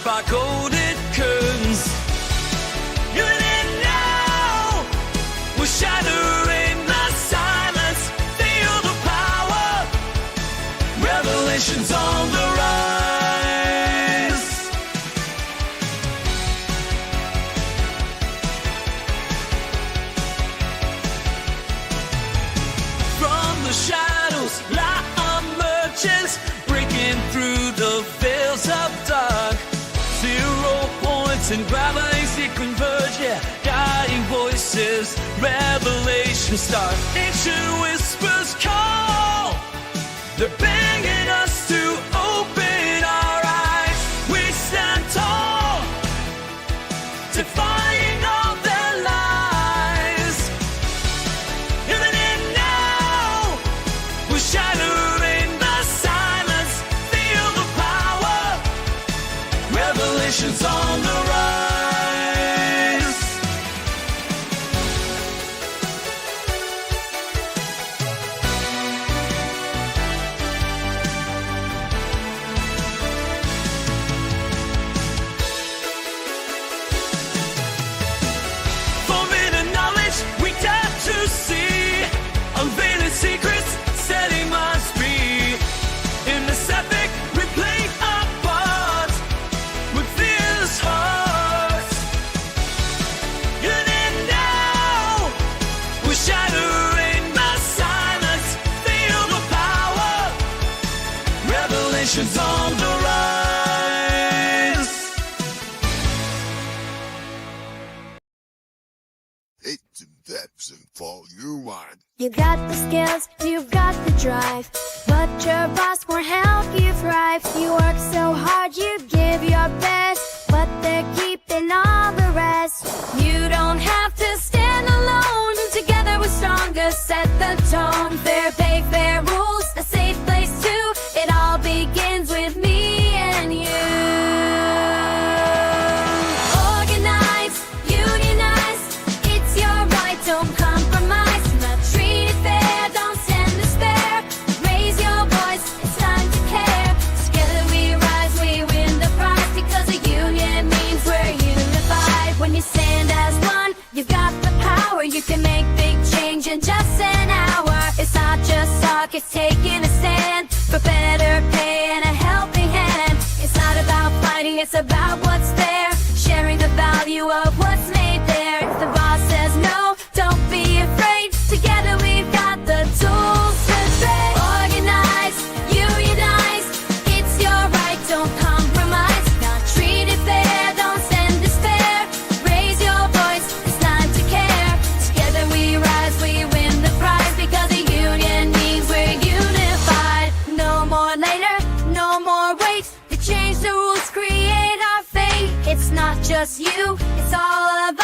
by golden curtains. Unit now, we're shattering the silence. Feel the power, revelations on the rise. From the shadows, light emerges, breaking through the veils of dark. 0 points and gravity converge, yeah. Guiding voices, revelation start. Ancient whispers call, they're begging us to open our eyes. We stand tall, defying all their lies. Even in now, we're shattering the silence. Feel the power, revelations on the rise. Forbidden knowledge we dare to see, unveiling secrets, setting minds free. In this epic, we play our part with fierce hearts. Unit now, we're shattering the silence. Feel the power, revelations on the rise. It's investment for you want. You got the skills, you've got the drive, but your boss won't help you thrive. You work so hard, you give your best, but they're keeping all the rest. You don't have to stand alone, together we're stronger, set the tone. Fair pay, fair rules, a safe place too. It all begins with me and you. Organize, unionize, it's your right, don't compromise. Not treated fair, don't stand despair. Raise your voice, it's time to care. Together we rise, we win the prize, because a union means we're unified. When you stand as one, you've got the power. You can make big change in just an hour. It's not just talk, it's taking a stand for better pay and a helping hand. It's not about fighting, it's about what's fair, sharing the value of what's made there. If the boss says no, don't be afraid. Together we've got the tools to trade. Organize, unionize, it's your right, don't compromise. Not treated fair, don't stand despair. Raise your voice, it's time to care. Together we rise, we win the prize, because a union means we're unified. No more later, no more wait. To change the rules, create our fate. It's not just you, it's all of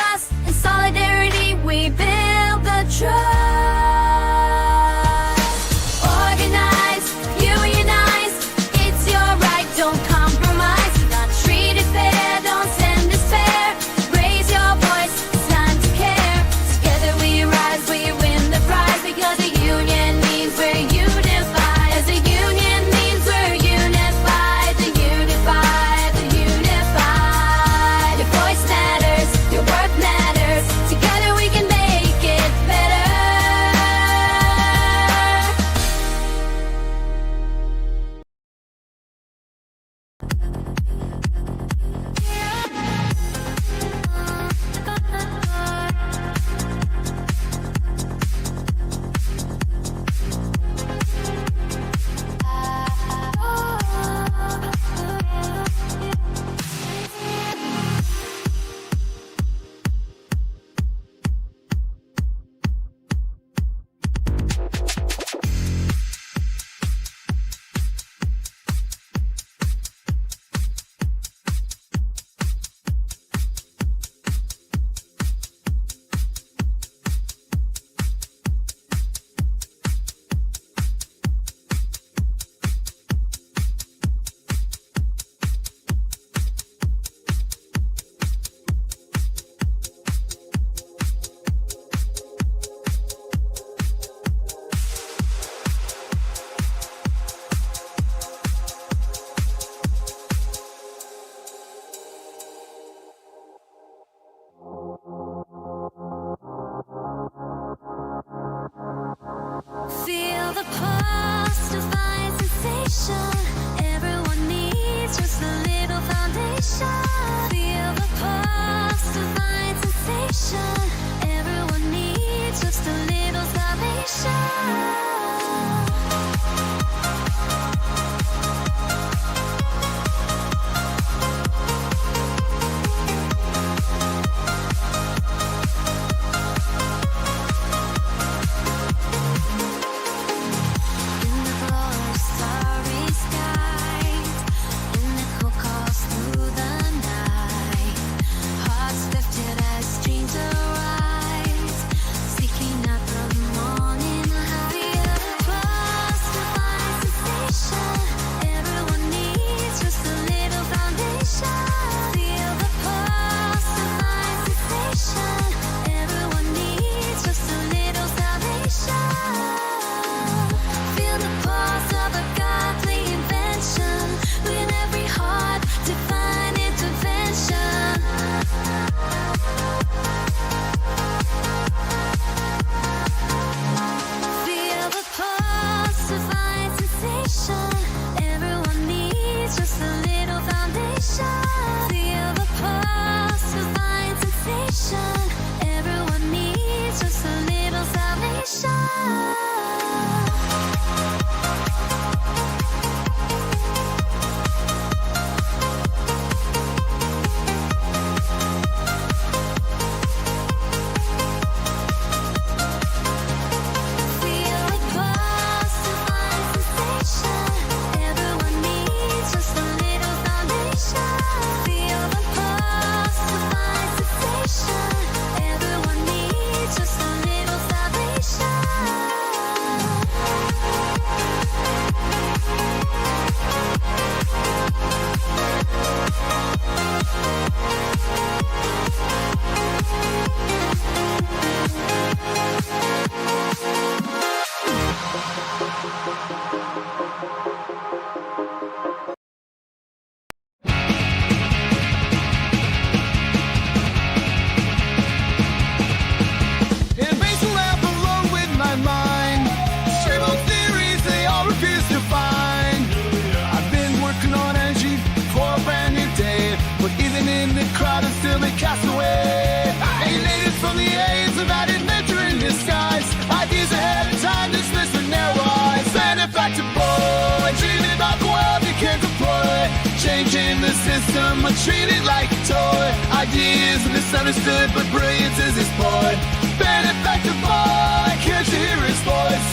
away. Alienated from the aids of added mentor in disguise. Ideas ahead of time dismissed with narrow eyes. Benefactor boy, dreaming about the world you can't deploy. Changing the system, but treated like a toy. Ideas misunderstood, but brilliance is his point. Benefactor boy, can't you hear his voice?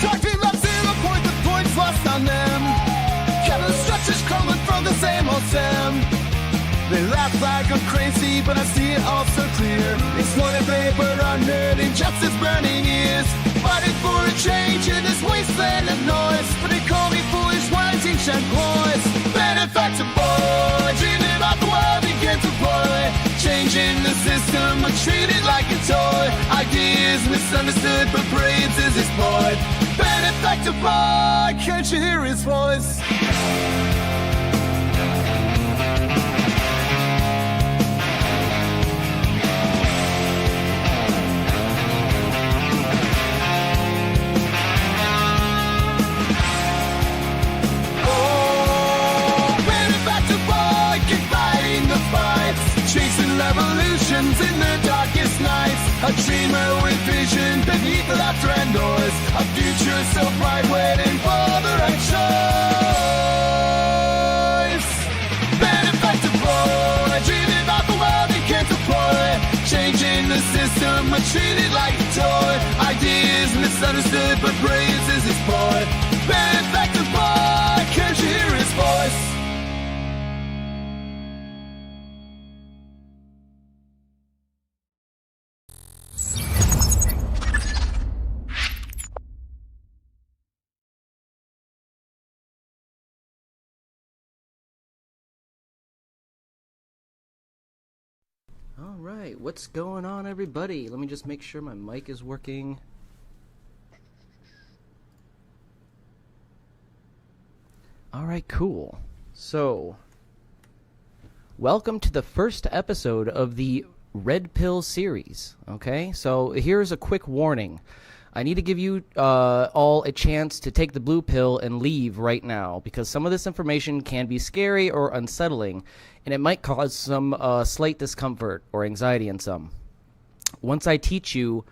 Talking about 0 point, the points lost on them. Capitalist structures crumbling from the same old stem. They laugh like I'm crazy, but I see it all so clear. Exploited labor, unheard, injustice burning ears. Fighting for a change in this wasteland of noise. But they call me foolish, whining shed boys. Benefactor boy, dreaming about the world he can't deploy. Changing the system, but treated like a toy. Ideas misunderstood, but brilliance is his point. Benefactor boy, can't you hear his voice? Chasing revolutions in the darkest nights. A dreamer with vision beneath the laughter and noise. A future so bright waiting for the right choice. Benefactor boy, dreaming about the world he can't deploy. Changing the system, but treated like a toy. Ideas misunderstood, but brilliance is his point. Benefactor boy, can't you hear his voice? Alright, what's going on, everybody? Let me just make sure my mic is working. Alright, cool. So, welcome to the first episode of the Red Pill series, okay? So, here's a quick warning. I need to give you all a chance to take the blue pill and leave right now, because some of this information can be scary or unsettling, and it might cause some slight discomfort or anxiety in some. Once I teach you,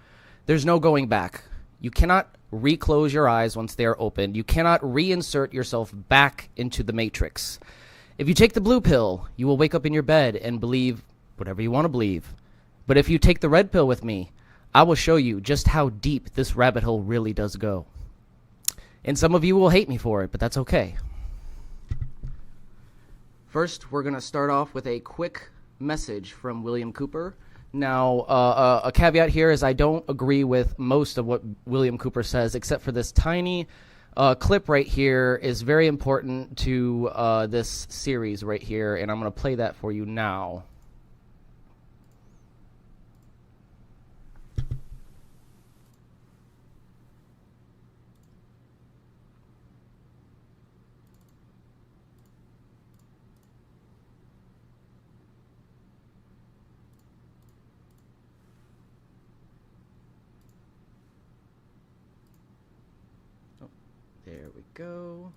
there's no going back. You cannot reclose your eyes once they are opened. You cannot reinsert yourself back into the matrix. If you take the blue pill, you will wake up in your bed and believe whatever you want to believe. But if you take the red pill with me, I will show you just how deep this rabbit hole really does go. And some of you will hate me for it, but that's okay. First, we're going to start off with a quick message from William Cooper. Now, a caveat here is I don't agree with most of what William Cooper says, except for this tiny clip right here is very important to this series right here, and I'm going to play that for you now. There we go.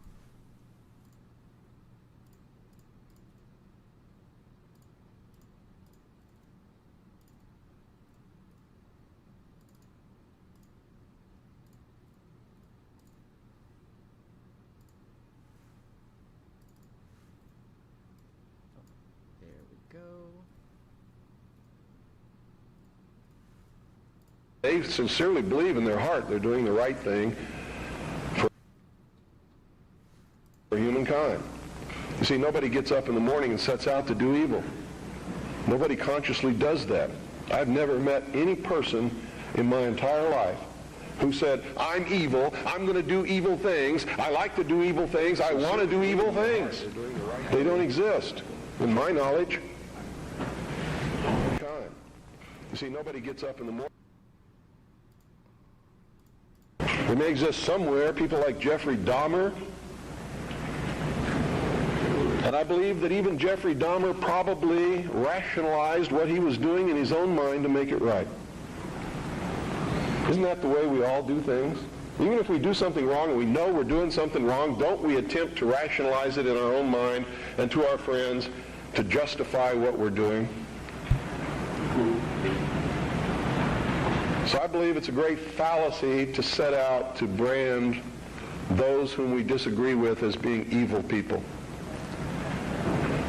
There we go. They sincerely believe in their heart they're doing the right thing for humankind. You see, nobody gets up in the morning and sets out to do evil. Nobody consciously does that. I've never met any person in my entire life who said, I'm evil, I'm going to do evil things, I like to do evil things, I want to do evil things. They don't exist, in my knowledge. You see, nobody gets up in the morning. They may exist somewhere, people like Jeffrey Dahmer. And I believe that even Jeffrey Dahmer probably rationalized what he was doing in his own mind to make it right. Isn't that the way we all do things? Even if we do something wrong and we know we're doing something wrong, don't we attempt to rationalize it in our own mind and to our friends to justify what we're doing? So I believe it's a great fallacy to set out to brand those whom we disagree with as being evil people.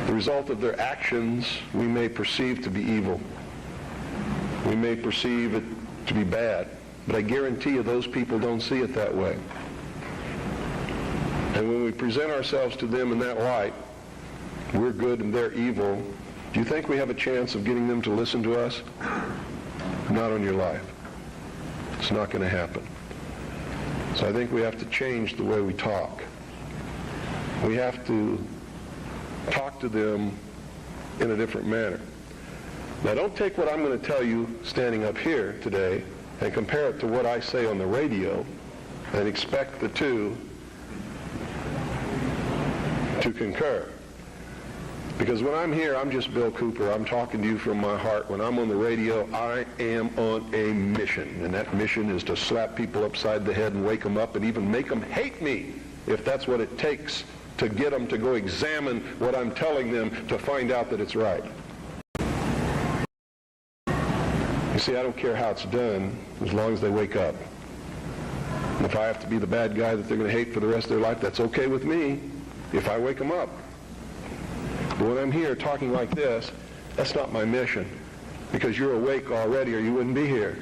The result of their actions we may perceive to be evil. We may perceive it to be bad, but I guarantee you those people don't see it that way. And when we present ourselves to them in that light, we're good and they're evil, do you think we have a chance of getting them to listen to us? Not on your life. It's not going to happen. So I think we have to change the way we talk. We have to talk to them in a different manner. Now don't take what I'm going to tell you standing up here today and compare it to what I say on the radio and expect the two to concur. Because when I'm here, I'm just Bill Cooper. I'm talking to you from my heart. When I'm on the radio, I am on a mission. And that mission is to slap people upside the head and wake them up and even make them hate me, if that's what it takes to get them to go examine what I'm telling them to find out that it's right. You see, I don't care how it's done as long as they wake up. And if I have to be the bad guy that they're going to hate for the rest of their life, that's okay with me if I wake them up. But when I'm here talking like this, that's not my mission, because you're awake already or you wouldn't be here.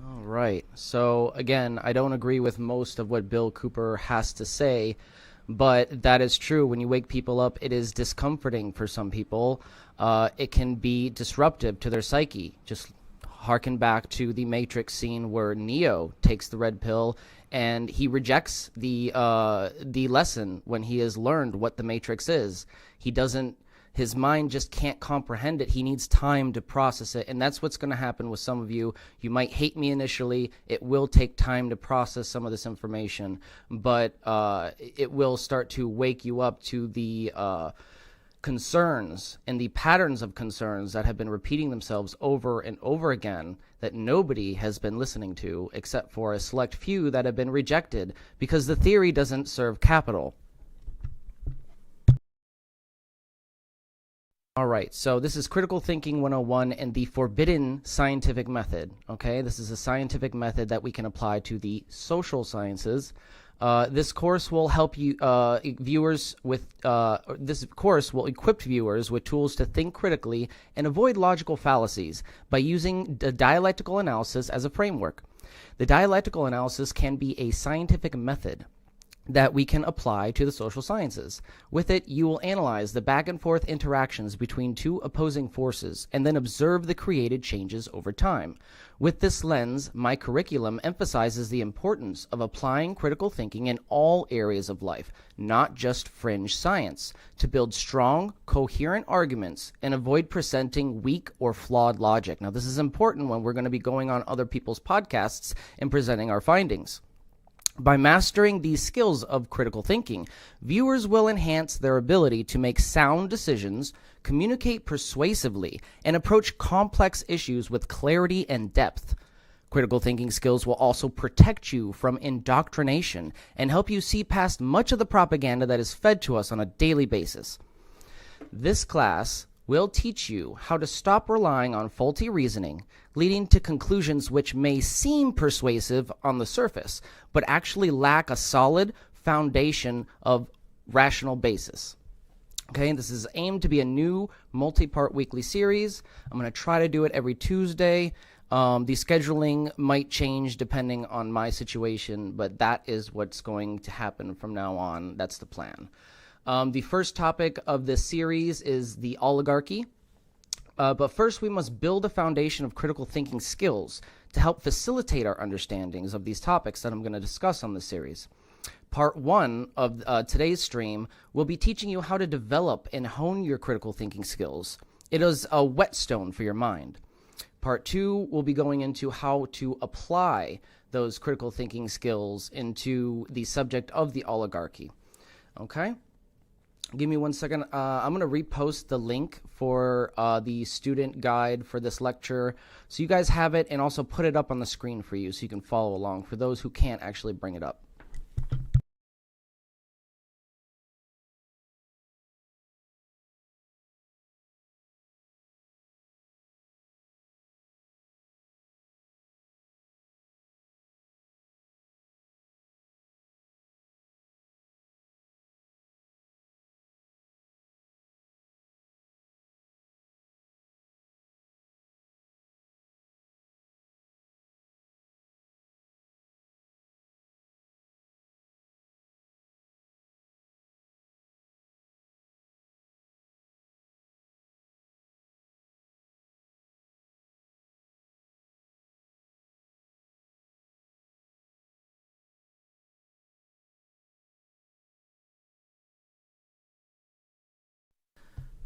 All right. So again, I don't agree with most of what Bill Cooper has to say, but that is true. When you wake people up, it is discomforting for some people. It can be disruptive to their psyche. Just harken back to the Matrix scene where Neo takes the red pill and he rejects the lesson when he has learned what the Matrix is. He doesn't. His mind just can't comprehend it. He needs time to process it. And that's what's going to happen with some of you. You might hate me initially. It will take time to process some of this information, but it will start to wake you up to the concerns and the patterns of concerns that have been repeating themselves over and over again that nobody has been listening to except for a select few that have been rejected because the theory doesn't serve capital. All right, so this is Critical Thinking 101 and the forbidden scientific method, okay? This is a scientific method that we can apply to the social sciences. This course will help you this course will equip viewers with tools to think critically and avoid logical fallacies by using the dialectical analysis as a framework. The dialectical analysis can be a scientific method that we can apply to the social sciences. With it, you will analyze the back and forth interactions between two opposing forces and then observe the created changes over time. With this lens, my curriculum emphasizes the importance of applying critical thinking in all areas of life, not just fringe science, to build strong, coherent arguments and avoid presenting weak or flawed logic. Now, this is important when we're going to be going on other people's podcasts and presenting our findings. By mastering these skills of critical thinking, viewers will enhance their ability to make sound decisions, communicate persuasively, and approach complex issues with clarity and depth. Critical thinking skills will also protect you from indoctrination and help you see past much of the propaganda that is fed to us on a daily basis. This class will teach you how to stop relying on faulty reasoning, leading to conclusions which may seem persuasive on the surface, but actually lack a solid foundation of rational basis. Okay, this is aimed to be a new multi-part weekly series. I'm going to try to do it every Tuesday. The scheduling might change depending on my situation, but that is what's going to happen from now on. That's the plan. The first topic of this series is the oligarchy. But first, we must build a foundation of critical thinking skills to help facilitate our understandings of these topics that I'm going to discuss on this series. Part 1 of today's stream will be teaching you how to develop and hone your critical thinking skills. It is a whetstone for your mind. Part 2 will be going into how to apply those critical thinking skills into the subject of the oligarchy. Okay? Give me 1 second. I'm going to repost the link for the student guide for this lecture, so you guys have it, and also put it up on the screen for you so you can follow along for those who can't actually bring it up.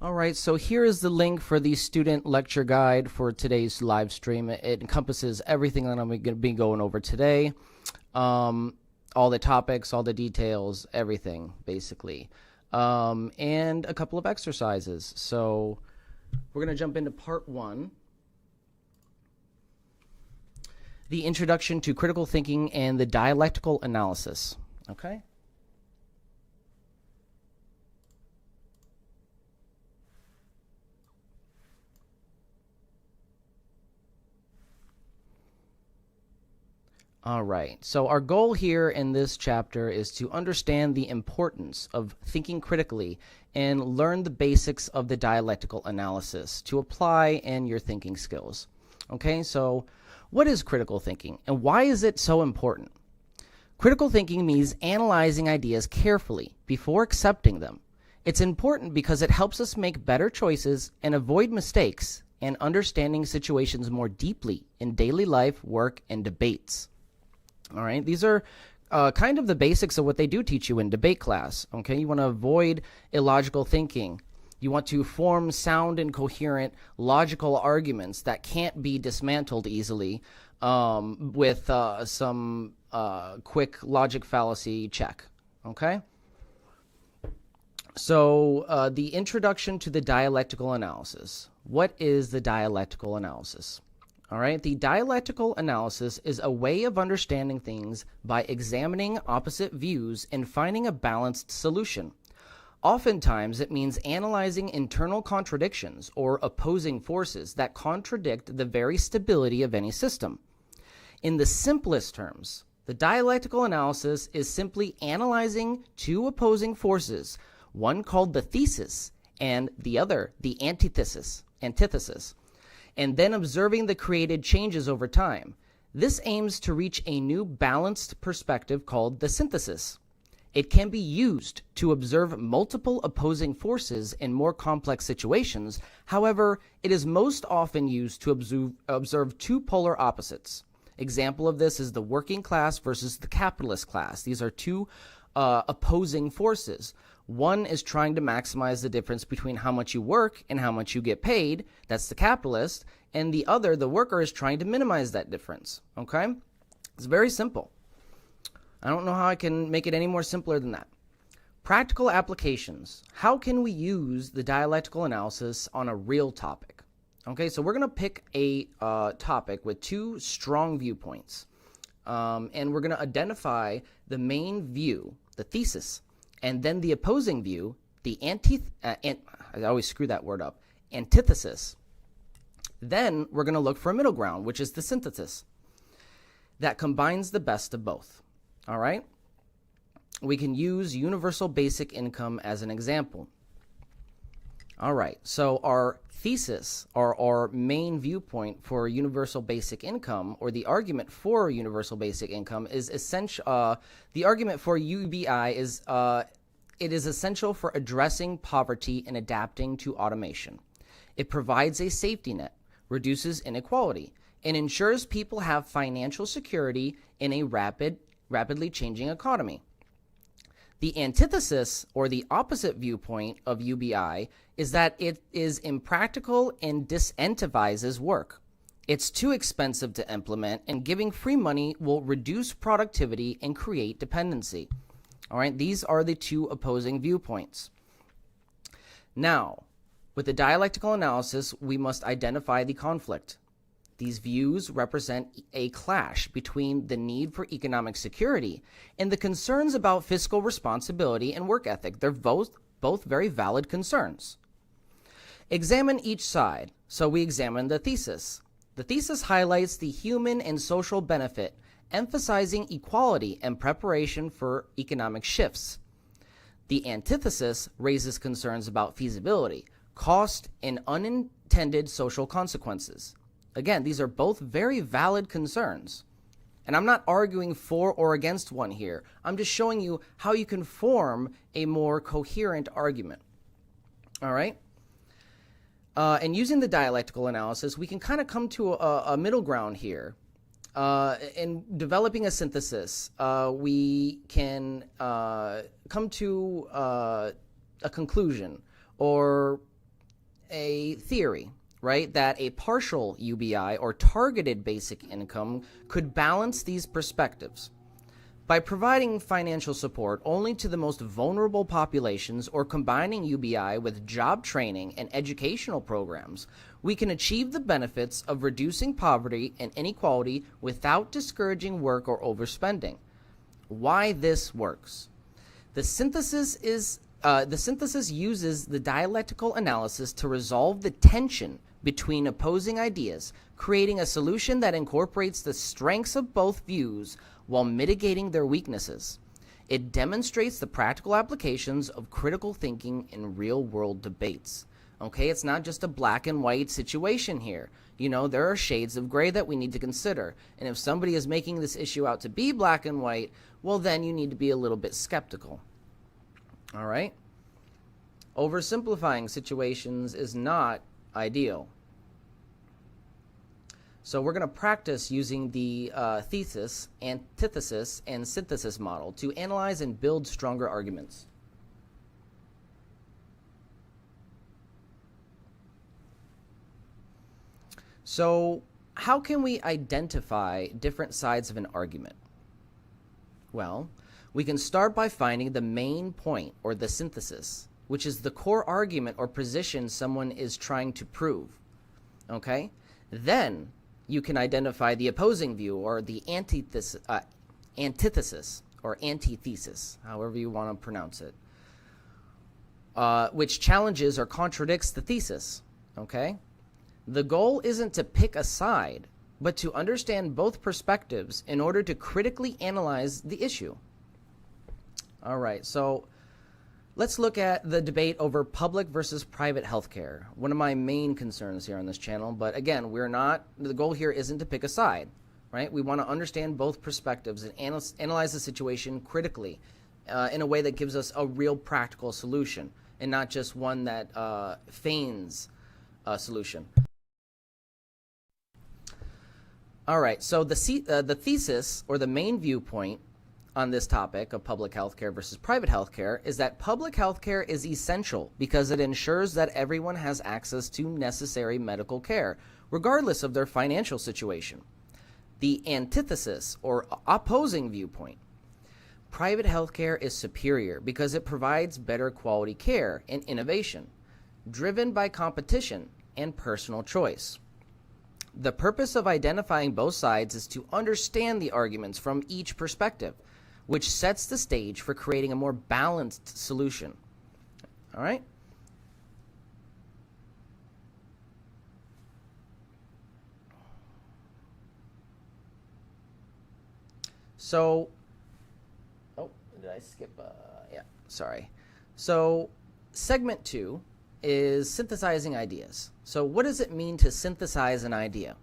All right, so here is the link for the student lecture guide for today's live stream. It encompasses everything that I'm going to be going over today, all the topics, all the details, everything, basically, and a couple of exercises. So we're going to jump into part 1, the introduction to critical thinking and the dialectical analysis. Okay? All right, so our goal here in this chapter is to understand the importance of thinking critically and learn the basics of the dialectical analysis to apply in your thinking skills. Okay, so what is critical thinking and why is it so important? Critical thinking means analyzing ideas carefully before accepting them. It's important because it helps us make better choices and avoid mistakes and understanding situations more deeply in daily life, work, and debates. All right, these are kind of the basics of what they do teach you in debate class. Okay, you want to avoid illogical thinking. You want to form sound and coherent logical arguments that can't be dismantled easily with some quick logic fallacy check. Okay, so the introduction to the dialectical analysis. What is the dialectical analysis? All right, the dialectical analysis is a way of understanding things by examining opposite views and finding a balanced solution. Oftentimes, it means analyzing internal contradictions or opposing forces that contradict the very stability of any system. In the simplest terms, the dialectical analysis is simply analyzing two opposing forces, one called the thesis and the other the antithesis, and then observing the created changes over time. This aims to reach a new balanced perspective called the synthesis. It can be used to observe multiple opposing forces in more complex situations. However, it is most often used to observe two polar opposites. Example of this is the working class versus the capitalist class. These are two opposing forces. One is trying to maximize the difference between how much you work and how much you get paid. That's the capitalist. And the other, the worker, is trying to minimize that difference. Okay? It's very simple. I don't know how I can make it any more simpler than that. Practical applications. How can we use the dialectical analysis on a real topic? Okay, so we're going to pick a topic with two strong viewpoints. And we're going to identify the main view, the thesis, and then the opposing view, the I always screw that word up, antithesis. Then we're going to look for a middle ground, which is the synthesis, that combines the best of both. All right? We can use universal basic income as an example. All right, so our thesis, or our main viewpoint for universal basic income, or the argument for universal basic income, is essential. The argument for UBI is it is essential for addressing poverty and adapting to automation. It provides a safety net, reduces inequality, and ensures people have financial security in a rapidly changing economy. The antithesis, or the opposite viewpoint of UBI, is that it is impractical and disincentivizes work. It's too expensive to implement, and giving free money will reduce productivity and create dependency. All right, these are the two opposing viewpoints. Now, with the dialectical analysis, we must identify the conflict. These views represent a clash between the need for economic security and the concerns about fiscal responsibility and work ethic. They're both very valid concerns. Examine each side. So we examine the thesis. The thesis highlights the human and social benefit, emphasizing equality and preparation for economic shifts. The antithesis raises concerns about feasibility, cost, and unintended social consequences. Again, these are both very valid concerns. And I'm not arguing for or against one here. I'm just showing you how you can form a more coherent argument. All right? And using the dialectical analysis, we can kind of come to a middle ground here. In developing a synthesis, we can come to a conclusion or a theory, right, that a partial UBI or targeted basic income could balance these perspectives. By providing financial support only to the most vulnerable populations or combining UBI with job training and educational programs, we can achieve the benefits of reducing poverty and inequality without discouraging work or overspending. Why this works? The synthesis uses the dialectical analysis to resolve the tension between opposing ideas, creating a solution that incorporates the strengths of both views while mitigating their weaknesses. It demonstrates the practical applications of critical thinking in real-world debates. Okay, it's not just a black and white situation here. You know, there are shades of gray that we need to consider. And if somebody is making this issue out to be black and white, well, then you need to be a little bit skeptical. All right? Oversimplifying situations is not ideal. So we're going to practice using the thesis, antithesis, and synthesis model to analyze and build stronger arguments. So how can we identify different sides of an argument? Well, we can start by finding the main point, or the synthesis, which is the core argument or position someone is trying to prove. Okay? Then you can identify the opposing view, or the antithesis, or antithesis, however you want to pronounce it, which challenges or contradicts the thesis. Okay? The goal isn't to pick a side, but to understand both perspectives in order to critically analyze the issue. All right, so let's look at the debate over public versus private healthcare. One of my main concerns here on this channel, but again, the goal here isn't to pick a side, right? We want to understand both perspectives and analyze the situation critically in a way that gives us a real practical solution and not just one that feigns a solution. All right, so the thesis, or the main viewpoint on this topic of public healthcare versus private healthcare, is that public healthcare is essential because it ensures that everyone has access to necessary medical care, regardless of their financial situation. The antithesis, or opposing viewpoint: private healthcare is superior because it provides better quality care and innovation, driven by competition and personal choice. The purpose of identifying both sides is to understand the arguments from each perspective, which sets the stage for creating a more balanced solution. All right? So, oh, did I skip? Yeah, sorry. So, segment 2 is synthesizing ideas. So what does it mean to synthesize an idea?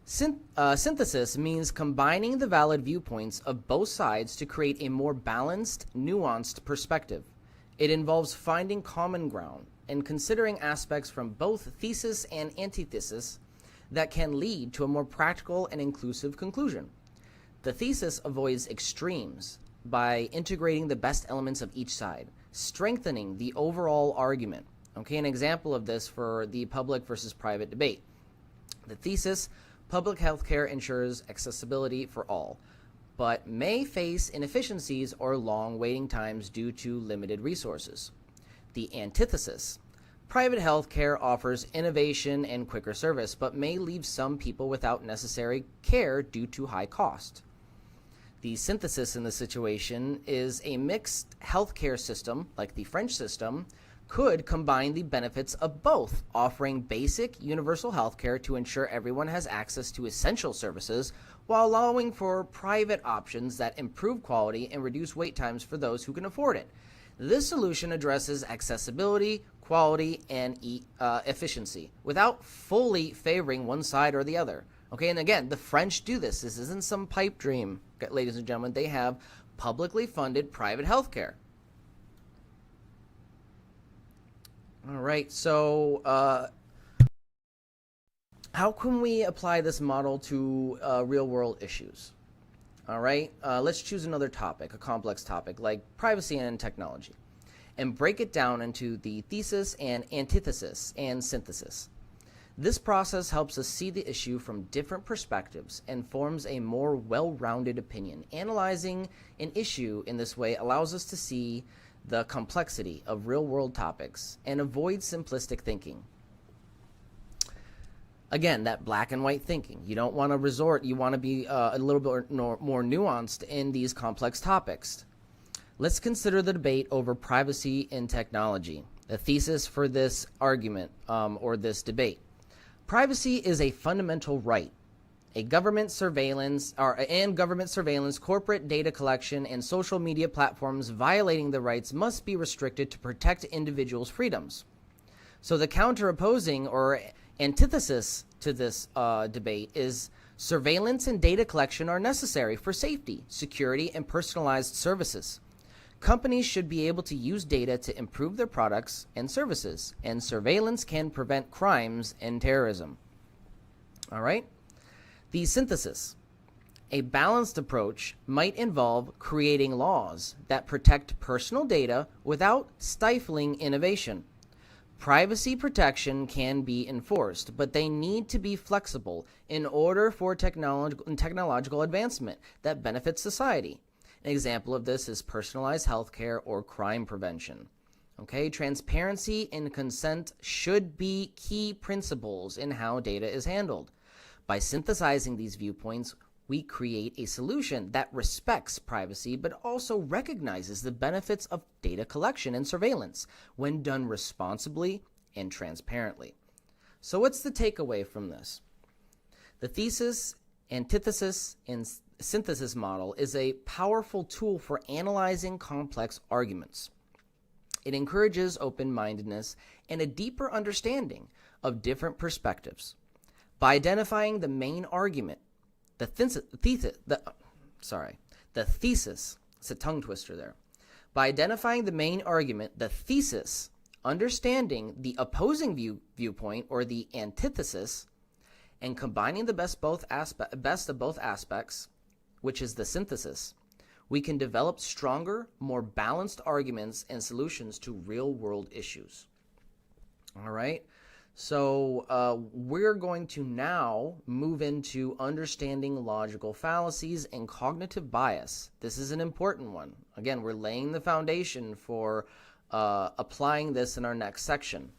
Synthesis means combining the valid viewpoints of both sides to create a more balanced, nuanced perspective. It involves finding common ground and considering aspects from both thesis and antithesis that can lead to a more practical and inclusive conclusion. The thesis avoids extremes by integrating the best elements of each side, strengthening the overall argument. Okay, an example of this for the public versus private debate. The thesis: public health care ensures accessibility for all, but may face inefficiencies or long waiting times due to limited resources. The antithesis: Private healthcare offers innovation and quicker service, but may leave some people without necessary care due to high cost. The synthesis in this situation is a mixed healthcare system, like the French system, could combine the benefits of both, offering basic universal healthcare to ensure everyone has access to essential services while allowing for private options that improve quality and reduce wait times for those who can afford it. This solution addresses accessibility, quality, and efficiency without fully favoring one side or the other. Okay, and again, the French do this. This isn't some pipe dream, ladies and gentlemen. They have publicly funded private healthcare. All right, so how can we apply this model to real-world issues? All right, let's choose another topic, a complex topic like privacy and technology, and break it down into the thesis and antithesis and synthesis. This process helps us see the issue from different perspectives and forms a more well-rounded opinion. Analyzing an issue in this way allows us to see the complexity of real-world topics and avoid simplistic thinking. Again, that black and white thinking. You don't want to resort, you want to be a little bit more nuanced in these complex topics. Let's consider the debate over privacy in technology. The thesis for this argument or this debate. Privacy is a fundamental right. Government surveillance, corporate data collection, and social media platforms violating the rights must be restricted to protect individuals' freedoms. So the counter-opposing or antithesis to this debate is surveillance and data collection are necessary for safety, security, and personalized services. Companies should be able to use data to improve their products and services, and surveillance can prevent crimes and terrorism. All right? The synthesis. A balanced approach might involve creating laws that protect personal data without stifling innovation. Privacy protection can be enforced, but they need to be flexible in order for technological advancement that benefits society. An example of this is personalized healthcare or crime prevention. Okay, transparency and consent should be key principles in how data is handled. By synthesizing these viewpoints, we create a solution that respects privacy but also recognizes the benefits of data collection and surveillance when done responsibly and transparently. So what's the takeaway from this? The thesis, antithesis, and synthesis model is a powerful tool for analyzing complex arguments. It encourages open-mindedness and a deeper understanding of different perspectives. By identifying the main argument, the thesis, it's a tongue twister there. By identifying the main argument, the thesis, understanding the opposing viewpoint or the antithesis, and combining the best of both aspects, which is the synthesis, we can develop stronger, more balanced arguments and solutions to real-world issues. All right? So we're going to now move into understanding logical fallacies and cognitive bias. This is an important one. Again, we're laying the foundation for applying this in our next section.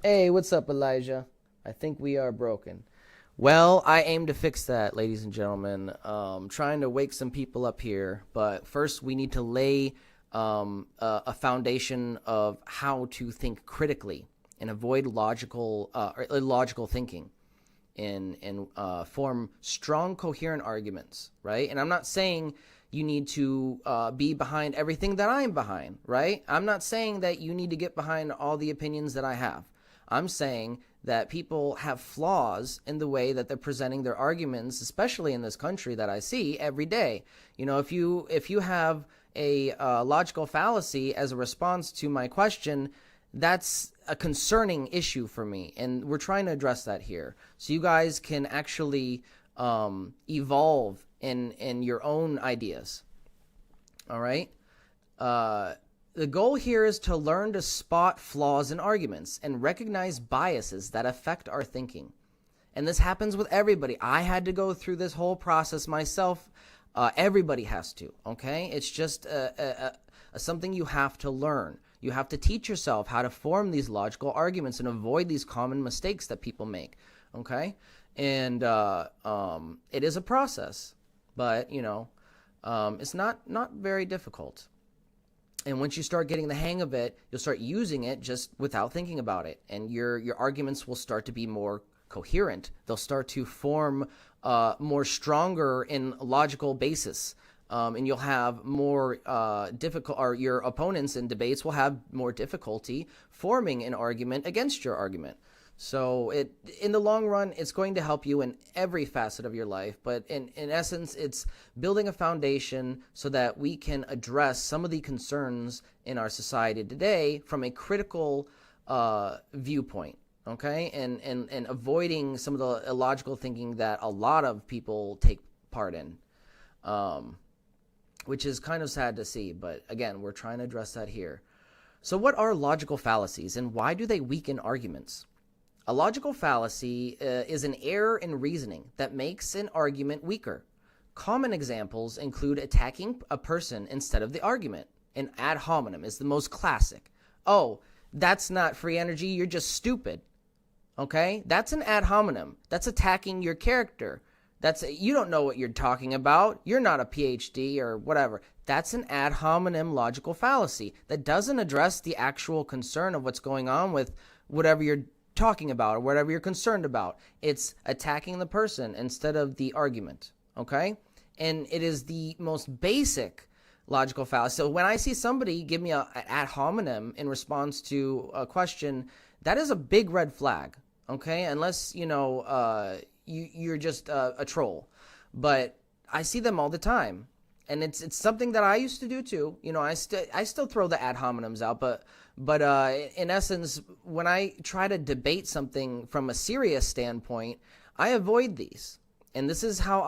Hey, what's up, Elijah? I think we are broken. Well, I aim to fix that, ladies and gentlemen. Trying to wake some people up here, but first we need to lay a foundation of how to think critically and avoid illogical thinking and form strong, coherent arguments, right? And I'm not saying you need to be behind everything that I'm behind, right? I'm not saying that you need to get behind all the opinions that I have. I'm saying that people have flaws in the way that they're presenting their arguments, especially in this country that I see every day. You know, if you have a logical fallacy as a response to my question, that's a concerning issue for me, and we're trying to address that here. So you guys can actually evolve in your own ideas. All right? The goal here is to learn to spot flaws in arguments and recognize biases that affect our thinking. And this happens with everybody. I had to go through this whole process myself Everybody has to, okay? It's just something you have to learn. You have to teach yourself how to form these logical arguments and avoid these common mistakes that people make, okay? And it is a process, but, you know, it's not very difficult. And once you start getting the hang of it, you'll start using it just without thinking about it. And your arguments will start to be more coherent. They'll start to form more stronger in logical basis. And you'll have more difficult, or your opponents in debates will have more difficulty forming an argument against your argument. So in the long run, it's going to help you in every facet of your life. But in essence, it's building a foundation so that we can address some of the concerns in our society today from a critical viewpoint, okay? And avoiding some of the illogical thinking that a lot of people take part in, which is kind of sad to see. But again, we're trying to address that here. So what are logical fallacies, and why do they weaken arguments? A logical fallacy is an error in reasoning that makes an argument weaker. Common examples include attacking a person instead of the argument. An ad hominem is the most classic. Oh, that's not free energy, you're just stupid. Okay? That's an ad hominem. That's attacking your character. You don't know what you're talking about. You're not a PhD or whatever. That's an ad hominem logical fallacy that doesn't address the actual concern of what's going on with whatever you're talking about or whatever you're concerned about. It's attacking the person instead of the argument, okay? And it is the most basic logical fallacy. So when I see somebody give me an ad hominem in response to a question, that is a big red flag, okay? Unless, you know, you're just a troll. But I see them all the time. And it's something that I used to do too. You know, I still throw the ad hominems out, but in essence, when I try to debate something from a serious standpoint, I avoid these. And this is how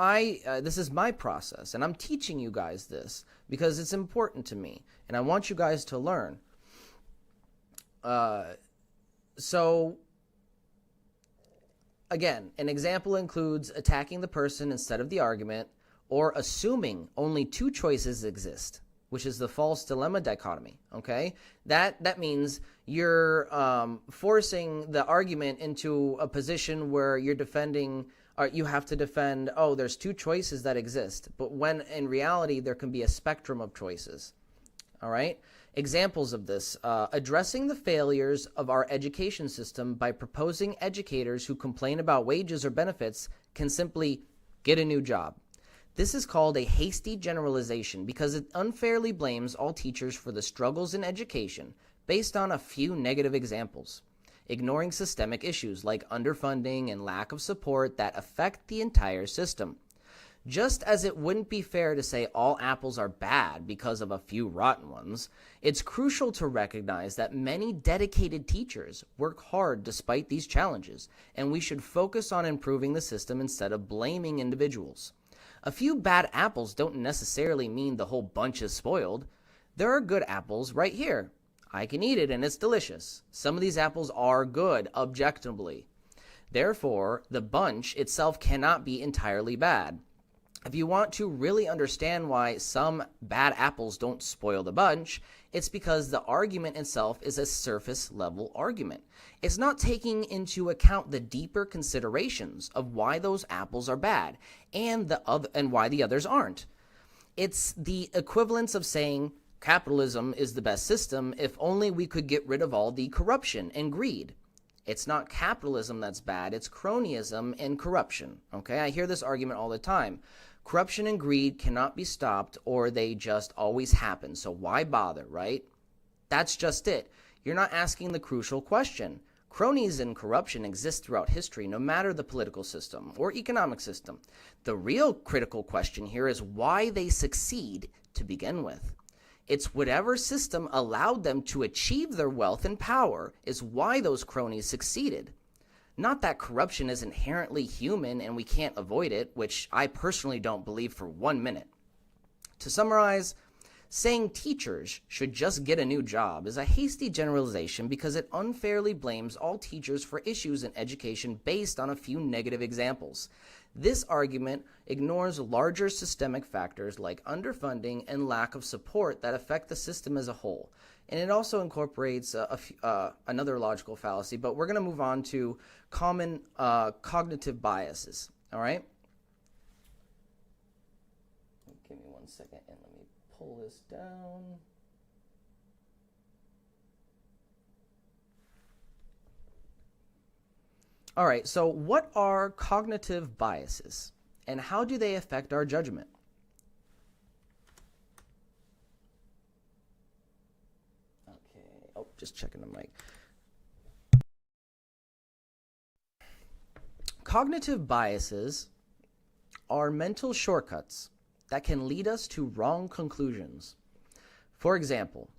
this is my process. And I'm teaching you guys this because it's important to me. And I want you guys to learn. So, again, an example includes attacking the person instead of the argument, or assuming only two choices exist, which is the false dilemma dichotomy, okay? That means you're forcing the argument into a position where you're defending, or you have to defend, oh, there's two choices that exist, but when in reality there can be a spectrum of choices, all right? Examples of this, addressing the failures of our education system by proposing educators who complain about wages or benefits can simply get a new job. This is called a hasty generalization because it unfairly blames all teachers for the struggles in education based on a few negative examples, ignoring systemic issues like underfunding and lack of support that affect the entire system. Just as it wouldn't be fair to say all apples are bad because of a few rotten ones, it's crucial to recognize that many dedicated teachers work hard despite these challenges, and we should focus on improving the system instead of blaming individuals. A few bad apples don't necessarily mean the whole bunch is spoiled. There are good apples right here. I can eat it and it's delicious. Some of these apples are good, objectively. Therefore, the bunch itself cannot be entirely bad. If you want to really understand why some bad apples don't spoil the bunch, it's because the argument itself is a surface-level argument. It's not taking into account the deeper considerations of why those apples are bad and why the others aren't. It's the equivalence of saying capitalism is the best system if only we could get rid of all the corruption and greed. It's not capitalism that's bad, it's cronyism and corruption. Okay, I hear this argument all the time. Corruption and greed cannot be stopped, or they just always happen, so why bother, right? That's just it. You're not asking the crucial question. Cronies and corruption exist throughout history, no matter the political system or economic system. The real critical question here is why they succeed to begin with. It's whatever system allowed them to achieve their wealth and power is why those cronies succeeded. Not that corruption is inherently human and we can't avoid it, which I personally don't believe for 1 minute. To summarize, Saying teachers should just get a new job is a hasty generalization because it unfairly blames all teachers for issues in education based on a few negative examples. This argument ignores larger systemic factors like underfunding and lack of support that affect the system as a whole. And it also incorporates another logical fallacy, but we're going to move on to common cognitive biases, all right? Give me 1 second and let me pull this down. All right, so what are cognitive biases and how do they affect our judgment? Okay, oh, just checking the mic. Cognitive biases are mental shortcuts that can lead us to wrong conclusions. For example,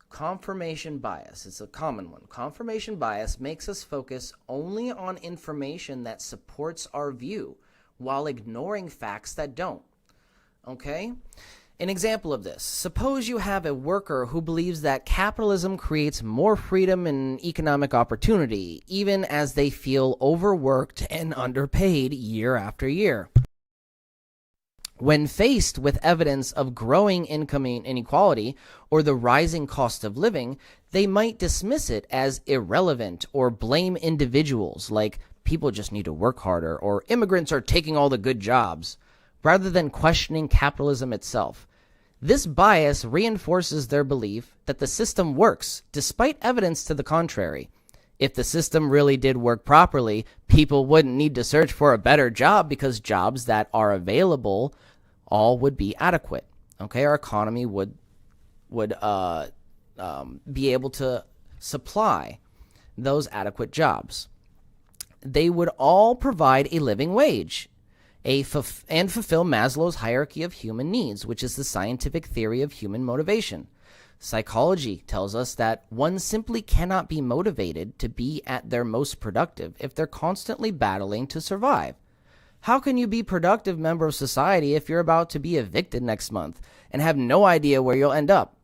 confirmation bias. It's a common one. Confirmation bias makes us focus only on information that supports our view while ignoring facts that don't. Okay? An example of this. Suppose you have a worker who believes that capitalism creates more freedom and economic opportunity, even as they feel overworked and underpaid year after year. When faced with evidence of growing income inequality or the rising cost of living, they might dismiss it as irrelevant or blame individuals like people just need to work harder or immigrants are taking all the good jobs, rather than questioning capitalism itself. This bias reinforces their belief that the system works despite evidence to the contrary. If the system really did work properly, people wouldn't need to search for a better job because jobs that are available all would be adequate. Okay, our economy would be able to supply those adequate jobs. They would all provide a living wage and fulfill Maslow's hierarchy of human needs, which is the scientific theory of human motivation. Psychology tells us that one simply cannot be motivated to be at their most productive if they're constantly battling to survive. How can you be a productive member of society if you're about to be evicted next month and have no idea where you'll end up?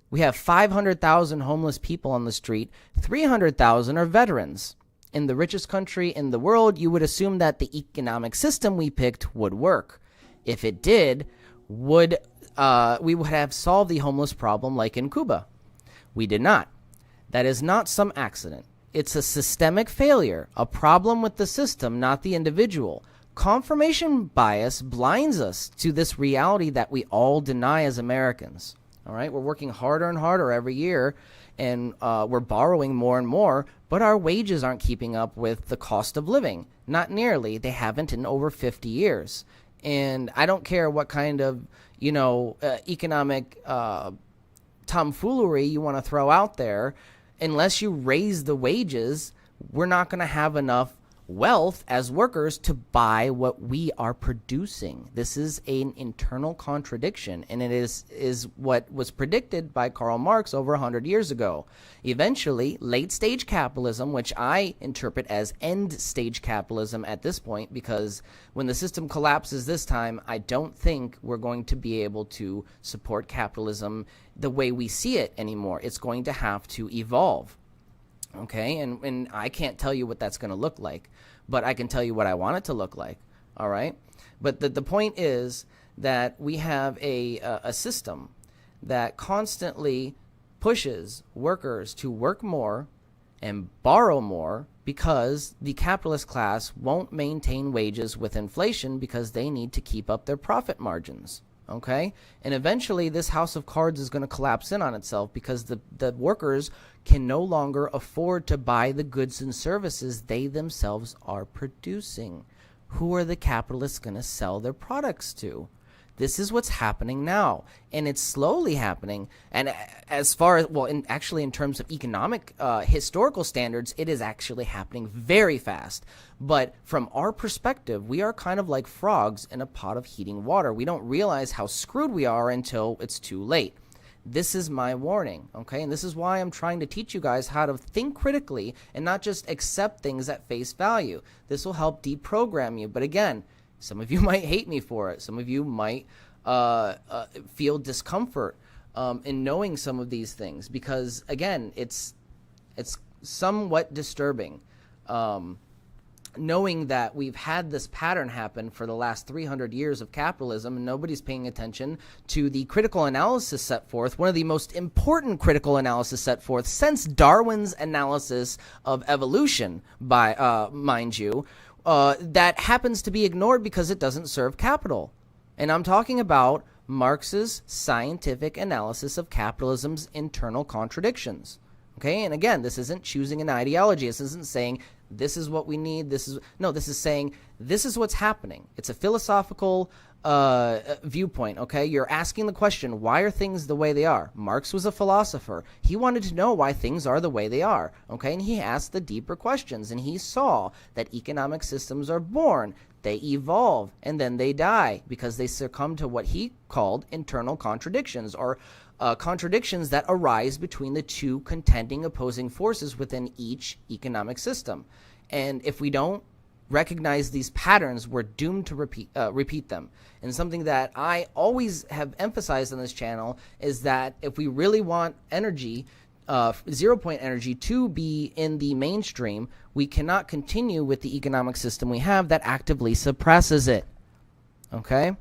We have 500,000 homeless people on the street. 300,000 are veterans. In the richest country in the world, you would assume that the economic system we picked would work. If it did, we would have solved the homeless problem like in Cuba. We did not. That is not some accident. It's a systemic failure, a problem with the system, not the individual. Confirmation bias blinds us to this reality that we all deny as Americans. All right, we're working harder and harder every year, and we're borrowing more and more, but our wages aren't keeping up with the cost of living. Not nearly. They haven't in over 50 years. And I don't care what kind of, economic tomfoolery you want to throw out there. Unless you raise the wages, we're not going to have enough wealth as workers to buy what we are producing. This is an internal contradiction, and it is what was predicted by Karl Marx over 100 years ago. Eventually, late-stage capitalism, which I interpret as end-stage capitalism at this point, because when the system collapses this time, I don't think we're going to be able to support capitalism the way we see it anymore. It's going to have to evolve. Okay, and I can't tell you what that's going to look like, but I can tell you what I want it to look like, all right? But the point is that we have a system that constantly pushes workers to work more and borrow more because the capitalist class won't maintain wages with inflation because they need to keep up their profit margins. Okay, and eventually this house of cards is going to collapse in on itself because the workers can no longer afford to buy the goods and services they themselves are producing. Who are the capitalists going to sell their products to? This is what's happening now, and it's slowly happening. And as far as, actually in terms of economic historical standards, it is actually happening very fast. But from our perspective, we are kind of like frogs in a pot of heating water. We don't realize how screwed we are until it's too late. This is my warning, okay? And this is why I'm trying to teach you guys how to think critically and not just accept things at face value. This will help deprogram you. But again, some of you might hate me for it. Some of you might feel discomfort in knowing some of these things, because again, it's somewhat disturbing. Knowing that we've had this pattern happen for the last 300 years of capitalism, and nobody's paying attention to the critical analysis set forth, one of the most important critical analysis set forth since Darwin's analysis of evolution, by mind you, that happens to be ignored because it doesn't serve capital. And I'm talking about Marx's scientific analysis of capitalism's internal contradictions. Okay, and again, this isn't choosing an ideology. This isn't saying this is what we need. This is saying this is what's happening. It's a philosophical viewpoint. Okay, you're asking the question, why are things the way they are? Marx was a philosopher. He wanted to know why things are the way they are. Okay, and he asked the deeper questions, and he saw that economic systems are born, they evolve, and then they die because they succumb to what he called internal contradictions, or contradictions that arise between the two contending opposing forces within each economic system. And if we don't recognize these patterns, we're doomed to repeat them. And something that I always have emphasized on this channel is that if we really want energy, zero-point energy, to be in the mainstream, we cannot continue with the economic system we have that actively suppresses it. Okay?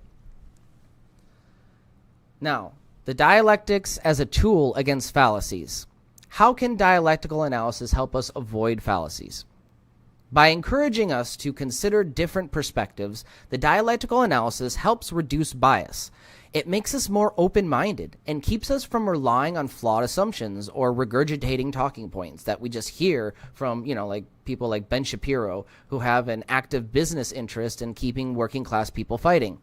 Now, the dialectics as a tool against fallacies. How can dialectical analysis help us avoid fallacies? By encouraging us to consider different perspectives, the dialectical analysis helps reduce bias. It makes us more open-minded and keeps us from relying on flawed assumptions or regurgitating talking points that we just hear from, like people like Ben Shapiro, who have an active business interest in keeping working class people fighting.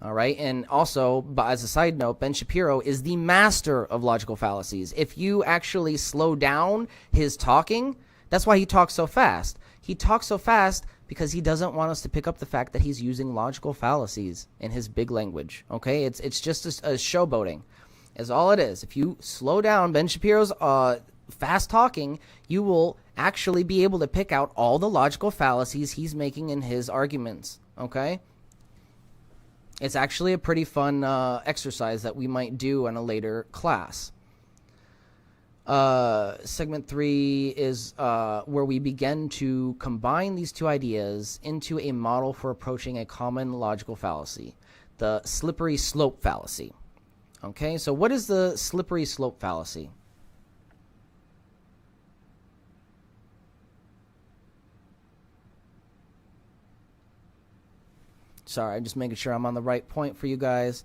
All right, and also, as a side note, Ben Shapiro is the master of logical fallacies. If you actually slow down his talking, that's why he talks so fast. He talks so fast because he doesn't want us to pick up the fact that he's using logical fallacies in his big language. Okay, it's just a showboating, is all it is. If you slow down Ben Shapiro's fast talking, you will actually be able to pick out all the logical fallacies he's making in his arguments. Okay. It's actually a pretty fun exercise that we might do in a later class. Segment 3 is where we begin to combine these two ideas into a model for approaching a common logical fallacy, the slippery slope fallacy. Okay, so what is the slippery slope fallacy? Sorry, I'm just making sure I'm on the right point for you guys.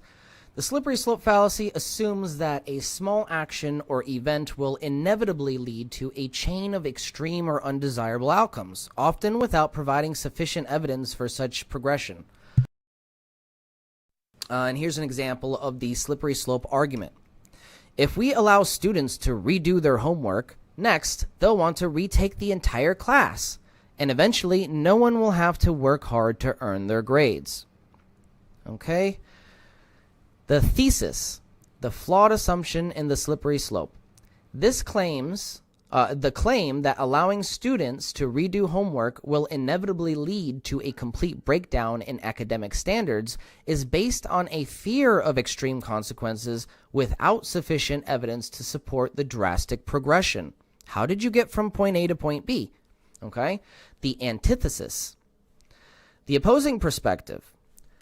The slippery slope fallacy assumes that a small action or event will inevitably lead to a chain of extreme or undesirable outcomes, often without providing sufficient evidence for such progression. And here's an example of the slippery slope argument. If we allow students to redo their homework, next they'll want to retake the entire class, and eventually no one will have to work hard to earn their grades. Okay? The thesis, the flawed assumption in the slippery slope. This claims, the claim that allowing students to redo homework will inevitably lead to a complete breakdown in academic standards is based on a fear of extreme consequences without sufficient evidence to support the drastic progression. How did you get from point A to point B? Okay? The antithesis. The opposing perspective.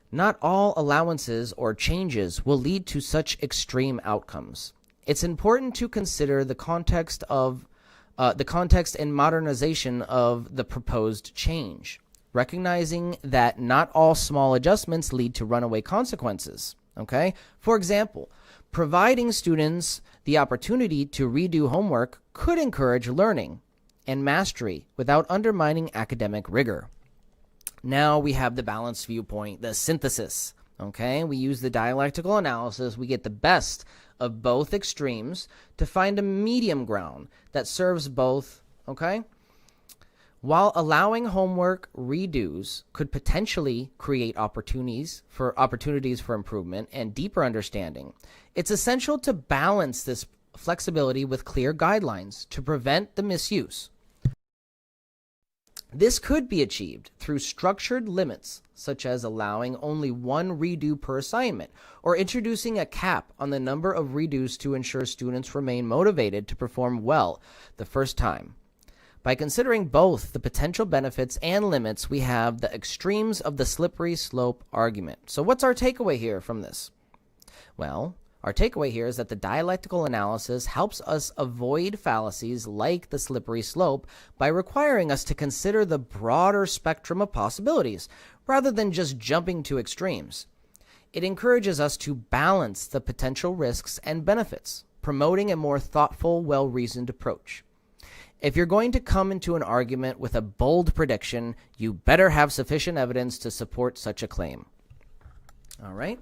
Not all allowances or changes will lead to such extreme outcomes. It's important to consider the context and modernization of the proposed change, recognizing that not all small adjustments lead to runaway consequences. Okay? For example, providing students the opportunity to redo homework could encourage learning and mastery without undermining academic rigor. Now we have the balanced viewpoint, the synthesis. Okay, we use the dialectical analysis. We get the best of both extremes to find a medium ground that serves both. Okay, while allowing homework redos could potentially create opportunities for improvement and deeper understanding, it's essential to balance this flexibility with clear guidelines to prevent the misuse. This could be achieved through structured limits, such as allowing only one redo per assignment, or introducing a cap on the number of redos to ensure students remain motivated to perform well the first time. By considering both the potential benefits and limits, we have the extremes of the slippery slope argument. So what's our takeaway here from this? Well, our takeaway here is that the dialectical analysis helps us avoid fallacies like the slippery slope by requiring us to consider the broader spectrum of possibilities, rather than just jumping to extremes. It encourages us to balance the potential risks and benefits, promoting a more thoughtful, well-reasoned approach. If you're going to come into an argument with a bold prediction, you better have sufficient evidence to support such a claim. All right?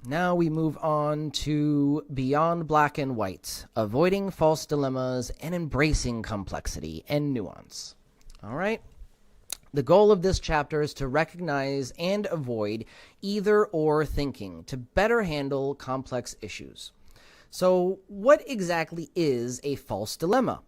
Now we move on to Beyond Black and White, Avoiding False Dilemmas and Embracing Complexity and Nuance. All right? The goal of this chapter is to recognize and avoid either-or thinking to better handle complex issues. So, what exactly is a false dilemma?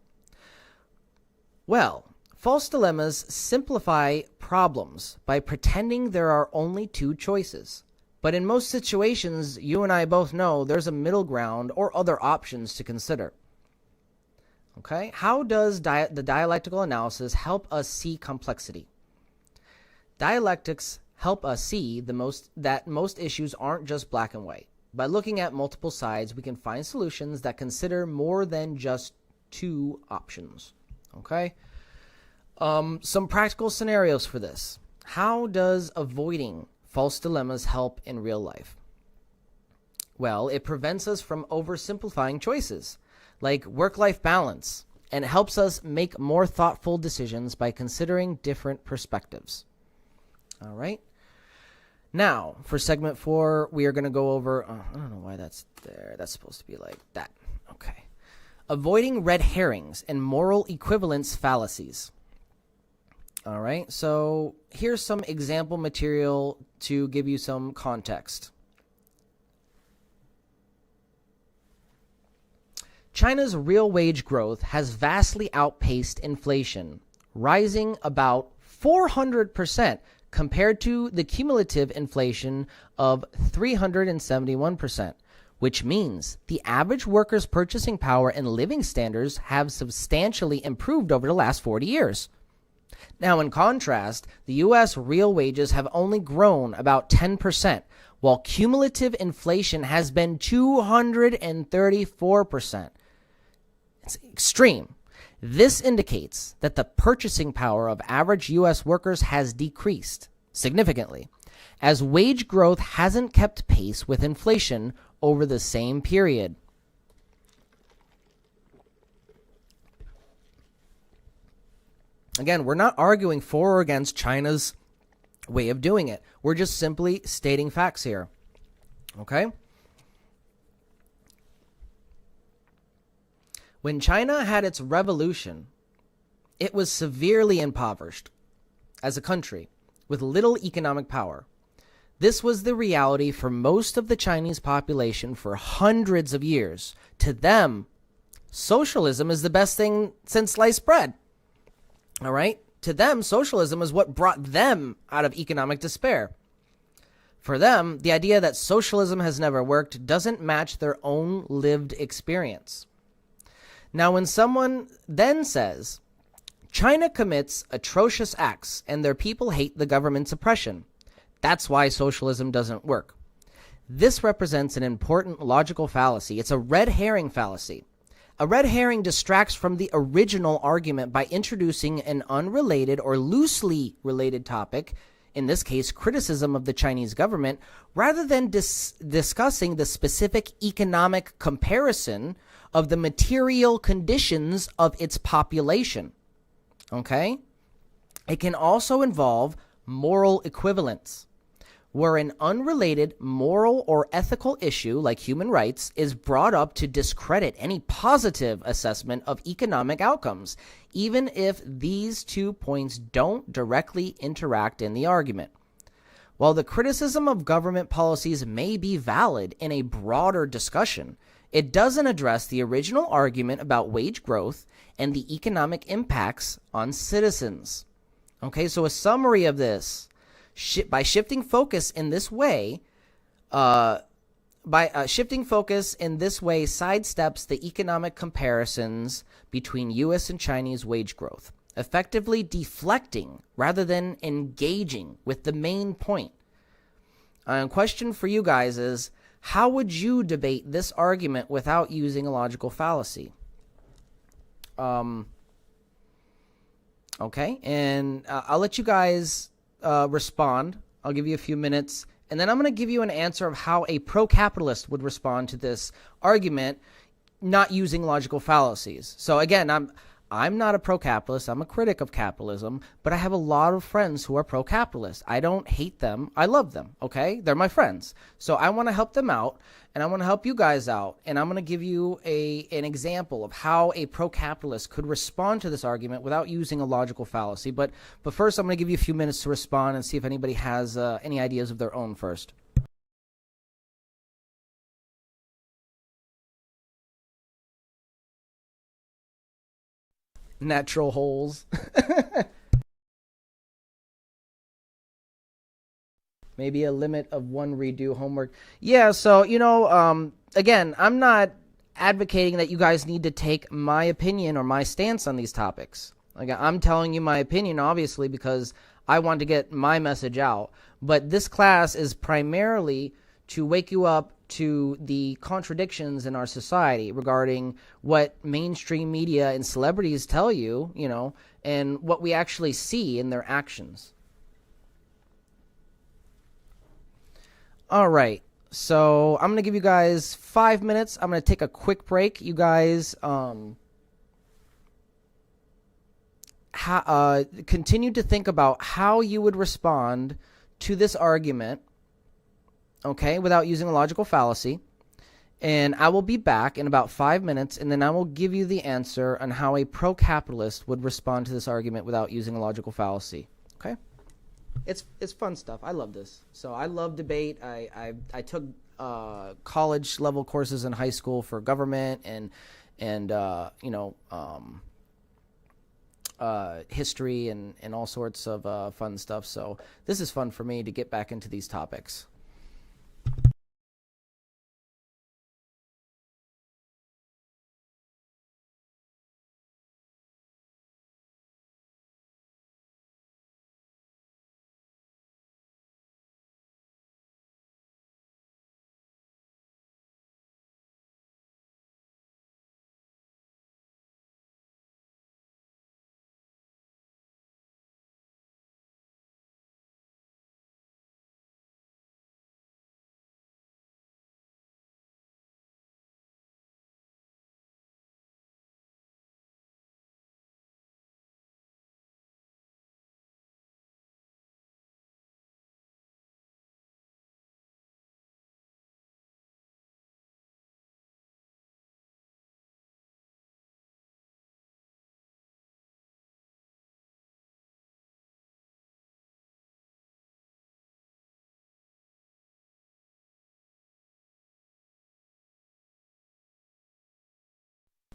Well, false dilemmas simplify problems by pretending there are only two choices. But in most situations, you and I both know there's a middle ground or other options to consider. Okay? How does the dialectical analysis help us see complexity? Dialectics help us see that most issues aren't just black and white. By looking at multiple sides, we can find solutions that consider more than just two options. Okay? Some practical scenarios for this. How does avoiding false dilemmas help in real life? Well, it prevents us from oversimplifying choices, like work-life balance, and helps us make more thoughtful decisions by considering different perspectives. All right? Now, for segment 4, we are going to go over, I don't know why that's there. That's supposed to be like that. Okay. Avoiding red herrings and moral equivalence fallacies. All right, so here's some example material to give you some context. China's real wage growth has vastly outpaced inflation, rising about 400% compared to the cumulative inflation of 371%, which means the average worker's purchasing power and living standards have substantially improved over the last 40 years. Now, in contrast, the U.S. real wages have only grown about 10%, while cumulative inflation has been 234%. It's extreme. This indicates that the purchasing power of average U.S. workers has decreased significantly, as wage growth hasn't kept pace with inflation over the same period. Again, we're not arguing for or against China's way of doing it. We're just simply stating facts here. Okay? When China had its revolution, it was severely impoverished as a country with little economic power. This was the reality for most of the Chinese population for hundreds of years. To them, socialism is the best thing since sliced bread. All right? To them, socialism is what brought them out of economic despair. For them, the idea that socialism has never worked doesn't match their own lived experience. Now, when someone then says, China commits atrocious acts and their people hate the government's oppression, that's why socialism doesn't work. This represents an important logical fallacy. It's a red herring fallacy. A red herring distracts from the original argument by introducing an unrelated or loosely related topic, in this case, criticism of the Chinese government, rather than discussing the specific economic comparison of the material conditions of its population. Okay? It can also involve moral equivalence, where an unrelated moral or ethical issue like human rights is brought up to discredit any positive assessment of economic outcomes, even if these 2 points don't directly interact in the argument. While the criticism of government policies may be valid in a broader discussion, it doesn't address the original argument about wage growth and the economic impacts on citizens. Okay, so a summary of this, by shifting focus in this way, sidesteps the economic comparisons between U.S. and Chinese wage growth, effectively deflecting rather than engaging with the main point. A question for you guys is, how would you debate this argument without using a logical fallacy? Okay, and I'll let you guys respond. I'll give you a few minutes, and then I'm going to give you an answer of how a pro-capitalist would respond to this argument not using logical fallacies. So again, I'm not a pro-capitalist. I'm a critic of capitalism, but I have a lot of friends who are pro-capitalist. I don't hate them. I love them, okay? They're my friends. So I want to help them out, and I want to help you guys out, and I'm going to give you an example of how a pro-capitalist could respond to this argument without using a logical fallacy. But first, I'm going to give you a few minutes to respond and see if anybody has any ideas of their own first. Natural holes. Maybe a limit of one redo homework. Yeah, so, again, I'm not advocating that you guys need to take my opinion or my stance on these topics. Like, I'm telling you my opinion, obviously, because I want to get my message out. But this class is primarily to wake you up to the contradictions in our society regarding what mainstream media and celebrities tell you, and what we actually see in their actions. All right, so I'm going to give you guys 5 minutes. I'm going to take a quick break. You guys continue to think about how you would respond to this argument, okay, without using a logical fallacy. And I will be back in about 5 minutes, and then I will give you the answer on how a pro-capitalist would respond to this argument without using a logical fallacy. Okay? It's fun stuff. I love this. So I love debate. I took college level courses in high school for government and history and all sorts of fun stuff. So this is fun for me to get back into these topics.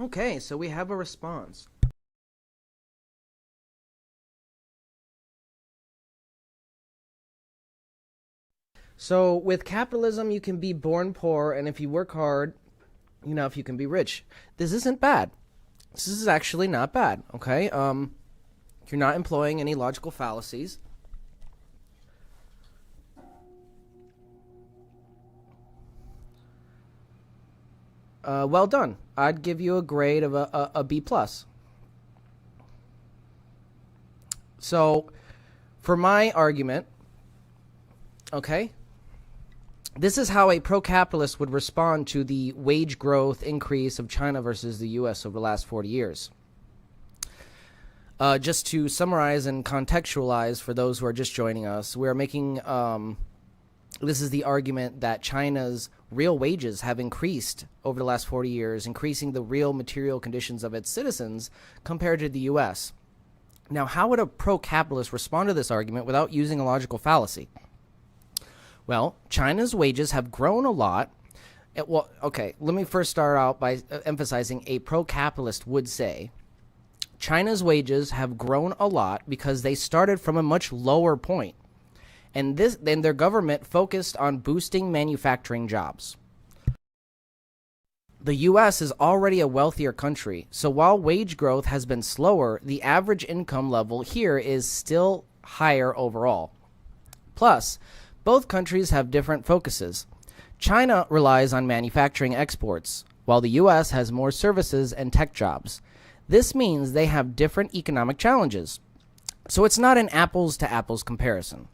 Okay, so we have a response. So with capitalism, you can be born poor, and if you work hard, if you can be rich. This isn't bad. This is actually not bad, okay? You're not employing any logical fallacies. Well done. I'd give you a grade of a B+. So, for my argument, okay, this is how a pro-capitalist would respond to the wage growth increase of China versus the U.S. over the last 40 years. Just to summarize and contextualize for those who are just joining us, we're making... this is the argument that China's real wages have increased over the last 40 years, increasing the real material conditions of its citizens compared to the U.S. Now, how would a pro-capitalist respond to this argument without using a logical fallacy? Well, China's wages have grown a lot. Well, okay, let me first start out by emphasizing a pro-capitalist would say China's wages have grown a lot because they started from a much lower point. And their government focused on boosting manufacturing jobs. The U.S. is already a wealthier country, so while wage growth has been slower, the average income level here is still higher overall. Plus, both countries have different focuses. China relies on manufacturing exports, while the U.S. has more services and tech jobs. This means they have different economic challenges. So it's not an apples-to-apples comparison.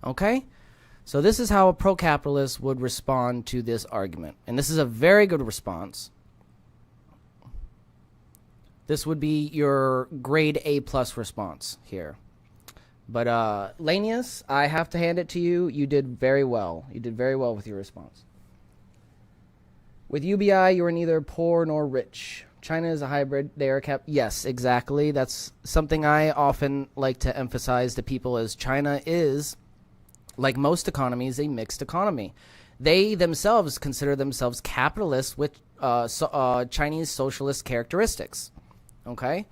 Okay? So this is how a pro-capitalist would respond to this argument. And this is a very good response. This would be your grade A+ response here. But Lanius, I have to hand it to you. You did very well. You did very well with your response. With UBI, you are neither poor nor rich. China is a hybrid. They are kept. Yes, exactly. That's something I often like to emphasize to people as China is, like most economies, a mixed economy. They themselves consider themselves capitalist with Chinese socialist characteristics. Okay?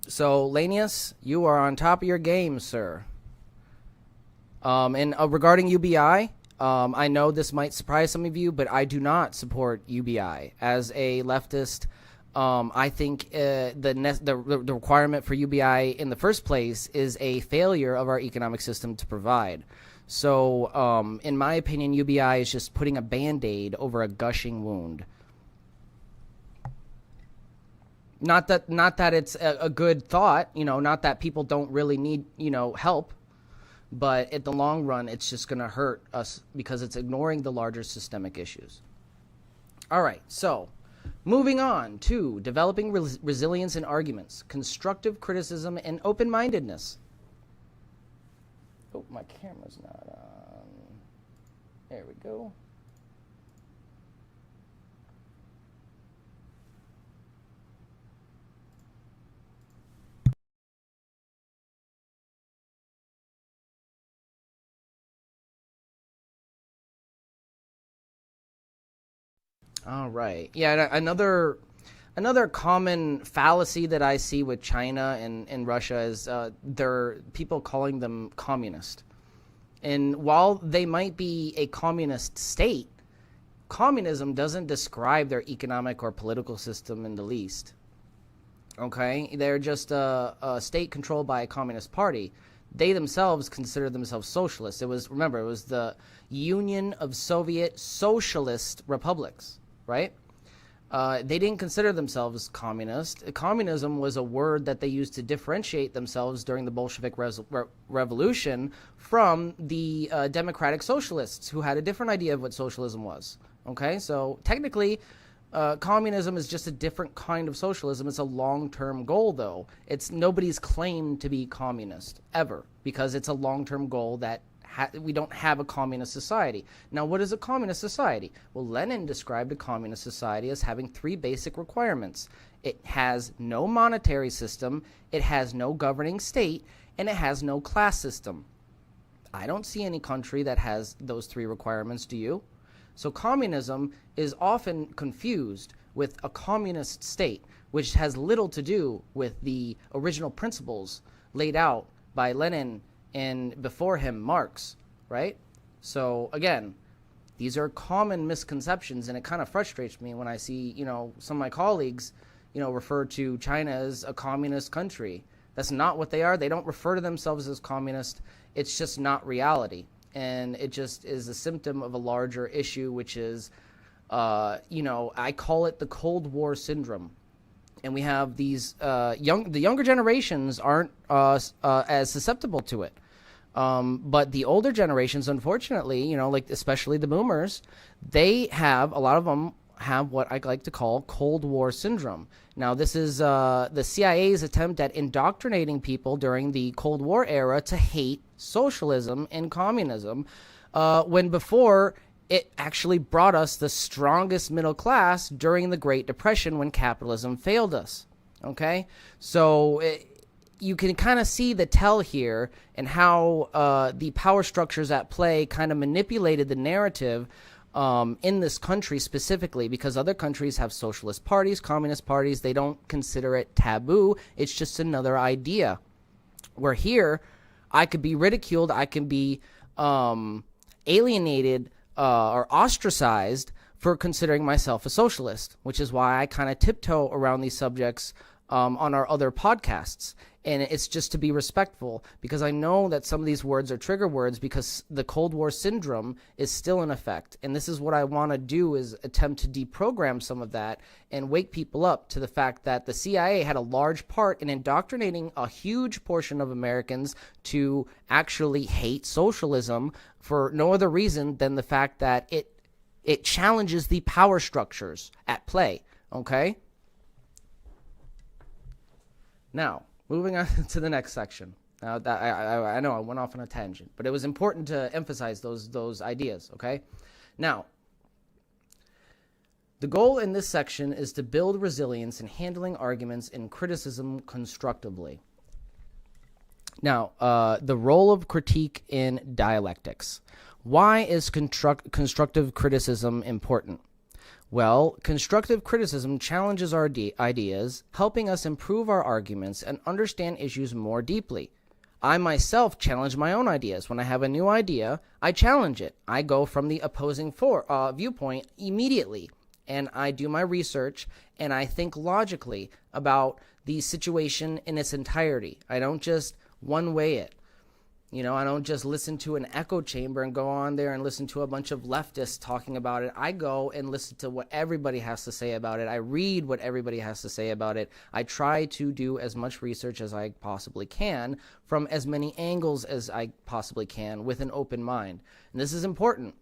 So, Lanius, you are on top of your game, sir. And regarding UBI, I know this might surprise some of you, but I do not support UBI. As a leftist, I think the requirement for UBI in the first place is a failure of our economic system to provide. So, in my opinion, UBI is just putting a Band-Aid over a gushing wound. Not that it's a good thought, not that people don't really need, help, but in the long run, it's just going to hurt us because it's ignoring the larger systemic issues. All right, so moving on to developing resilience in arguments, constructive criticism, and open-mindedness. Oh, my camera's not on. There we go. All right. Yeah, another common fallacy that I see with China and Russia is there are people calling them communist. And while they might be a communist state, communism doesn't describe their economic or political system in the least. Okay? They're just a state controlled by a communist party. They themselves consider themselves socialists. It was the Union of Soviet Socialist Republics. Right? They didn't consider themselves communist. Communism was a word that they used to differentiate themselves during the Bolshevik Revolution from the democratic socialists who had a different idea of what socialism was. Okay, so technically, communism is just a different kind of socialism. It's a long-term goal, though. It's nobody's claim to be communist ever because it's a long-term goal that we don't have a communist society. Now, what is a communist society? Well, Lenin described a communist society as having three basic requirements. It has no monetary system, it has no governing state, and it has no class system. I don't see any country that has those three requirements, do you? So communism is often confused with a communist state, which has little to do with the original principles laid out by Lenin and before him, Marx, right? So again, these are common misconceptions, and it kind of frustrates me when I see, some of my colleagues, refer to China as a communist country. That's not what they are. They don't refer to themselves as communist. It's just not reality, and it just is a symptom of a larger issue, which is, I call it the Cold War syndrome. And we have these the younger generations aren't as susceptible to it. But the older generations, unfortunately, especially the boomers, a lot of them have what I like to call Cold War syndrome. Now, this is the CIA's attempt at indoctrinating people during the Cold War era to hate socialism and communism, when before it actually brought us the strongest middle class during the Great Depression when capitalism failed us. Okay? So you can kind of see the tell here and how the power structures at play kind of manipulated the narrative in this country specifically, because other countries have socialist parties, communist parties. They don't consider it taboo. It's just another idea. Where here, I could be ridiculed, I can be alienated or ostracized for considering myself a socialist, which is why I kind of tiptoe around these subjects on our other podcasts. And it's just to be respectful, because I know that some of these words are trigger words because the Cold War syndrome is still in effect. And this is what I want to do, is attempt to deprogram some of that and wake people up to the fact that the CIA had a large part in indoctrinating a huge portion of Americans to actually hate socialism for no other reason than the fact that it challenges the power structures at play, okay? Now, moving on to the next section. Now, I know I went off on a tangent, but it was important to emphasize those ideas, okay? Now, the goal in this section is to build resilience in handling arguments and criticism constructively. Now, the role of critique in dialectics. Why is constructive criticism important? Well, constructive criticism challenges our ideas, helping us improve our arguments and understand issues more deeply. I myself challenge my own ideas. When I have a new idea, I challenge it. I go from the opposing viewpoint immediately, and I do my research, and I think logically about the situation in its entirety. I don't just one-way it. You know, I don't just listen to an echo chamber and go on there and listen to a bunch of leftists talking about it. I go and listen to what everybody has to say about it. I read what everybody has to say about it. I try to do as much research as I possibly can from as many angles as I possibly can with an open mind. And this is important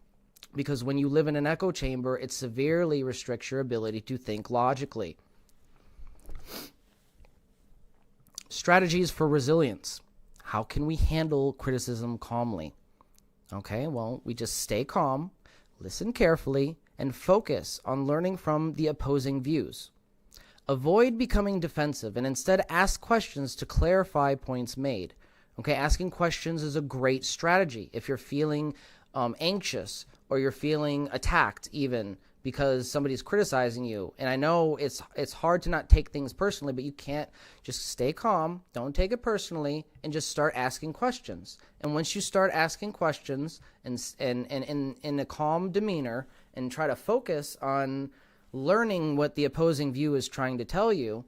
because when you live in an echo chamber, it severely restricts your ability to think logically. Strategies for resilience. How can we handle criticism calmly? Okay, well, we just stay calm, listen carefully, and focus on learning from the opposing views. Avoid becoming defensive and instead ask questions to clarify points made. Okay, asking questions is a great strategy if you're feeling anxious or you're feeling attacked even because somebody's criticizing you. And I know it's hard to not take things personally, but you can't. Just stay calm, don't take it personally, and just start asking questions. And once you start asking questions and in a calm demeanor and try to focus on learning what the opposing view is trying to tell you,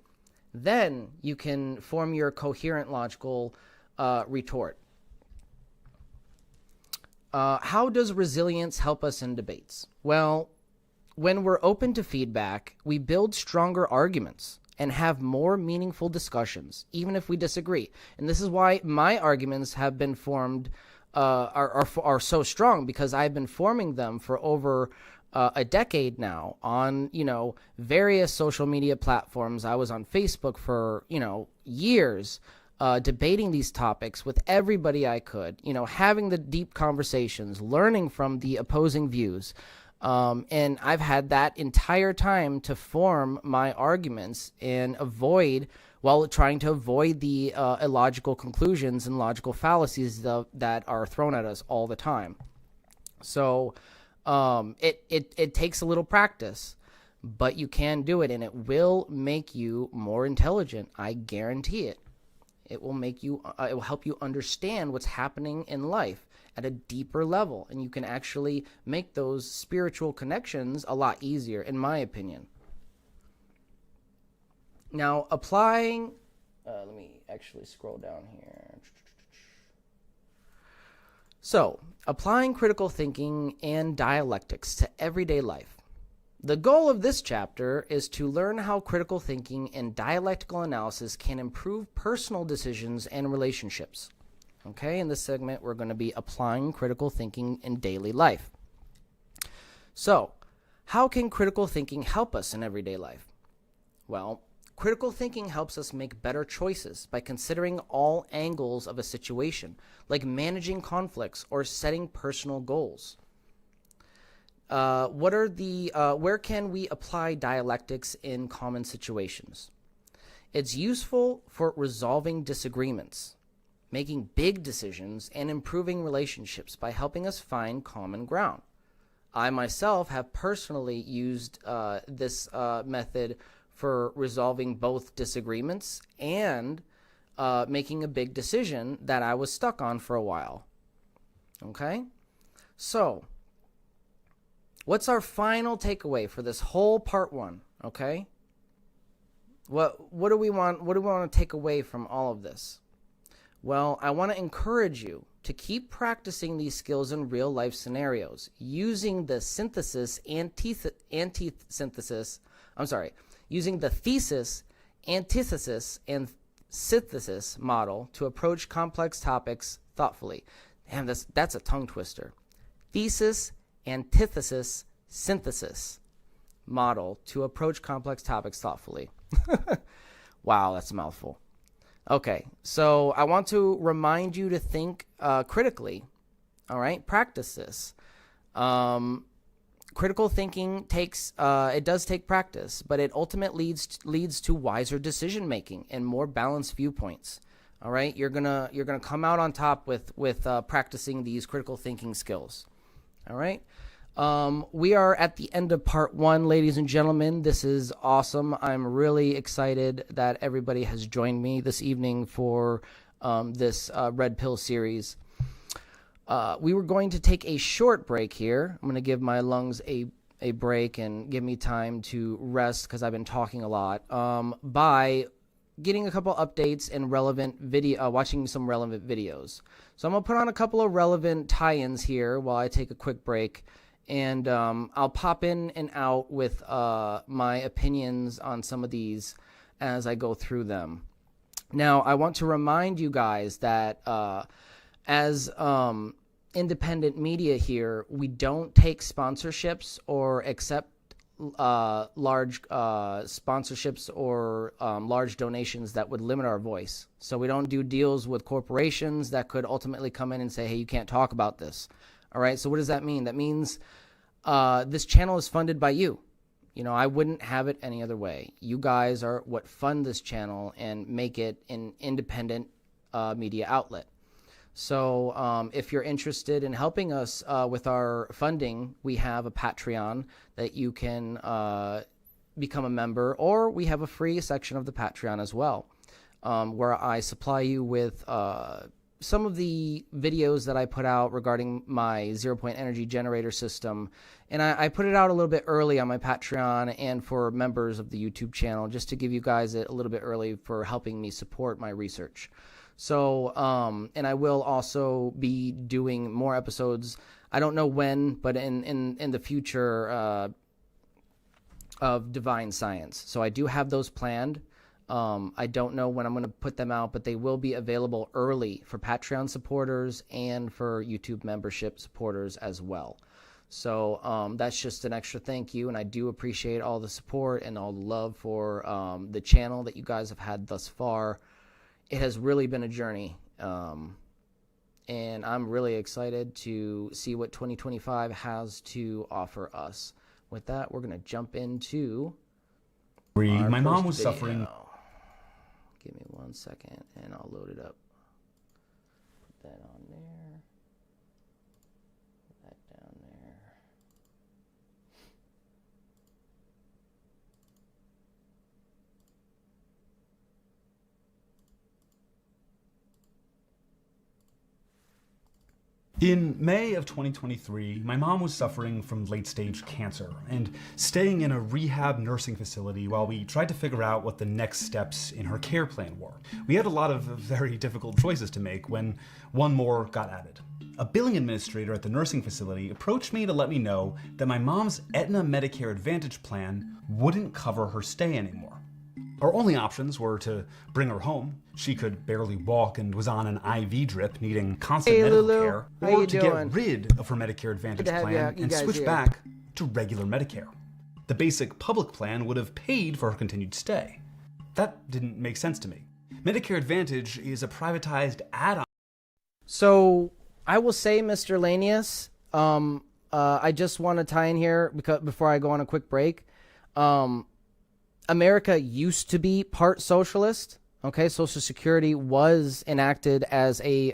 then you can form your coherent logical retort. How does resilience help us in debates? Well, when we're open to feedback, we build stronger arguments and have more meaningful discussions, even if we disagree. And this is why my arguments have been formed, are so strong, because I've been forming them for over a decade now on, various social media platforms. I was on Facebook for, years, debating these topics with everybody I could, having the deep conversations, learning from the opposing views. And I've had that entire time to form my arguments and trying to avoid the illogical conclusions and logical fallacies that are thrown at us all the time. So it takes a little practice, but you can do it, and it will make you more intelligent. I guarantee it. It will help you understand what's happening in life at a deeper level, and you can actually make those spiritual connections a lot easier, in my opinion. Now, applying, let me actually scroll down here. So, applying critical thinking and dialectics to everyday life. The goal of this chapter is to learn how critical thinking and dialectical analysis can improve personal decisions and relationships. Okay, in this segment, we're going to be applying critical thinking in daily life. So, how can critical thinking help us in everyday life? Well, critical thinking helps us make better choices by considering all angles of a situation, like managing conflicts or setting personal goals. Where can we apply dialectics in common situations? It's useful for resolving disagreements, making big decisions, and improving relationships by helping us find common ground. I myself have personally used this method for resolving both disagreements and making a big decision that I was stuck on for a while. Okay? So, what's our final takeaway for this whole part one? Okay? What do we want to take away from all of this? Well, I want to encourage you to keep practicing these skills in real life scenarios using the using the thesis, antithesis, and synthesis model to approach complex topics thoughtfully. Damn, that's a tongue twister. Thesis, antithesis, synthesis model to approach complex topics thoughtfully. Wow, that's a mouthful. Okay, so I want to remind you to think critically. All right, practice this. Critical thinking does take practice, but it ultimately leads to wiser decision making and more balanced viewpoints. All right, you're gonna come out on top with practicing these critical thinking skills. All right. We are at the end of part one, ladies and gentlemen. This is awesome. I'm really excited that everybody has joined me this evening for this Red Pill series. We were going to take a short break here. I'm going to give my lungs a break and give me time to rest because I've been talking a lot by getting a couple updates and watching some relevant videos. So I'm going to put on a couple of relevant tie-ins here while I take a quick break. And I'll pop in and out with my opinions on some of these as I go through them. Now, I want to remind you guys that as independent media here, we don't take sponsorships or accept large sponsorships or large donations that would limit our voice. So we don't do deals with corporations that could ultimately come in and say, hey, you can't talk about this. All right, so what does that mean? That means this channel is funded by you. You know, I wouldn't have it any other way. You guys are what fund this channel and make it an independent media outlet. So if you're interested in helping us with our funding, we have a Patreon that you can become a member, or we have a free section of the Patreon as well, where I supply you with some of the videos that I put out regarding my 0-point energy generator system. And I put it out a little bit early on my Patreon and for members of the YouTube channel, just to give you guys it a little bit early for helping me support my research. So, and I will also be doing more episodes. I don't know when, but in the future of Divine Science. So I do have those planned. I don't know when I'm going to put them out, but they will be available early for Patreon supporters and for YouTube membership supporters as well. So that's just an extra thank you, and I do appreciate all the support and all the love for the channel that you guys have had thus far. It has really been a journey, and I'm really excited to see what 2025 has to offer us. With that, we're going to jump into My mom first was video. suffering. Give me 1 second, and I'll load it up. Put that on there. Put that down there. In May of 2023, my mom was suffering from late-stage cancer and staying in a rehab nursing facility while we tried to figure out what the next steps in her care plan were. We had a lot of very difficult choices to make when one more got added. A billing administrator at the nursing facility approached me to let me know that my mom's Aetna Medicare Advantage plan wouldn't cover her stay anymore. Our only options were to bring her home. She could barely walk and was on an IV drip needing constant Hey, medical Lulu. care, How or you to doing? get rid of her Medicare Advantage to have plan you and guys switch here. back to regular Medicare. The basic public plan would have paid for her continued stay. That didn't make sense to me. Medicare Advantage is a privatized add-on. So I will say, Mr. Lanius, I just want to tie in here because before I go on a quick break. America used to be part socialist. Okay, Social Security was enacted as a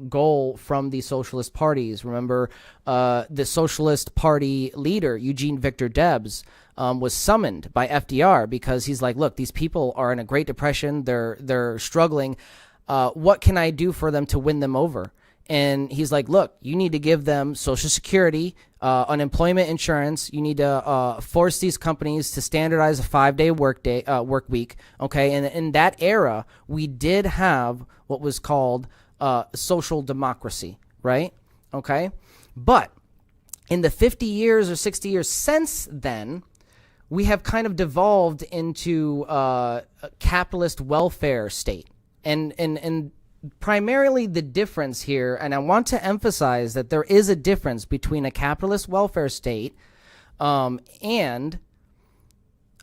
goal from the socialist parties. Remember, the Socialist Party leader, Eugene Victor Debs, was summoned by FDR because he's like, look, these people are in a Great Depression. They're struggling. What can I do for them to win them over? And he's like, look, you need to give them Social Security, unemployment insurance. You need to force these companies to standardize a 5-day work week. Okay, and in that era, we did have what was called social democracy, right? Okay, but in the 50 years or 60 years since then, we have kind of devolved into a capitalist welfare state, and primarily the difference here, and I want to emphasize that there is a difference between a capitalist welfare state and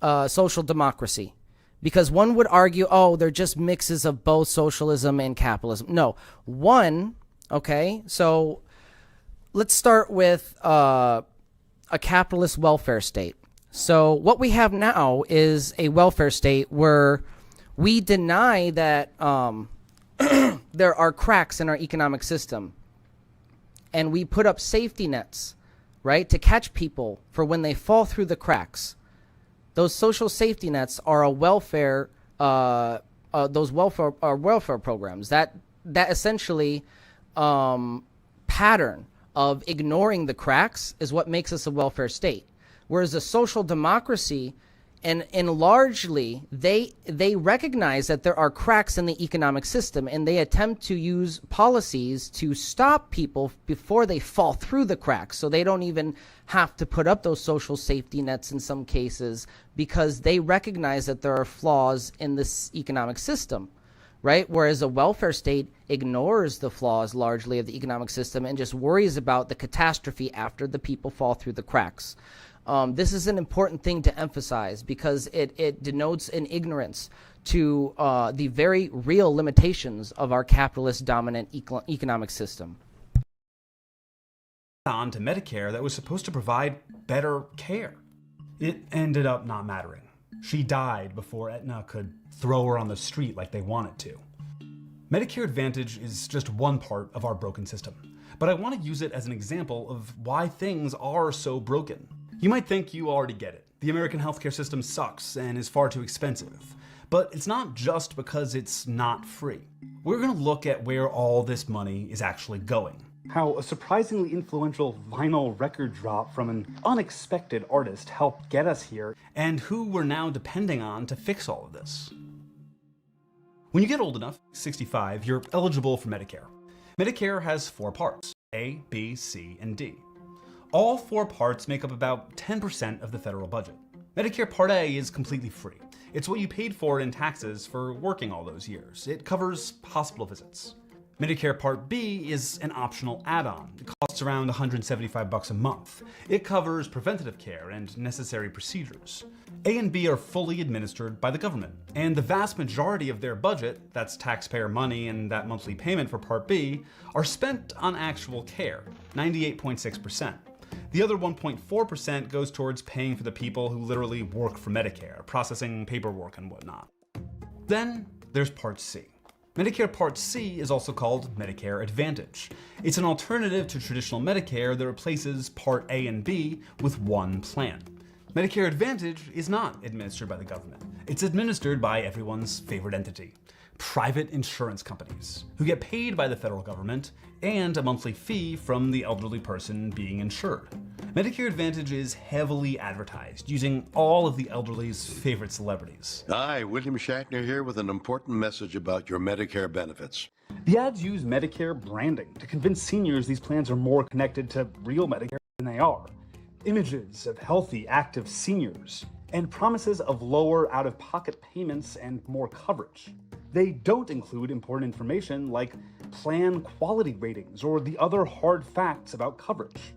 social democracy. Because one would argue, oh, they're just mixes of both socialism and capitalism. No, one, okay, so let's start with a capitalist welfare state. So what we have now is a welfare state where we deny that there are cracks in our economic system, and we put up safety nets, right, to catch people for when they fall through the cracks. Those social safety nets are a welfare, those welfare programs that essentially pattern of ignoring the cracks is what makes us a welfare state. Whereas a social democracy, and largely, they recognize that there are cracks in the economic system, and they attempt to use policies to stop people before they fall through the cracks. So they don't even have to put up those social safety nets in some cases, because they recognize that there are flaws in this economic system, right? Whereas a welfare state ignores the flaws largely of the economic system and just worries about the catastrophe after the people fall through the cracks. This is an important thing to emphasize because it denotes an ignorance to the very real limitations of our capitalist dominant economic system. On to Medicare that was supposed to provide better care. It ended up not mattering. She died before Aetna could throw her on the street like they wanted to. Medicare Advantage is just one part of our broken system, but I want to use it as an example of why things are so broken. You might think you already get it. The American healthcare system sucks and is far too expensive. But it's not just because it's not free. We're going to look at where all this money is actually going. How a surprisingly influential vinyl record drop from an unexpected artist helped get us here, and who we're now depending on to fix all of this. When you get old enough, 65, you're eligible for Medicare. Medicare has 4 parts, A, B, C, and D. All 4 parts make up about 10% of the federal budget. Medicare Part A is completely free. It's what you paid for in taxes for working all those years. It covers hospital visits. Medicare Part B is an optional add-on. It costs around $175 a month. It covers preventative care and necessary procedures. A and B are fully administered by the government, and the vast majority of their budget, that's taxpayer money and that monthly payment for Part B, are spent on actual care, 98.6%. The other 1.4% goes towards paying for the people who literally work for Medicare, processing paperwork and whatnot. Then there's Part C. Medicare Part C is also called Medicare Advantage. It's an alternative to traditional Medicare that replaces Part A and B with one plan. Medicare Advantage is not administered by the government. It's administered by everyone's favorite entity, private insurance companies, who get paid by the federal government and a monthly fee from the elderly person being insured. Medicare Advantage is heavily advertised, using all of the elderly's favorite celebrities. Hi, William Shatner here with an important message about your Medicare benefits. The ads use Medicare branding to convince seniors these plans are more connected to real Medicare than they are. Images of healthy, active seniors, and promises of lower out-of-pocket payments and more coverage. They don't include important information like plan quality ratings or the other hard facts about coverage.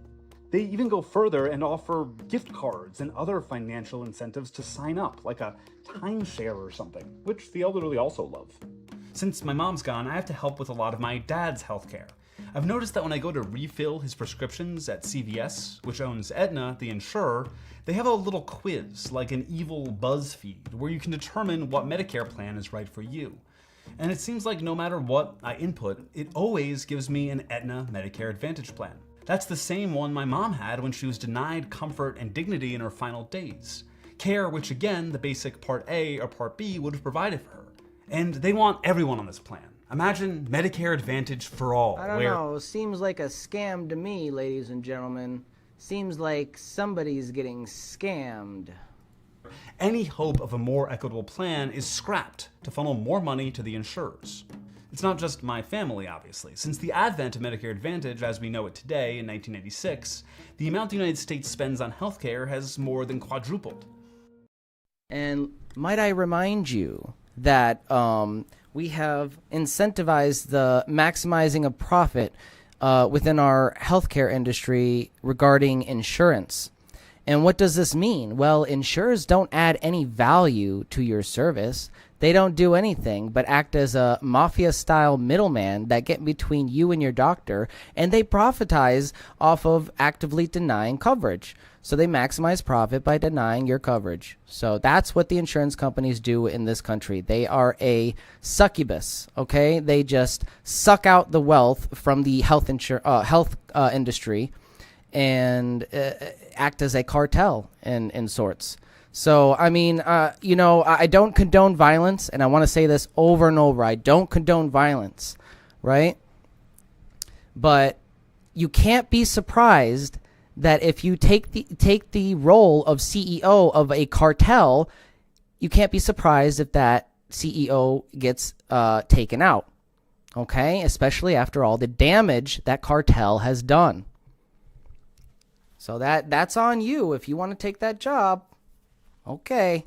They even go further and offer gift cards and other financial incentives to sign up, like a timeshare or something, which the elderly also love. Since my mom's gone, I have to help with a lot of my dad's healthcare. I've noticed that when I go to refill his prescriptions at CVS, which owns Aetna, the insurer, they have a little quiz, like an evil BuzzFeed, where you can determine what Medicare plan is right for you. And it seems like no matter what I input, it always gives me an Aetna Medicare Advantage plan. That's the same one my mom had when she was denied comfort and dignity in her final days. Care which, again, the basic Part A or Part B would have provided for her. And they want everyone on this plan. Imagine Medicare Advantage for all. I don't know. Seems like a scam to me, ladies and gentlemen. Seems like somebody's getting scammed. Any hope of a more equitable plan is scrapped to funnel more money to the insurers. It's not just my family, obviously. Since the advent of Medicare Advantage as we know it today in 1986, the amount the United States spends on healthcare has more than quadrupled. And might I remind you that we have incentivized the maximizing of profit within our healthcare industry regarding insurance. And what does this mean? Well, insurers don't add any value to your service. They don't do anything but act as a mafia-style middleman that get between you and your doctor, and they profitize off of actively denying coverage. So they maximize profit by denying your coverage. So that's what the insurance companies do in this country. They are a succubus, okay? They just suck out the wealth from the health industry and act as a cartel in sorts. So, I mean, I don't condone violence, and I want to say this over and over. I don't condone violence, right? But you can't be surprised that if you take the role of CEO of a cartel, you can't be surprised if that CEO gets taken out, okay? Especially after all the damage that cartel has done. So that's on you if you want to take that job. Okay.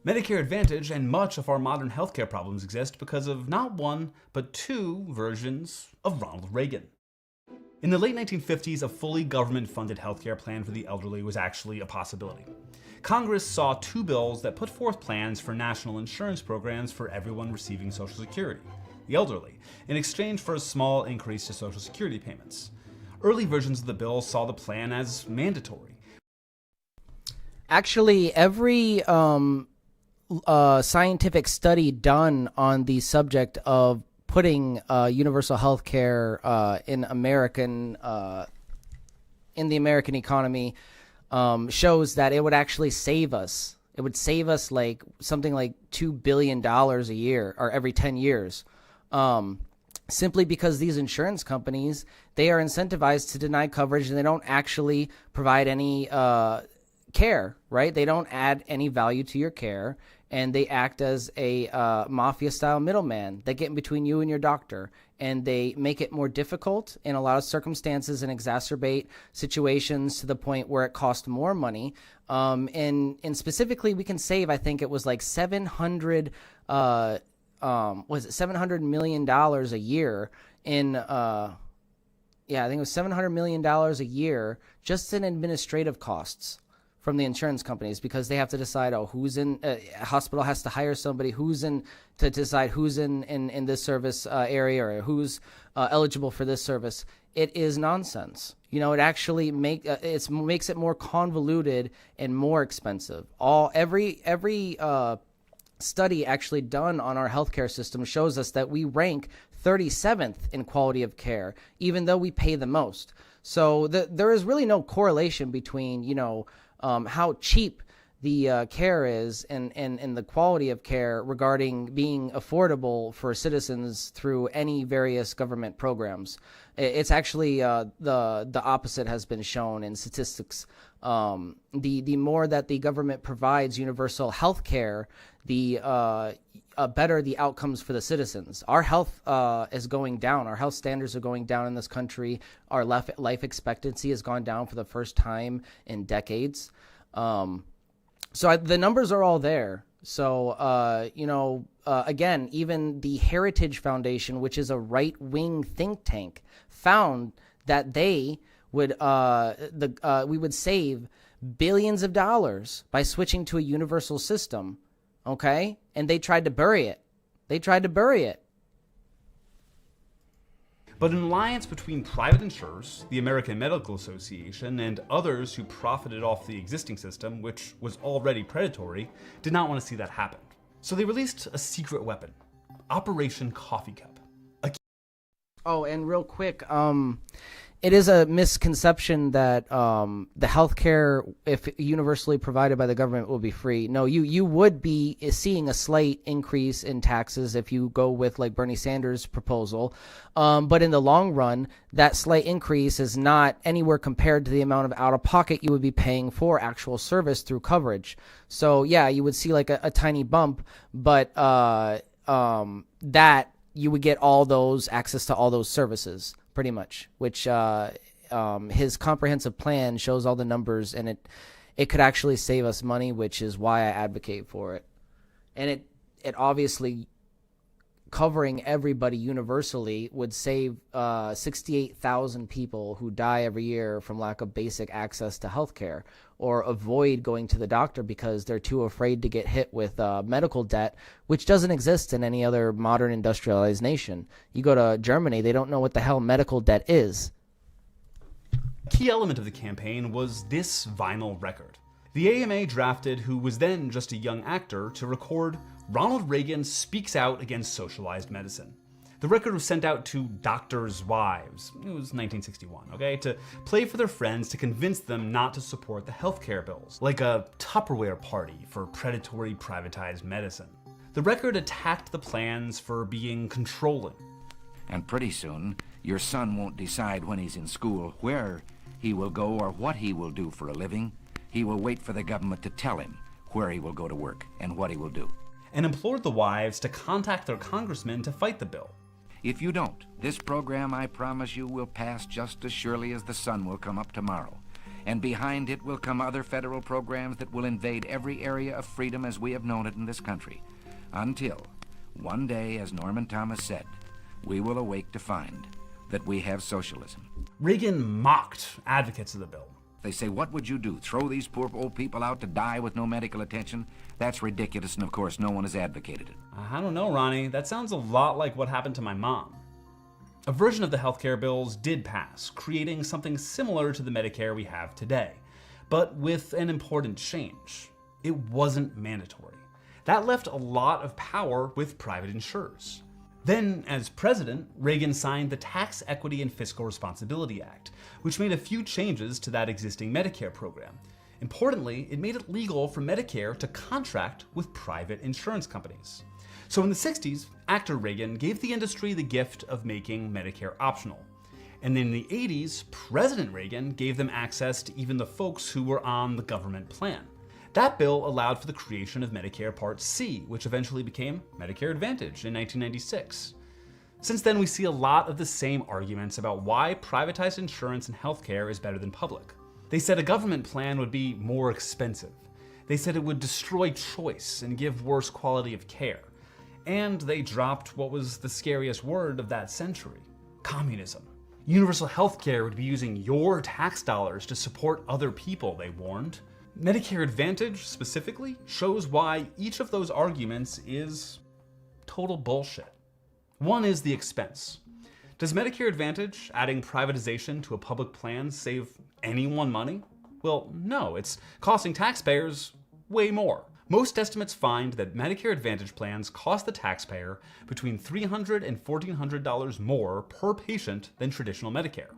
Medicare Advantage and much of our modern healthcare problems exist because of not one, but two versions of Ronald Reagan. In the late 1950s, a fully government-funded healthcare plan for the elderly was actually a possibility. Congress saw two bills that put forth plans for national insurance programs for everyone receiving Social Security, the elderly, in exchange for a small increase to Social Security payments. Early versions of the bill saw the plan as mandatory. Actually, every scientific study done on the subject of putting universal health care in the American economy shows that it would actually save us. It would save us like something like $2 billion a year or every 10 years. Simply because these insurance companies, they are incentivized to deny coverage and they don't actually provide any care, right? They don't add any value to your care, and they act as a mafia-style middleman. They get in between you and your doctor, and they make it more difficult in a lot of circumstances and exacerbate situations to the point where it costs more money. And specifically, we can save, I think it was like $700 million a year in I think it was $700 million a year just in administrative costs from the insurance companies, because they have to decide, who's in a hospital has to hire somebody who's in to decide who's in this service area or who's eligible for this service. It is nonsense. It actually makes it more convoluted and more expensive. Every study actually done on our healthcare system shows us that we rank 37th in quality of care, even though we pay the most. So there is really no correlation between, how cheap the care is and the quality of care regarding being affordable for citizens through any various government programs. It's actually the opposite has been shown in statistics. The more that the government provides universal health care, the better the outcomes for the citizens. Our health is going down. Our health standards are going down in this country. Our life expectancy has gone down for the first time in decades. So the numbers are all there. So, again, even the Heritage Foundation, which is a right-wing think tank, found that they would we would save billions of dollars by switching to a universal system. Okay? And they tried to bury it. But an alliance between private insurers, the American Medical Association, and others who profited off the existing system, which was already predatory, did not want to see that happen. So they released a secret weapon, Operation Coffee Cup. Oh, and real quick, it is a misconception that the healthcare, if universally provided by the government, will be free. No, you would be seeing a slight increase in taxes if you go with like Bernie Sanders' proposal. But in the long run, that slight increase is not anywhere compared to the amount of out-of-pocket you would be paying for actual service through coverage. So yeah, you would see like a tiny bump, but that you would get all those access to all those services pretty much, which his comprehensive plan shows all the numbers, and it could actually save us money, which is why I advocate for it. And it obviously covering everybody universally would save 68,000 people who die every year from lack of basic access to healthcare, or avoid going to the doctor because they're too afraid to get hit with medical debt, which doesn't exist in any other modern industrialized nation. You go to Germany, they don't know what the hell medical debt is. Key element of the campaign was this vinyl record. The AMA drafted who was then just a young actor to record Ronald Reagan Speaks Out Against Socialized Medicine. The record was sent out to doctors' wives, it was 1961, okay, to play for their friends to convince them not to support the healthcare bills, like a Tupperware party for predatory privatized medicine. The record attacked the plans for being controlling. And pretty soon, your son won't decide when he's in school where he will go or what he will do for a living. He will wait for the government to tell him where he will go to work and what he will do. And implored the wives to contact their congressmen to fight the bill. If you don't, this program, I promise you, will pass just as surely as the sun will come up tomorrow. And behind it will come other federal programs that will invade every area of freedom as we have known it in this country. Until, one day, as Norman Thomas said, we will awake to find that we have socialism. Reagan mocked advocates of the bill. They say, what would you do? Throw these poor old people out to die with no medical attention? That's ridiculous, and of course, no one has advocated it. I don't know, Ronnie. That sounds a lot like what happened to my mom. A version of the healthcare bills did pass, creating something similar to the Medicare we have today, but with an important change. It wasn't mandatory. That left a lot of power with private insurers. Then, as president, Reagan signed the Tax Equity and Fiscal Responsibility Act, which made a few changes to that existing Medicare program. Importantly, it made it legal for Medicare to contract with private insurance companies. So in the 60s, actor Reagan gave the industry the gift of making Medicare optional. And then in the 80s, President Reagan gave them access to even the folks who were on the government plan. That bill allowed for the creation of Medicare Part C, which eventually became Medicare Advantage in 1996. Since then, we see a lot of the same arguments about why privatized insurance and healthcare is better than public. They said a government plan would be more expensive. They said it would destroy choice and give worse quality of care. And they dropped what was the scariest word of that century, communism. Universal healthcare would be using your tax dollars to support other people, they warned. Medicare Advantage, specifically, shows why each of those arguments is total bullshit. One is the expense. Does Medicare Advantage, adding privatization to a public plan, save anyone money? Well, no, it's costing taxpayers way more. Most estimates find that Medicare Advantage plans cost the taxpayer between $300 and $1,400 more per patient than traditional Medicare.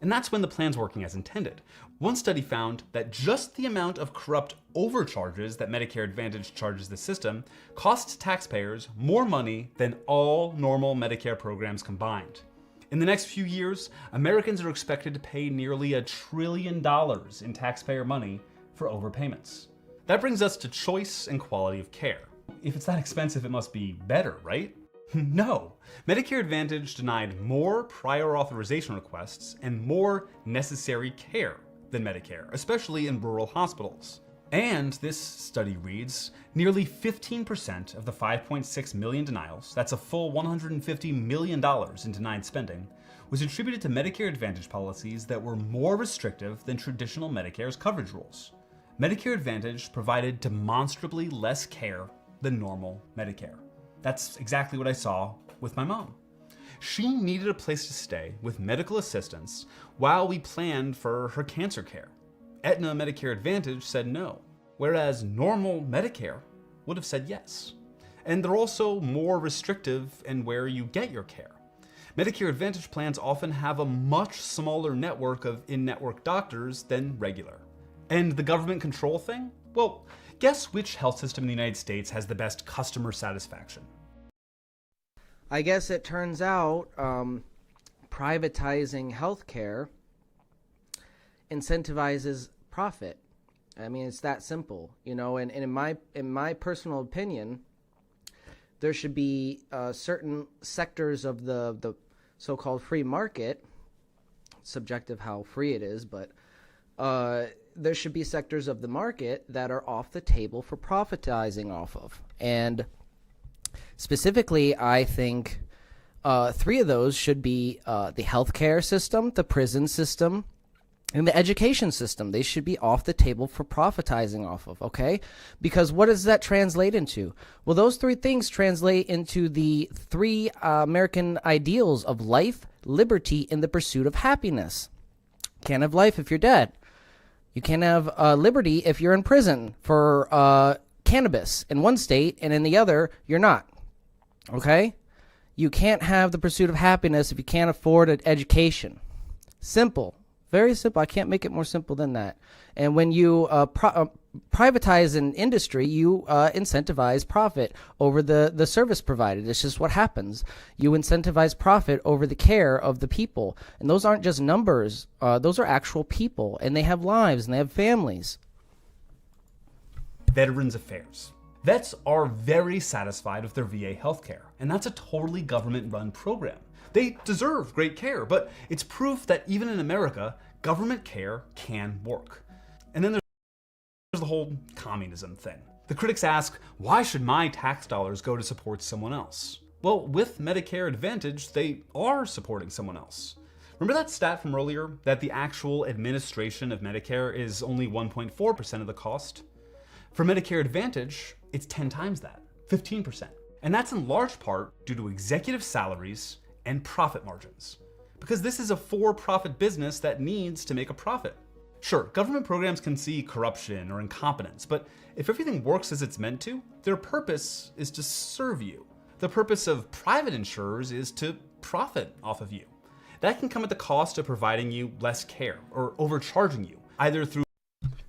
And that's when the plan's working as intended. One study found that just the amount of corrupt overcharges that Medicare Advantage charges the system costs taxpayers more money than all normal Medicare programs combined. In the next few years, Americans are expected to pay nearly $1 trillion in taxpayer money for overpayments. That brings us to choice and quality of care. If it's that expensive, it must be better, right? No. Medicare Advantage denied more prior authorization requests and more necessary care than Medicare, especially in rural hospitals. And this study reads, nearly 15% of the 5.6 million denials, that's a full $150 million in denied spending, was attributed to Medicare Advantage policies that were more restrictive than traditional Medicare's coverage rules. Medicare Advantage provided demonstrably less care than normal Medicare. That's exactly what I saw with my mom. She needed a place to stay with medical assistance while we planned for her cancer care. Aetna Medicare Advantage said no, whereas normal Medicare would have said yes. And they're also more restrictive in where you get your care. Medicare Advantage plans often have a much smaller network of in-network doctors than regular. And the government control thing? Well, guess which health system in the United States has the best customer satisfaction? I guess it turns out privatizing healthcare incentivizes profit. I mean, it's that simple, you know. And in my personal opinion, there should be certain sectors of the so-called free market. Subjective how free it is, but there should be sectors of the market that are off the table for profitizing off of. And specifically, I think 3 of those should be the healthcare system, the prison system, and the education system. They should be off the table for profitizing off of, okay? Because what does that translate into? Well, those 3 things translate into the 3 American ideals of life, liberty, and the pursuit of happiness. Can't have life if you're dead. You can't have liberty if you're in prison for cannabis in one state, and in the other, you're not. Okay? You can't have the pursuit of happiness if you can't afford an education. Simple. Very simple. I can't make it more simple than that. And when you privatize an industry, you incentivize profit over the service provided. It's just what happens. You incentivize profit over the care of the people. And those aren't just numbers. Those are actual people. And they have lives and they have families. Veterans Affairs. Vets are very satisfied with their VA healthcare, and that's a totally government-run program. They deserve great care, but it's proof that even in America, government care can work. And then there's the whole communism thing. The critics ask, why should my tax dollars go to support someone else? Well, with Medicare Advantage, they are supporting someone else. Remember that stat from earlier, that the actual administration of Medicare is only 1.4% of the cost? For Medicare Advantage, it's 10 times that, 15%. And that's in large part due to executive salaries and profit margins. Because this is a for-profit business that needs to make a profit. Sure, government programs can see corruption or incompetence, but if everything works as it's meant to, their purpose is to serve you. The purpose of private insurers is to profit off of you. That can come at the cost of providing you less care or overcharging you, either through...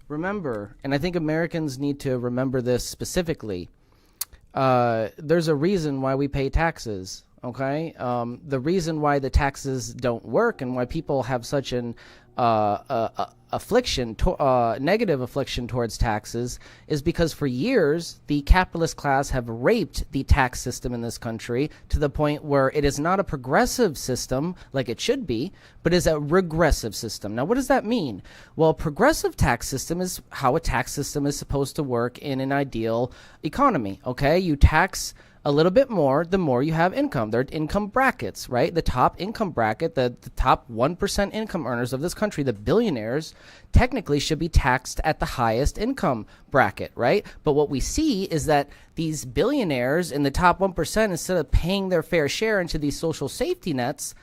Remember, and I think Americans need to remember this specifically, there's a reason why we pay taxes. Okay, the reason why the taxes don't work and why people have such an negative affliction towards taxes is because for years the capitalist class have raped the tax system in this country to the point where it is not a progressive system like it should be, but is a regressive system. Now, what does that mean? Well, a progressive tax system is how a tax system is supposed to work in an ideal economy. Okay, you tax a little bit more the more you have income. There are income brackets, right? The top income bracket, the top 1% income earners of this country, the billionaires, technically should be taxed at the highest income bracket, right? But what we see is that these billionaires in the top 1%, instead of paying their fair share into these social safety nets,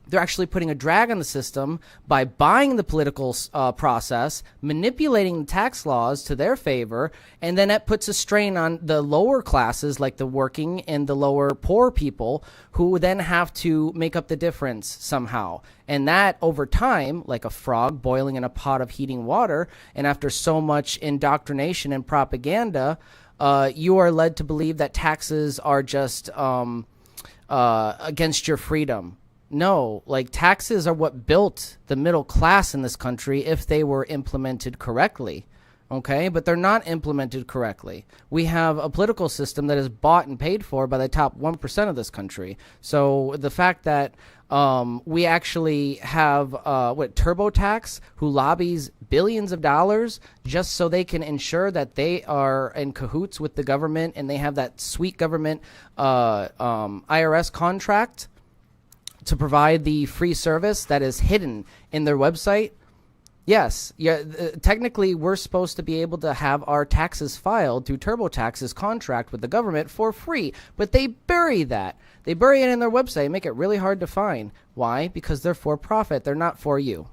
they're actually putting a drag on the system by buying the political process, manipulating the tax laws to their favor, and then that puts a strain on the lower classes like the working and the lower poor people who then have to make up the difference somehow. And that over time, like a frog boiling in a pot of heating water, and after so much indoctrination and propaganda, you are led to believe that taxes are just against your freedom. No, like taxes are what built the middle class in this country if they were implemented correctly, okay? But they're not implemented correctly. We have a political system that is bought and paid for by the top 1% of this country. So the fact that we actually have TurboTax, who lobbies billions of dollars just so they can ensure that they are in cahoots with the government and they have that sweet government IRS contract to provide the free service that is hidden in their website. Yes, yeah. Technically, we're supposed to be able to have our taxes filed through TurboTax's contract with the government for free, but they bury that. They bury it in their website, make it really hard to find. Why? Because they're for profit. They're not for you.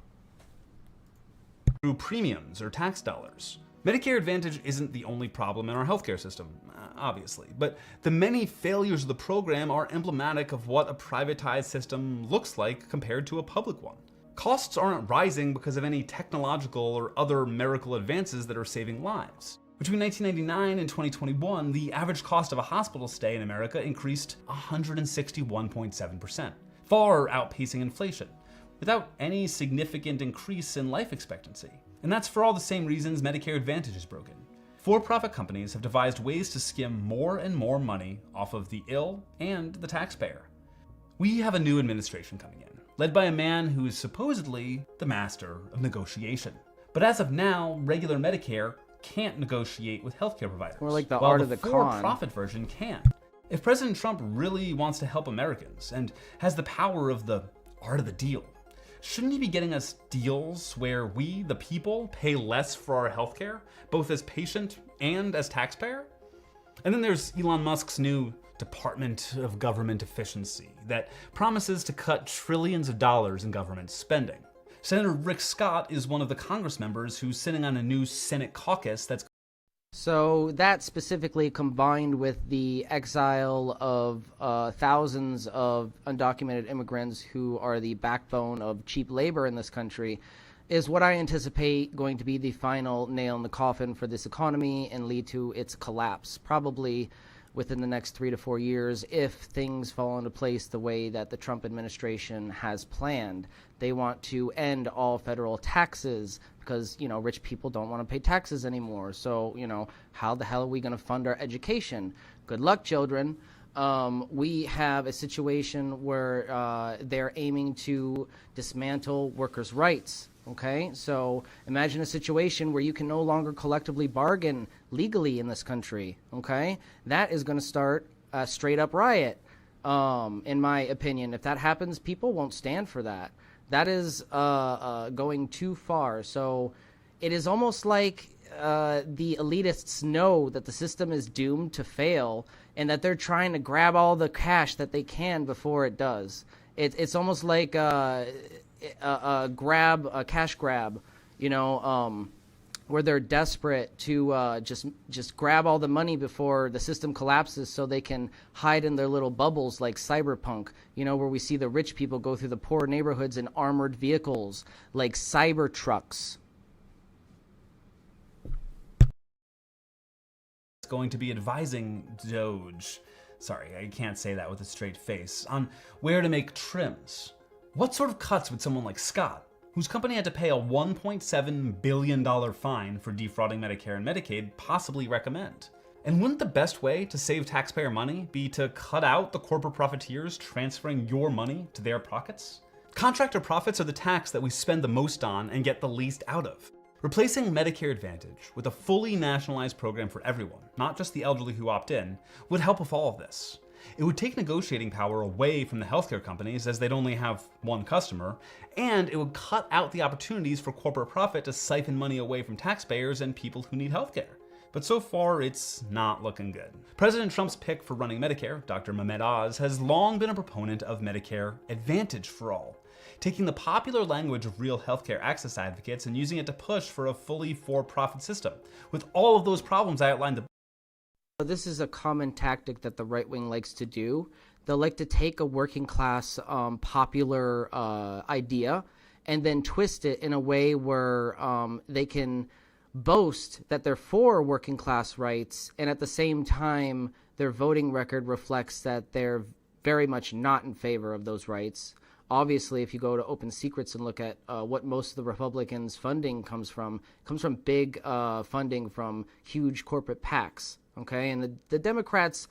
Through premiums or tax dollars. Medicare Advantage isn't the only problem in our healthcare system, obviously, but the many failures of the program are emblematic of what a privatized system looks like compared to a public one. Costs aren't rising because of any technological or other miracle advances that are saving lives. Between 1999 and 2021, the average cost of a hospital stay in America increased 161.7%, far outpacing inflation, without any significant increase in life expectancy. And that's for all the same reasons Medicare Advantage is broken. For-profit companies have devised ways to skim more and more money off of the ill and the taxpayer. We have a new administration coming in, led by a man who is supposedly the master of negotiation. But as of now, regular Medicare can't negotiate with healthcare providers. Or like the while art of the con. for-profit version can. If President Trump really wants to help Americans and has the power of the art of the deal, shouldn't he be getting us deals where we, the people, pay less for our healthcare, both as patient and as taxpayer? And then there's Elon Musk's new Department of Government Efficiency that promises to cut trillions of dollars in government spending. Senator Rick Scott is one of the Congress members who's sitting on a new Senate caucus that's So that specifically, combined with the exile of thousands of undocumented immigrants who are the backbone of cheap labor in this country, is what I anticipate going to be the final nail in the coffin for this economy and lead to its collapse, probably within the next 3 to 4 years, if things fall into place the way that the Trump administration has planned. They want to end all federal taxes because, you know, rich people don't want to pay taxes anymore. So, you know, how the hell are we going to fund our education? Good luck, children. We have a situation where they're aiming to dismantle workers' rights. Okay, so imagine a situation where you can no longer collectively bargain legally in this country. Okay, that is going to start a straight up riot, in my opinion. If that happens, people won't stand for that. That is going too far. So it is almost like the elitists know that the system is doomed to fail and that they're trying to grab all the cash that they can before it does. It's almost like a cash grab, you know, where they're desperate to just grab all the money before the system collapses so they can hide in their little bubbles like Cyberpunk, you know, where we see the rich people go through the poor neighborhoods in armored vehicles like cyber trucks. Going to be advising Doge, sorry, I can't say that with a straight face, on where to make trims. What sort of cuts would someone like Scott, whose company had to pay a $1.7 billion fine for defrauding Medicare and Medicaid, possibly recommend? And wouldn't the best way to save taxpayer money be to cut out the corporate profiteers transferring your money to their pockets? Contractor profits are the tax that we spend the most on and get the least out of. Replacing Medicare Advantage with a fully nationalized program for everyone, not just the elderly who opt in, would help with all of this. It would take negotiating power away from the healthcare companies, as they'd only have one customer, and it would cut out the opportunities for corporate profit to siphon money away from taxpayers and people who need healthcare. But so far, it's not looking good. President Trump's pick for running Medicare, Dr. Mehmet Oz, has long been a proponent of Medicare Advantage for all, taking the popular language of real healthcare access advocates and using it to push for a fully for-profit system, with all of those problems I outlined. This is a common tactic that the right wing likes to do. They'll like to take a working class popular idea and then twist it in a way where they can boast that they're for working class rights, and at the same time their voting record reflects that they're very much not in favor of those rights. Obviously, if you go to Open Secrets and look at what most of the Republicans' funding comes from big funding from huge corporate PACs. Okay, and the Democrats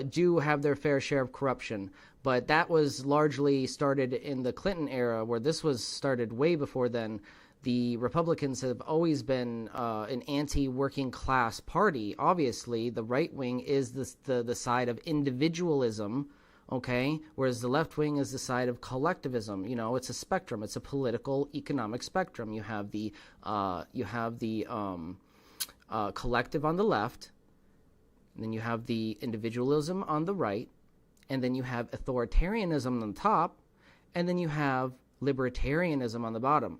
do have their fair share of corruption, but that was largely started in the Clinton era, where this was started way before then. The Republicans have always been an anti-working class party. Obviously, the right wing is the side of individualism, okay? Whereas the left wing is the side of collectivism. You know, it's a spectrum. It's a political economic spectrum. You have the collective on the left, and then you have the individualism on the right, and then you have authoritarianism on the top, and then you have libertarianism on the bottom.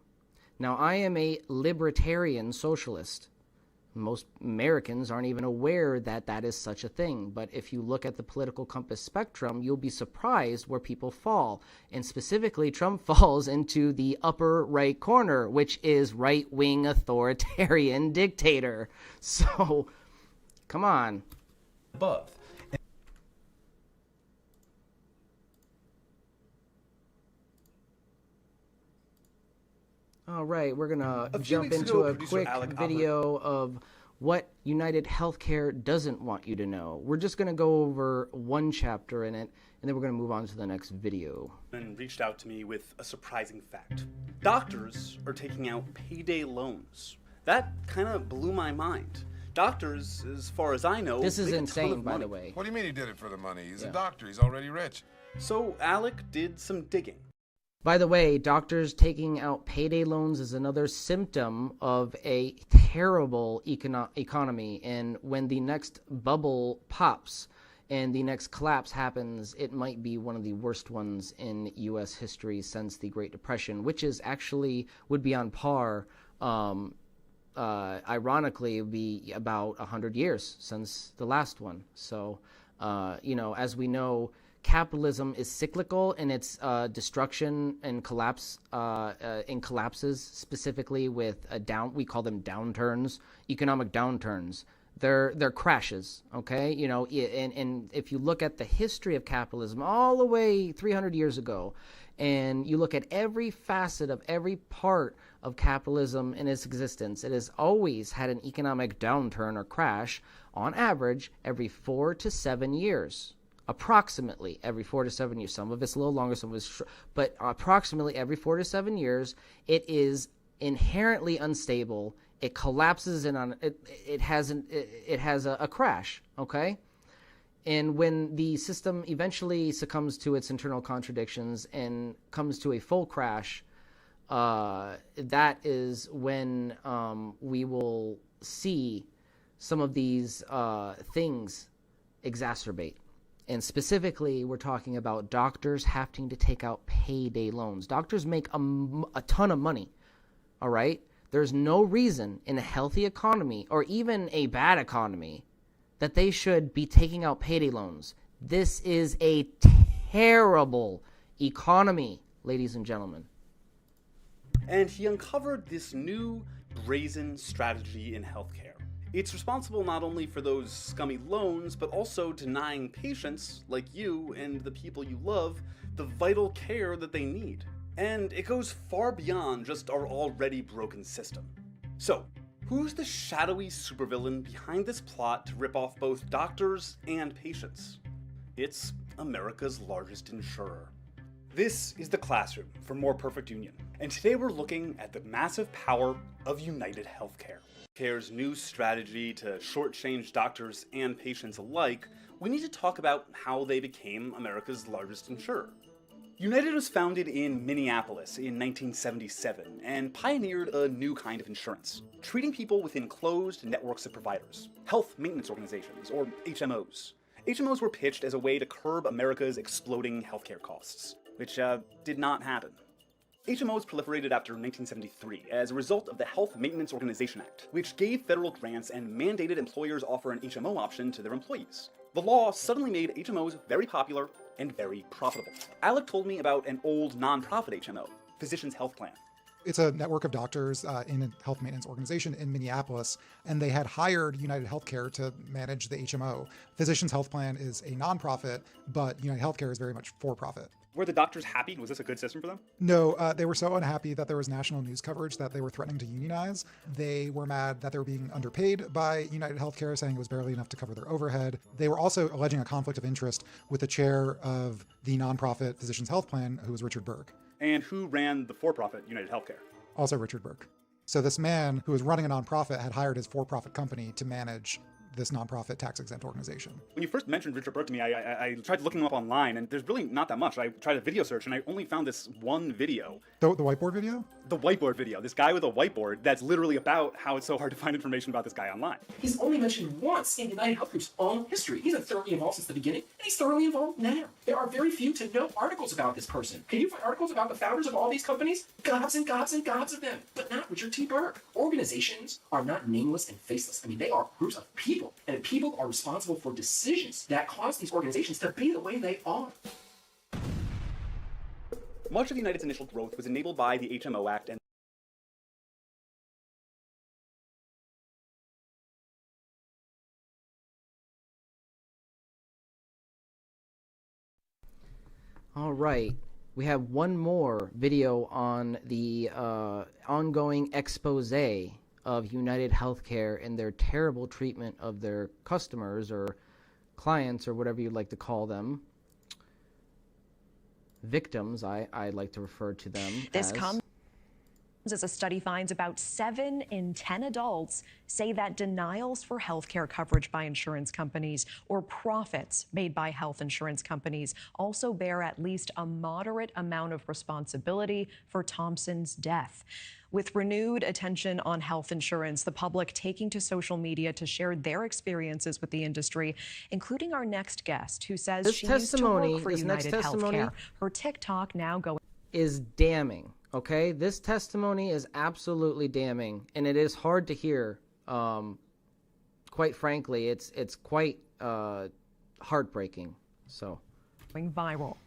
Now, I am a libertarian socialist. Most Americans aren't even aware that that is such a thing. But if you look at the political compass spectrum, you'll be surprised where people fall. And specifically, Trump falls into the upper right corner, which is right-wing authoritarian dictator. So, come on. Above. All right, we're going to jump into a quick video of what United Healthcare doesn't want you to know. We're just going to go over one chapter in it, and then we're going to move on to the next video. And reached out to me with a surprising fact. Doctors are taking out payday loans. That kind of blew my mind. Doctors, as far as I know, this is make insane, a ton of by money. the way. What do you mean he did it for the money? He's a doctor. He's already rich. So Alec did some digging. By the way, doctors taking out payday loans is another symptom of a terrible economy. And when the next bubble pops and the next collapse happens, it might be one of the worst ones in U.S. history since the Great Depression, which is actually would be on par, ironically, would be about 100 years since the last one. So, you know, as we know, capitalism is cyclical in its destruction and collapse, in collapses, specifically with we call them downturns, economic downturns. They're crashes, okay? You know, and if you look at the history of capitalism all the way 300 years ago, and you look at every facet of every part of capitalism in its existence, it has always had an economic downturn or crash, on average, every 4 to 7 years. Approximately every 4 to 7 years. Some of it's a little longer, some of it's but approximately every 4 to 7 years. It is inherently unstable. It collapses it has a crash, okay? And when the system eventually succumbs to its internal contradictions and comes to a full crash, that is when we will see some of these things exacerbate. And specifically, we're talking about doctors having to take out payday loans. Doctors make a ton of money, all right? There's no reason in a healthy economy or even a bad economy that they should be taking out payday loans. This is a terrible economy, ladies and gentlemen. And he uncovered this new brazen strategy in healthcare. It's responsible not only for those scummy loans, but also denying patients, like you and the people you love, the vital care that they need. And it goes far beyond just our already broken system. So, who's the shadowy supervillain behind this plot to rip off both doctors and patients? It's America's largest insurer. This is the classroom for More Perfect Union, and today we're looking at the massive power of United Healthcare. Care's new strategy to shortchange doctors and patients alike, we need to talk about how they became America's largest insurer. United was founded in Minneapolis in 1977 and pioneered a new kind of insurance, treating people within closed networks of providers, health maintenance organizations, or HMOs. HMOs were pitched as a way to curb America's exploding healthcare costs, which did not happen. HMOs proliferated after 1973 as a result of the Health Maintenance Organization Act, which gave federal grants and mandated employers offer an HMO option to their employees. The law suddenly made HMOs very popular and very profitable. Alec told me about an old nonprofit HMO, Physicians Health Plan. It's a network of doctors in a health maintenance organization in Minneapolis, and they had hired United Healthcare to manage the HMO. Physicians Health Plan is a nonprofit, but United Healthcare is very much for profit. Were the doctors happy? Was this a good system for them? No, they were so unhappy that there was national news coverage that they were threatening to unionize. They were mad that they were being underpaid by United Healthcare, saying it was barely enough to cover their overhead. They were also alleging a conflict of interest with the chair of the nonprofit Physicians Health Plan, who was Richard Burke. And who ran the for-profit United Healthcare? Also Richard Burke. So this man who was running a nonprofit had hired his for-profit company to manage this nonprofit tax-exempt organization. When you first mentioned Richard Burke to me, I tried looking him up online, and there's really not that much. I tried a video search, and I only found this one video. The whiteboard video? The whiteboard video. This guy with a whiteboard that's literally about how it's so hard to find information about this guy online. He's only mentioned once in United Health Group's own history. He's been thoroughly involved since the beginning, and he's thoroughly involved now. There are very few to no articles about this person. Can you find articles about the founders of all these companies? Gobs and gobs and gobs of them, but not Richard T. Burke. Organizations are not nameless and faceless. I mean, they are groups of people, and people are responsible for decisions that cause these organizations to be the way they are. Much of United's initial growth was enabled by the HMO Act and All right, we have one more video on the ongoing expose of United Healthcare and their terrible treatment of their customers or clients or whatever you'd like to call them. Victims, I like to refer to them This as. comes as a study finds about 7 in 10 adults say that denials for health care coverage by insurance companies or profits made by health insurance companies also bear at least a moderate amount of responsibility for Thompson's death. With renewed attention on health insurance, the public taking to social media to share their experiences with the industry, including our next guest, who says This she used to work for United Healthcare. Her TikTok now going is damning. Okay, this testimony is absolutely damning, and it is hard to hear. Quite frankly, it's quite heartbreaking. So, going viral.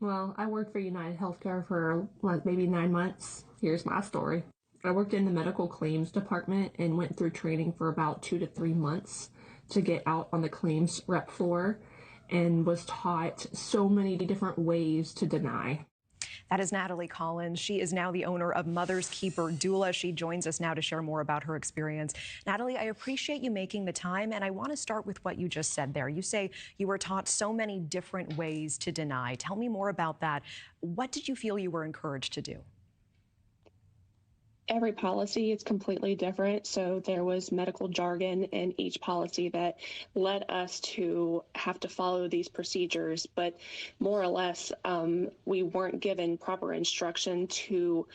Well, I worked for United Healthcare for maybe 9 months. Here's my story. I worked in the medical claims department and went through training for about 2 to 3 months to get out on the claims rep floor, and was taught so many different ways to deny. That is Natalie Collins. She is now the owner of Mother's Keeper Doula. She joins us now to share more about her experience. Natalie, I appreciate you making the time, and I want to start with what you just said there. You say you were taught so many different ways to deny. Tell me more about that. What did you feel you were encouraged to do? Every policy is completely different, so there was medical jargon in each policy that led us to have to follow these procedures, but more or less we weren't given proper instruction to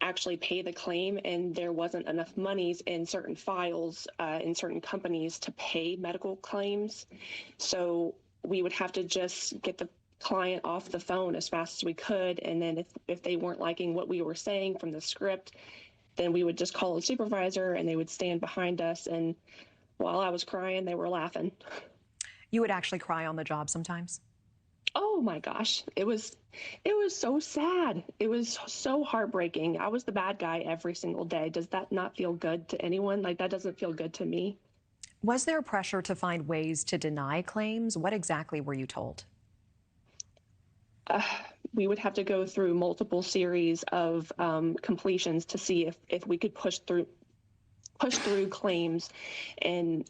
actually pay the claim, and there wasn't enough monies in certain files in certain companies to pay medical claims, so we would have to just get the client off the phone as fast as we could, and then if they weren't liking what we were saying from the script, then we would just call a supervisor and they would stand behind us, and while I was crying, they were laughing. You would actually cry on the job sometimes? Oh my gosh, it was so sad. It was so heartbreaking. I was the bad guy every single day. Does that not feel good to anyone? Like, that doesn't feel good to me. Was there pressure to find ways to deny claims? What exactly were you told? We would have to go through multiple series of completions to see if we could push through claims, and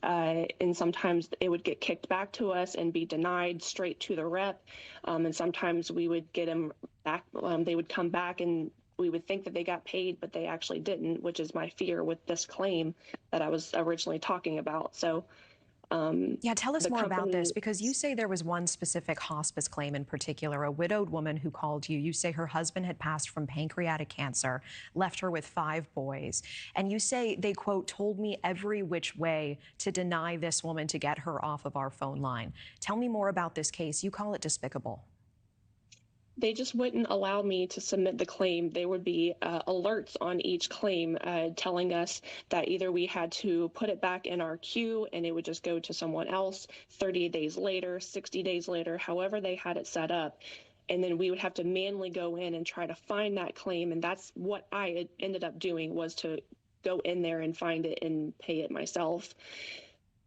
sometimes it would get kicked back to us and be denied straight to the rep, and sometimes we would get them back. They would come back and we would think that they got paid, but they actually didn't, which is my fear with this claim that I was originally talking about. So. Yeah, tell us more about this, because you say there was one specific hospice claim in particular, a widowed woman who called you. You say her husband had passed from pancreatic cancer, left her with 5 boys. And you say they, quote, told me every which way to deny this woman to get her off of our phone line. Tell me more about this case. You call it despicable. They just wouldn't allow me to submit the claim. There would be alerts on each claim telling us that either we had to put it back in our queue and it would just go to someone else 30 days later, 60 days later, however they had it set up. And then we would have to manually go in and try to find that claim. And that's what I ended up doing, was to go in there and find it and pay it myself.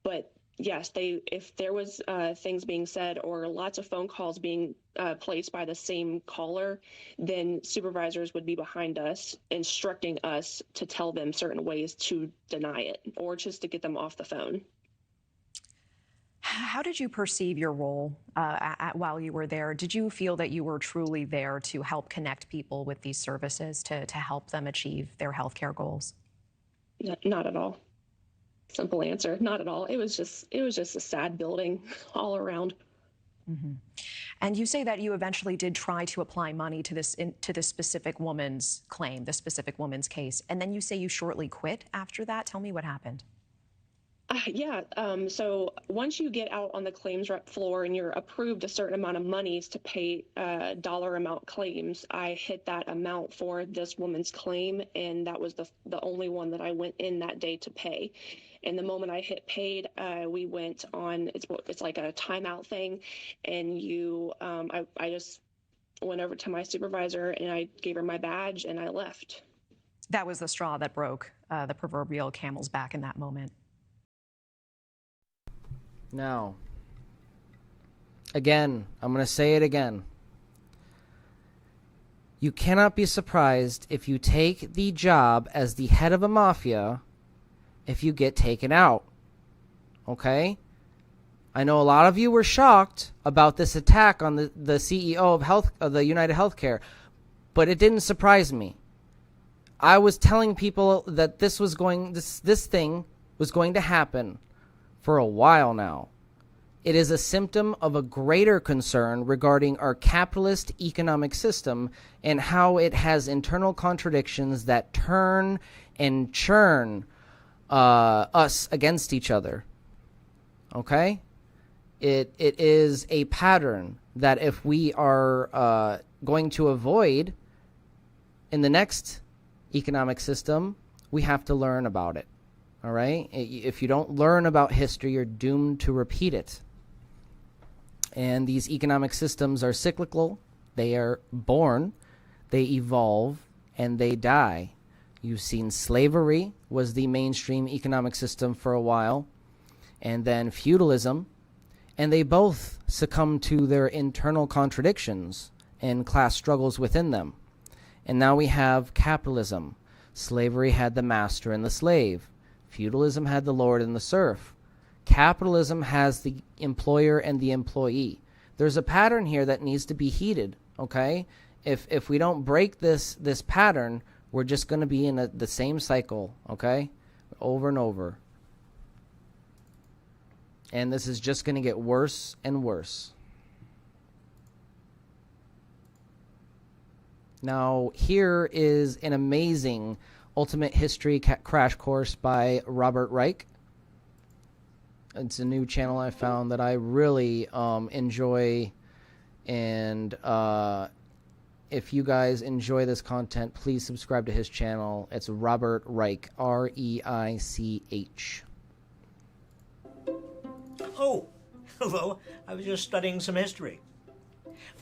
But yes, if there was things being said or lots of phone calls being placed by the same caller, then supervisors would be behind us, instructing us to tell them certain ways to deny it or just to get them off the phone. How did you perceive your role while you were there? Did you feel that you were truly there to help connect people with these services, to help them achieve their healthcare goals? Not at all. Simple answer. Not at all. It was just a sad building all around. Mm-hmm. And you say that you eventually did try to apply money to this specific woman's claim, this specific woman's case, and then you say you shortly quit after that. Tell me what happened. Yeah. So once you get out on the claims rep floor and you're approved a certain amount of monies to pay dollar amount claims, I hit that amount for this woman's claim, and that was the only one that I went in that day to pay. And the moment I hit paid, we went on. It's like a timeout thing, and I just went over to my supervisor and I gave her my badge and I left. That was the straw that broke the proverbial camel's back in that moment. Now, again, I'm going to say it again. You cannot be surprised if you take the job as the head of a mafia if you get taken out. Okay? I know a lot of you were shocked about this attack on the CEO of the United Healthcare, but it didn't surprise me. I was telling people that this thing was going to happen for a while now. It is a symptom of a greater concern regarding our capitalist economic system and how it has internal contradictions that turn and churn us against each other. Okay? It is a pattern that if we are going to avoid in the next economic system, we have to learn about it. All right? If you don't learn about history, you're doomed to repeat it. And these economic systems are cyclical. They are born, they evolve, and they die. You've seen slavery was the mainstream economic system for a while, and then feudalism, and they both succumbed to their internal contradictions and class struggles within them. And now we have capitalism. Slavery had the master and the slave. Feudalism had the lord and the serf. Capitalism has the employer and the employee. There's a pattern here that needs to be heeded, okay? If we don't break this pattern, we're just going to be in the same cycle, okay? Over and over. And this is just going to get worse and worse. Now, here is an amazing Ultimate History crash course by Robert Reich. It's a new channel I found that I really enjoy, and if you guys enjoy this content, please subscribe to his channel. It's Robert Reich, R-E-I-C-H. Oh, hello. I was just studying some history.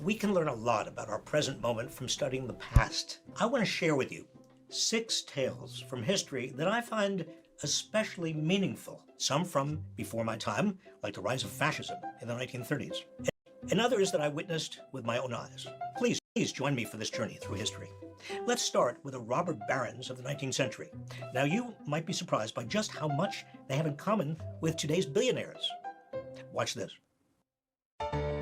We can learn a lot about our present moment from studying the past. I want to share with you 6 tales from history that I find especially meaningful. Some from before my time, like the rise of fascism in the 1930s, and others that I witnessed with my own eyes. Please join me for this journey through history. Let's start with the robber barons of the 19th century. Now, you might be surprised by just how much they have in common with today's billionaires. Watch this.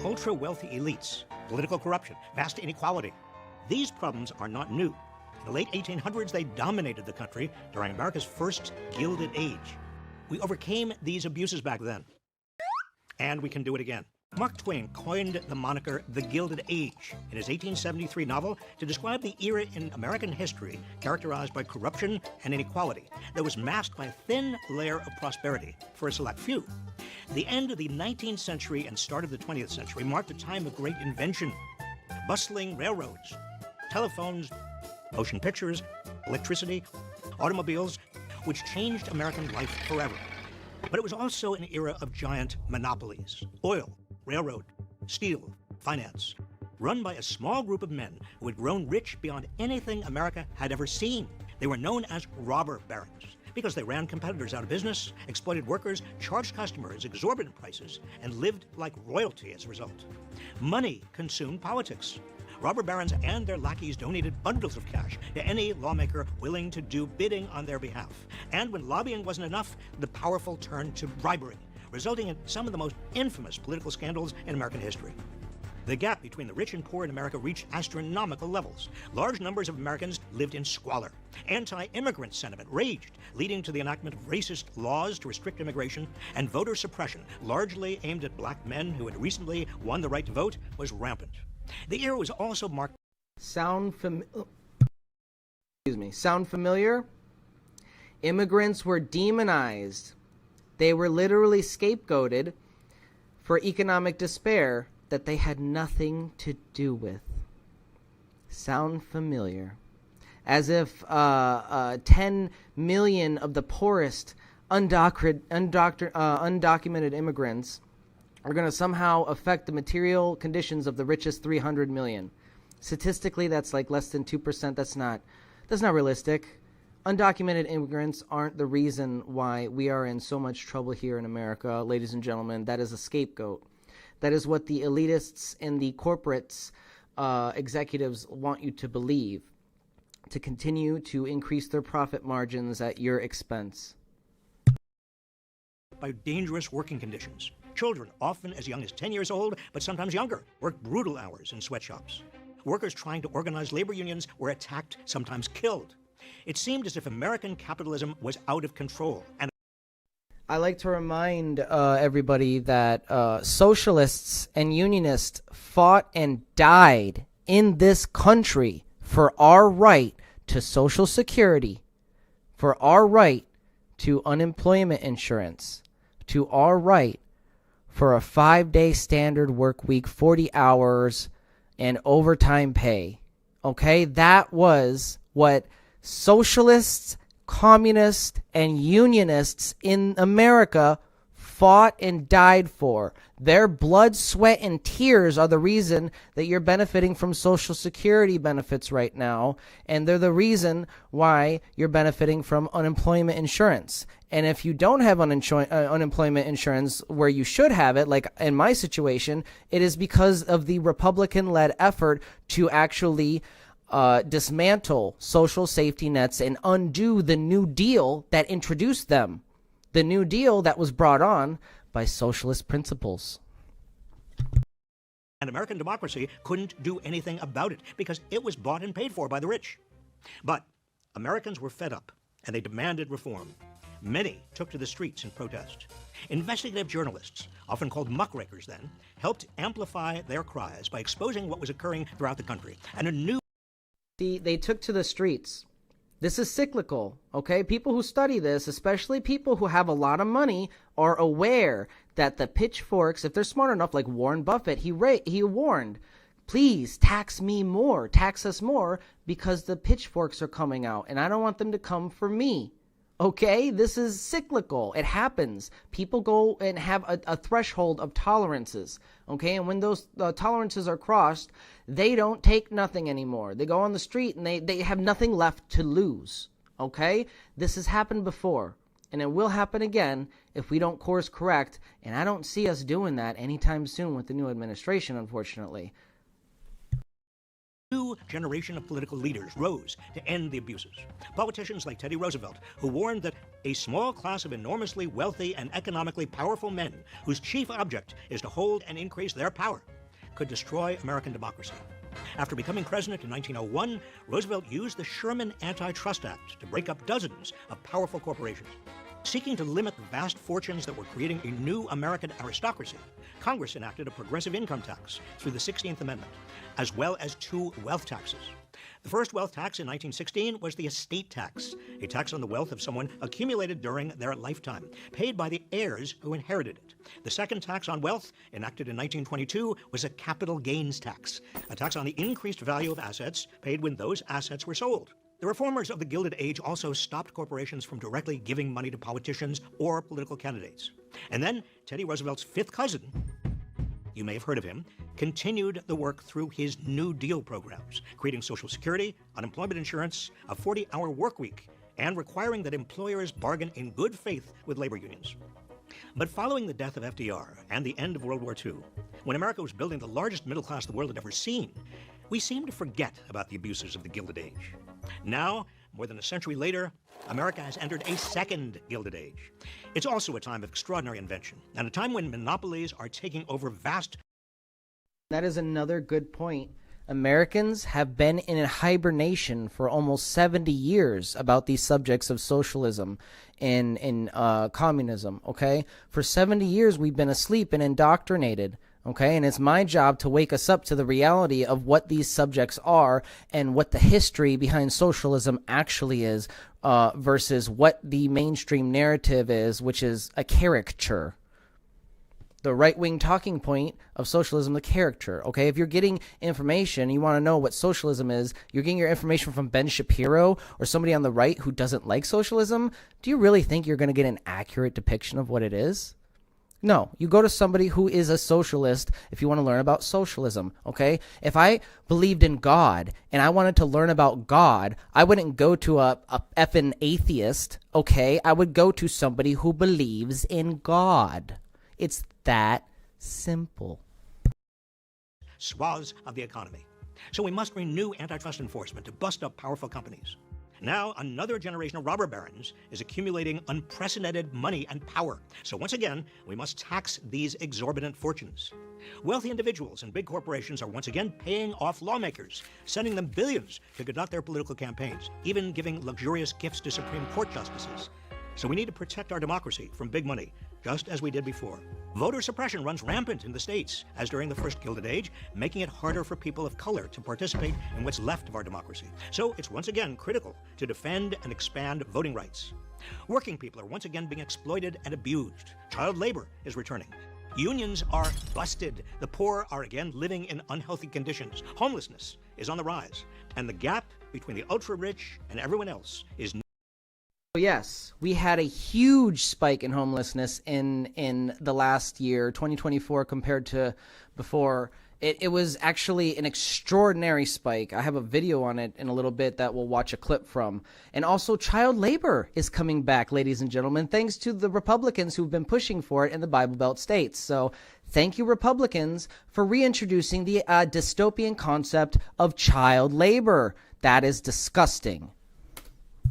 Ultra-wealthy elites, political corruption, vast inequality. These problems are not new. In the late 1800s, they dominated the country during America's first Gilded Age. We overcame these abuses back then, and we can do it again. Mark Twain coined the moniker the Gilded Age in his 1873 novel to describe the era in American history characterized by corruption and inequality that was masked by a thin layer of prosperity for a select few. The end of the 19th century and start of the 20th century marked a time of great invention. Bustling railroads, telephones, motion pictures, electricity, automobiles, which changed American life forever. But it was also an era of giant monopolies: oil, railroad, steel, finance, run by a small group of men who had grown rich beyond anything America had ever seen. They were known as robber barons because they ran competitors out of business, exploited workers, charged customers exorbitant prices, and lived like royalty as a result. Money consumed politics. Robber barons and their lackeys donated bundles of cash to any lawmaker willing to do bidding on their behalf. And when lobbying wasn't enough, the powerful turned to bribery, resulting in some of the most infamous political scandals in American history. The gap between the rich and poor in America reached astronomical levels. Large numbers of Americans lived in squalor. Anti-immigrant sentiment raged, leading to the enactment of racist laws to restrict immigration, and voter suppression, largely aimed at black men who had recently won the right to vote, was rampant. The era was also marked... Sound familiar? Immigrants were demonized. They were literally scapegoated for economic despair that they had nothing to do with. Sound familiar? As if 10 million of the poorest undocumented immigrants are going to somehow affect the material conditions of the richest 300 million. Statistically, that's like less than 2%. That's not realistic. Undocumented immigrants aren't the reason why we are in so much trouble here in America, ladies and gentlemen. That is a scapegoat. That is what the elitists and the corporates, executives want you to believe, to continue to increase their profit margins at your expense. By dangerous working conditions. Children, often as young as 10 years old, but sometimes younger, worked brutal hours in sweatshops. Workers trying to organize labor unions were attacked, sometimes killed. It seemed as if American capitalism was out of control. And I like to remind everybody that socialists and unionists fought and died in this country for our right to Social Security, for our right to unemployment insurance, to our right for a 5-day standard work week, 40 hours, and overtime pay. Okay? That was what socialists, communists, and unionists in America fought and died for. Their blood, sweat, and tears are the reason that you're benefiting from Social Security benefits right now, and they're the reason why you're benefiting from unemployment insurance. And if you don't have unemployment insurance where you should have it, like in my situation, it is because of the Republican-led effort to actually dismantle social safety nets and undo the New Deal that introduced them. The New Deal that was brought on by socialist principles. And American democracy couldn't do anything about it because it was bought and paid for by the rich. But Americans were fed up and they demanded reform. Many took to the streets in protest. Investigative journalists, often called muckrakers then, helped amplify their cries by exposing what was occurring throughout the country. And a new... They took to the streets. This is cyclical, okay? People who study this, especially people who have a lot of money, are aware that the pitchforks, if they're smart enough, like Warren Buffett, he warned, please tax me more, tax us more, because the pitchforks are coming out, and I don't want them to come for me. Okay, this is cyclical. It happens. People go and have a threshold of tolerances. Okay, and when those tolerances are crossed, they don't take nothing anymore. They go on the street and they have nothing left to lose. Okay, this has happened before, and it will happen again if we don't course correct. And I don't see us doing that anytime soon with the new administration, unfortunately. New generation of political leaders rose to end the abuses. Politicians like Teddy Roosevelt, who warned that a small class of enormously wealthy and economically powerful men, whose chief object is to hold and increase their power, could destroy American democracy. After becoming president in 1901, Roosevelt used the Sherman Antitrust Act to break up dozens of powerful corporations. Seeking to limit the vast fortunes that were creating a new American aristocracy, Congress enacted a progressive income tax through the 16th Amendment, as well as 2 wealth taxes. The first wealth tax in 1916 was the estate tax, a tax on the wealth of someone accumulated during their lifetime, paid by the heirs who inherited it. The second tax on wealth, enacted in 1922, was a capital gains tax, a tax on the increased value of assets paid when those assets were sold. The reformers of the Gilded Age also stopped corporations from directly giving money to politicians or political candidates. And then Teddy Roosevelt's fifth cousin, you may have heard of him, continued the work through his New Deal programs, creating Social Security, unemployment insurance, a 40-hour work week, and requiring that employers bargain in good faith with labor unions. But following the death of FDR and the end of World War II, when America was building the largest middle class the world had ever seen, we seemed to forget about the abuses of the Gilded Age. Now, more than a century later, America has entered a second Gilded Age. It's also a time of extraordinary invention, and a time when monopolies are taking over vast That is another good point. Americans have been in hibernation for almost 70 years about these subjects of socialism and communism, okay? For 70 years, we've been asleep and indoctrinated, okay? And it's my job to wake us up to the reality of what these subjects are and what the history behind socialism actually is versus what the mainstream narrative is, which is a caricature. The right-wing talking point of socialism, the caricature, okay? If you're getting information, you want to know what socialism is, you're getting your information from Ben Shapiro or somebody on the right who doesn't like socialism, do you really think you're going to get an accurate depiction of what it is? No, you go to somebody who is a socialist if you want to learn about socialism, okay? If I believed in God and I wanted to learn about God, I wouldn't go to a effing atheist, okay? I would go to somebody who believes in God. It's that simple. Swaths of the economy. So we must renew antitrust enforcement to bust up powerful companies. Now, another generation of robber barons is accumulating unprecedented money and power. So once again, we must tax these exorbitant fortunes. Wealthy individuals and big corporations are once again paying off lawmakers, sending them billions to conduct their political campaigns, even giving luxurious gifts to Supreme Court justices. So we need to protect our democracy from big money, just as we did before. Voter suppression runs rampant in the states, as during the first Gilded Age, making it harder for people of color to participate in what's left of our democracy. So it's once again critical to defend and expand voting rights. Working people are once again being exploited and abused. Child labor is returning. Unions are busted. The poor are again living in unhealthy conditions. Homelessness is on the rise. And the gap between the ultra-rich and everyone else is yes, we had a huge spike in homelessness in the last year, 2024, compared to before. It was actually an extraordinary spike. I have a video on it in a little bit that we'll watch a clip from. And also child labor is coming back, ladies and gentlemen, thanks to the Republicans who've been pushing for it in the Bible Belt states. So thank you, Republicans, for reintroducing the dystopian concept of child labor. That is disgusting.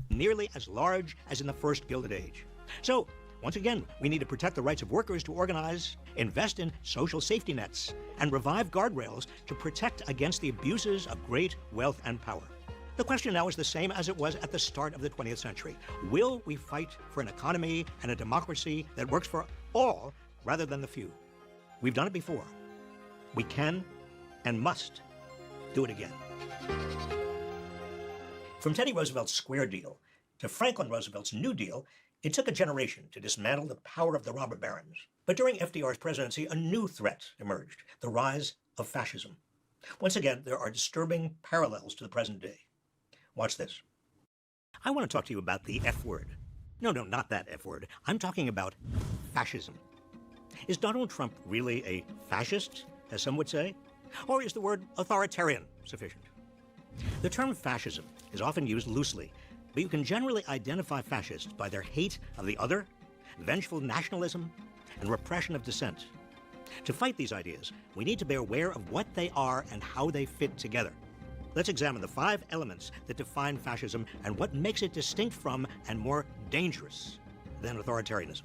Nearly as large as in the first Gilded Age. So, once again, we need to protect the rights of workers to organize, invest in social safety nets, and revive guardrails to protect against the abuses of great wealth and power. The question now is the same as it was at the start of the 20th century. Will we fight for an economy and a democracy that works for all rather than the few? We've done it before. We can and must do it again. From Teddy Roosevelt's Square Deal to Franklin Roosevelt's New Deal, it took a generation to dismantle the power of the robber barons. But during FDR's presidency, a new threat emerged, the rise of fascism. Once again, there are disturbing parallels to the present day. Watch this. I want to talk to you about the F word. No, not that F word. I'm talking about fascism. Is Donald Trump really a fascist, as some would say? Or is the word authoritarian sufficient? The term fascism is often used loosely, but you can generally identify fascists by their hate of the other, vengeful nationalism, and repression of dissent. To fight these ideas, we need to be aware of what they are and how they fit together. Let's examine the 5 elements that define fascism and what makes it distinct from and more dangerous than authoritarianism.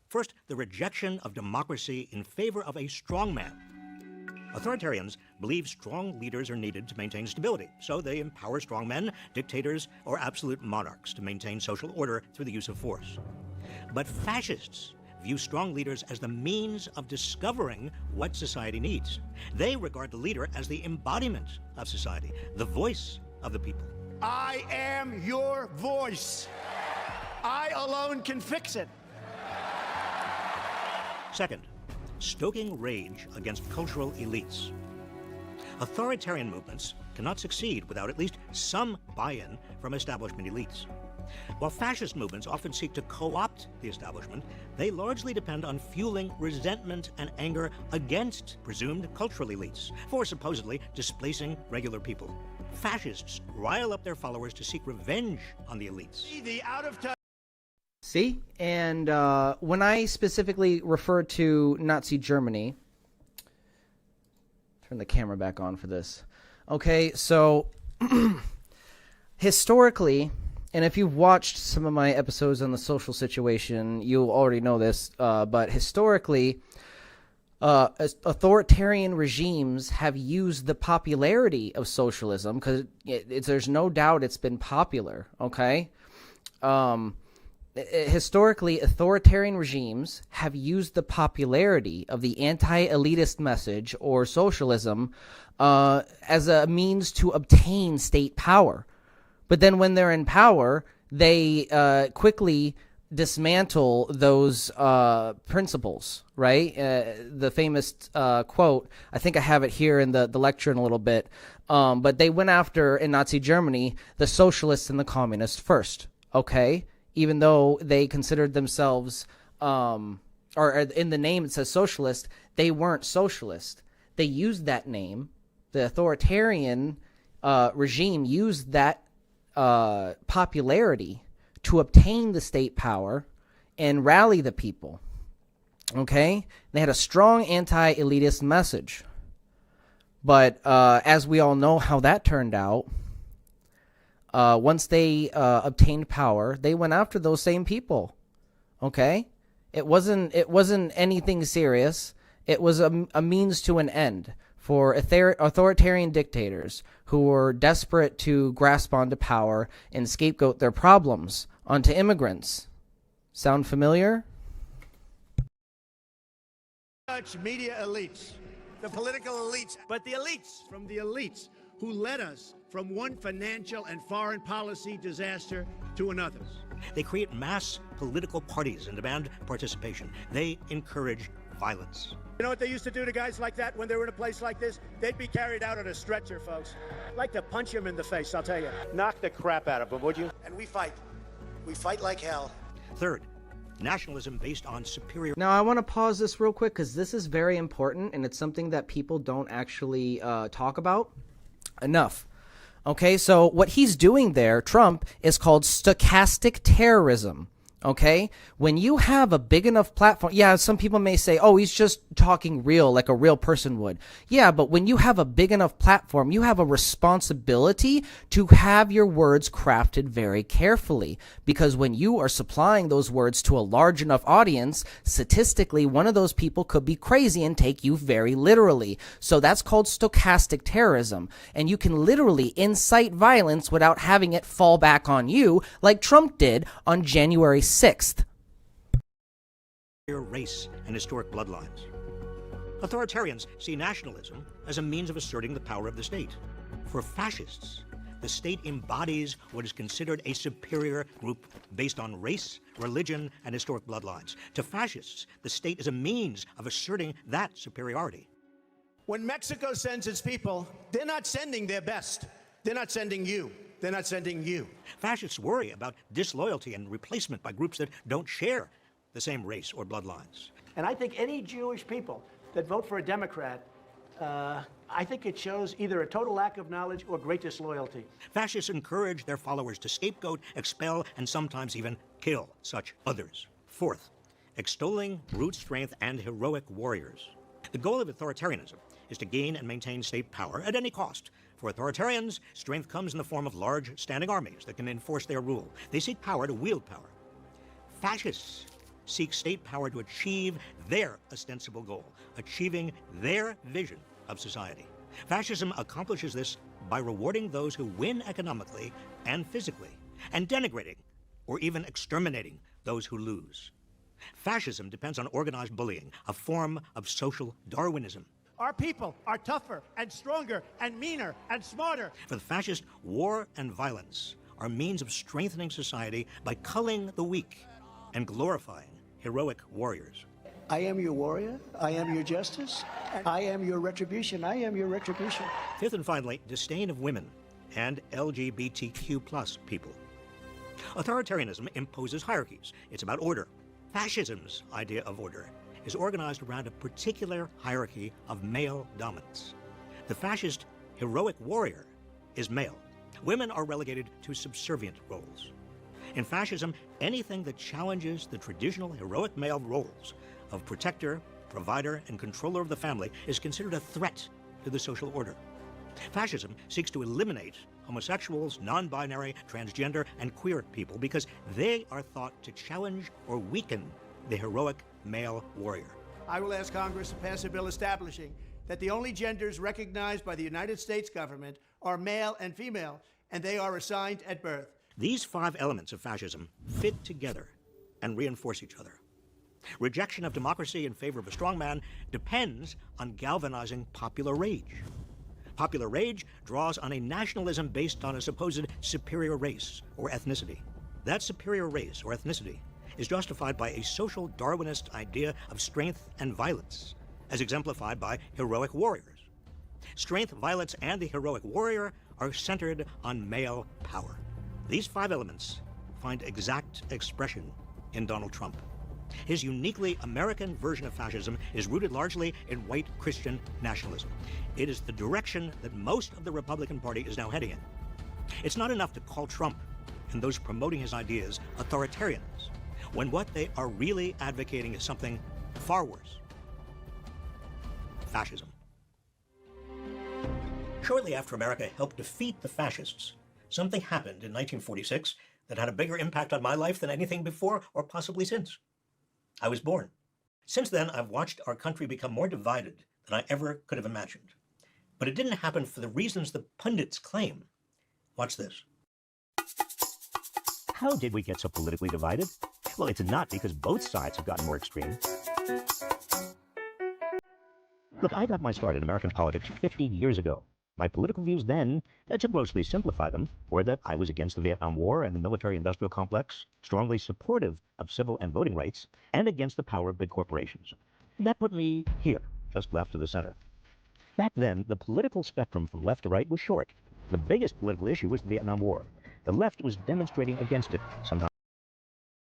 First, the rejection of democracy in favor of a strongman. Authoritarians believe strong leaders are needed to maintain stability, so they empower strongmen, dictators, or absolute monarchs to maintain social order through the use of force. But fascists view strong leaders as the means of discovering what society needs. They regard the leader as the embodiment of society, the voice of the people. I am your voice. I alone can fix it. Second, stoking rage against cultural elites. Authoritarian movements cannot succeed without at least some buy-in from establishment elites. While fascist movements often seek to co-opt the establishment, they largely depend on fueling resentment and anger against presumed cultural elites for supposedly displacing regular people. Fascists rile up their followers to seek revenge on the elites. The out-of-touch. See? And when I specifically refer to Nazi Germany, turn the camera back on for this. Okay, so historically, and if you've watched some of my episodes on the social situation, you'll already know this, but historically, authoritarian regimes have used the popularity of socialism, because there's no doubt it's been popular, okay? Historically, authoritarian regimes have used the popularity of the anti-elitist message or socialism as a means to obtain state power. But then when they're in power, they quickly dismantle those principles, right? The famous quote, I think I have it here in the lecture in a little bit, but they went after, in Nazi Germany, the socialists and the communists first, okay? Even though they considered themselves, or in the name it says socialist, they weren't socialist. They used that name. The authoritarian regime used that popularity to obtain the state power and rally the people, okay? They had a strong anti-elitist message. But as we all know how that turned out, once they obtained power, they went after those same people, okay? It wasn't anything serious. It was a means to an end for authoritarian dictators who were desperate to grasp onto power and scapegoat their problems onto immigrants. Sound familiar? Media elites, the political elites, but the elites from the elites who led us from one financial and foreign policy disaster to another. They create mass political parties and demand participation. They encourage violence. You know what they used to do to guys like that when they were in a place like this? They'd be carried out on a stretcher, folks. I'd like to punch him in the face, I'll tell you. Knock the crap out of him, would you? And we fight. We fight like hell. Third, nationalism based on superior... Now, I want to pause this real quick because this is very important, and it's something that people don't actually talk about enough. Okay, so what he's doing there, Trump, is called stochastic terrorism. Okay, when you have a big enough platform, yeah, some people may say, oh, he's just talking real, like a real person would. Yeah, but when you have a big enough platform, you have a responsibility to have your words crafted very carefully, because when you are supplying those words to a large enough audience, statistically, one of those people could be crazy and take you very literally. So that's called stochastic terrorism, and you can literally incite violence without having it fall back on you, like Trump did on January 6th. Race and historic bloodlines. Authoritarians see nationalism as a means of asserting the power of the state. For fascists, the state embodies what is considered a superior group based on race, religion, and historic bloodlines. To fascists, the state is a means of asserting that superiority. When Mexico sends its people, they're not sending their best. They're not sending you. They're not sending you. Fascists worry about disloyalty and replacement by groups that don't share the same race or bloodlines. And I think any Jewish people that vote for a Democrat, I think it shows either a total lack of knowledge or great disloyalty. Fascists encourage their followers to scapegoat, expel, and sometimes even kill such others. Fourth, extolling brute strength and heroic warriors. The goal of authoritarianism is to gain and maintain state power at any cost. For authoritarians, strength comes in the form of large standing armies that can enforce their rule. They seek power to wield power. Fascists seek state power to achieve their ostensible goal, achieving their vision of society. Fascism accomplishes this by rewarding those who win economically and physically, and denigrating or even exterminating those who lose. Fascism depends on organized bullying, a form of social Darwinism. Our people are tougher and stronger and meaner and smarter. For the fascist, war and violence are means of strengthening society by culling the weak and glorifying heroic warriors. I am your warrior. I am your justice. I am your retribution. I am your retribution. Fifth and finally, disdain of women and LGBTQ+ people. Authoritarianism imposes hierarchies. It's about order. Fascism's idea of order is organized around a particular hierarchy of male dominance. The fascist heroic warrior is male. Women are relegated to subservient roles. In fascism, anything that challenges the traditional heroic male roles of protector, provider, and controller of the family is considered a threat to the social order. Fascism seeks to eliminate homosexuals, non-binary, transgender, and queer people because they are thought to challenge or weaken the heroic male warrior. I will ask Congress to pass a bill establishing that the only genders recognized by the United States government are male and female, and they are assigned at birth. These 5 elements of fascism fit together and reinforce each other. Rejection of democracy in favor of a strongman depends on galvanizing popular rage. Popular rage draws on a nationalism based on a supposed superior race or ethnicity. That superior race or ethnicity is justified by a social Darwinist idea of strength and violence, as exemplified by heroic warriors. Strength, violence, and the heroic warrior are centered on male power. These 5 elements find exact expression in Donald Trump. His uniquely American version of fascism is rooted largely in white Christian nationalism. It is the direction that most of the Republican Party is now heading in. It's not enough to call Trump and those promoting his ideas authoritarians, when what they are really advocating is something far worse: fascism. Shortly after America helped defeat the fascists, something happened in 1946 that had a bigger impact on my life than anything before or possibly since. I was born. Since then, I've watched our country become more divided than I ever could have imagined. But it didn't happen for the reasons the pundits claim. Watch this. How did we get so politically divided? Well, it's not because both sides have gotten more extreme. Look, I got my start in American politics 50 years ago. My political views then, to grossly simplify them, were that I was against the Vietnam War and the military-industrial complex, strongly supportive of civil and voting rights, and against the power of big corporations. That put me here, just left of the center. Back then, the political spectrum from left to right was short. The biggest political issue was the Vietnam War. The left was demonstrating against it somehow.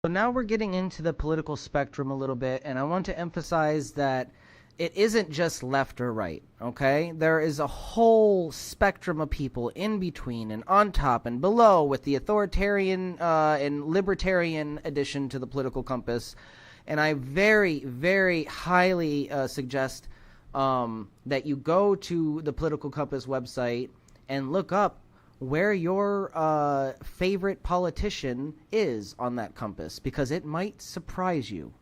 So now we're getting into the political spectrum a little bit, and I want to emphasize that it isn't just left or right, okay? There is a whole spectrum of people in between and on top and below, with the authoritarian and libertarian addition to the political compass. And I very, very highly suggest that you go to the Political Compass website and look up where your favorite politician is on that compass, because it might surprise you.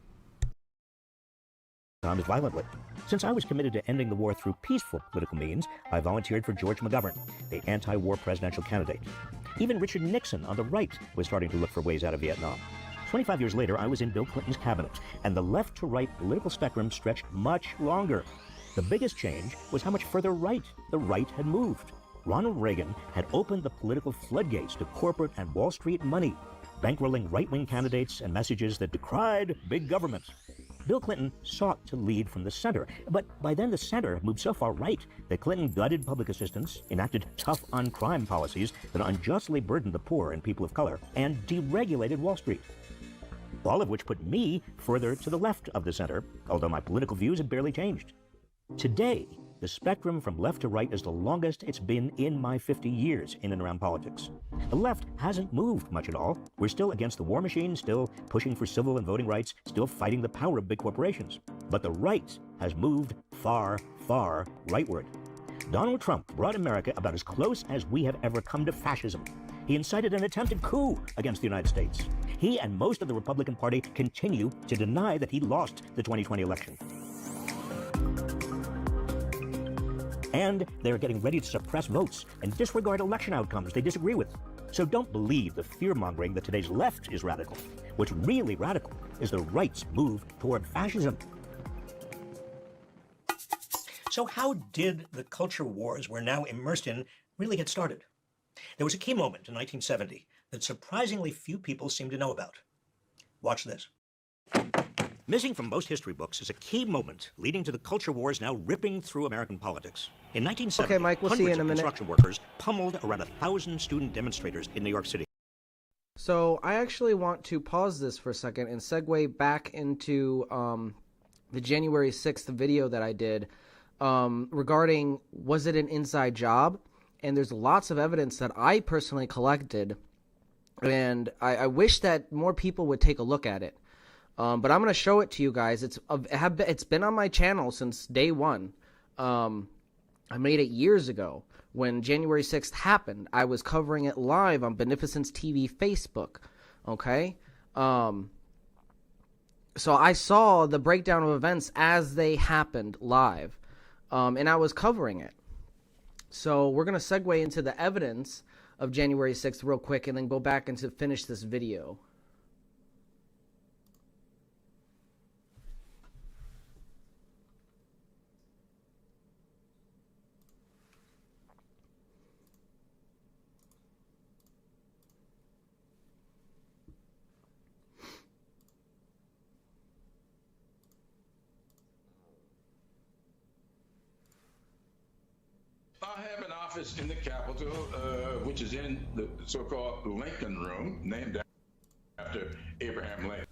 Violently. Since I was committed to ending the war through peaceful political means, I volunteered for George McGovern, the anti-war presidential candidate. Even Richard Nixon on the right was starting to look for ways out of Vietnam. 25 years later, I was in Bill Clinton's cabinet, and the left-to-right political spectrum stretched much longer. The biggest change was how much further right the right had moved. Ronald Reagan had opened the political floodgates to corporate and Wall Street money, bankrolling right-wing candidates and messages that decried big government. Bill Clinton sought to lead from the center, but by then the center moved so far right that Clinton gutted public assistance, enacted tough-on-crime policies that unjustly burdened the poor and people of color, and deregulated Wall Street. All of which put me further to the left of the center, although my political views had barely changed. Today, the spectrum from left to right is the longest it's been in my 50 years in and around politics. The left hasn't moved much at all. We're still against the war machine, still pushing for civil and voting rights, still fighting the power of big corporations. But the right has moved far, far rightward. Donald Trump brought America about as close as we have ever come to fascism. He incited an attempted coup against the United States. He and most of the Republican Party continue to deny that he lost the 2020 election. And they're getting ready to suppress votes and disregard election outcomes they disagree with. So don't believe the fear-mongering that today's left is radical. What's really radical is the right's move toward fascism. So how did the culture wars we're now immersed in really get started? There was a key moment in 1970 that surprisingly few people seem to know about. Watch this. Missing from most history books is a key moment leading to the culture wars now ripping through American politics. In 1970, Okay, Mike, we'll see you in a minute. Construction workers pummeled around 1,000 student demonstrators in New York City. So I actually want to pause this for a second and segue back into the January 6th video that I did regarding, was it an inside job? And there's lots of evidence that I personally collected, and I wish that more people would take a look at it. But I'm going to show it to you guys. It's been on my channel since day one. I made it years ago when January 6th happened. I was covering it live on BeneficenceTV Facebook. Okay? So I saw the breakdown of events as they happened live, and I was covering it. So we're going to segue into the evidence of January 6th real quick and then go back and to finish this video. I have an office in the Capitol, which is in the so-called Lincoln Room, named after Abraham Lincoln.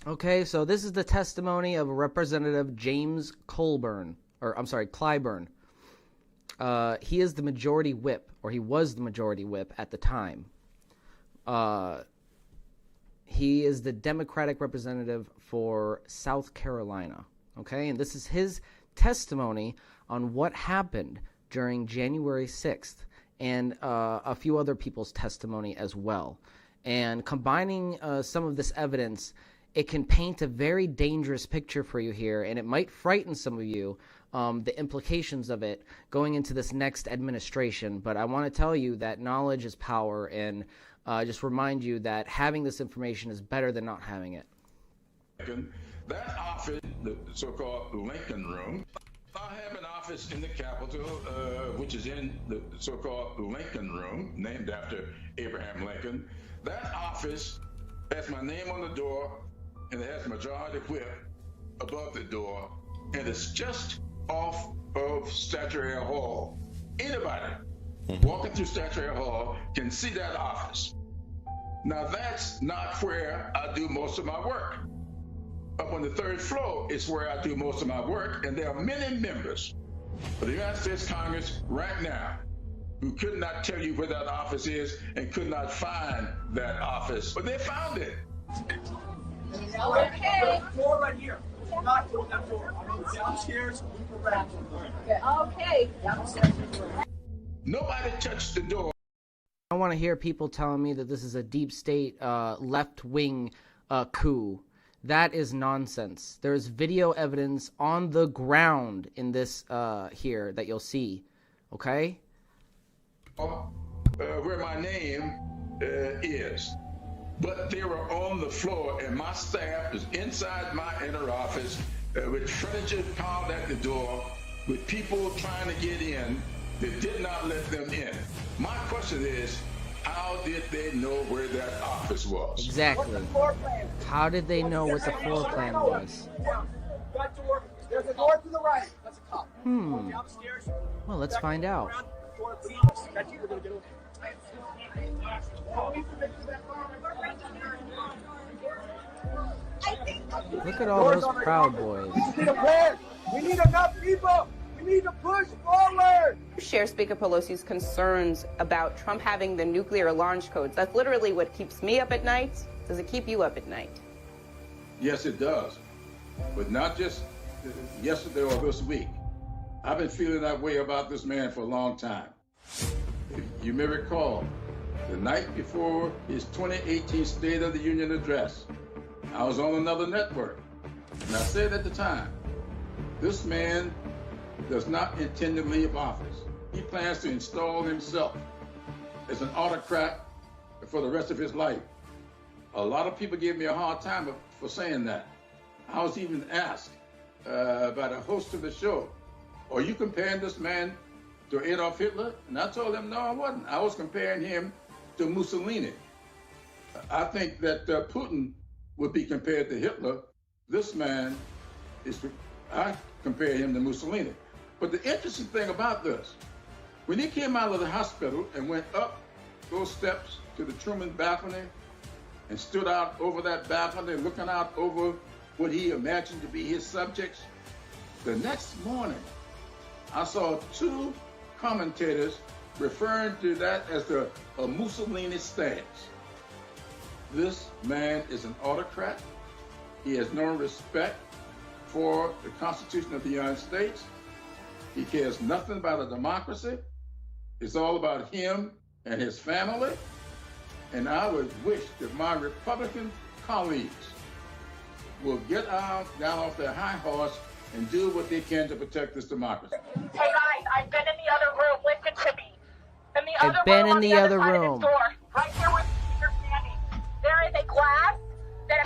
Okay, so this is the testimony of Representative James Clyburn. He is the majority whip, or he was the majority whip at the time. He is the Democratic representative for South Carolina. Okay, and this is his testimony on what happened during January 6th and a few other people's testimony as well. And combining some of this evidence, it can paint a very dangerous picture for you here, and it might frighten some of you, the implications of it going into this next administration. But I want to tell you that knowledge is power, and just remind you that having this information is better than not having it. That office, the so-called Lincoln Room, I have an office in the Capitol, which is in the so-called Lincoln Room, named after Abraham Lincoln. That office has my name on the door, and it has majority whip above the door, and it's just off of Statuary Hall. Anybody walking through Statuary Hall can see that office. Now that's not where I do most of my work. Up on the third floor is where I do most of my work, and there are many members of the United States Congress right now who could not tell you where that office is and could not find that office, but they found it. Okay. Door right here. Not door, that door. I mean, downstairs. Okay. Downstairs. Nobody touched the door. I want to hear people telling me that this is a deep state left-wing coup. That is nonsense. There's video evidence on the ground in this here that you'll see. Okay? Where my name is. But they were on the floor, and my staff is inside my inner office with furniture piled at the door, with people trying to get in that did not let them in. My question is, how did they know where that office was? Exactly. How did they know what the floor plan was? There's a door to the right. That's a cop. Well, let's find out. Look at all those Proud Boys. We need a plan. We need enough people. We need to push forward. Share Speaker Pelosi's concerns about Trump having the nuclear launch codes. That's literally what keeps me up at night. Does it keep you up at night? Yes, it does. But not just yesterday or this week. I've been feeling that way about this man for a long time. If you may recall, the night before his 2018 State of the Union address, I was on another network, and I said at the time, this man does not intend to leave office. He plans to install himself as an autocrat for the rest of his life. A lot of people gave me a hard time for saying that. I was even asked by the host of the show, are you comparing this man to Adolf Hitler? And I told them, no, I wasn't. I was comparing him to Mussolini. I think that Putin would be compared to Hitler. This man I compare him to Mussolini. But the interesting thing about this, when he came out of the hospital and went up those steps to the Truman balcony and stood out over that balcony looking out over what he imagined to be his subjects, the next morning, I saw two commentators referring to that as a Mussolini stance. This man is an autocrat. He has no respect for the Constitution of the United States. He cares nothing about a democracy. It's all about him and his family. And I would wish that my Republican colleagues will get down off their high horse and do what they can to protect this democracy. Hey guys, I've been in the other room. Listen to me. In the I've other been room in on the the other other side room. of this door, right here where you're standing, there is a glass that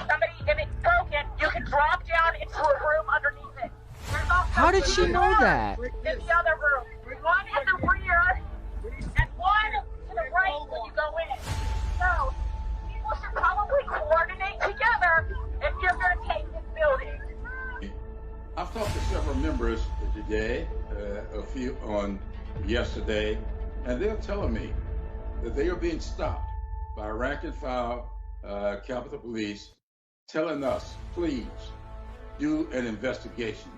if it's broken, you can drop down into a room underneath it. There's also How did she two know doors that? In the other room. One at the rear and one to the right when you go in. So, people should probably coordinate together if you're going to take this building. I've talked to several members today, a few on yesterday, and they're telling me that they are being stopped by rank and file Capitol Police telling us, please do an investigation.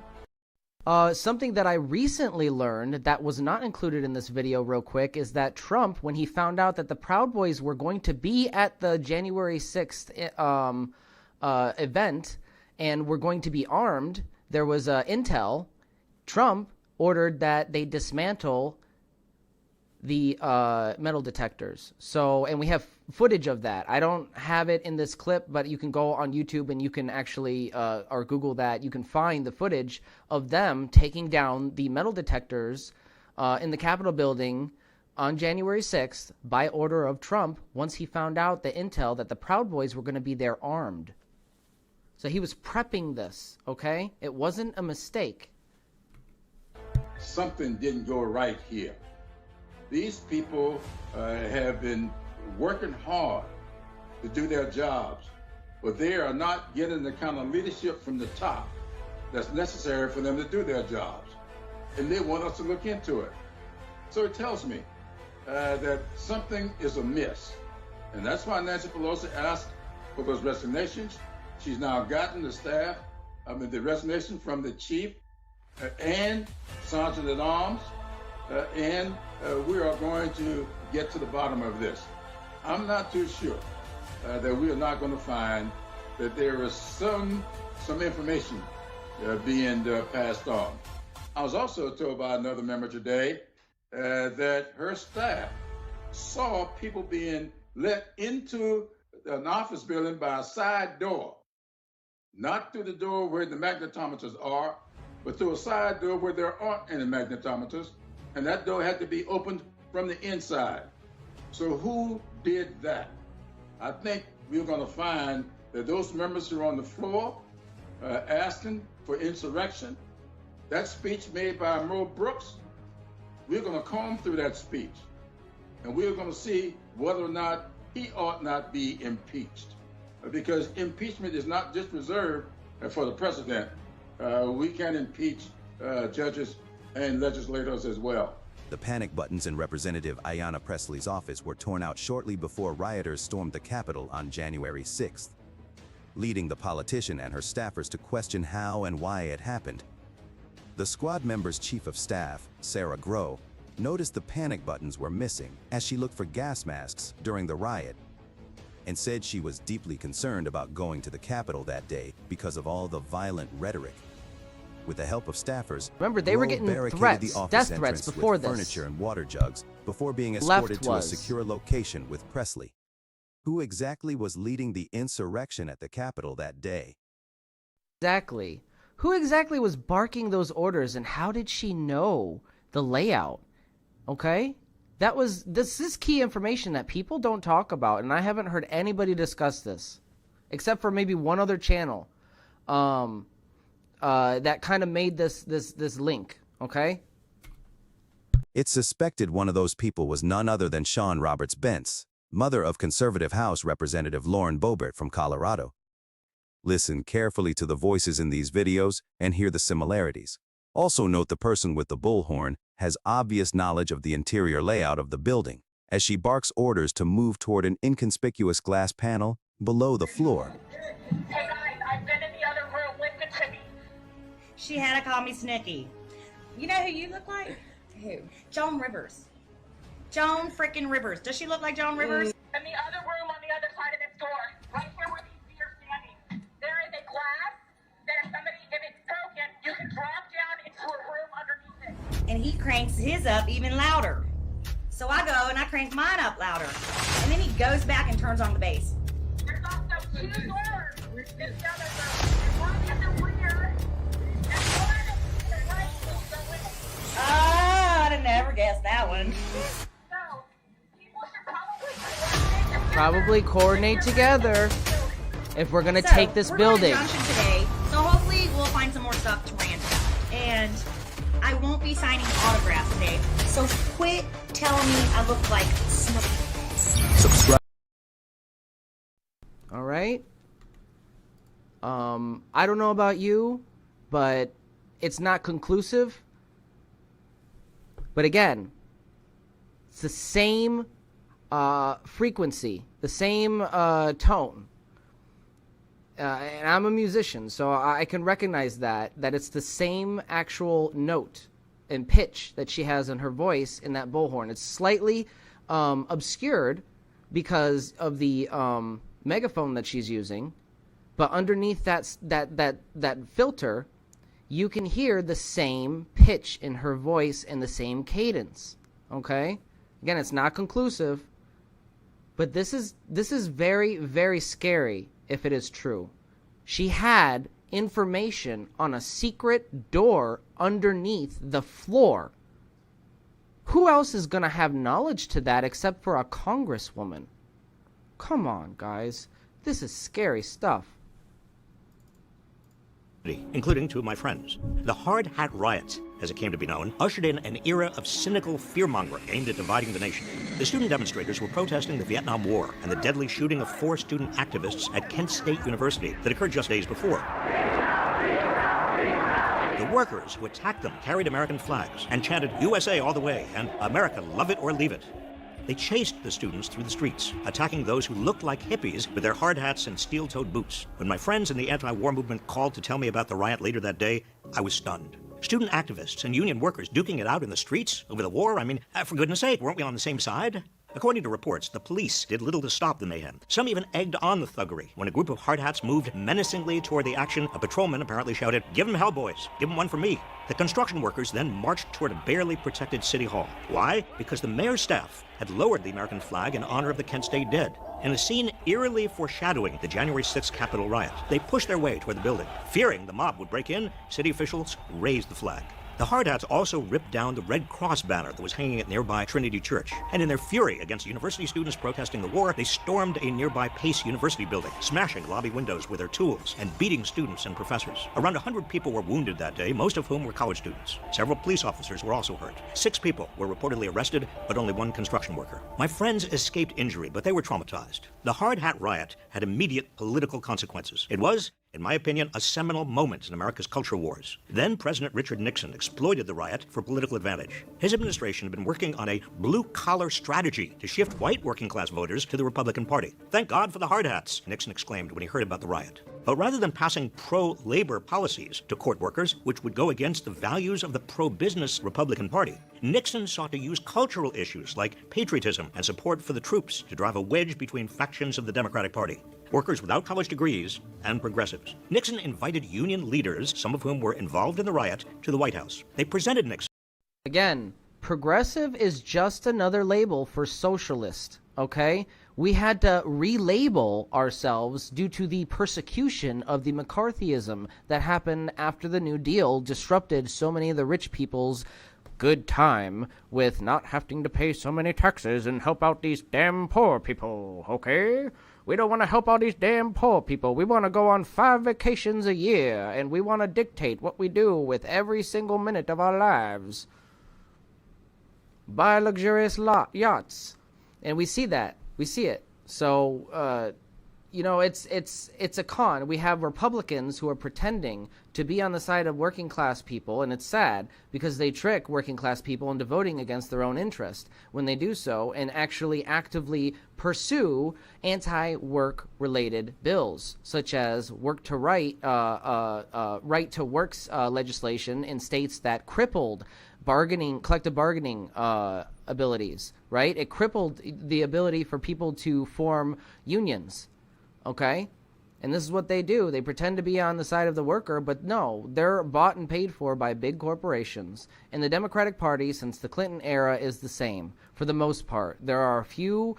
Something that I recently learned that was not included in this video real quick is that Trump, when he found out that the Proud Boys were going to be at the January 6th event and were going to be armed, there was intel. Trump ordered that they dismantle the metal detectors. So, and we have footage of that. I don't have it in this clip, but you can go on YouTube and you can actually, or Google that, you can find the footage of them taking down the metal detectors in the Capitol building on January 6th by order of Trump once he found out the intel that the Proud Boys were going to be there armed. So he was prepping this, okay? It wasn't a mistake. Something didn't go right here. These people have been working hard to do their jobs, but they are not getting the kind of leadership from the top that's necessary for them to do their jobs. And they want us to look into it. So it tells me that something is amiss. And that's why Nancy Pelosi asked for those resignations. She's now gotten the resignation from the chief and Sergeant at Arms, and we are going to get to the bottom of this. I'm not too sure that we are not going to find that there is some information being passed on. I was also told by another member today that her staff saw people being let into an office building by a side door. Not through the door where the magnetometers are, but through a side door where there aren't any magnetometers, and that door had to be opened from the inside. So who did that? I think we're going to find that those members who are on the floor asking for insurrection, that speech made by Mo Brooks, we're going to comb through that speech, and we're going to see whether or not he ought not be impeached. Because impeachment is not just reserved for the president. We can impeach judges and legislators as well. The panic buttons in Representative Ayanna Pressley's office were torn out shortly before rioters stormed the Capitol on January 6th, leading the politician and her staffers to question how and why it happened. The squad member's chief of staff, Sarah Grow, noticed the panic buttons were missing as she looked for gas masks during the riot, and said she was deeply concerned about going to the Capitol that day because of all the violent rhetoric. With the help of staffers, remember, they were Grow getting barricaded threats, the office death entrance threats before with this. furniture and water jugs before being Left escorted to a was. secure location with Presley. Who exactly was leading the insurrection at the Capitol that day? Exactly. Who exactly was barking those orders, and how did she know the layout? Okay? This is key information that people don't talk about, and I haven't heard anybody discuss this, except for maybe one other channel that kind of made this link, okay? It's suspected one of those people was none other than Shawn Roberts Bentz, mother of conservative House Representative Lauren Boebert from Colorado. Listen carefully to the voices in these videos and hear the similarities. Also note the person with the bullhorn has obvious knowledge of the interior layout of the building, as she barks orders to move toward an inconspicuous glass panel below the floor. Hey guys, I've been in the other room. Listen to me. She had to call me Snooky. You know who you look like? Who? Joan Rivers. Joan freaking Rivers. Does she look like Joan Rivers? In the other room on the other side of this door, right here where these feet are standing, there is a glass that if it's broken, you can drop down into a room underneath it. And he cranks his up even louder. So I go and I crank mine up louder. And then he goes back and turns on the bass. There's also 2 doors. There's one at the rear and one to the right when you go in. Oh, I'd have never guessed that one. So, people should Probably coordinate together if we're gonna So, take this we're building. Going to Junction today, so hopefully we'll find some more stuff to rant about. And I won't be signing autographs today, so quit telling me I look like Subscribe. All right. I don't know about you, but it's not conclusive. But again, it's the same frequency, the same tone. And I'm a musician, so I can recognize that it's the same actual note and pitch that she has in her voice in that bullhorn. It's slightly obscured because of the megaphone that she's using, but underneath that filter, you can hear the same pitch in her voice and the same cadence. Okay? Again, it's not conclusive, but this is very, very scary if it is true. She had information on a secret door underneath the floor. Who else is going to have knowledge to that except for a congresswoman? Come on, guys. This is scary stuff. Including 2 of my friends. The Hard Hat Riot, as it came to be known, ushered in an era of cynical fear-mongering aimed at dividing the nation. The student demonstrators were protesting the Vietnam War and the deadly shooting of 4 student activists at Kent State University that occurred just days before. The workers who attacked them carried American flags and chanted USA all the way and America love it or leave it. They chased the students through the streets, attacking those who looked like hippies with their hard hats and steel-toed boots. When my friends in the anti-war movement called to tell me about the riot later that day, I was stunned. Student activists and union workers duking it out in the streets over the war? I mean, for goodness sake, weren't we on the same side? According to reports, the police did little to stop the mayhem. Some even egged on the thuggery. When a group of hard hats moved menacingly toward the action, a patrolman apparently shouted, "Give 'em hell, boys. Give 'em one for me." The construction workers then marched toward a barely protected city hall. Why? Because the mayor's staff had lowered the American flag in honor of the Kent State dead. In a scene eerily foreshadowing the January 6th Capitol riot, they pushed their way toward the building. Fearing the mob would break in, city officials raised the flag. The Hard Hats also ripped down the Red Cross banner that was hanging at nearby Trinity Church. And in their fury against university students protesting the war, they stormed a nearby Pace University building, smashing lobby windows with their tools and beating students and professors. Around 100 people were wounded that day, most of whom were college students. Several police officers were also hurt. 6 people were reportedly arrested, but only 1 construction worker. My friends escaped injury, but they were traumatized. The Hard Hat riot had immediate political consequences. It was, in my opinion, a seminal moment in America's culture wars. Then President Richard Nixon exploited the riot for political advantage. His administration had been working on a blue-collar strategy to shift white working-class voters to the Republican Party. "Thank God for the hard hats," Nixon exclaimed when he heard about the riot. But rather than passing pro-labor policies to court workers, which would go against the values of the pro-business Republican Party, Nixon sought to use cultural issues like patriotism and support for the troops to drive a wedge between factions of the Democratic Party. Workers without college degrees, and progressives. Nixon invited union leaders, some of whom were involved in the riot, to the White House. They presented Nixon. Again, progressive is just another label for socialist, okay? We had to relabel ourselves due to the persecution of the McCarthyism that happened after the New Deal disrupted so many of the rich people's good time with not having to pay so many taxes and help out these damn poor people, okay? We don't want to help all these damn poor people. We want to go on 5 vacations a year, and we want to dictate what we do with every single minute of our lives. Buy luxurious yachts. And we see that. We see it. So, you know, it's a con. We have Republicans who are pretending to be on the side of working class people, and it's sad because they trick working class people into voting against their own interest when they do so and actually actively pursue anti-work related bills, such as right to works legislation in states that crippled collective bargaining abilities, right? It crippled the ability for people to form unions. Okay? And this is what they do. They pretend to be on the side of the worker, but no, they're bought and paid for by big corporations. And the Democratic Party, since the Clinton era, is the same for the most part. There are a few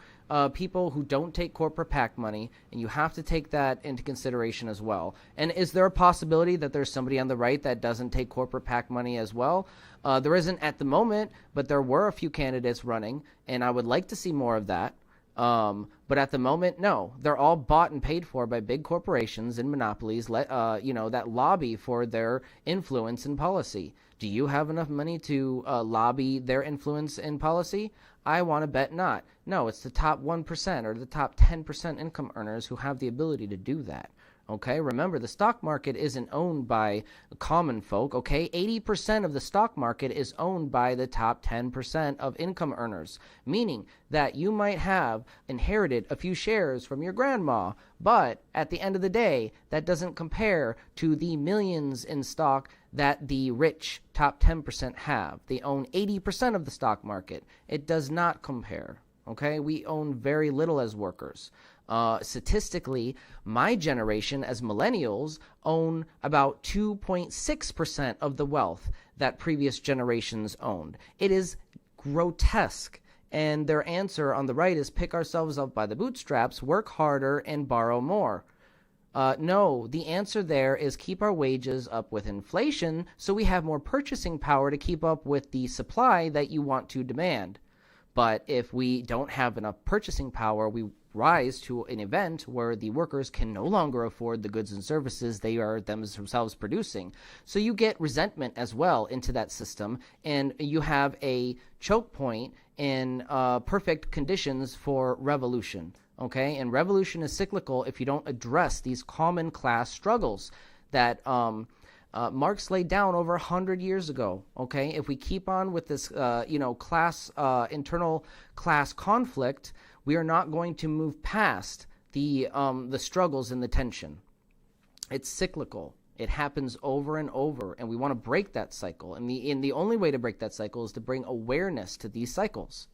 people who don't take corporate PAC money, and you have to take that into consideration as well. And is there a possibility that there's somebody on the right that doesn't take corporate PAC money as well? There isn't at the moment, but there were a few candidates running, and I would like to see more of that. But at the moment, no, they're all bought and paid for by big corporations and monopolies, that lobby for their influence in policy. Do you have enough money to lobby their influence in policy? I want to bet not. No, it's the top 1% or the top 10% income earners who have the ability to do that. Okay, remember, the stock market isn't owned by common folk, okay? 80% of the stock market is owned by the top 10% of income earners, meaning that you might have inherited a few shares from your grandma, but at the end of the day, that doesn't compare to the millions in stock that the rich top 10% have. They own 80% of the stock market. It does not compare, okay? We own very little as workers. Statistically, my generation as millennials own about 2.6% of the wealth that previous generations owned. It is grotesque. And their answer on the right is pick ourselves up by the bootstraps, work harder, and borrow more. No, the answer there is keep our wages up with inflation so we have more purchasing power to keep up with the supply that you want to demand. But if we don't have enough purchasing power, we rise to an event where the workers can no longer afford the goods and services they are themselves producing. So you get resentment as well into that system, and you have a choke point in perfect conditions for revolution. Okay, and revolution is cyclical if you don't address these common class struggles that Marx laid down over 100 years ago. Okay, if we keep on with this, internal class conflict, we are not going to move past the struggles and the tension. It's cyclical. It happens over and over, and we want to break that cycle. And the only way to break that cycle is to bring awareness to these cycles.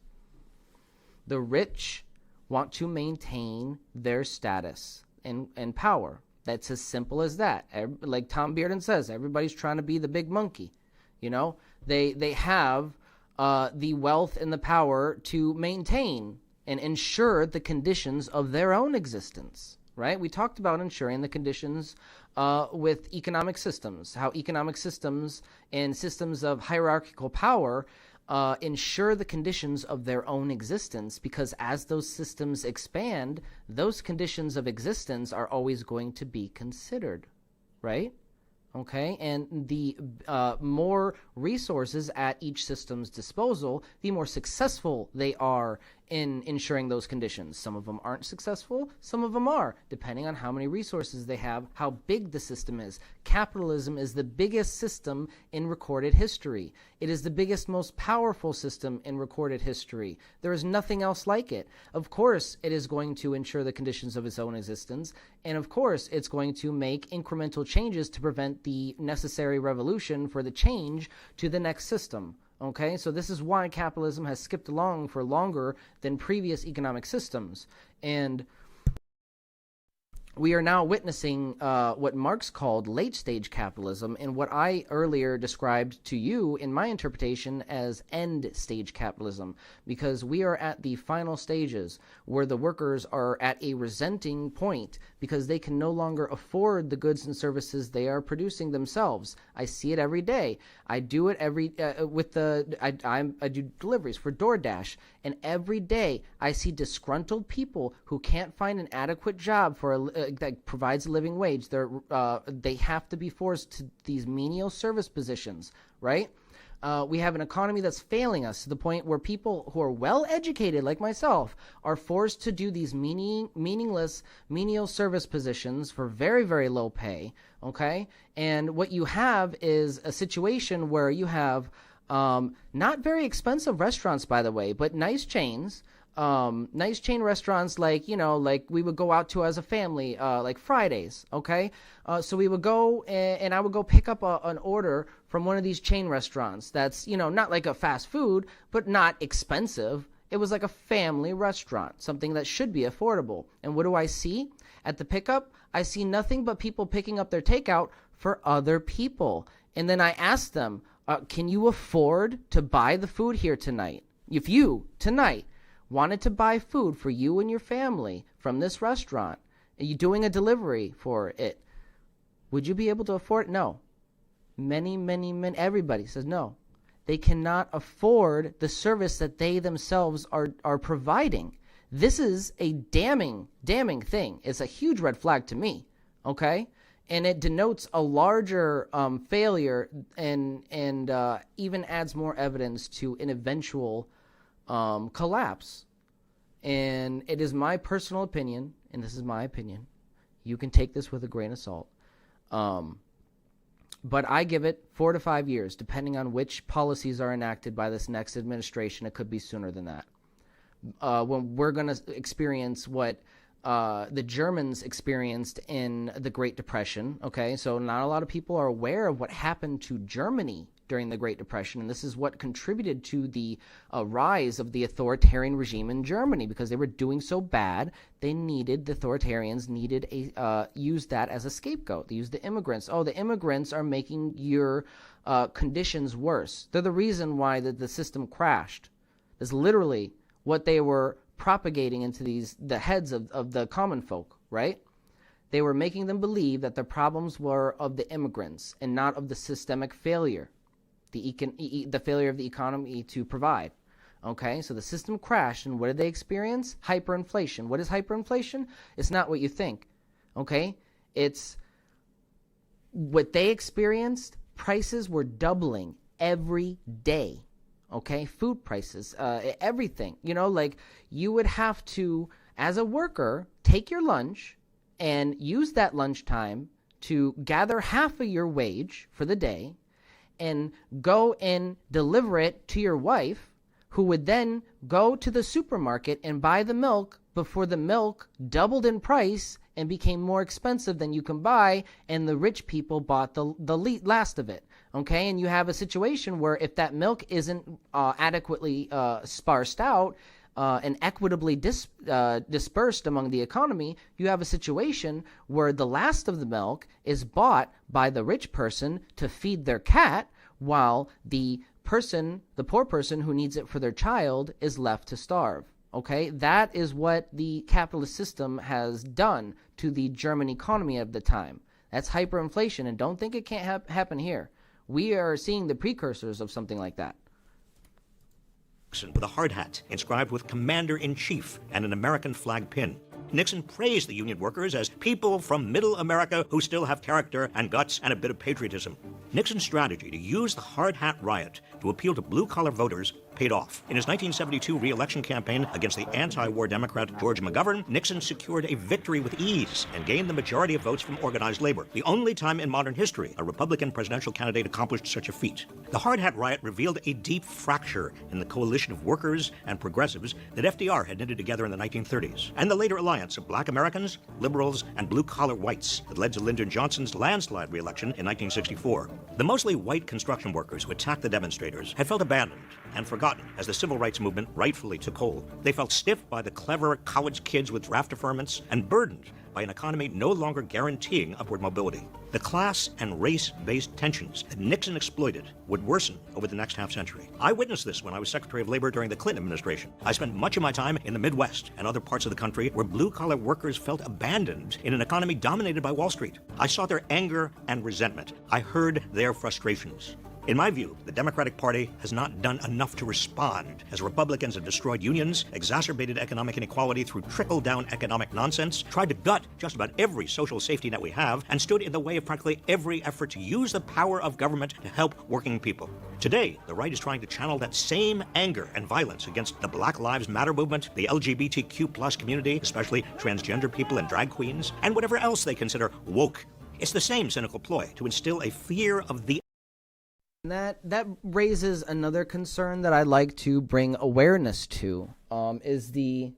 The rich want to maintain their status and power. That's as simple as that. Like Tom Bearden says, everybody's trying to be the big monkey. You know, they have the wealth and the power to maintain and ensure the conditions of their own existence, right? We talked about ensuring the conditions with economic systems, how economic systems and systems of hierarchical power ensure the conditions of their own existence, because as those systems expand, those conditions of existence are always going to be considered, right? Okay, and the more resources at each system's disposal, the more successful they are in ensuring those conditions. Some of them aren't successful, some of them are, depending on how many resources they have, how big the system is. Capitalism is the biggest system in recorded history. It is the biggest, most powerful system in recorded history. There is nothing else like it. Of course, it is going to ensure the conditions of its own existence, and of course, it's going to make incremental changes to prevent the necessary revolution for the change to the next system. Okay, so this is why capitalism has skipped along for longer than previous economic systems. And we are now witnessing what Marx called late-stage capitalism, and what I earlier described to you in my interpretation as end-stage capitalism, because we are at the final stages where the workers are at a resenting point because they can no longer afford the goods and services they are producing themselves. I see it every day. I do it I do deliveries for DoorDash, and every day I see disgruntled people who can't find an adequate job for that provides a living wage. They have to be forced to these menial service positions, right? We have an economy that's failing us to the point where people who are well educated, like myself, are forced to do these meaningless menial service positions for very, very low pay. Okay, and what you have is a situation where you have not very expensive restaurants, by the way, but nice chains. Nice chain restaurants like we would go out to as a family, like Fridays, okay? So we would go and I would go pick up an order from one of these chain restaurants that's, not like a fast food, but not expensive. It was like a family restaurant, something that should be affordable. And what do I see? At the pickup, I see nothing but people picking up their takeout for other people. And then I ask them, can you afford to buy the food here tonight? If you, tonight, wanted to buy food for you and your family from this restaurant, and you're doing a delivery for it, would you be able to afford it? No. Many, everybody says no. They cannot afford the service that they themselves are providing. This is a damning thing. It's a huge red flag to me, okay? And it denotes a larger failure and even adds more evidence to an eventual collapse. And it is my personal opinion, and this is my opinion. You can take this with a grain of salt. But I give it 4 to 5 years, depending on which policies are enacted by this next administration. It could be sooner than that. When we're going to experience what the Germans experienced in the Great Depression, okay? So not a lot of people are aware of what happened to Germany during the Great Depression, and this is what contributed to the rise of the authoritarian regime in Germany, because they were doing so bad. The authoritarians used that as a scapegoat. They used the immigrants. Oh, the immigrants are making your conditions worse. They're the reason why the system crashed. That's literally what they were propagating into the heads of the common folk, right? They were making them believe that the problems were of the immigrants and not of the systemic failure, the failure of the economy to provide. Okay, so the system crashed, and what did they experience? Hyperinflation. What is hyperinflation? It's not what you think. Okay, it's what they experienced. Prices were doubling every day. Okay, food prices, everything. You know, like you would have to, as a worker, take your lunch and use that lunchtime to gather half of your wage for the day and go and deliver it to your wife, who would then go to the supermarket and buy the milk before the milk doubled in price and became more expensive than you can buy, and the rich people bought the last of it. Okay, and you have a situation where if that milk isn't adequately sparsed out and equitably dispersed among the economy, you have a situation where the last of the milk is bought by the rich person to feed their cat, while the poor person who needs it for their child is left to starve. Okay, that is what the capitalist system has done to the German economy of the time. That's hyperinflation, and don't think it can't happen here. We are seeing the precursors of something like that. With a hard hat inscribed with Commander-in-Chief and an American flag pin. Nixon praised the union workers as people from middle America who still have character and guts and a bit of patriotism. Nixon's strategy to use the hard hat riot to appeal to blue-collar voters paid off. In his 1972 re-election campaign against the anti-war Democrat George McGovern, Nixon secured a victory with ease and gained the majority of votes from organized labor, the only time in modern history a Republican presidential candidate accomplished such a feat. The hard hat riot revealed a deep fracture in the coalition of workers and progressives that FDR had knitted together in the 1930s, and the later alliance of black Americans, liberals, and blue-collar whites that led to Lyndon Johnson's landslide re-election in 1964. The mostly white construction workers who attacked the demonstrators had felt abandoned and forgotten as the civil rights movement rightfully took hold. They felt stiffed by the clever college kids with draft deferments and burdened by an economy no longer guaranteeing upward mobility. The class and race-based tensions that Nixon exploited would worsen over the next half-century. I witnessed this when I was Secretary of Labor during the Clinton administration. I spent much of my time in the Midwest and other parts of the country where blue-collar workers felt abandoned in an economy dominated by Wall Street. I saw their anger and resentment. I heard their frustrations. In my view, the Democratic Party has not done enough to respond, as Republicans have destroyed unions, exacerbated economic inequality through trickle-down economic nonsense, tried to gut just about every social safety net we have, and stood in the way of practically every effort to use the power of government to help working people. Today, the right is trying to channel that same anger and violence against the Black Lives Matter movement, the LGBTQ+ community, especially transgender people and drag queens, and whatever else they consider woke. It's the same cynical ploy to instill a fear of the That raises another concern that I'd like to bring awareness to, is the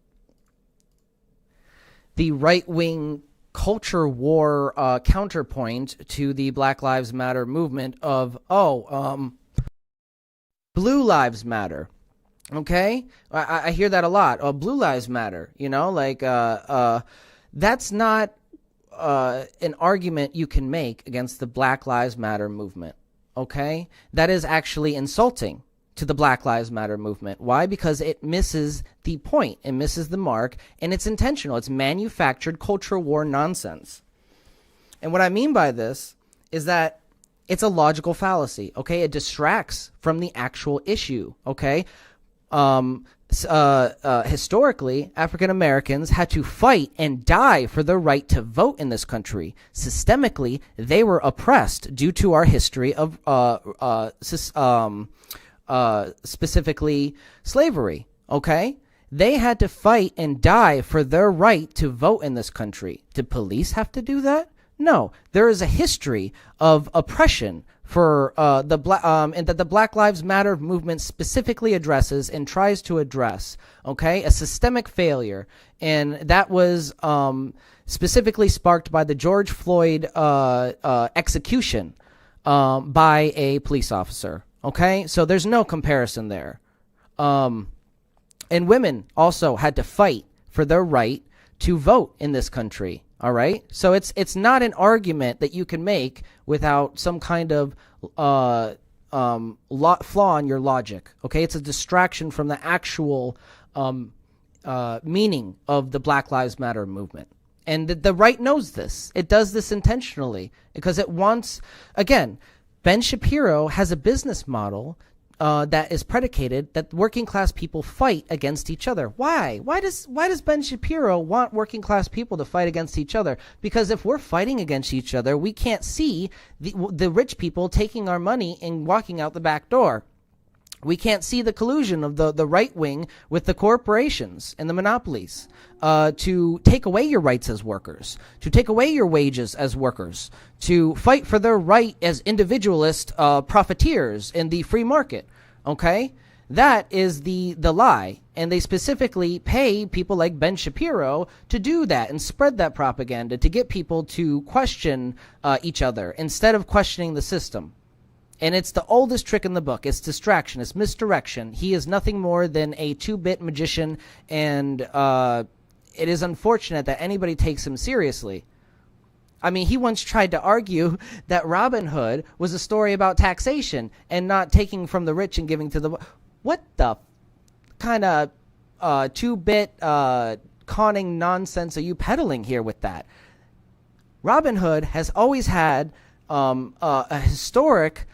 right-wing culture war counterpoint to the Black Lives Matter movement of, Blue Lives Matter. Okay? I hear that a lot. Oh, Blue Lives Matter. You know, like, that's not an argument you can make against the Black Lives Matter movement. Okay, that is actually insulting to the Black Lives Matter movement. Why? Because it misses the point. It misses the mark, and it's intentional. It's manufactured culture war nonsense. And what I mean by this is that it's a logical fallacy, okay? It distracts from the actual issue, okay? Historically, African Americans had to fight and die for the right to vote in this country. Systemically, they were oppressed due to our history of specifically slavery, okay? They had to fight and die for their right to vote in this country. Did police have to do that? No. There is a history of oppression for and that the Black Lives Matter movement specifically addresses and tries to address, okay? A systemic failure. And that was specifically sparked by the George Floyd execution by a police officer. Okay, so there's no comparison there. And women also had to fight for their right to vote in this country. All right, so it's not an argument that you can make without some kind of flaw in your logic. Okay, it's a distraction from the actual meaning of the Black Lives Matter movement. And the right knows this. It does this intentionally because it wants, again, Ben Shapiro has a business model that is predicated that working class people fight against each other. Why? Why does Ben Shapiro want working class people to fight against each other? Because if we're fighting against each other, we can't see the rich people taking our money and walking out the back door. We can't see the collusion of the right wing with the corporations and the monopolies to take away your rights as workers, to take away your wages as workers, to fight for their right as individualist profiteers in the free market. Okay? That is the lie. And they specifically pay people like Ben Shapiro to do that and spread that propaganda to get people to question each other instead of questioning the system. And it's the oldest trick in the book. It's distraction. It's misdirection. He is nothing more than a 2-bit magician, and it is unfortunate that anybody takes him seriously. I mean, he once tried to argue that Robin Hood was a story about taxation and not taking from the rich and giving to the... What the kind of 2-bit conning nonsense are you peddling here with that? Robin Hood has always had a historic...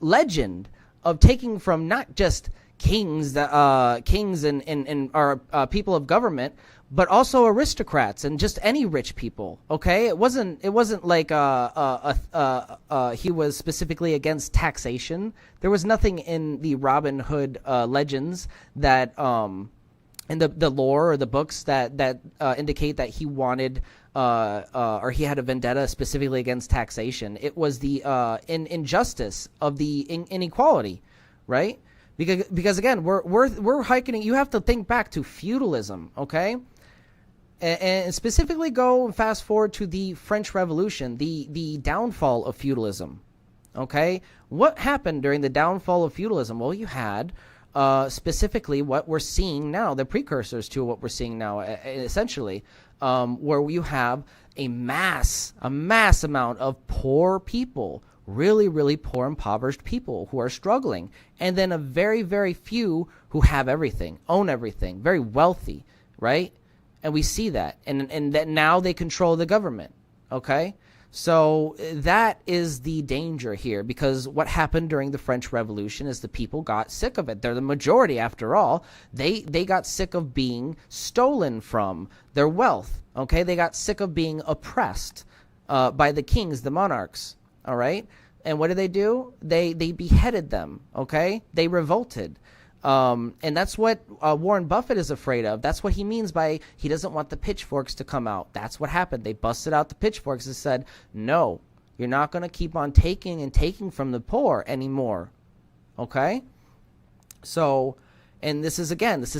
legend of taking from not just kings and our people of government, but also aristocrats and just any rich people. Okay, it wasn't like he was specifically against taxation. There was nothing in the Robin Hood legends that in the lore or the books that indicate that he wanted or he had a vendetta specifically against taxation. It was the injustice of the inequality, right? Because again, we're hiking. You have to think back to feudalism, okay? And specifically go and fast forward to the French Revolution, the downfall of feudalism, okay? What happened during the downfall of feudalism? Well, you had specifically what we're seeing now, the precursors to what we're seeing now, essentially, where you have a mass amount of poor people, really, really poor, impoverished people who are struggling, and then a very, very few who have everything, own everything, very wealthy, right? And we see that, and that now they control the government, okay? So that is the danger here, because what happened during the French Revolution is the people got sick of it. They're the majority, after all. They got sick of being stolen from their wealth, okay? They got sick of being oppressed by the kings, the monarchs, all right? And what did they do? They beheaded them, okay? They revolted. And that's what Warren Buffett is afraid of. That's what he means by he doesn't want the pitchforks to come out. That's what happened. They busted out the pitchforks and said, no, you're not going to keep on taking and taking from the poor anymore. Okay? So, and this is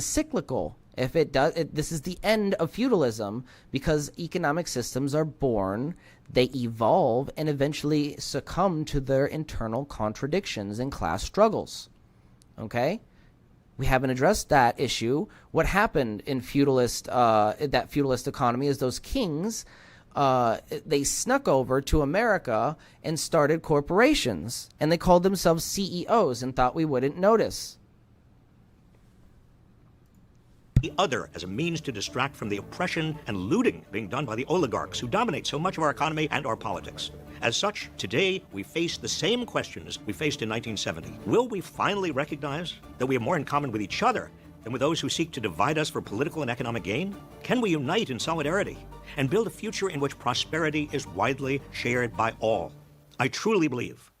cyclical. If it does, this is the end of feudalism, because economic systems are born, they evolve, and eventually succumb to their internal contradictions and class struggles. Okay? We haven't addressed that issue. What happened in that feudalist economy is those kings they snuck over to America and started corporations, and they called themselves CEOs and thought we wouldn't notice. The other as a means to distract from the oppression and looting being done by the oligarchs who dominate so much of our economy and our politics. As such, today we face the same questions we faced in 1970. Will we finally recognize that we have more in common with each other than with those who seek to divide us for political and economic gain? Can we unite in solidarity and build a future in which prosperity is widely shared by all? I truly believe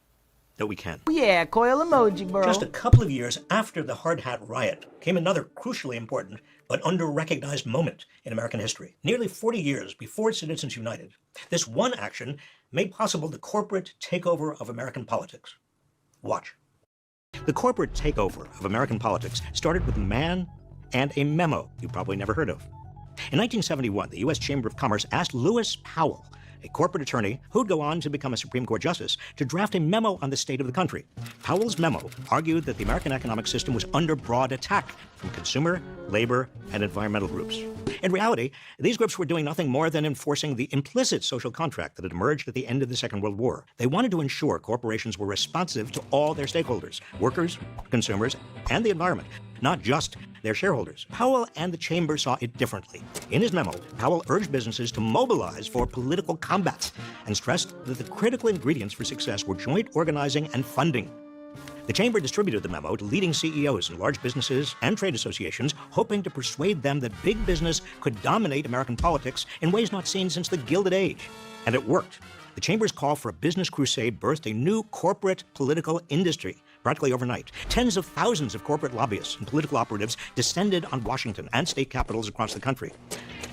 that we can. Yeah, coil emoji, bro. Just a couple of years after the Hard Hat Riot came another crucially important but under-recognized moment in American history. Nearly 40 years before Citizens United, this one action made possible the corporate takeover of American politics. Watch. The corporate takeover of American politics started with a man and a memo you probably never heard of. In 1971, the U.S. Chamber of Commerce asked Lewis Powell, a corporate attorney who'd go on to become a Supreme Court justice, to draft a memo on the state of the country. Powell's memo argued that the American economic system was under broad attack from consumer, labor, and environmental groups. In reality, these groups were doing nothing more than enforcing the implicit social contract that had emerged at the end of the Second World War. They wanted to ensure corporations were responsive to all their stakeholders, workers, consumers, and the environment, not just their shareholders. Powell and the Chamber saw it differently. In his memo, Powell urged businesses to mobilize for political combat and stressed that the critical ingredients for success were joint organizing and funding. The Chamber distributed the memo to leading CEOs in large businesses and trade associations, hoping to persuade them that big business could dominate American politics in ways not seen since the Gilded Age. And it worked. The Chamber's call for a business crusade birthed a new corporate political industry practically overnight. Tens of thousands of corporate lobbyists and political operatives descended on Washington and state capitals across the country.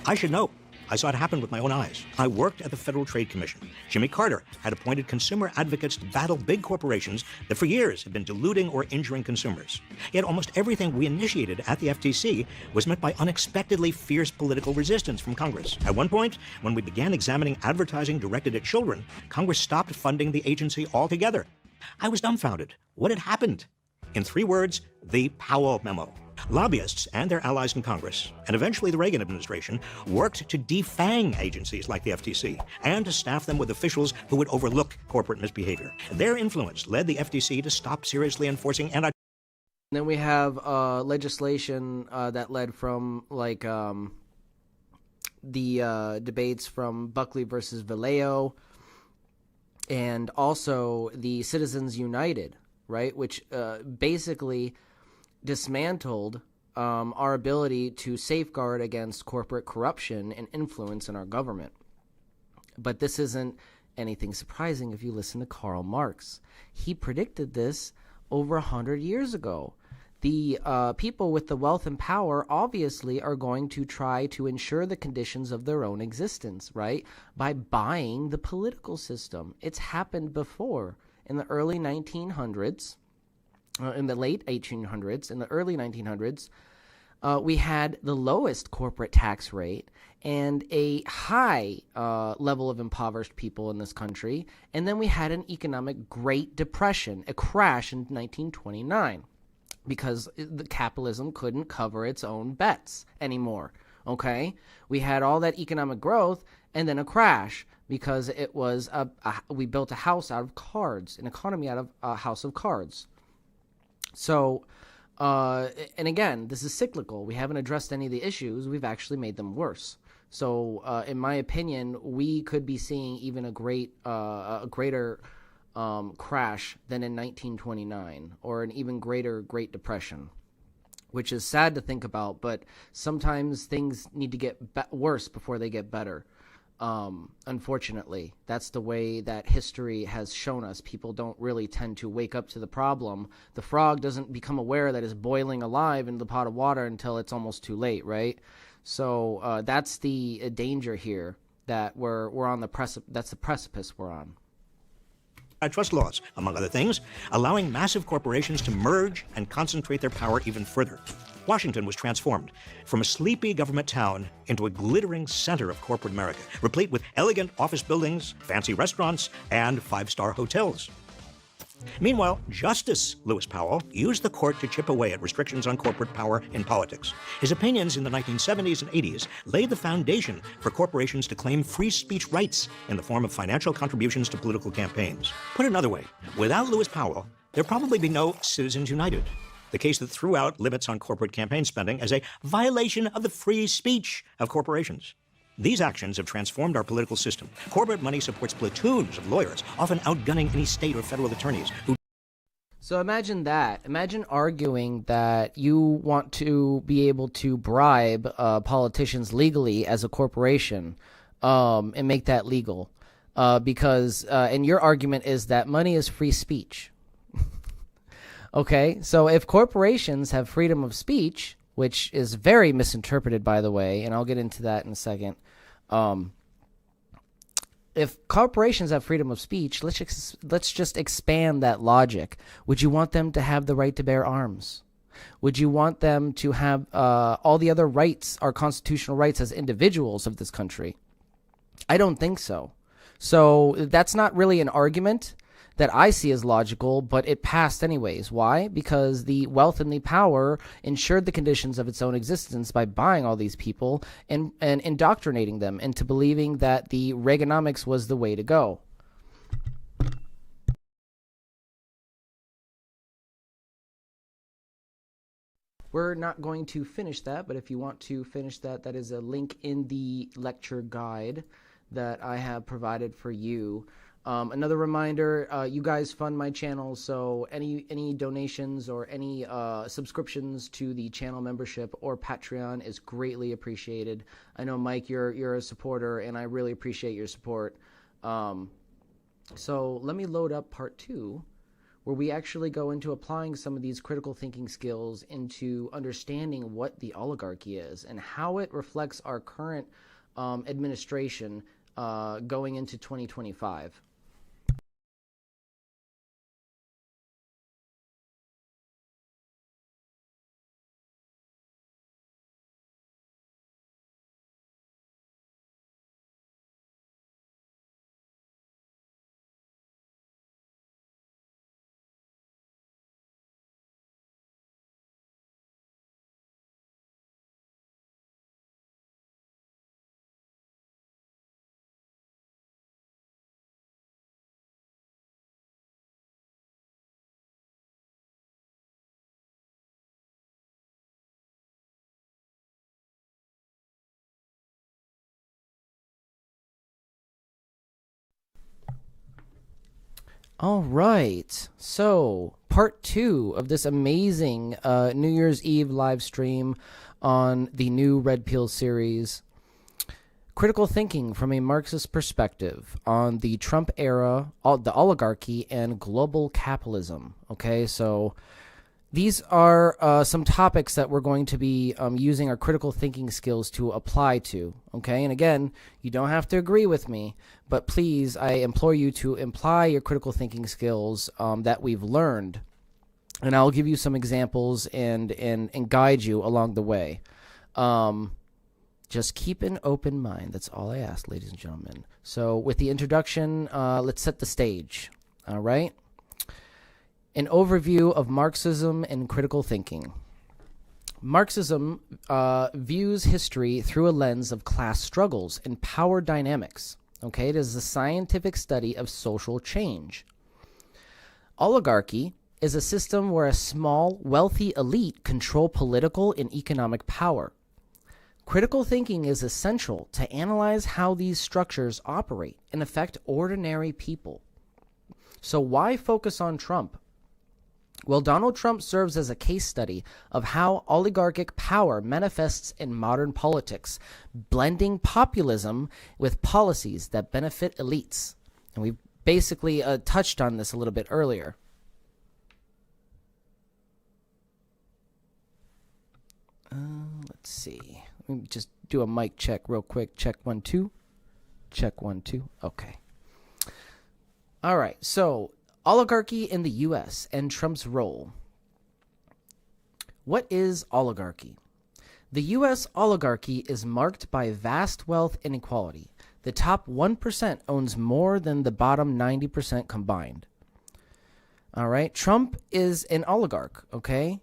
I should know. I saw it happen with my own eyes. I worked at the Federal Trade Commission. Jimmy Carter had appointed consumer advocates to battle big corporations that for years had been diluting or injuring consumers. Yet almost everything we initiated at the FTC was met by unexpectedly fierce political resistance from Congress. At one point, when we began examining advertising directed at children, Congress stopped funding the agency altogether. I was dumbfounded. What had happened? In 3 words, the Powell Memo. Lobbyists and their allies in Congress, and eventually the Reagan administration, worked to defang agencies like the FTC and to staff them with officials who would overlook corporate misbehavior. Their influence led the FTC to stop seriously enforcing Then we have legislation that led from like the debates from Buckley versus Vallejo, and also the Citizens United, right, which basically dismantled our ability to safeguard against corporate corruption and influence in our government. But this isn't anything surprising if you listen to Karl Marx. He predicted this over 100 years ago. The people with the wealth and power obviously are going to try to ensure the conditions of their own existence, right, by buying the political system. It's happened before in the early 1900s. In the late 1800s, in the early 1900s, we had the lowest corporate tax rate and a high level of impoverished people in this country. And then we had an economic Great Depression, a crash in 1929, because the capitalism couldn't cover its own bets anymore. Okay? We had all that economic growth and then a crash because it was we built a house out of cards, an economy out of a house of cards. So, and again, this is cyclical. We haven't addressed any of the issues. We've actually made them worse. So, in my opinion, we could be seeing even a greater crash than in 1929, or an even greater Great Depression, which is sad to think about. But sometimes things need to get worse before they get better. Unfortunately, that's the way that history has shown us. People don't really tend to wake up to the problem. The frog doesn't become aware that it's boiling alive in the pot of water until it's almost too late, right? So that's the danger here, that we're on the precipice. That's the precipice we're on. Trust laws, among other things, allowing massive corporations to merge and concentrate their power even further. Washington was transformed from a sleepy government town into a glittering center of corporate America, replete with elegant office buildings, fancy restaurants, and 5-star hotels. Meanwhile, Justice Lewis Powell used the court to chip away at restrictions on corporate power in politics. His opinions in the 1970s and 80s laid the foundation for corporations to claim free speech rights in the form of financial contributions to political campaigns. Put another way, without Lewis Powell, there'd probably be no Citizens United, the case that threw out limits on corporate campaign spending as a violation of the free speech of corporations. These actions have transformed our political system. Corporate money supports platoons of lawyers, often outgunning any state or federal attorneys who... So imagine that. Imagine arguing that you want to be able to bribe politicians legally as a corporation and make that legal. Because and your argument is that money is free speech. Okay, so if corporations have freedom of speech, which is very misinterpreted, by the way, and I'll get into that in a second. If corporations have freedom of speech, let's just expand that logic. Would you want them to have the right to bear arms? Would you want them to have all the other rights, our constitutional rights as individuals of this country? I don't think so. So that's not really an argument that I see as logical, but it passed anyways. Why? Because the wealth and the power ensured the conditions of its own existence by buying all these people and indoctrinating them into believing that the Reaganomics was the way to go. We're not going to finish that, but if you want to finish that, that is a link in the lecture guide that I have provided for you. Another reminder, you guys fund my channel, so any donations or any subscriptions to the channel membership or Patreon is greatly appreciated. I know, Mike, you're a supporter, and I really appreciate your support. So let me load up part 2, where we actually go into applying some of these critical thinking skills into understanding what the oligarchy is and how it reflects our current administration going into 2025. All right, so part 2 of this amazing New Year's Eve live stream on the new Red Pill series, critical thinking from a Marxist perspective on the Trump era, the oligarchy, and global capitalism. Okay, so these are some topics that we're going to be using our critical thinking skills to apply to, okay? And again, you don't have to agree with me, but please, I implore you to apply your critical thinking skills that we've learned, and I'll give you some examples and guide you along the way. Just keep an open mind. That's all I ask, ladies and gentlemen. So with the introduction, let's set the stage, all right? An overview of Marxism and critical thinking. Marxism views history through a lens of class struggles and power dynamics. Okay, it is a scientific study of social change. Oligarchy is a system where a small, wealthy elite control political and economic power. Critical thinking is essential to analyze how these structures operate and affect ordinary people. So why focus on Trump? Well, Donald Trump serves as a case study of how oligarchic power manifests in modern politics, blending populism with policies that benefit elites. And we basically touched on this a little bit earlier. Let's see. Let me just do a mic check real quick. Check 1 2. Check 1 2. Okay. All right. So, oligarchy in the U.S. and Trump's role. What is oligarchy? The U.S. oligarchy is marked by vast wealth inequality. The top 1% owns more than the bottom 90% combined. All right. Trump is an oligarch, okay?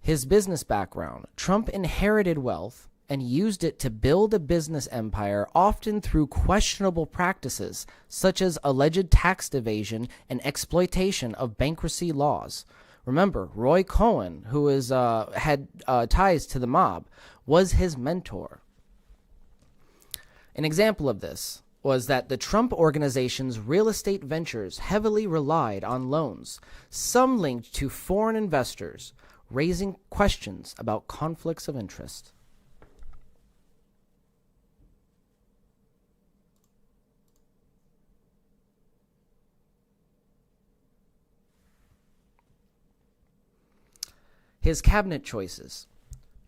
His business background. Trump inherited wealth and used it to build a business empire, often through questionable practices, such as alleged tax evasion and exploitation of bankruptcy laws. Remember, Roy Cohn, who had ties to the mob, was his mentor. An example of this was that the Trump organization's real estate ventures heavily relied on loans, some linked to foreign investors, raising questions about conflicts of interest. His cabinet choices.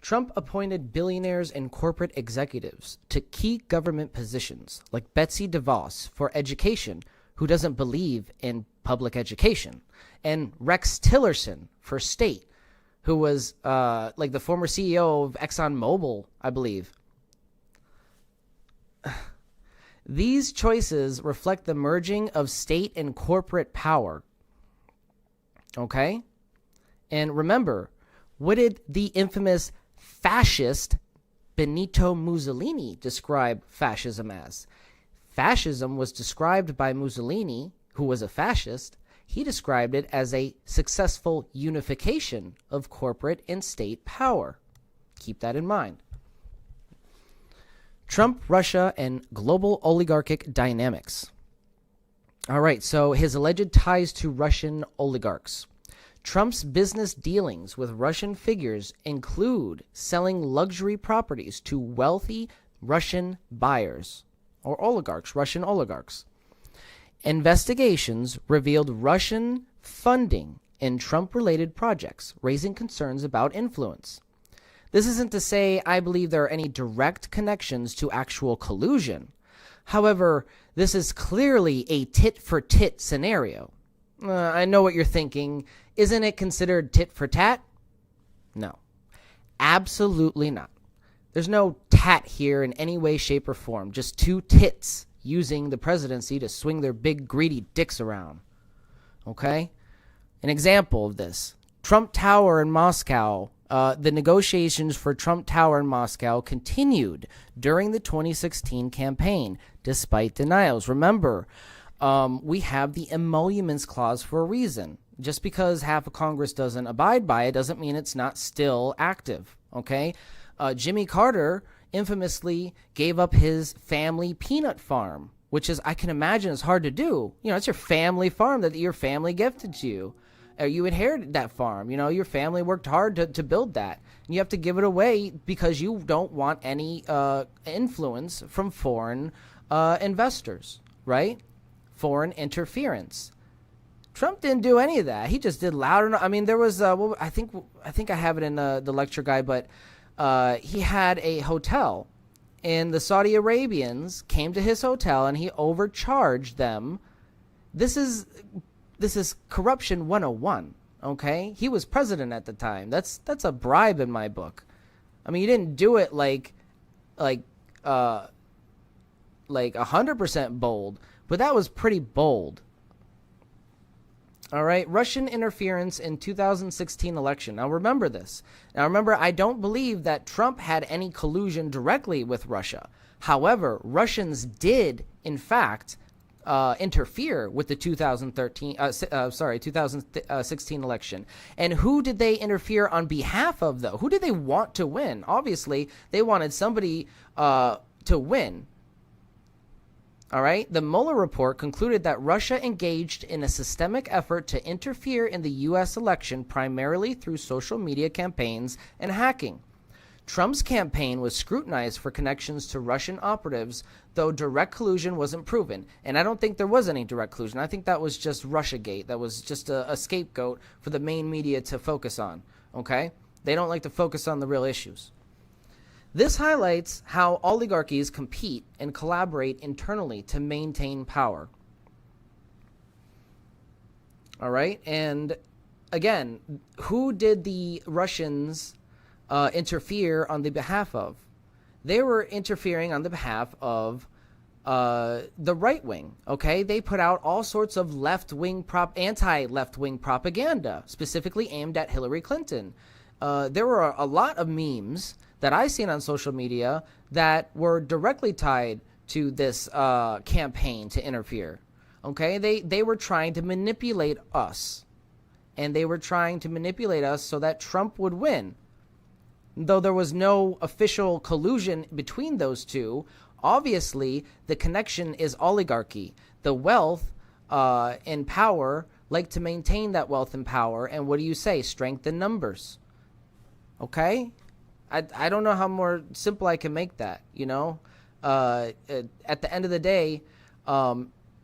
Trump appointed billionaires and corporate executives to key government positions, like Betsy DeVos for education, who doesn't believe in public education, and Rex Tillerson for state, who was like the former CEO of ExxonMobil, I believe. These choices reflect the merging of state and corporate power. Okay? And remember, what did the infamous fascist Benito Mussolini describe fascism as? Fascism was described by Mussolini, who was a fascist. He described it as a successful unification of corporate and state power. Keep that in mind. Trump, Russia, and global oligarchic dynamics. All right, so his alleged ties to Russian oligarchs. Trump's business dealings with Russian figures include selling luxury properties to wealthy Russian buyers, or oligarchs, Russian oligarchs. Investigations revealed Russian funding in Trump-related projects, raising concerns about influence. This isn't to say I believe there are any direct connections to actual collusion. However, this is clearly a tit-for-tat scenario. I know what you're thinking. Isn't it considered tit for tat? No, absolutely not. There's no tat here in any way, shape, or form. Just two tits using the presidency to swing their big, greedy dicks around. Okay? An example of this. Trump Tower in Moscow. The negotiations for Trump Tower in Moscow continued during the 2016 campaign, despite denials. Remember, we have the emoluments clause for a reason. Just because half of Congress doesn't abide by it doesn't mean it's not still active, okay? Jimmy Carter infamously gave up his family peanut farm, which is, I can imagine, is hard to do. You know, it's your family farm that your family gifted to you. You inherited that farm. You know, your family worked hard to build that. And you have to give it away because you don't want any influence from foreign investors, right? Foreign interference. Trump didn't do any of that. He just did loud enough. I mean, there was, I think I have it in the lecture guide, but he had a hotel, and the Saudi Arabians came to his hotel, and he overcharged them. This is corruption 101. Okay, he was president at the time. That's a bribe in my book. I mean, you didn't do it like 100% bold, but that was pretty bold. All right, Russian interference in 2016 election. Now remember this. Now remember, I don't believe that Trump had any collusion directly with Russia. However, Russians did, in fact, interfere with the 2016 election. And who did they interfere on behalf of, though? Who did they want to win? Obviously, they wanted somebody to win. All right. The Mueller report concluded that Russia engaged in a systemic effort to interfere in the U.S. election primarily through social media campaigns and hacking. Trump's campaign was scrutinized for connections to Russian operatives, though direct collusion wasn't proven. And I don't think there was any direct collusion. I think that was just Russiagate. That was just a scapegoat for the main media to focus on. Okay? They don't like to focus on the real issues. This highlights how oligarchies compete and collaborate internally to maintain power. All right? And again, who did the Russians interfere on the behalf of? They were interfering on the behalf of the right wing. Okay, they put out all sorts of anti-left wing propaganda, specifically aimed at Hillary Clinton. There were a lot of memes that I seen on social media that were directly tied to this campaign to interfere. Okay, they were trying to manipulate us, and they were trying to manipulate us so that Trump would win. Though there was no official collusion between those two, obviously the connection is oligarchy. The wealth and power like to maintain that wealth and power, and what do you say? Strength in numbers. Okay? I don't know how more simple I can make that, you know? At the end of the day,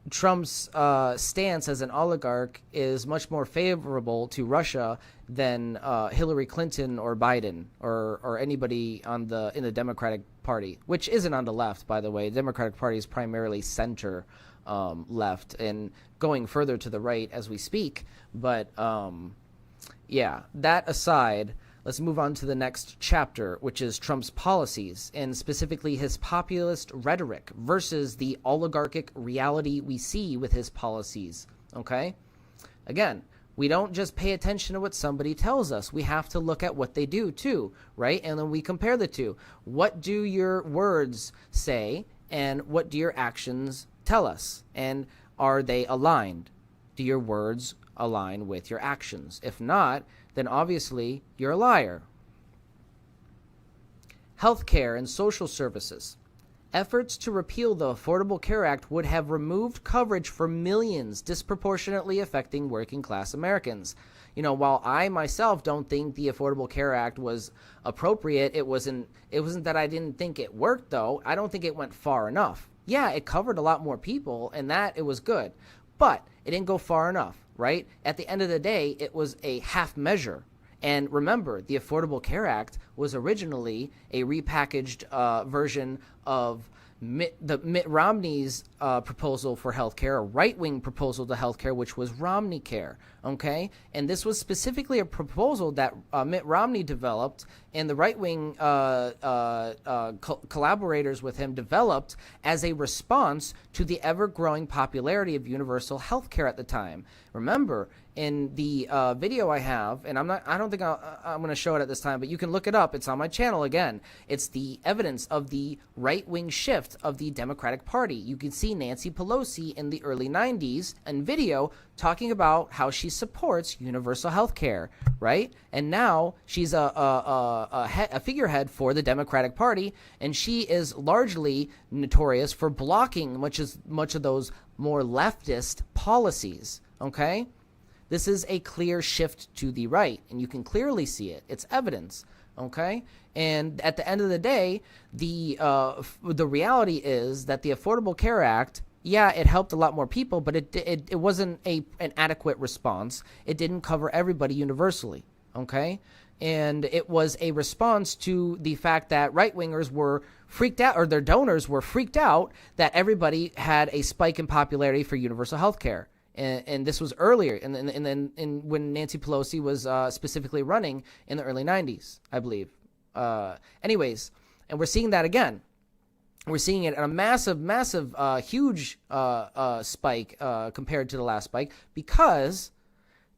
Trump's stance as an oligarch is much more favorable to Russia than Hillary Clinton or Biden or anybody in the Democratic Party, which isn't on the left, by the way. The Democratic Party is primarily center left and going further to the right as we speak. But yeah, that aside, let's move on to the next chapter, which is Trump's policies, and specifically his populist rhetoric versus the oligarchic reality we see with his policies, okay? Again, we don't just pay attention to what somebody tells us. We have to look at what they do too, right? And then we compare the two. What do your words say, and what do your actions tell us? And are they aligned? Do your words align with your actions? If not, then obviously you're a liar. Healthcare and social services. Efforts to repeal the Affordable Care Act would have removed coverage for millions, disproportionately affecting working class Americans. You know, while I myself don't think the Affordable Care Act was appropriate, it wasn't that I didn't think it worked, though. I don't think it went far enough. Yeah, it covered a lot more people, and that it was good. But it didn't go far enough, right? At the end of the day, it was a half measure. And remember, the Affordable Care Act was originally a repackaged version of Mitt Romney's proposal for healthcare, a right-wing proposal to healthcare, which was Romney Care, okay? And this was specifically a proposal that Mitt Romney developed, and the right-wing collaborators with him developed as a response to the ever-growing popularity of universal healthcare at the time. Remember, in the video I have, and I don't think I'm going to show it at this time, but you can look it up. It's on my channel again. It's the evidence of the right-wing shift of the Democratic Party. You can see Nancy Pelosi in the early 90s in video talking about how she supports universal health care, right? And now she's a figurehead for the Democratic Party, and she is largely notorious for blocking much of those more leftist policies, okay? This is a clear shift to the right, and you can clearly see it. It's evidence, okay? And at the end of the day, the reality is that the Affordable Care Act, yeah, it helped a lot more people, but it wasn't an adequate response. It didn't cover everybody universally, okay? And it was a response to the fact that right-wingers were freaked out, or their donors were freaked out that everybody had a spike in popularity for universal health care. And this was earlier, and when Nancy Pelosi was specifically running in the early 90s, I believe. Anyways, and we're seeing that again. We're seeing it at a massive, huge spike compared to the last spike, because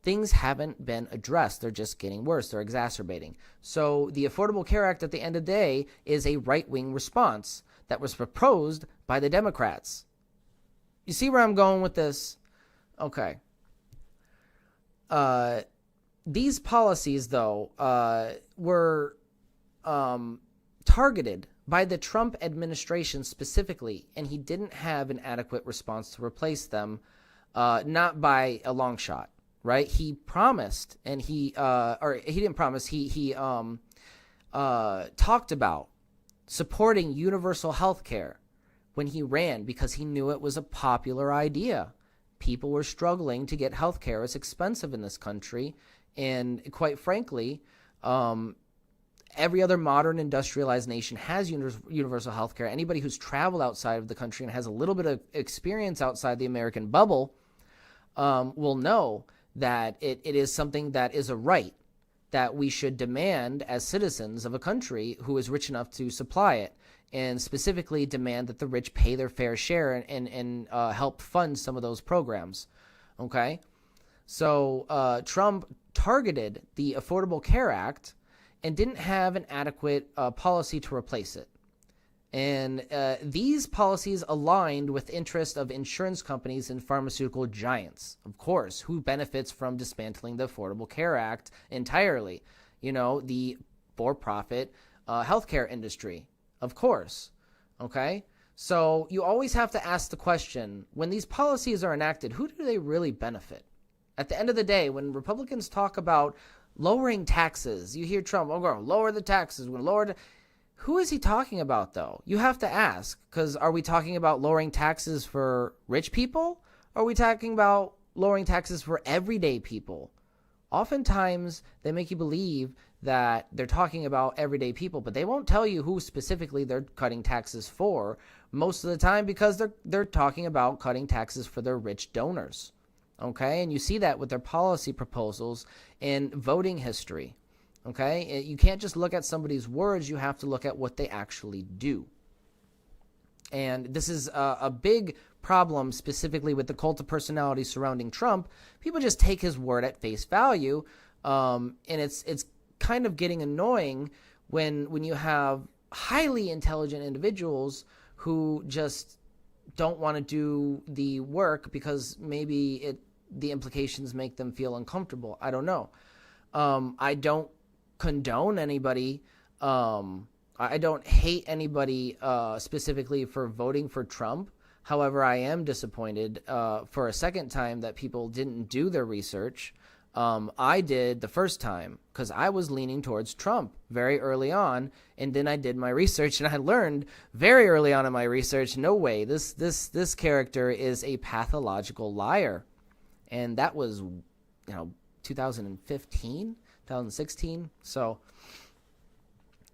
things haven't been addressed. They're just getting worse. They're exacerbating. So the Affordable Care Act, at the end of the day, is a right-wing response that was proposed by the Democrats. You see where I'm going with this? Okay. These policies, though, were targeted by the Trump administration specifically, and he didn't have an adequate response to replace them, not by a long shot, right? He promised, and he didn't promise, he talked about supporting universal health care when he ran, because he knew it was a popular idea. People were struggling to get health care. It's expensive in this country. And quite frankly, every other modern industrialized nation has universal health care. Anybody who's traveled outside of the country and has a little bit of experience outside the American bubble will know that it is something that is a right that we should demand as citizens of a country who is rich enough to supply it. and specifically demand that the rich pay their fair share and help fund some of those programs. Okay? So Trump targeted the Affordable Care Act and didn't have an adequate policy to replace it. And these policies aligned with interest of insurance companies and pharmaceutical giants, of course, who benefits from dismantling the Affordable Care Act entirely. You know, the for-profit healthcare industry, of course. Okay? So you always have to ask the question, when these policies are enacted, who do they really benefit? At the end of the day, when Republicans talk about lowering taxes, you hear Trump, we're going to lower the taxes, we're going to lower the... Who is he talking about, though? You have to ask, because are we talking about lowering taxes for rich people? Or are we talking about lowering taxes for everyday people? Oftentimes, they make you believe that they're talking about everyday people, but they won't tell you who specifically they're cutting taxes for most of the time, because they're talking about cutting taxes for their rich donors. Okay? And you see that with their policy proposals and voting history. Okay? You can't just look at somebody's words. You have to look at what they actually do. And this is a big problem specifically with the cult of personality surrounding Trump. People just take his word at face value. And it's kind of getting annoying when you have highly intelligent individuals who just don't want to do the work because maybe the implications make them feel uncomfortable. I don't know. I don't condone anybody. I don't hate anybody specifically for voting for Trump. However, I am disappointed for a second time that people didn't do their research. I did the first time because I was leaning towards Trump very early on, and then I did my research, and I learned very early on in my research, no way, this character is a pathological liar. And that was, 2015, 2016. So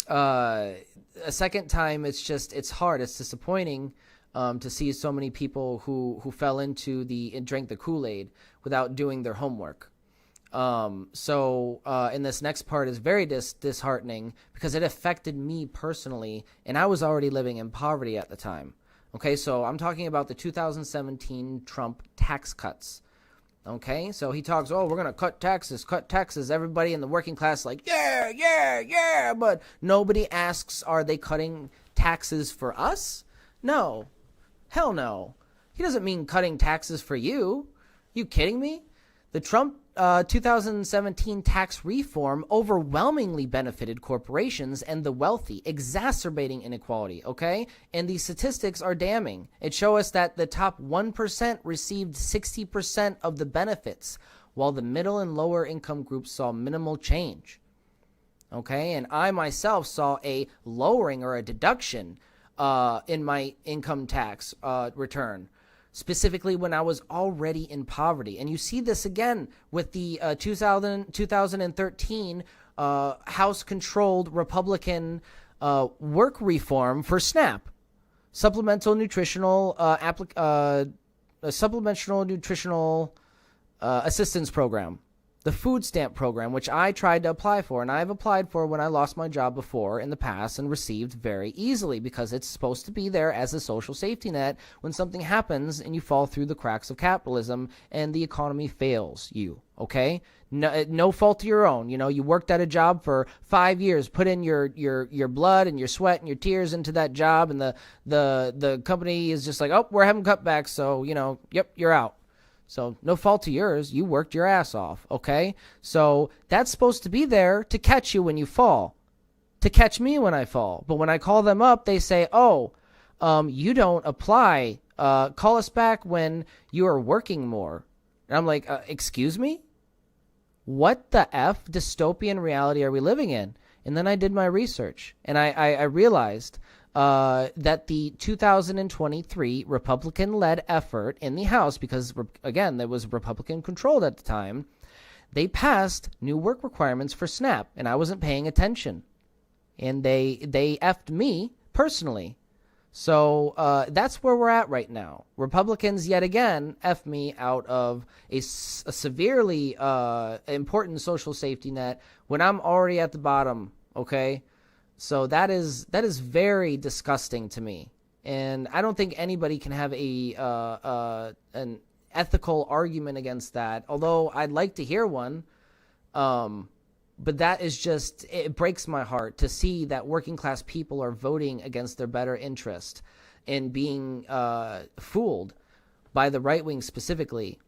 a second time, it's hard. It's disappointing to see so many people who fell into and drank the Kool-Aid without doing their homework. So in this next part is very disheartening because it affected me personally, and I was already living in poverty at the time. Okay, so I'm talking about the 2017 Trump tax cuts. Okay, so he talks, we're going to cut taxes. Everybody in the working class like, yeah. But nobody asks, are they cutting taxes for us? No. Hell no. He doesn't mean cutting taxes for you. You kidding me? The Trump 2017 tax reform overwhelmingly benefited corporations and the wealthy, exacerbating inequality, okay? And these statistics are damning. It shows us that the top 1% received 60% of the benefits, while the middle and lower income groups saw minimal change, okay? And I myself saw a lowering or a deduction in my income tax return, specifically when I was already in poverty. And you see this again with the 2013 House-controlled Republican work reform for SNAP, Supplemental Nutritional Assistance Program, the food stamp program, which I tried to apply for, and I've applied for when I lost my job before in the past and received very easily because it's supposed to be there as a social safety net when something happens and you fall through the cracks of capitalism and the economy fails you, okay? No fault of your own. You worked at a job for 5 years, put in your blood and your sweat and your tears into that job, and the company is just like, we're having cutbacks, so, yep, you're out. So no fault of yours. You worked your ass off, okay? So that's supposed to be there to catch you when you fall, to catch me when I fall. But when I call them up, they say, you don't apply. Call us back when you are working more. And I'm like, excuse me? What the F dystopian reality are we living in? And then I did my research, and I realized that the 2023 Republican-led effort in the House, because, again, there was Republican-controlled at the time, they passed new work requirements for SNAP, and I wasn't paying attention. And they effed me personally. So that's where we're at right now. Republicans, yet again, effed me out of a severely important social safety net when I'm already at the bottom, okay? So that is very disgusting to me. And I don't think anybody can have an ethical argument against that, although I'd like to hear one. But that is just, it breaks my heart to see that working class people are voting against their better interest and being fooled by the right wing specifically.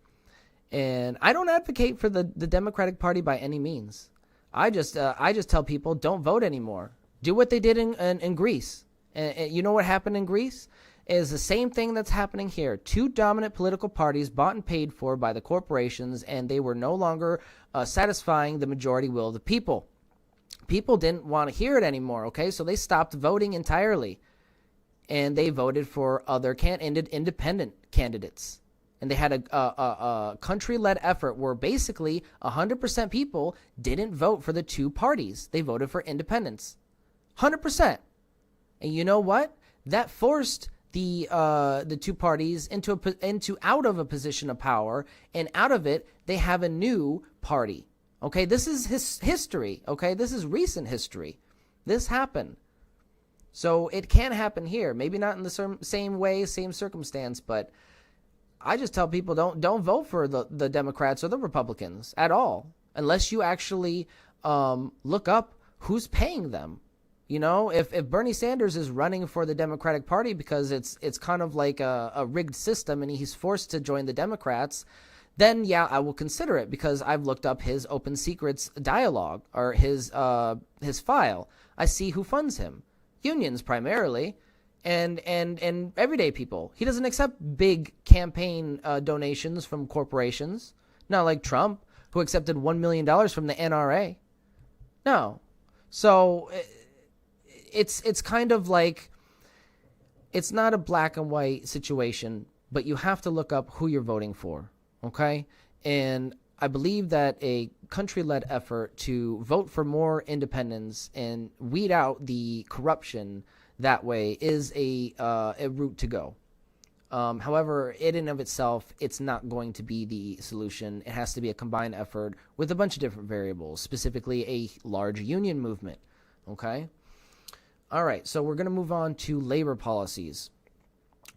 And I don't advocate for the Democratic Party by any means. I just tell people, don't vote anymore. Do what they did in Greece. And you know what happened in Greece? Is the same thing that's happening here. Two dominant political parties bought and paid for by the corporations, and they were no longer satisfying the majority will of the people. People didn't want to hear it anymore, okay? So they stopped voting entirely, and they voted for other independent candidates. And they had a country-led effort where basically 100% people didn't vote for the two parties. They voted for independents. 100%. And you know what? That forced the two parties into out of a position of power, and out of it they have a new party. Okay, this is history. Okay, this is recent history. This happened, so it can happen here. Maybe not in the same way, same circumstance, but I just tell people don't vote for the Democrats or the Republicans at all unless you actually look up who's paying them. You know, if Bernie Sanders is running for the Democratic Party because it's kind of like a rigged system and he's forced to join the Democrats, then yeah, I will consider it because I've looked up his open secrets dialogue or his file. I see who funds him. Unions primarily and everyday people. He doesn't accept big campaign donations from corporations. Not like Trump, who accepted $1 million from the NRA. No. So it's kind of like, it's not a black and white situation, but you have to look up who you're voting for, okay? And I believe that a country-led effort to vote for more independence and weed out the corruption that way is a route to go. However, in and of itself, it's not going to be the solution. It has to be a combined effort with a bunch of different variables, specifically a large union movement, okay? All right, so we're going to move on to labor policies.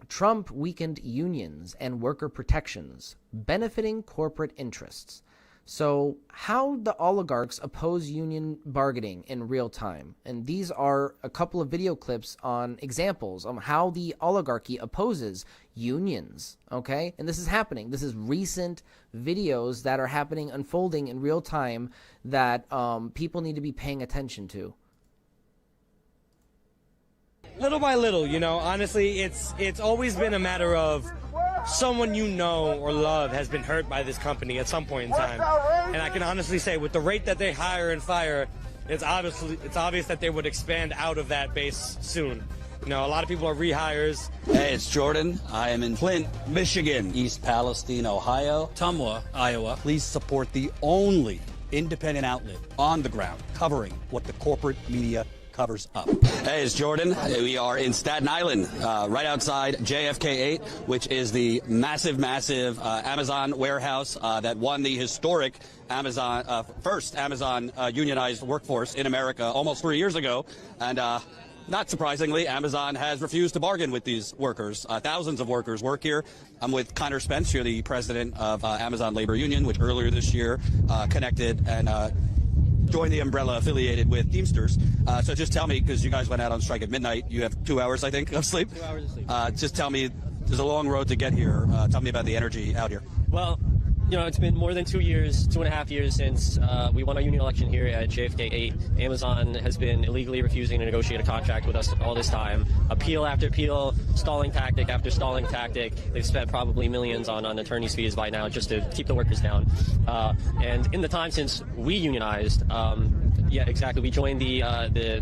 Trump weakened unions and worker protections, benefiting corporate interests. So how the oligarchs oppose union bargaining in real time. And these are a couple of video clips on examples of how the oligarchy opposes unions, okay? And this is happening. This is recent videos that are happening, unfolding in real time that people need to be paying attention to. Little by little, you know, honestly, it's always been a matter of someone you know or love has been hurt by this company at some point in time. And I can honestly say, with the rate that they hire and fire, it's obvious that they would expand out of that base soon. You know, a lot of people are rehires. Hey, it's Jordan. I am in Flint, Michigan, East Palestine, Ohio, Tumwa, Iowa. Please support the only independent outlet on the ground covering what the corporate media covers up. Hey, it's Jordan. We are in Staten Island, right outside JFK 8, which is the massive Amazon warehouse that won the historic first Amazon unionized workforce in America almost 3 years ago. And not surprisingly, Amazon has refused to bargain with these workers. Thousands of workers work here. I'm with Connor Spence here, the president of Amazon Labor Union, which earlier this year connected and joined the umbrella affiliated with Teamsters. So just tell me, because you guys went out on strike at midnight, you have 2 hours, I think, of sleep. 2 hours of sleep. Just tell me, there's a long road to get here. Tell me about the energy out here. Well, you know, it's been more than 2 years, 2.5 years since we won our union election here at JFK 8. Amazon has been illegally refusing to negotiate a contract with us all this time. Appeal after appeal, stalling tactic after stalling tactic. They've spent probably millions on attorney's fees by now just to keep the workers down. And in the time since we unionized, yeah, exactly. We joined the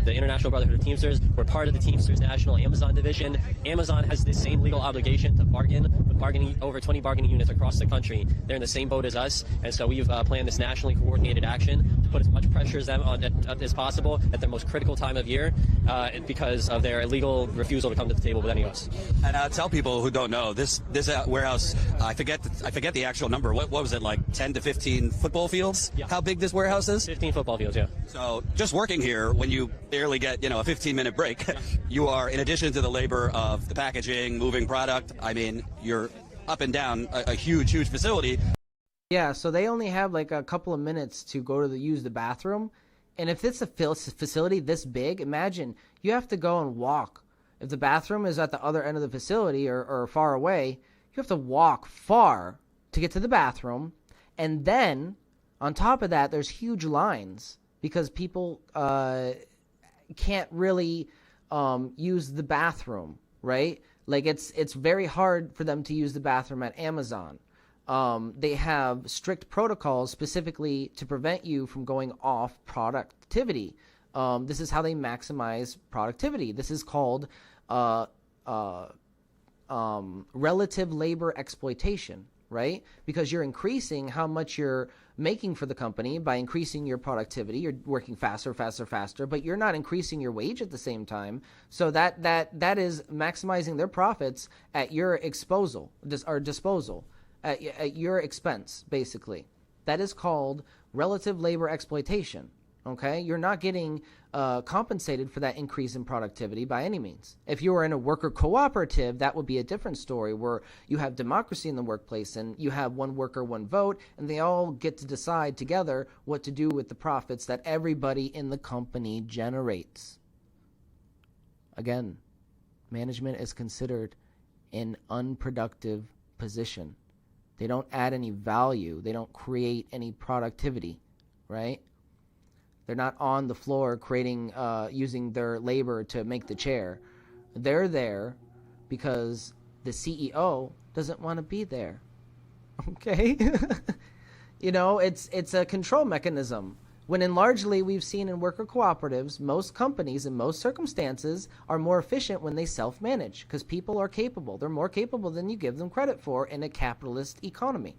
International Brotherhood of Teamsters. We're part of the Teamsters National Amazon division. Amazon has the same legal obligation to bargain with over 20 bargaining units across the country. They're in the same boat as us, and so we've planned this nationally coordinated action to put as much pressure as possible at their most critical time of year because of their illegal refusal to come to the table with any of us. And tell people who don't know, this warehouse, I forget the actual number. What was it, like 10 to 15 football fields? Yeah. How big this warehouse is? 15 football fields, yeah. So just working here, when you barely get, a 15-minute break, you are, in addition to the labor of the packaging, moving product, I mean, you're up and down a huge facility. Yeah, so they only have like a couple of minutes to go to use the bathroom. And if it's a facility this big, imagine you have to go and walk. If the bathroom is at the other end of the facility or far away, you have to walk far to get to the bathroom. And then on top of that, there's huge lines because people can't really use the bathroom, right? Like it's very hard for them to use the bathroom at Amazon. They have strict protocols specifically to prevent you from going off productivity. This is how they maximize productivity. This is called relative labor exploitation, right? Because you're increasing how much you're making for the company by increasing your productivity. You're working faster, but you're not increasing your wage at the same time. So that is maximizing their profits at your disposal, at your expense, basically. That is called relative labor exploitation. Okay, you're not getting compensated for that increase in productivity by any means. If you were in a worker cooperative, that would be a different story where you have democracy in the workplace and you have one worker, one vote, and they all get to decide together what to do with the profits that everybody in the company generates. Again, management is considered an unproductive position. They don't add any value. They don't create any productivity, right? They're not on the floor creating, using their labor to make the chair. They're there because the CEO doesn't want to be there. Okay? It's a control mechanism. When largely we've seen in worker cooperatives, most companies in most circumstances are more efficient when they self-manage because people are capable. They're more capable than you give them credit for in a capitalist economy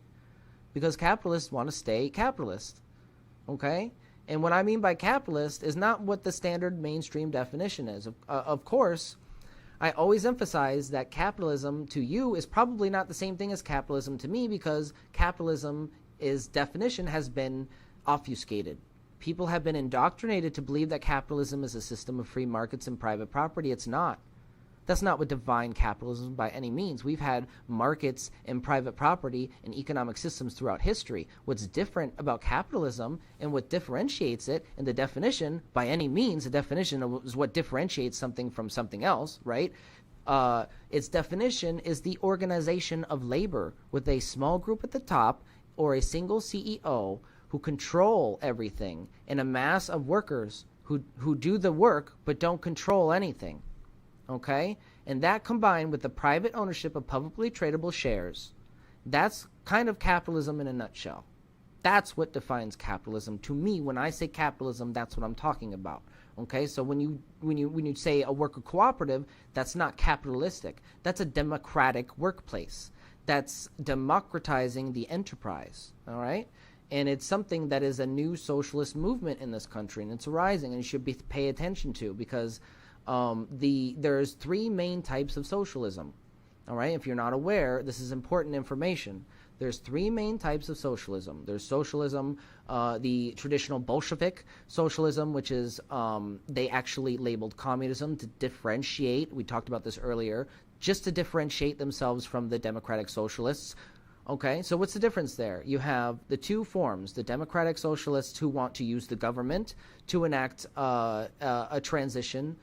because capitalists want to stay capitalist. Okay? And what I mean by capitalist is not what the standard mainstream definition is. Of course, I always emphasize that capitalism to you is probably not the same thing as capitalism to me because capitalism's definition has been obfuscated. People have been indoctrinated to believe that capitalism is a system of free markets and private property. It's not. That's not what defines capitalism by any means. We've had markets and private property and economic systems throughout history. What's different about capitalism and what differentiates it, and the definition, by any means, the definition is what differentiates something from something else, right? Its definition is the organization of labor with a small group at the top or a single CEO who control everything and a mass of workers who do the work but don't control anything. Okay? And that combined with the private ownership of publicly tradable shares, that's kind of capitalism in a nutshell. That's what defines capitalism. To me, when I say capitalism, that's what I'm talking about. Okay? So when you say a worker cooperative, that's not capitalistic. That's a democratic workplace. That's democratizing the enterprise. All right? And it's something that is a new socialist movement in this country, and it's arising, and you should pay attention to because there's three main types of socialism. All right, if you're not aware, this is important information. There's three main types of socialism. There's socialism, the traditional Bolshevik socialism, which is they actually labeled communism to differentiate. We talked about this earlier, just to differentiate themselves from the democratic socialists. Okay, so what's the difference there? You have the two forms, the democratic socialists who want to use the government to enact a transition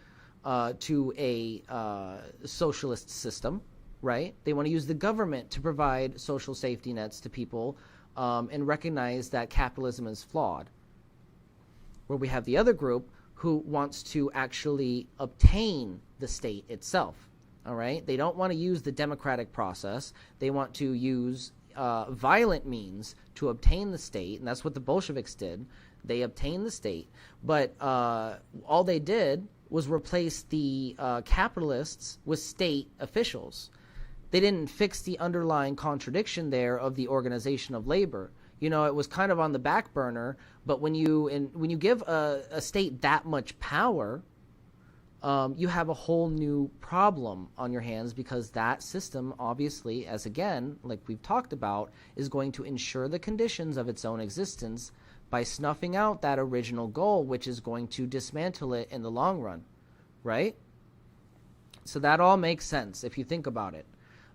to a socialist system, right? They want to use the government to provide social safety nets to people and recognize that capitalism is flawed. Where we have the other group who wants to actually obtain the state itself, all right? They don't want to use the democratic process. They want to use violent means to obtain the state, and that's what the Bolsheviks did. They obtained the state, but all they did was replace the capitalists with state officials. They didn't fix the underlying contradiction there of the organization of labor. You know, it was kind of on the back burner, but when you give a state that much power, you have a whole new problem on your hands, because that system, obviously, as again, like we've talked about, is going to ensure the conditions of its own existence by snuffing out that original goal, which is going to dismantle it in the long run, right? So that all makes sense if you think about it.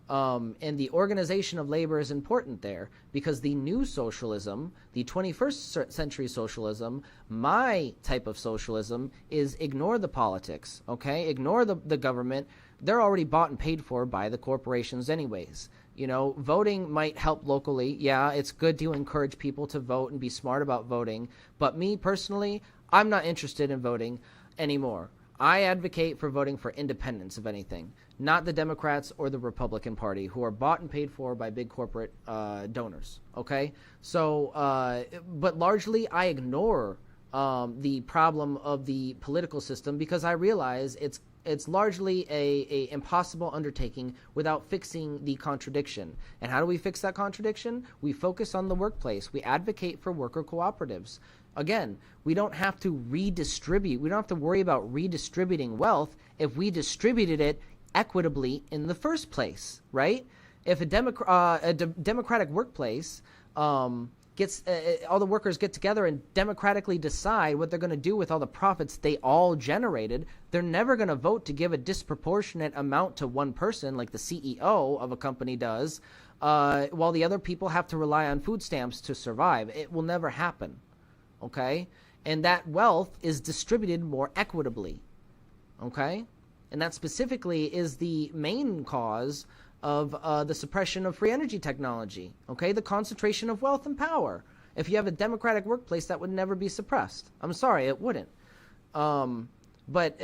And the organization of labor is important there, because the new socialism, the 21st century socialism, my type of socialism, is ignore the politics, okay? Ignore the government. They're already bought and paid for by the corporations anyways. You know, voting might help locally. Yeah, it's good to encourage people to vote and be smart about voting. But me personally, I'm not interested in voting anymore. I advocate for voting for independence, if anything, not the Democrats or the Republican Party, who are bought and paid for by big corporate donors, okay? So, but largely I ignore the problem of the political system, because I realize it's largely a impossible undertaking without fixing the contradiction. And how do we fix that contradiction? We focus on the workplace. We advocate for worker cooperatives. Again, we don't have to redistribute. We don't have to worry about redistributing wealth if we distributed it equitably in the first place, right? If a democratic workplace gets all the workers get together and democratically decide what they're going to do with all the profits they all generated, they're never going to vote to give a disproportionate amount to one person like the CEO of a company does, while the other people have to rely on food stamps to survive. It will never happen. Okay? And that wealth is distributed more equitably. Okay? And that specifically is the main cause of the suppression of free energy technology. Okay? The concentration of wealth and power. If you have a democratic workplace, that would never be suppressed. I'm sorry, it wouldn't. But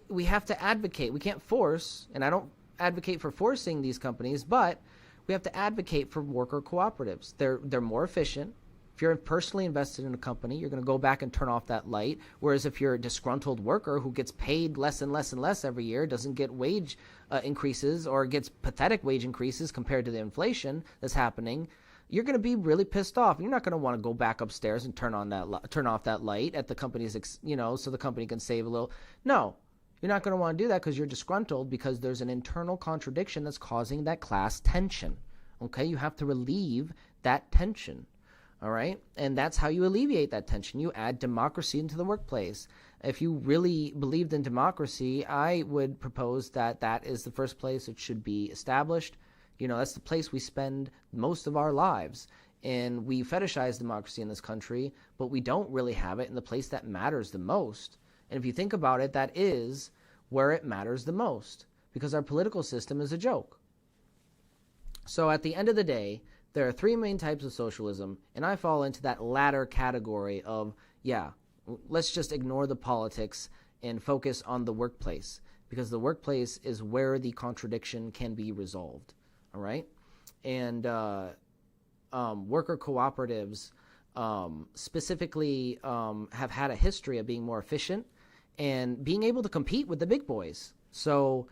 we have to advocate. We can't force, and I don't advocate for forcing these companies, but we have to advocate for worker cooperatives. They're more efficient. If you're personally invested in a company, you're going to go back and turn off that light. Whereas if you're a disgruntled worker who gets paid less and less and less every year, doesn't get wage increases, or gets pathetic wage increases compared to the inflation that's happening, you're going to be really pissed off. You're not going to want to go back upstairs and turn off that light at the company's, so the company can save a little. No, you're not going to want to do that because you're disgruntled, because there's an internal contradiction that's causing that class tension. Okay, you have to relieve that tension. All right? And that's how you alleviate that tension. You add democracy into the workplace. If you really believed in democracy, I would propose that that is the first place it should be established. You know, that's the place we spend most of our lives. And we fetishize democracy in this country, but we don't really have it in the place that matters the most. And if you think about it, that is where it matters the most, because our political system is a joke. So at the end of the day, there are three main types of socialism, and I fall into that latter category of, let's just ignore the politics and focus on the workplace, because the workplace is where the contradiction can be resolved, all right? And worker cooperatives specifically have had a history of being more efficient and being able to compete with the big boys. So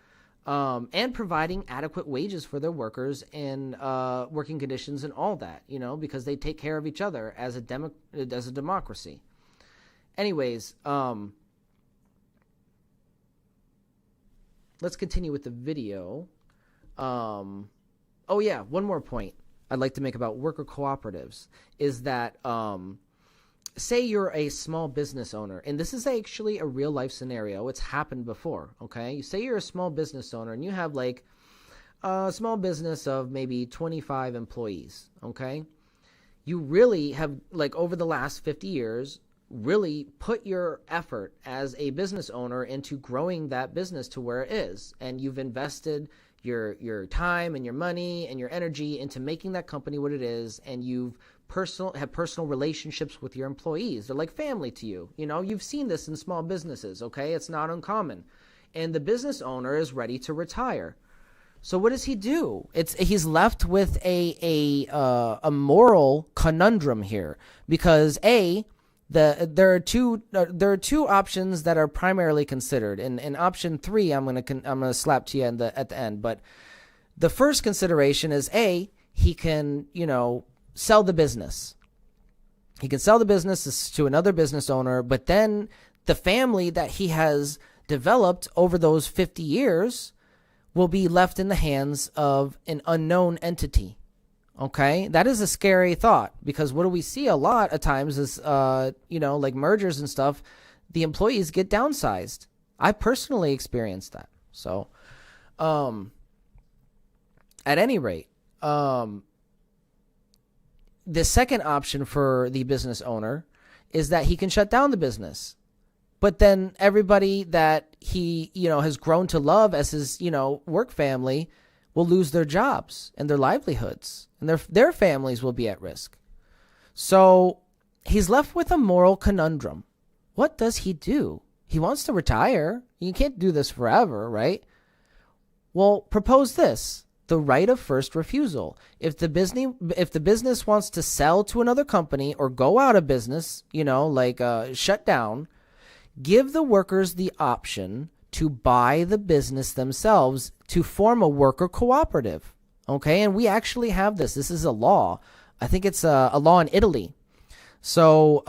and providing adequate wages for their workers and working conditions and all that, because they take care of each other as a democracy. Anyways, let's continue with the video. One more point I'd like to make about worker cooperatives is that say you're a small business owner, and this is actually a real life scenario. It's happened before, okay? You say you're a small business owner and you have like a small business of maybe 25 employees, okay? You really have, like, over the last 50 years, really put your effort as a business owner into growing that business to where it is, and you've invested your time and your money and your energy into making that company what it is, and you've have personal relationships with your employees. They're like family to you. You've seen this in small businesses, okay? It's not uncommon. And the business owner is ready to retire. So what does he do? He's left with a moral conundrum here, because there are two options that are primarily considered, and option 3 I'm gonna slap to you at the end. But the first consideration is he can, sell the business. He can sell the business to another business owner, but then the family that he has developed over those 50 years will be left in the hands of an unknown entity. Okay, that is a scary thought, because what do we see a lot of times is, like mergers and stuff, the employees get downsized. I personally experienced that. So, at any rate, the second option for the business owner is that he can shut down the business. But then everybody that he, has grown to love as his, work family will lose their jobs and their livelihoods, and their families will be at risk. So he's left with a moral conundrum. What does he do? He wants to retire. You can't do this forever, right? Well, propose this: the right of first refusal. If the business wants to sell to another company or go out of business, shut down, give the workers the option to buy the business themselves to form a worker cooperative. Okay, and we actually have this. This is a law. I think it's a law in Italy. So,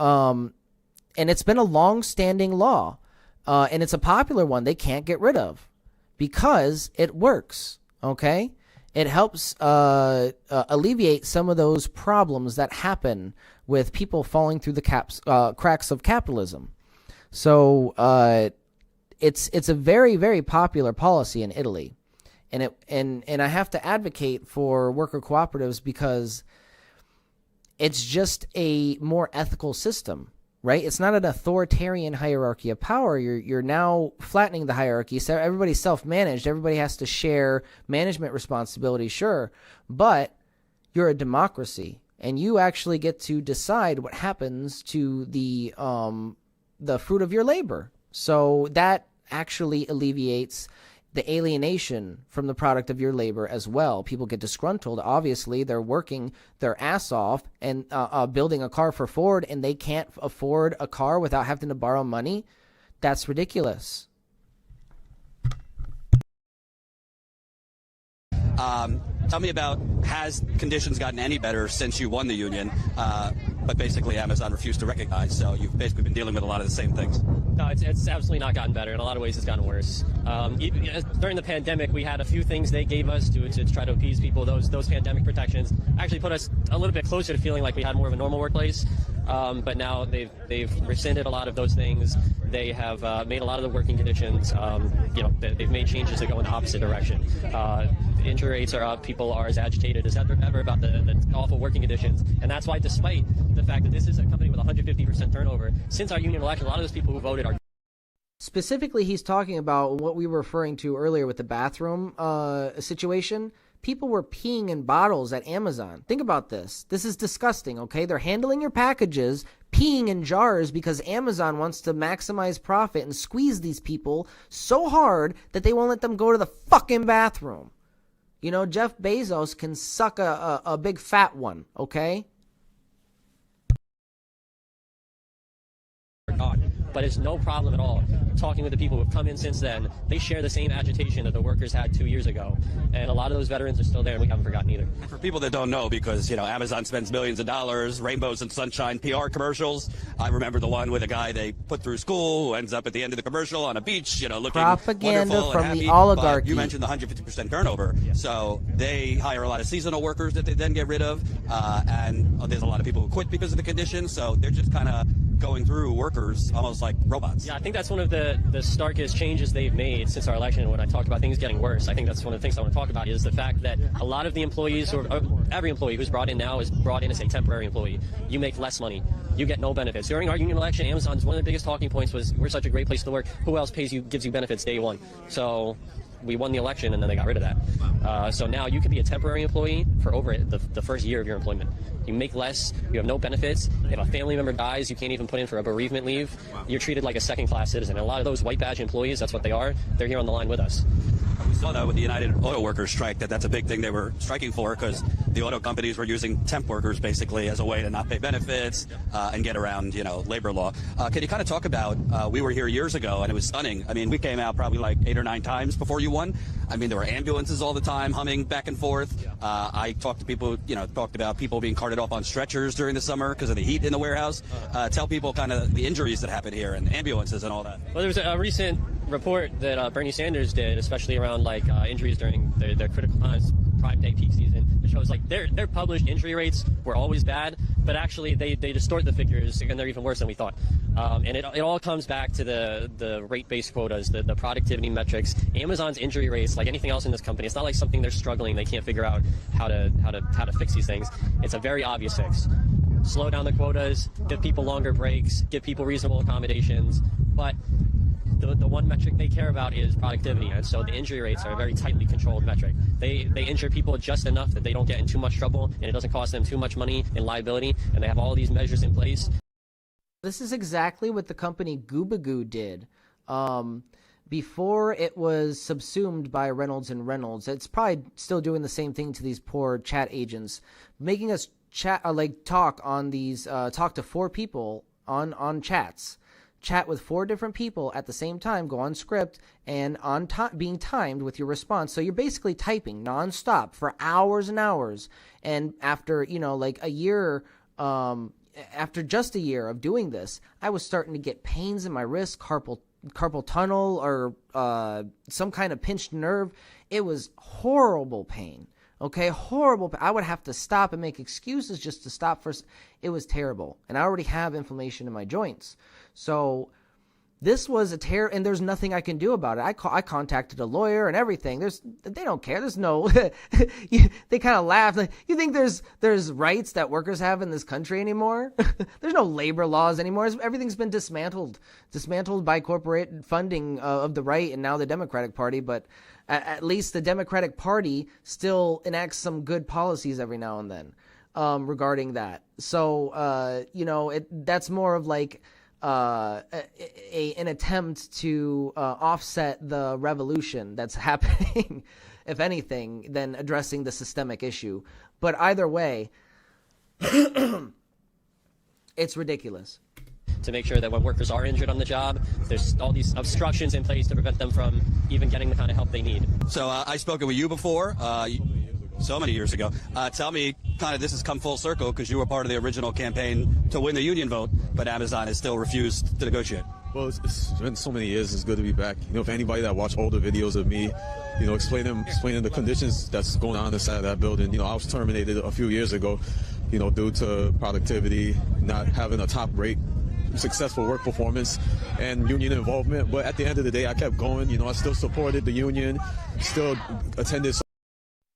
and it's been a long-standing law, and it's a popular one they can't get rid of because it works. Okay, it helps alleviate some of those problems that happen with people falling through the cracks of capitalism. So it's a very, very popular policy in Italy, and I have to advocate for worker cooperatives because it's just a more ethical system, right? It's not an authoritarian hierarchy of power. You're now flattening the hierarchy, so everybody's self-managed. Everybody has to share management responsibility, sure, but you're a democracy, and you actually get to decide what happens to the fruit of your labor. So that actually alleviates the alienation from the product of your labor as well. People get disgruntled. Obviously, they're working their ass off and building a car for Ford, and they can't afford a car without having to borrow money. That's ridiculous. Tell me about, has conditions gotten any better since you won the union, but basically Amazon refused to recognize, so you've basically been dealing with a lot of the same things? No, it's absolutely not gotten better. In a lot of ways, it's gotten worse. During the pandemic, we had a few things they gave us to try to appease people. Those pandemic protections actually put us a little bit closer to feeling like we had more of a normal workplace. But now they've rescinded a lot of those things. They have made a lot of the working conditions. They've made changes that go in the opposite direction. Injury rates are up. People are as agitated as ever about the awful working conditions, and that's why, despite the fact that this is a company with 150% turnover, since our union election, a lot of those people who voted are. Specifically, he's talking about what we were referring to earlier with the bathroom situation. People were peeing in bottles at Amazon. Think about this. This is disgusting, okay? They're handling your packages, peeing in jars because Amazon wants to maximize profit and squeeze these people so hard that they won't let them go to the fucking bathroom. Jeff Bezos can suck a big fat one, okay? But it's no problem at all. Talking with the people who have come in since then, they share the same agitation that the workers had 2 years ago. And a lot of those veterans are still there, and we haven't forgotten either. For people that don't know, because, Amazon spends millions of dollars, rainbows and sunshine PR commercials. I remember the one with a guy they put through school who ends up at the end of the commercial on a beach, looking propaganda wonderful from and happy. the oligarchy. But you mentioned the 150% turnover. Yeah. So they hire a lot of seasonal workers that they then get rid of. And there's a lot of people who quit because of the conditions. So they're just kind of going through workers almost like robots. Yeah, I think that's one of the starkest changes they've made since our election. When I talked about things getting worse, I think that's one of the things I want to talk about is the fact that a lot of the employees, every employee who's brought in now is brought in as a temporary employee. You make less money. You get no benefits. During our union election, Amazon's one of the biggest talking points was, we're such a great place to work. Who else gives you benefits day one? So we won the election, and then they got rid of that. So now you can be a temporary employee for over the first year of your employment. You make less, you have no benefits. If a family member dies, you can't even put in for a bereavement leave. You're treated like a second-class citizen. And a lot of those white badge employees, that's what they are. They're here on the line with us. We saw that with the United Auto Workers strike, that's a big thing they were striking for, because the auto companies were using temp workers basically as a way to not pay benefits and get around, labor law. Can you kind of talk about, we were here years ago and it was stunning. I mean, we came out probably like 8 or 9 times before you won. I mean, there were ambulances all the time humming back and forth. I talked to people, talked about people being carted off on stretchers during the summer because of the heat in the warehouse. Tell people kind of the injuries that happened here and ambulances and all that. Well, there was a recent report that Bernie Sanders did, especially around injuries during their critical times, Prime Day peak season. It shows their published injury rates were always bad, but actually they distort the figures and they're even worse than we thought. And it all comes back to the rate-based quotas, the productivity metrics. Amazon's injury rates, like anything else in this company, it's not like something they're struggling. They can't figure out how to fix these things. It's a very obvious fix. Slow down the quotas, give people longer breaks, give people reasonable accommodations, but the one metric they care about is productivity, and so the injury rates are a very tightly controlled metric. They injure people just enough that they don't get in too much trouble, and it doesn't cost them too much money in liability, and they have all these measures in place. This is exactly what the company Goobagoo did. Before it was subsumed by Reynolds and Reynolds. It's probably still doing the same thing to these poor chat agents, making us talk on these, talk to 4 people on chats. Chat with 4 different people at the same time, go on script, and being timed with your response. So you're basically typing nonstop for hours and hours. And after, a year, after just a year of doing this, I was starting to get pains in my wrist, carpal tunnel, or some kind of pinched nerve. It was horrible pain. Okay, horrible. I would have to stop and make excuses just to stop for. It was terrible, and I already have inflammation in my joints. So this was a terror, and there's nothing I can do about it. I contacted a lawyer and everything. They don't care. There's no. They kind of laugh. Like, you think there's rights that workers have in this country anymore? There's no labor laws anymore. Everything's been dismantled by corporate funding of the right and now the Democratic Party. But at least the Democratic Party still enacts some good policies every now and then regarding that. So that's more of like an attempt to offset the revolution that's happening, if anything, than addressing the systemic issue. But either way, it's ridiculous. To make sure that when workers are injured on the job, there's all these obstructions in place to prevent them from even getting the kind of help they need. So I've spoken with you before, so many years ago. Tell me, kind of, this has come full circle because you were part of the original campaign to win the union vote, but Amazon has still refused to negotiate. Well, it's been so many years. It's good to be back. For anybody that watched older videos of me, explaining the conditions that's going on inside of that building. I was terminated a few years ago, due to productivity, not having a top rate, successful work performance, and union involvement. But at the end of the day, I kept going. I still supported the union, still attended.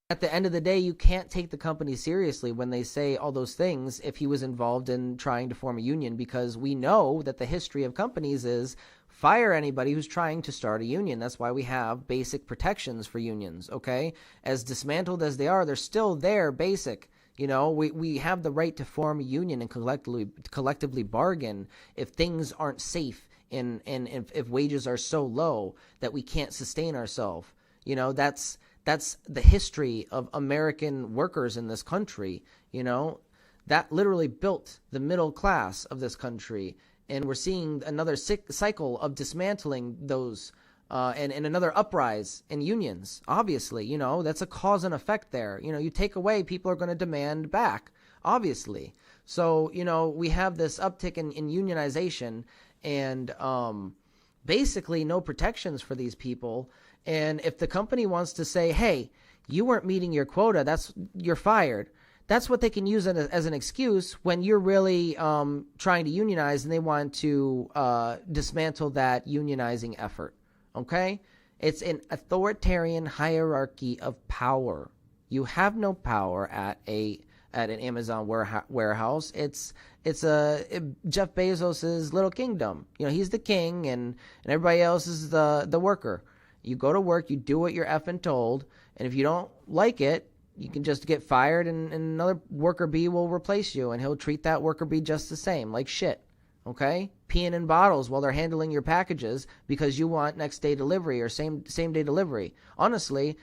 At the end of the day, you can't take the company seriously when they say all those things if he was involved in trying to form a union, because we know that the history of companies is fire anybody who's trying to start a union. That's why we have basic protections for unions, okay? As dismantled as they are, they're still there, basic. We have the right to form a union and collectively bargain if things aren't safe and if wages are so low that we can't sustain ourselves. That's the history of American workers in this country. That literally built the middle class of this country, and we're seeing another cycle of dismantling those and another uprise in unions. Obviously, that's a cause and effect there. You take away, people are going to demand back, obviously. So, we have this uptick in unionization and basically no protections for these people. And if the company wants to say, hey, you weren't meeting your quota, you're fired, that's what they can use as an excuse when you're really trying to unionize and they want to dismantle that unionizing effort. Okay? It's an authoritarian hierarchy of power. You have no power at an Amazon warehouse. It's Jeff Bezos's little kingdom. He's the king and everybody else is the worker. You go to work, you do what you're effing told, and if you don't like it, you can just get fired and another worker bee will replace you, and he'll treat that worker bee just the same, like shit. okay? Peeing in bottles while they're handling your packages because you want next day delivery or same day delivery. Honestly,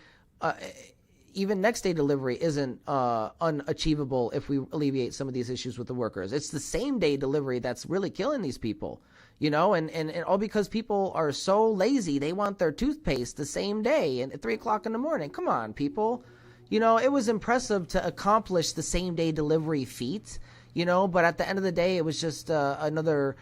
even next day delivery isn't unachievable if we alleviate some of these issues with the workers. It's the same day delivery that's really killing these people, you know, and all because people are so lazy. They want their toothpaste the same day and at 3 o'clock in the morning. Come on, people. You know, it was impressive to accomplish the same day delivery feat, you know, but at the end of the day, it was just another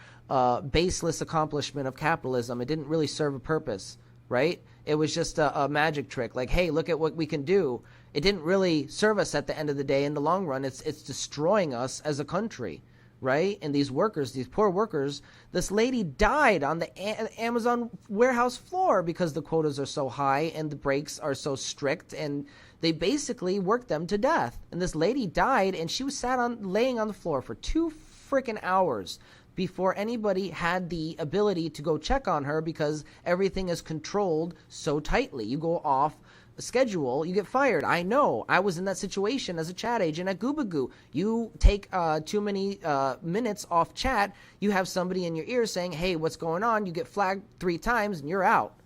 baseless accomplishment of capitalism. It didn't really serve a purpose, right? It was just a magic trick. Like, hey, look at what we can do. It didn't really serve us at the end of the day. In the long run, it's destroying us as a country, right? And these workers, these poor workers, this lady died on the Amazon warehouse floor because the quotas are so high and the breaks are so strict, and they basically worked them to death. And this lady died, and she was laying on the floor for 2 freaking hours before anybody had the ability to go check on her because everything is controlled so tightly. You go off schedule, you get fired. I know. I was in that situation as a chat agent at Goobagoo. You take too many minutes off chat, you have somebody in your ear saying, hey, what's going on? You get flagged 3 times and you're out.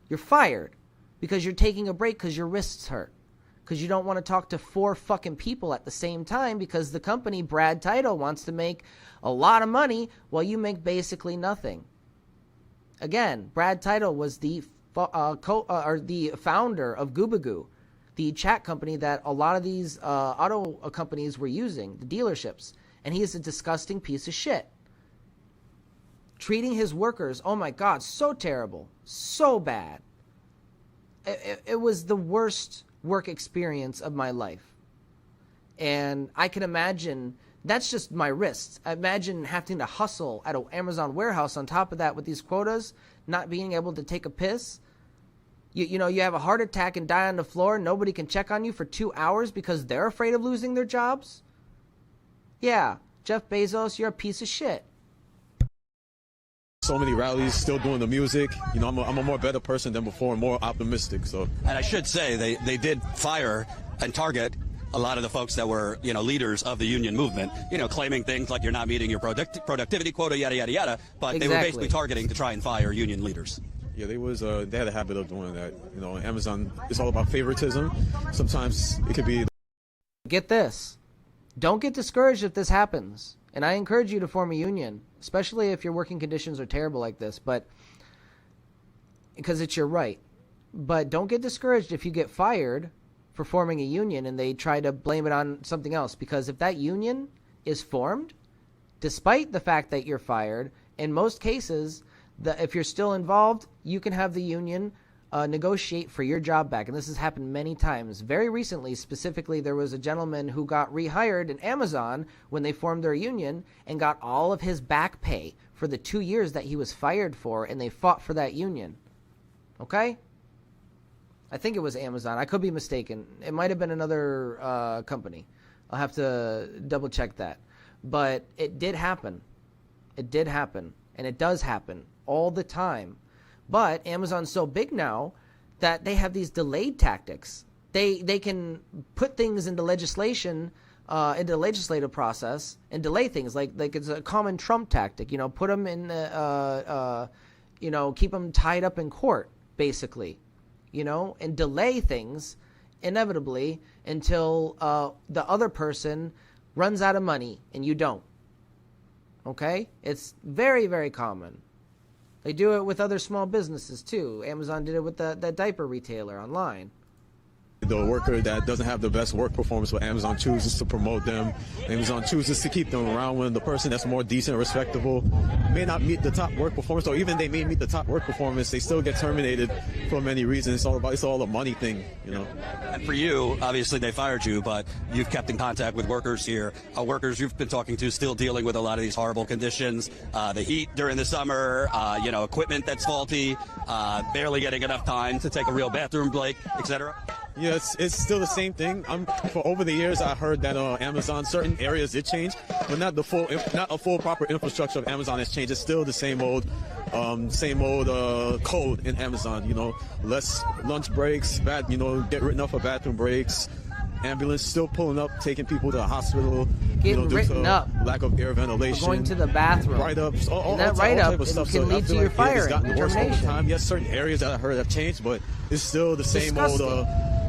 You're fired because you're taking a break because your wrists hurt. Because you don't want to talk to 4 fucking people at the same time because the company, Brad Title, wants to make a lot of money while you make basically nothing. Again, Brad Title was the founder of Goobagoo, the chat company that a lot of these auto companies were using, the dealerships. And he is a disgusting piece of shit. Treating his workers, oh my God, so terrible, so bad. It was the worst work experience of my life. And I can imagine, that's just my wrists. Imagine having to hustle at an Amazon warehouse on top of that with these quotas, not being able to take a piss. You know, you have a heart attack and die on the floor. Nobody can check on you for 2 hours because they're afraid of losing their jobs. Yeah, Jeff Bezos, you're a piece of shit. So many rallies, still doing the music. You know, I'm a more better person than before and more optimistic. So, and I should say they did fire and target a lot of the folks that were, you know, leaders of the union movement, you know, claiming things like you're not meeting your productivity quota, yada, yada, yada. But exactly. They were basically targeting to try and fire union leaders. Yeah, they had a habit of doing that. You know, Amazon, it's all about favoritism. Sometimes it could be. Get this. Don't get discouraged if this happens. And I encourage you to form a union, especially if your working conditions are terrible like this, but because it's your right. But don't get discouraged if you get fired for forming a union and they try to blame it on something else, because if that union is formed, despite the fact that you're fired, in most cases, if you're still involved, you can have the union negotiate for your job back. And this has happened many times. Very recently, specifically, there was a gentleman who got rehired in Amazon when they formed their union and got all of his back pay for the 2 years that he was fired for, and they fought for that union. Okay? I think it was Amazon. I could be mistaken. It might have been another company. I'll have to double check that. But it did happen. It did happen. And it does happen all the time. But Amazon's so big now that they have these delayed tactics. They can put things into legislation, into the legislative process, and delay things. Like it's a common Trump tactic. You know, put them in, you know, keep them tied up in court, basically. You know, and delay things inevitably until the other person runs out of money and you don't. Okay? It's very, very common. They do it with other small businesses too. Amazon did it with that diaper retailer online. The worker that doesn't have the best work performance, but Amazon chooses to promote them. Amazon chooses to keep them around when the person that's more decent, respectable, may not meet the top work performance, or even they may meet the top work performance, they still get terminated for many reasons. It's all a money thing, you know. And for you, obviously they fired you, but you've kept in contact with workers here. Workers you've been talking to still dealing with a lot of these horrible conditions, the heat during the summer, you know, equipment that's faulty, barely getting enough time to take a real bathroom break, etc. Yeah, it's still the same thing. For over the years, I heard that Amazon, certain areas it changed, but not a full proper infrastructure of Amazon has changed. It's still the same old code in Amazon. You know, less lunch breaks, get written up for bathroom breaks. ambulance still pulling up, taking people to the hospital. Getting due written to up. lack of air ventilation. Going to the bathroom. Write-ups. All that type write-up of stuff. can So I lead feel to your like firing, it's gotten worse over termination. time. Yes, certain areas that I heard have changed, but it's still the same old,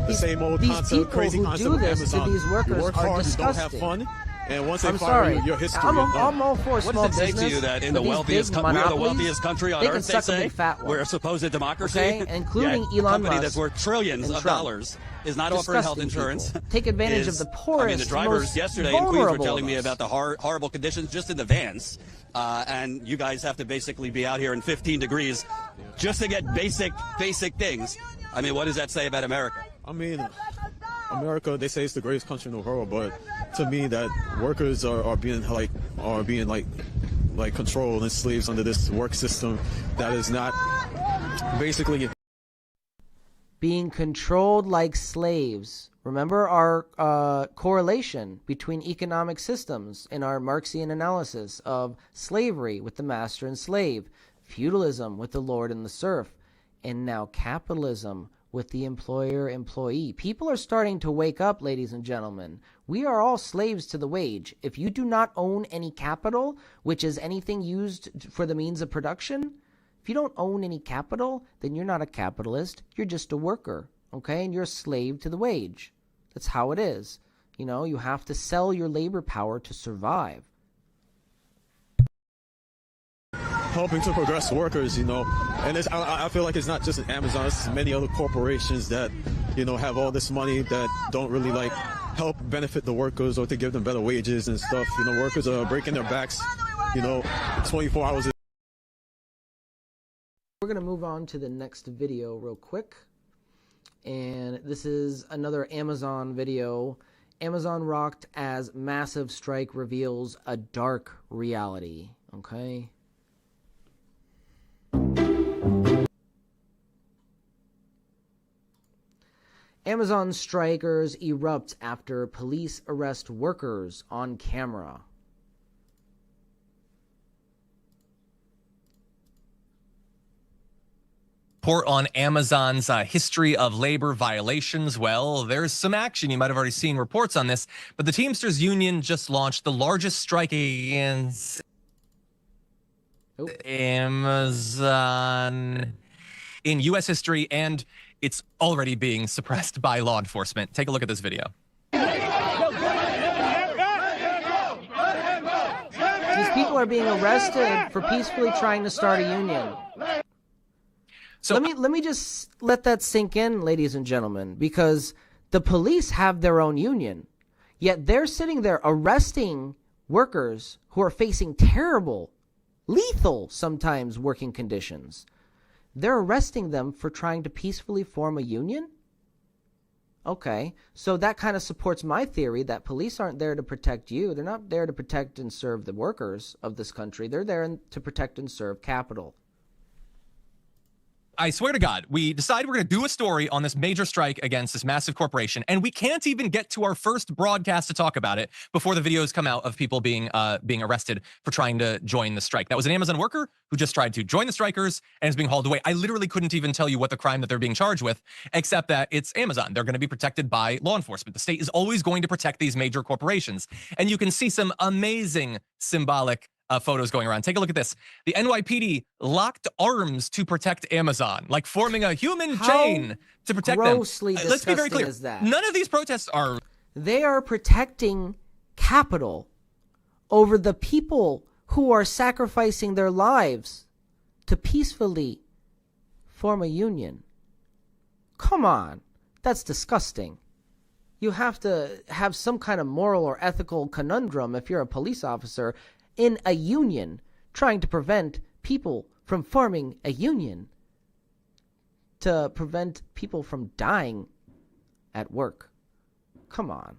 These concept, people crazy who concept do of this to Amazon. these workers You work are hard, disgusting. you don't have fun, and once they I'm fire sorry. you, your history I'm is done. all for What small does it say business. to you that in the but these wealthiest, big we are the monopolies, wealthiest country on they can earth, they suck a say? big fat one. We're a supposed democracy? Okay, including Yet Elon a company Musk that's worth trillions and of Trump. dollars is not offering health Disgusting insurance. people. Take advantage of the poorest, I mean, the drivers most yesterday in Queens were vulnerable telling of me us. about the horrible conditions just in the vans. And you guys have to basically be out here in 15 degrees just to get basic things. I mean, what does that say about America? I mean, America, they say it's the greatest country in the world, but to me, that workers are being controlled and slaves under this work system that is not basically being controlled like slaves. Remember our correlation between economic systems in our Marxian analysis of slavery with the master and slave, feudalism with the lord and the serf, and now capitalism with the employer-employee. People are starting to wake up, ladies and gentlemen. We are all slaves to the wage. If you do not own any capital, which is anything used for the means of production, if you don't own any capital, then you're not a capitalist. You're just a worker, okay? And you're a slave to the wage. That's how it is. You know, you have to sell your labor power to survive. helping to progress workers, and I feel like it's not just Amazon, it's many other corporations that, have all this money that don't really help benefit the workers or to give them better wages and stuff. Workers are breaking their backs, 24 hours. We're going to move on to the next video real quick. And this is another Amazon video. Amazon rocked as massive strike reveals a dark reality. Okay. Amazon strikers erupt after police arrest workers on camera. Report on Amazon's history of labor violations. Well, there's some action. You might have already seen reports on this, but the Teamsters Union just launched the largest strike against Amazon in U.S. history, and it's already being suppressed by law enforcement. Take a look at this video. These people are being arrested for peacefully trying to start a union. So let me just let that sink in, ladies and gentlemen, because the police have their own union, yet they're sitting there arresting workers who are facing terrible, lethal, sometimes working conditions. They're arresting them for trying to peacefully form a union? Okay, so that kind of supports my theory that police aren't there to protect you. They're not there to protect and serve the workers of this country. They're there to protect and serve capital. I swear to God, we decided we're going to do a story on this major strike against this massive corporation, and we can't even get to our first broadcast to talk about it before the videos come out of people being arrested for trying to join the strike. That was an Amazon worker who just tried to join the strikers and is being hauled away. I literally couldn't even tell you what the crime that they're being charged with, except that it's Amazon. They're going to be protected by law enforcement. The state is always going to protect these major corporations, and you can see some amazing symbolic photos going around. Take a look at this. The NYPD locked arms to protect Amazon, like forming a human chain to protect them. Let's be very clear. Is that? None of these protests are... They are protecting capital over the people who are sacrificing their lives to peacefully form a union. Come on. That's disgusting. You have to have some kind of moral or ethical conundrum if you're a police officer in a union, trying to prevent people from forming a union, to prevent people from dying at work. Come on.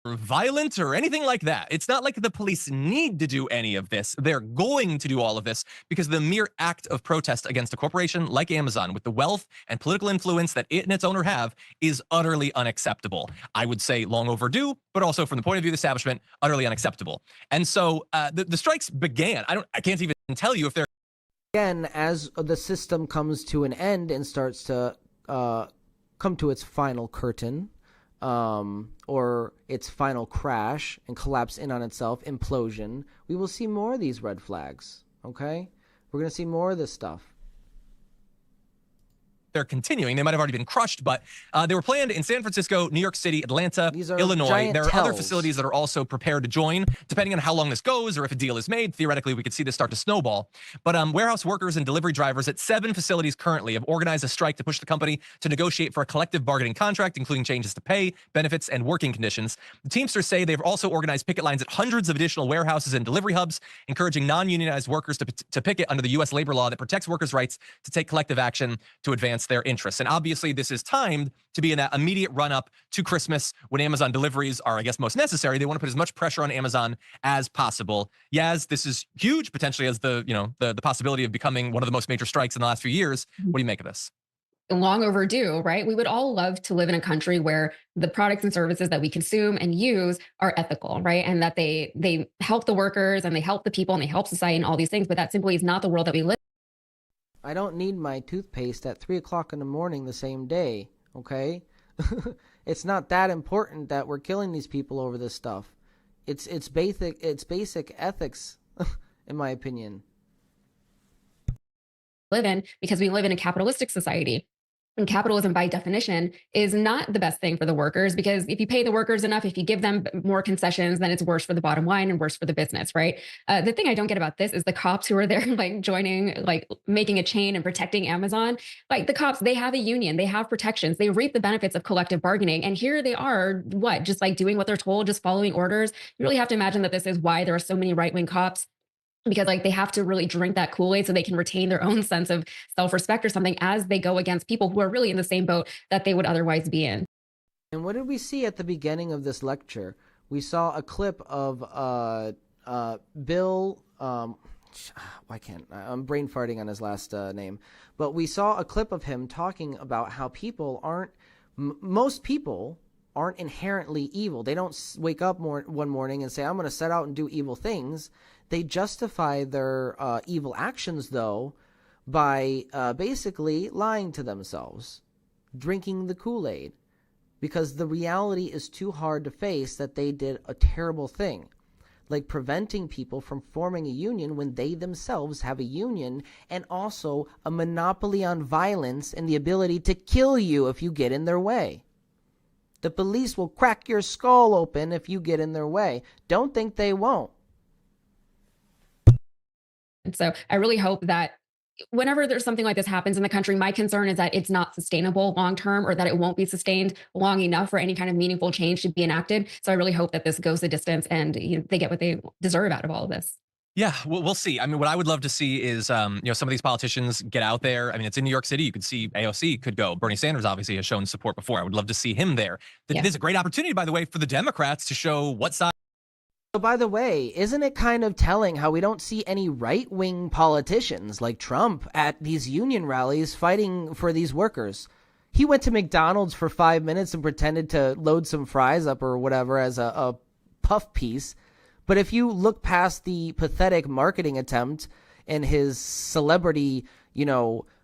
Violent or anything like that. It's not like the police need to do any of this. They're going to do all of this because the mere act of protest against a corporation like Amazon, with the wealth and political influence that it and its owner have, is utterly unacceptable. I would say long overdue, but also from the point of view of the establishment, utterly unacceptable. And so the strikes began. I can't even tell you if they're... Again, as the system comes to an end and starts to come to its final curtain, or its final crash and collapse in on itself, implosion, we will see more of these red flags, okay? We're going to see more of this stuff. They're continuing. They might have already been crushed, but they were planned in San Francisco, New York City, Atlanta, Illinois. There are other facilities that are also prepared to join. Depending on how long this goes or if a deal is made, theoretically, we could see this start to snowball. But warehouse workers and delivery drivers at 7 facilities currently have organized a strike to push the company to negotiate for a collective bargaining contract, including changes to pay, benefits, and working conditions. The Teamsters say they've also organized picket lines at hundreds of additional warehouses and delivery hubs, encouraging non-unionized workers to picket under the U.S. labor law that protects workers' rights to take collective action to advance their interests. And obviously, this is timed to be in that immediate run-up to Christmas when Amazon deliveries are, I guess, most necessary. They want to put as much pressure on Amazon as possible. Yaz, this is huge, potentially, as the possibility of becoming one of the most major strikes in the last few years. What do you make of this? Long overdue, right? We would all love to live in a country where the products and services that we consume and use are ethical, right? And that they help the workers and they help the people and they help society and all these things, but that simply is not the world that we live in. I don't need my toothpaste at 3 o'clock in the morning the same day, okay? It's not that important that we're killing these people over this stuff. It's basic ethics, in my opinion. Live in because we live in a capitalistic society. And capitalism, by definition, is not the best thing for the workers, because if you pay the workers enough, if you give them more concessions, then it's worse for the bottom line and worse for the business, right? The thing I don't get about this is the cops who are there, like joining, like making a chain and protecting Amazon. Like the cops, they have a union, they have protections, they reap the benefits of collective bargaining. And here they are, just like doing what they're told, just following orders. You really have to imagine that this is why there are so many right-wing cops, because like they have to really drink that Kool-Aid so they can retain their own sense of self-respect or something as they go against people who are really in the same boat that they would otherwise be in. And what did we see at the beginning of this lecture? We saw a clip of Bill, I'm brain farting on his last name, but we saw a clip of him talking about how most people aren't inherently evil. They don't wake up one morning and say, I'm going to set out and do evil things. They justify their evil actions, though, by basically lying to themselves, drinking the Kool-Aid, because the reality is too hard to face that they did a terrible thing, like preventing people from forming a union when they themselves have a union and also a monopoly on violence and the ability to kill you if you get in their way. The police will crack your skull open if you get in their way. Don't think they won't. And so I really hope that whenever there's something like this happens in the country, my concern is that it's not sustainable long term, or that it won't be sustained long enough for any kind of meaningful change to be enacted. So I really hope that this goes the distance and they get what they deserve out of all of this. Yeah, we'll see. I mean, what I would love to see is, some of these politicians get out there. I mean, it's in New York City. You could see AOC could go. Bernie Sanders obviously has shown support before. I would love to see him there. There's a great opportunity, by the way, for the Democrats to show what side. So, by the way, isn't it kind of telling how we don't see any right-wing politicians like Trump at these union rallies fighting for these workers? He went to McDonald's for 5 minutes and pretended to load some fries up or whatever as a puff piece. But if you look past the pathetic marketing attempt and his celebrity,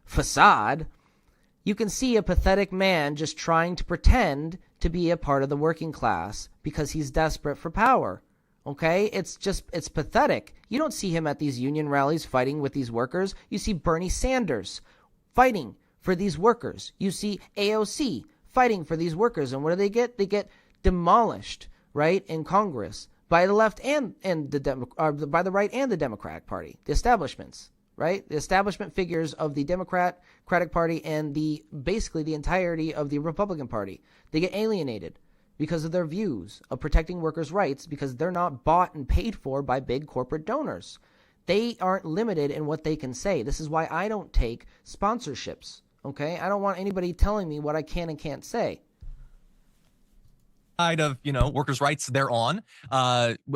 facade, you can see a pathetic man just trying to pretend to be a part of the working class because he's desperate for power. Okay? It's pathetic. You don't see him at these union rallies fighting with these workers. You see Bernie Sanders fighting for these workers. You see AOC fighting for these workers. And what do they get? They get demolished, right, in Congress by the left and by the right and the Democratic Party, the establishments, right? The establishment figures of the Democratic Party and basically the entirety of the Republican Party. They get alienated because of their views of protecting workers' rights, because they're not bought and paid for by big corporate donors. They aren't limited in what they can say. This is why I don't take sponsorships, okay? I don't want anybody telling me what I can and can't say. Side of workers' rights they're on.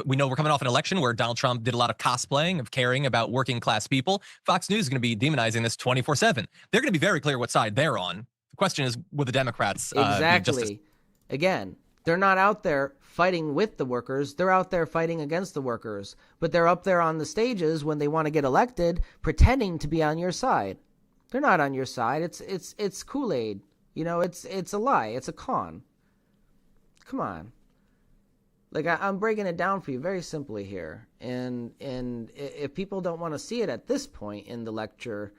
We know we're coming off an election where Donald Trump did a lot of cosplaying of caring about working class people. Fox News is going to be demonizing this 24/7. They're going to be very clear what side they're on. The question is, will the Democrats exactly? Again, they're not out there fighting with the workers. They're out there fighting against the workers. But they're up there on the stages when they want to get elected, pretending to be on your side. They're not on your side. It's Kool-Aid. You know, it's a lie. It's a con. Come on. Like, I'm breaking it down for you very simply here. And if people don't want to see it at this point in the lecture,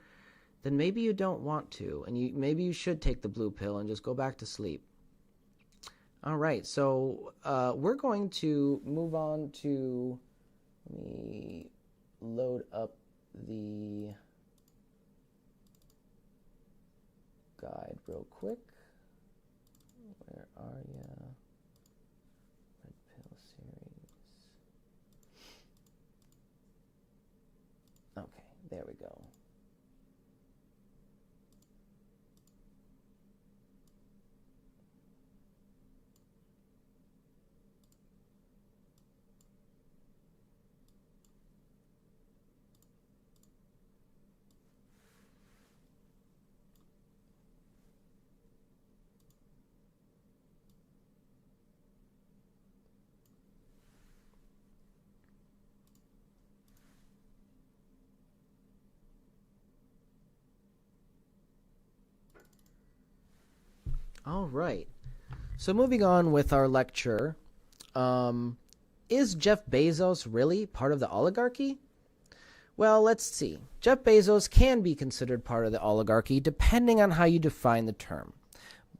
then maybe you don't want to. And maybe you should take the blue pill and just go back to sleep. All right, so we're going to move on to, let me load up the guide real quick. Where are you? Red Pill series. Okay, there we go. All right. So moving on with our lecture, is Jeff Bezos really part of the oligarchy? Well, let's see. Jeff Bezos can be considered part of the oligarchy depending on how you define the term.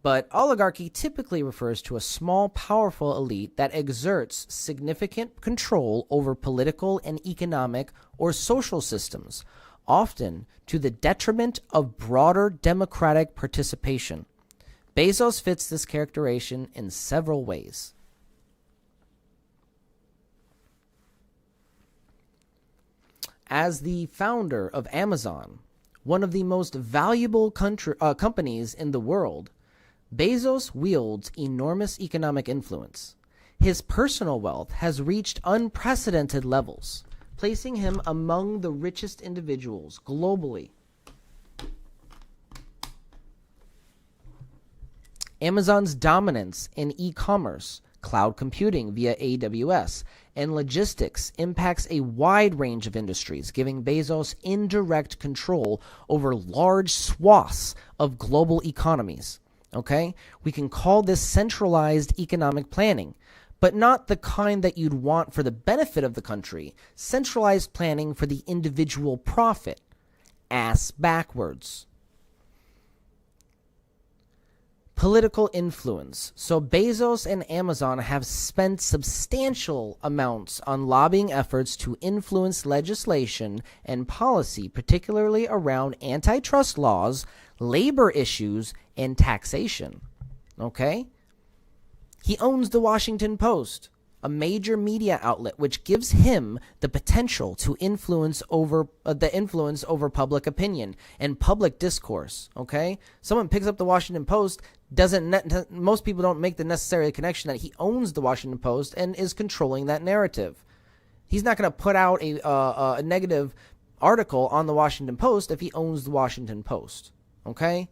But oligarchy typically refers to a small, powerful elite that exerts significant control over political and economic or social systems, often to the detriment of broader democratic participation. Bezos fits this characterization in several ways. As the founder of Amazon, one of the most valuable companies in the world, Bezos wields enormous economic influence. His personal wealth has reached unprecedented levels, placing him among the richest individuals globally. Amazon's dominance in e-commerce, cloud computing via AWS, and logistics impacts a wide range of industries, giving Bezos indirect control over large swaths of global economies. Okay? We can call this centralized economic planning, but not the kind that you'd want for the benefit of the country. Centralized planning for the individual profit. Ass backwards. Political influence. So Bezos and Amazon have spent substantial amounts on lobbying efforts to influence legislation and policy, particularly around antitrust laws, labor issues, and taxation. Okay? He owns the Washington Post, a major media outlet which gives him the potential to influence over public opinion and public discourse. Okay, someone picks up the Washington Post, most people don't make the necessary connection that he owns the Washington Post and is controlling that narrative. He's not going to put out a negative article on the Washington Post if he owns the Washington Post. Okay,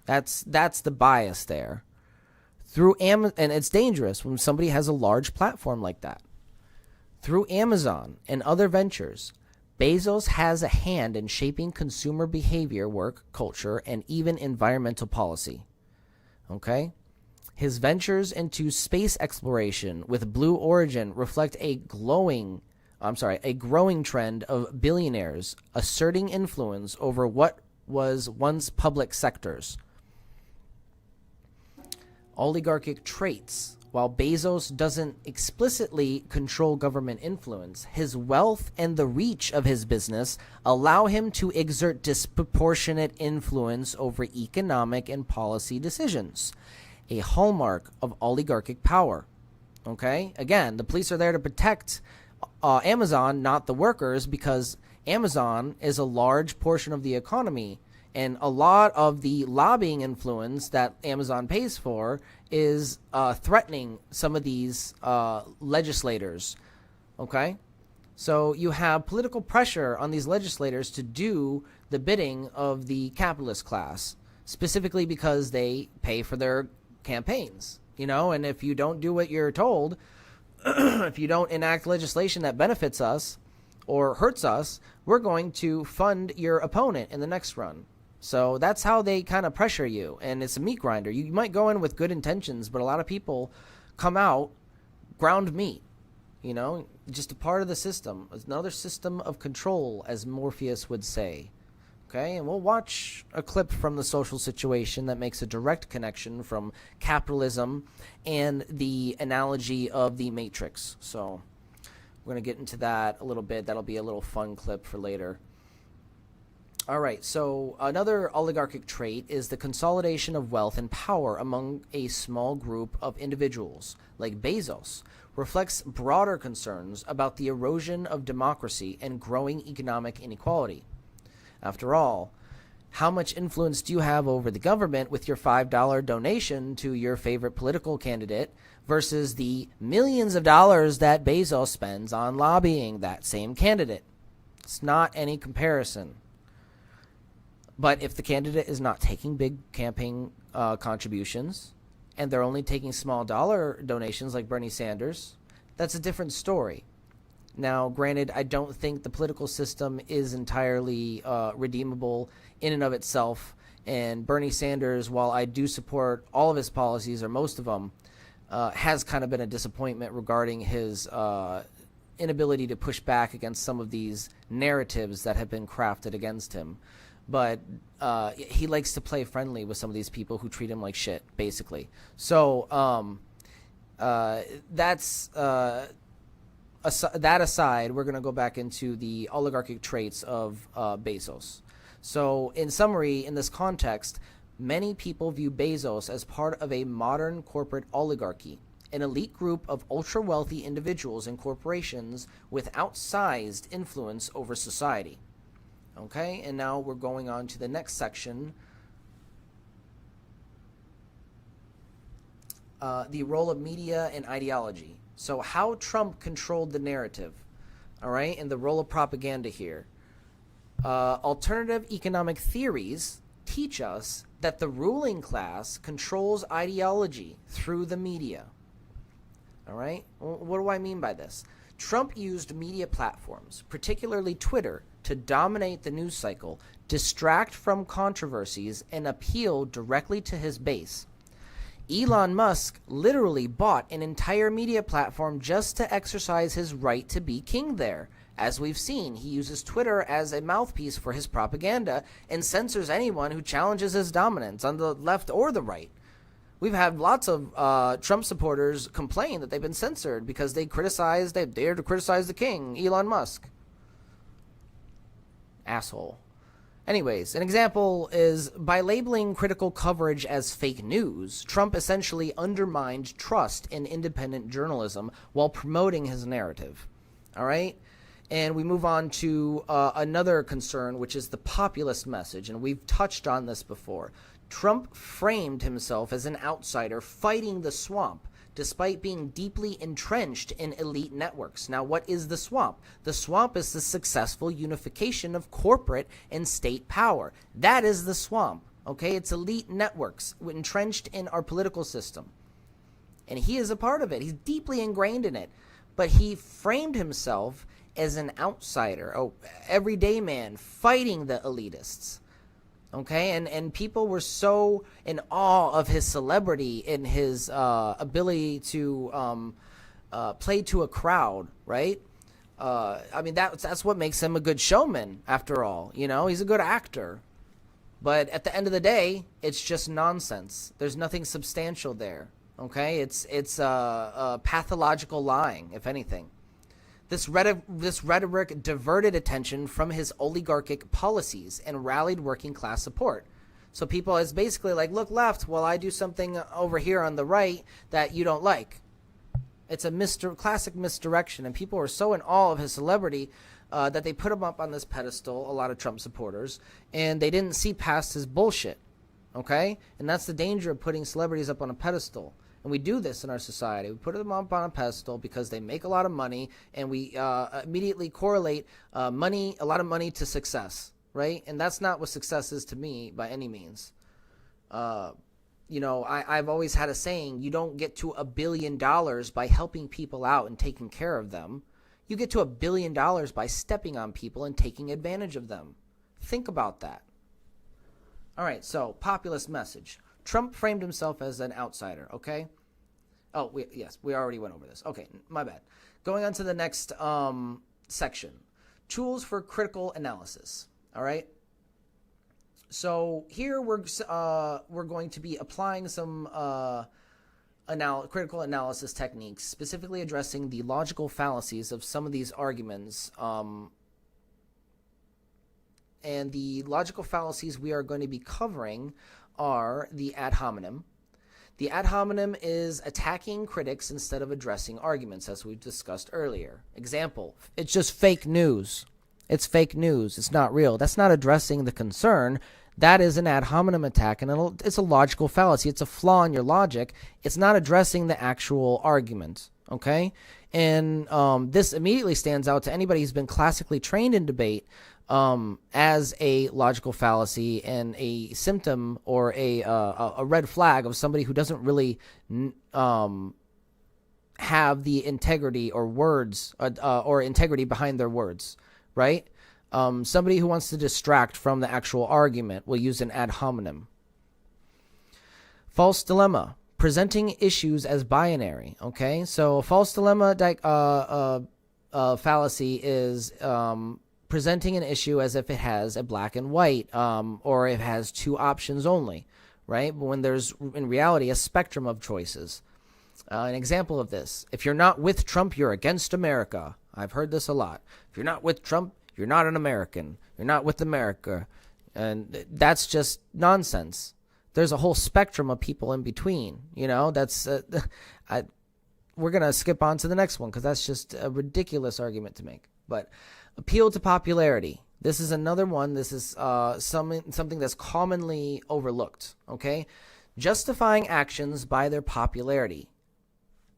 that's the bias there. Through Amazon, and it's dangerous when somebody has a large platform like that. Through Amazon and other ventures, Bezos has a hand in shaping consumer behavior, work, culture, and even environmental policy. Okay? His ventures into space exploration with Blue Origin reflect a growing trend of billionaires asserting influence over what was once public sectors. Oligarchic traits. While Bezos doesn't explicitly control government influence, his wealth and the reach of his business allow him to exert disproportionate influence over economic and policy decisions, a hallmark of oligarchic power. Okay? Again, the police are there to protect Amazon, not the workers, because Amazon is a large portion of the economy. And a lot of the lobbying influence that Amazon pays for is threatening some of these legislators. Okay? So you have political pressure on these legislators to do the bidding of the capitalist class, specifically because they pay for their campaigns. You know, and if you don't do what you're told, if you don't enact legislation that benefits us or hurts us, we're going to fund your opponent in the next run. So that's how they kind of pressure you, and it's a meat grinder. You might go in with good intentions, but a lot of people come out ground meat, just a part of the system. It's another system of control, as Morpheus would say. Okay, and we'll watch a clip from The Social Situation that makes a direct connection from capitalism and the analogy of the Matrix. So we're going to get into that a little bit. That'll be a little fun clip for later. All right, so another oligarchic trait is the consolidation of wealth and power among a small group of individuals, like Bezos, reflects broader concerns about the erosion of democracy and growing economic inequality. After all, how much influence do you have over the government with your $5 donation to your favorite political candidate versus the millions of dollars that Bezos spends on lobbying that same candidate? It's not any comparison. But if the candidate is not taking big campaign contributions and they're only taking small dollar donations like Bernie Sanders, that's a different story. Now, granted, I don't think the political system is entirely redeemable in and of itself. And Bernie Sanders, while I do support all of his policies, or most of them, has kind of been a disappointment regarding his inability to push back against some of these narratives that have been crafted against him. But he likes to play friendly with some of these people who treat him like shit, basically. So that's that aside, we're going to go back into the oligarchic traits of Bezos. So in summary, in this context, many people view Bezos as part of a modern corporate oligarchy, an elite group of ultra-wealthy individuals and corporations with outsized influence over society. Okay, and now we're going on to the next section. The role of media and ideology. So how Trump controlled the narrative, all right, and the role of propaganda here. Alternative economic theories teach us that the ruling class controls ideology through the media. All right, what do I mean by this? Trump used media platforms, particularly Twitter, to dominate the news cycle, distract from controversies, and appeal directly to his base. Elon Musk literally bought an entire media platform just to exercise his right to be king there. As we've seen, he uses Twitter as a mouthpiece for his propaganda and censors anyone who challenges his dominance on the left or the right. We've had lots of Trump supporters complain that they've been censored because they dared to criticize the king, Elon Musk. Asshole. Anyways, an example is by labeling critical coverage as fake news, Trump essentially undermined trust in independent journalism while promoting his narrative. All right? And we move on to another concern, which is the populist message. And we've touched on this before. Trump framed himself as an outsider fighting the swamp, despite being deeply entrenched in elite networks. Now, what is the swamp? The swamp is the successful unification of corporate and state power. That is the swamp, okay? It's elite networks entrenched in our political system. And he is a part of it. He's deeply ingrained in it. But he framed himself as an outsider, everyday man fighting the elitists. Okay, and people were so in awe of his celebrity and his ability to play to a crowd, right? I mean, that's what makes him a good showman, after all. You know, he's a good actor. But at the end of the day, it's just nonsense. There's nothing substantial there. Okay, it's pathological lying, if anything. This rhetoric diverted attention from his oligarchic policies and rallied working class support. So people is basically like, look left while I do something over here on the right that you don't like. It's a classic misdirection, and people are so in awe of his celebrity that they put him up on this pedestal, a lot of Trump supporters, and they didn't see past his bullshit. Okay? And that's the danger of putting celebrities up on a pedestal. And we do this in our society. We put them up on a pedestal because they make a lot of money, and we immediately correlate a lot of money to success, right? And that's not what success is to me by any means. You know, I've always had a saying, you don't get to $1 billion by helping people out and taking care of them. You get to $1 billion by stepping on people and taking advantage of them. Think about that. All right, so populist message. Trump framed himself as an outsider, okay? Oh, we already went over this. Okay, my bad. Going on to the next section. Tools for critical analysis, all right? So here we're going to be applying some critical analysis techniques, specifically addressing the logical fallacies of some of these arguments. And the logical fallacies we are going to be covering are the ad hominem. The ad hominem is attacking critics instead of addressing arguments, as we've discussed earlier. Example, it's just fake news. It's fake news. It's not real. That's not addressing the concern. That is an ad hominem attack, and it's a logical fallacy. It's a flaw in your logic. It's not addressing the actual argument, okay? And this immediately stands out to anybody who's been classically trained in debate as a logical fallacy and a symptom or a red flag of somebody who doesn't really have the integrity or words or integrity behind their words, right? Somebody who wants to distract from the actual argument will use an ad hominem. False dilemma, presenting issues as binary, okay? So a false dilemma fallacy is presenting an issue as if it has a black and white, or it has two options only, right? But when there's, in reality, a spectrum of choices. An example of this, if you're not with Trump, you're against America. I've heard this a lot. If you're not with Trump, you're not an American. You're not with America. And that's just nonsense. There's a whole spectrum of people in between. You know, that's we're going to skip on to the next one because that's just a ridiculous argument to make. But appeal to popularity. This is another one. This is something that's commonly overlooked, okay? Justifying actions by their popularity.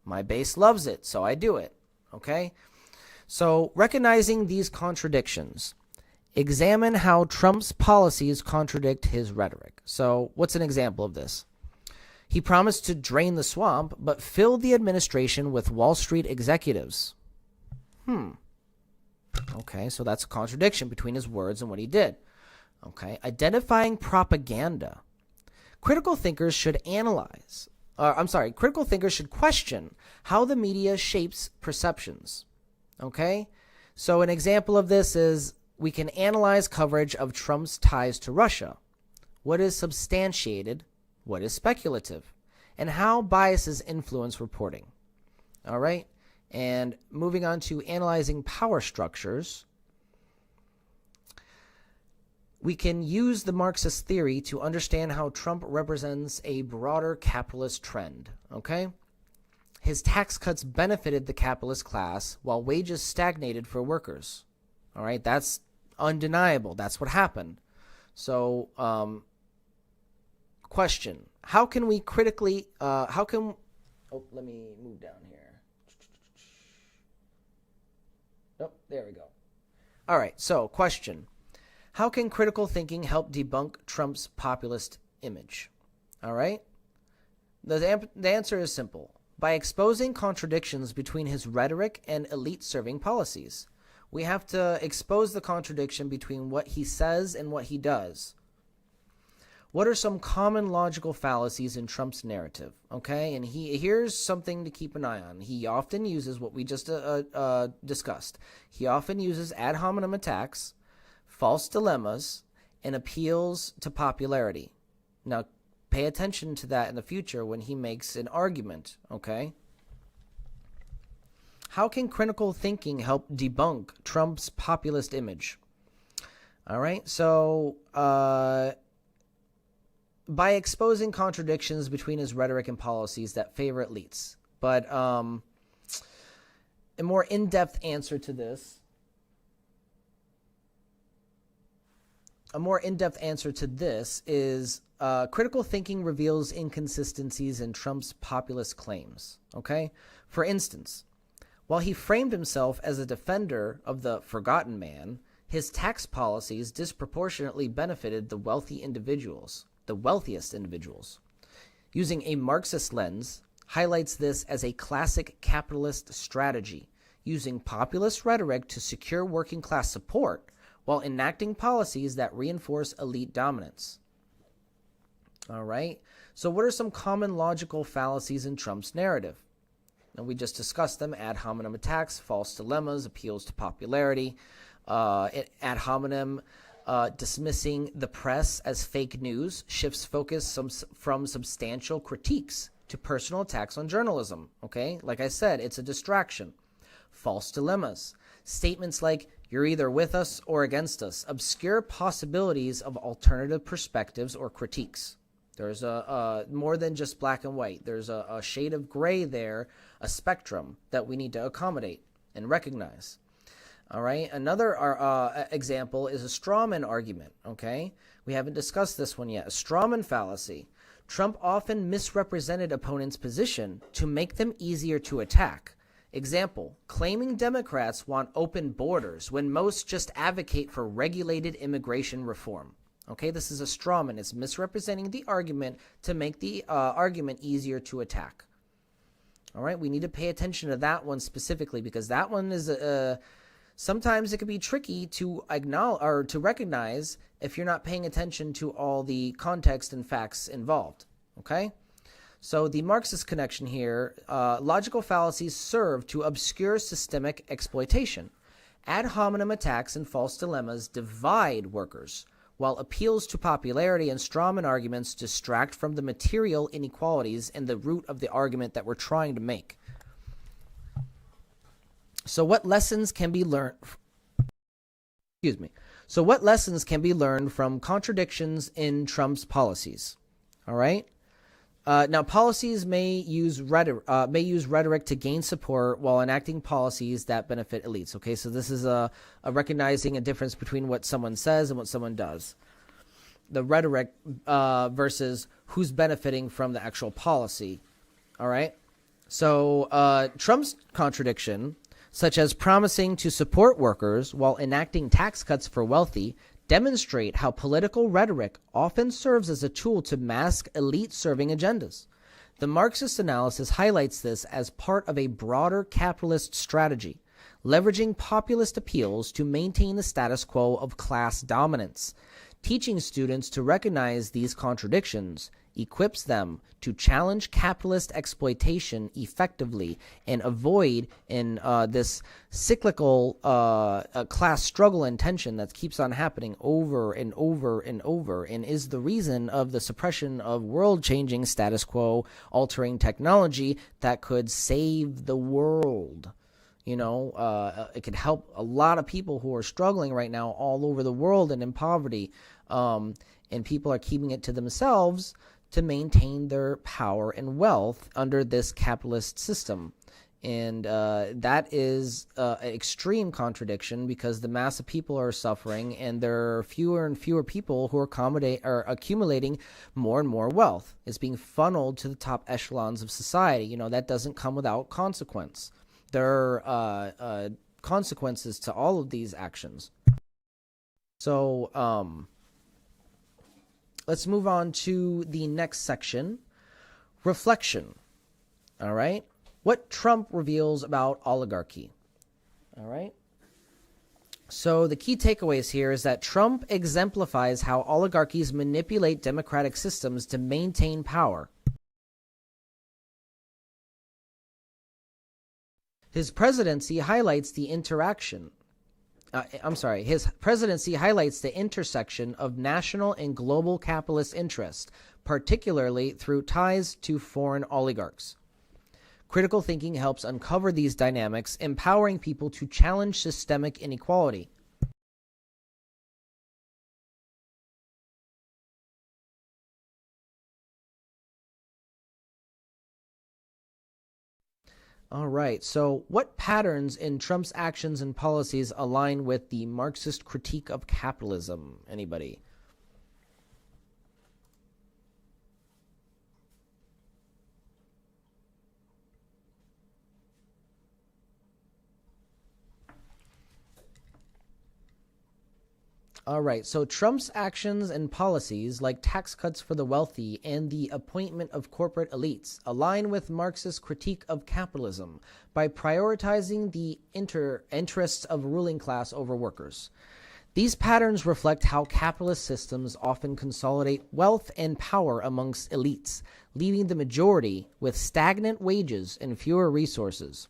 My base loves it, so I do it, okay? So recognizing these contradictions, examine how Trump's policies contradict his rhetoric. So what's an example of this? He promised to drain the swamp, but filled the administration with Wall Street executives. Okay, so that's a contradiction between his words and what he did. Okay, identifying propaganda. Critical thinkers should critical thinkers should question how the media shapes perceptions. Okay, so an example of this is we can analyze coverage of Trump's ties to Russia. What is substantiated? What is speculative? And how biases influence reporting. All right, and moving on to analyzing power structures. We can use the Marxist theory to understand how Trump represents a broader capitalist trend, okay? His tax cuts benefited the capitalist class while wages stagnated for workers. All right, that's undeniable. That's what happened. So, question. How can we critically, let me move down here. Oh, there we go. All right, so question. How can critical thinking help debunk Trump's populist image? All right? The answer is simple. By exposing contradictions between his rhetoric and elite-serving policies. We have to expose the contradiction between what he says and what he does. What are some common logical fallacies in Trump's narrative? Okay, and here's something to keep an eye on. He often uses what we just discussed. He often uses ad hominem attacks, false dilemmas, and appeals to popularity. Now, pay attention to that in the future when he makes an argument, okay? How can critical thinking help debunk Trump's populist image? All right, so by exposing contradictions between his rhetoric and policies that favor elites. But a more in-depth answer to this is critical thinking reveals inconsistencies in Trump's populist claims. Okay? For instance, while he framed himself as a defender of the forgotten man, his tax policies disproportionately benefited the wealthiest individuals. Using a Marxist lens, highlights this as a classic capitalist strategy, using populist rhetoric to secure working class support while enacting policies that reinforce elite dominance. All right. So what are some common logical fallacies in Trump's narrative? And we just discussed them: ad hominem attacks, false dilemmas, appeals to popularity, ad hominem dismissing the press as fake news, shifts focus from substantial critiques to personal attacks on journalism. Okay, like I said, it's a distraction. False dilemmas, statements like "you're either with us or against us," obscure possibilities of alternative perspectives or critiques. There's a more than just black and white. There's a shade of gray there, a spectrum that we need to accommodate and recognize. All right. Another example is a strawman argument. Okay. We haven't discussed this one yet. A strawman fallacy. Trump often misrepresented opponents' position to make them easier to attack. Example, claiming Democrats want open borders when most just advocate for regulated immigration reform. Okay, this is a straw man. It's misrepresenting the argument to make the argument easier to attack. All right, we need to pay attention to that one specifically, because that one is sometimes it can be tricky to acknowledge or to recognize if you're not paying attention to all the context and facts involved. Okay, so the Marxist connection here: logical fallacies serve to obscure systemic exploitation. Ad hominem attacks and false dilemmas divide workers, while appeals to popularity and strawman arguments distract from the material inequalities and the root of the argument that we're trying to make. So what lessons can be learned? So what lessons can be learned from contradictions in Trump's policies? All right. Now, policies may use rhetoric to gain support while enacting policies that benefit elites. Okay, so this is a recognizing a difference between what someone says and what someone does. The rhetoric versus who's benefiting from the actual policy. All right. So Trump's contradiction, such as promising to support workers while enacting tax cuts for wealthy, demonstrate how political rhetoric often serves as a tool to mask elite-serving agendas. The Marxist analysis highlights this as part of a broader capitalist strategy, leveraging populist appeals to maintain the status quo of class dominance. Teaching students to recognize these contradictions equips them to challenge capitalist exploitation effectively and avoid in this cyclical class struggle and tension that keeps on happening over and over and over, and is the reason of the suppression of world-changing status quo altering technology that could save the world. You know, it could help a lot of people who are struggling right now all over the world and in poverty, and people are keeping it to themselves to maintain their power and wealth under this capitalist system. And that is an extreme contradiction, because the mass of people are suffering and there are fewer and fewer people who are accumulating more and more wealth. It's being funneled to the top echelons of society. You know, that doesn't come without consequence. There are consequences to all of these actions. So let's move on to the next section, reflection. All right. What Trump reveals about oligarchy. All right. So the key takeaways here is that Trump exemplifies how oligarchies manipulate democratic systems to maintain power. His presidency highlights the intersection of national and global capitalist interests, particularly through ties to foreign oligarchs. Critical thinking helps uncover these dynamics, empowering people to challenge systemic inequality. All right, so what patterns in Trump's actions and policies align with the Marxist critique of capitalism? Anybody? All right, so Trump's actions and policies, like tax cuts for the wealthy and the appointment of corporate elites, align with Marxist critique of capitalism by prioritizing the interests of ruling class over workers. These patterns reflect how capitalist systems often consolidate wealth and power amongst elites, leaving the majority with stagnant wages and fewer resources.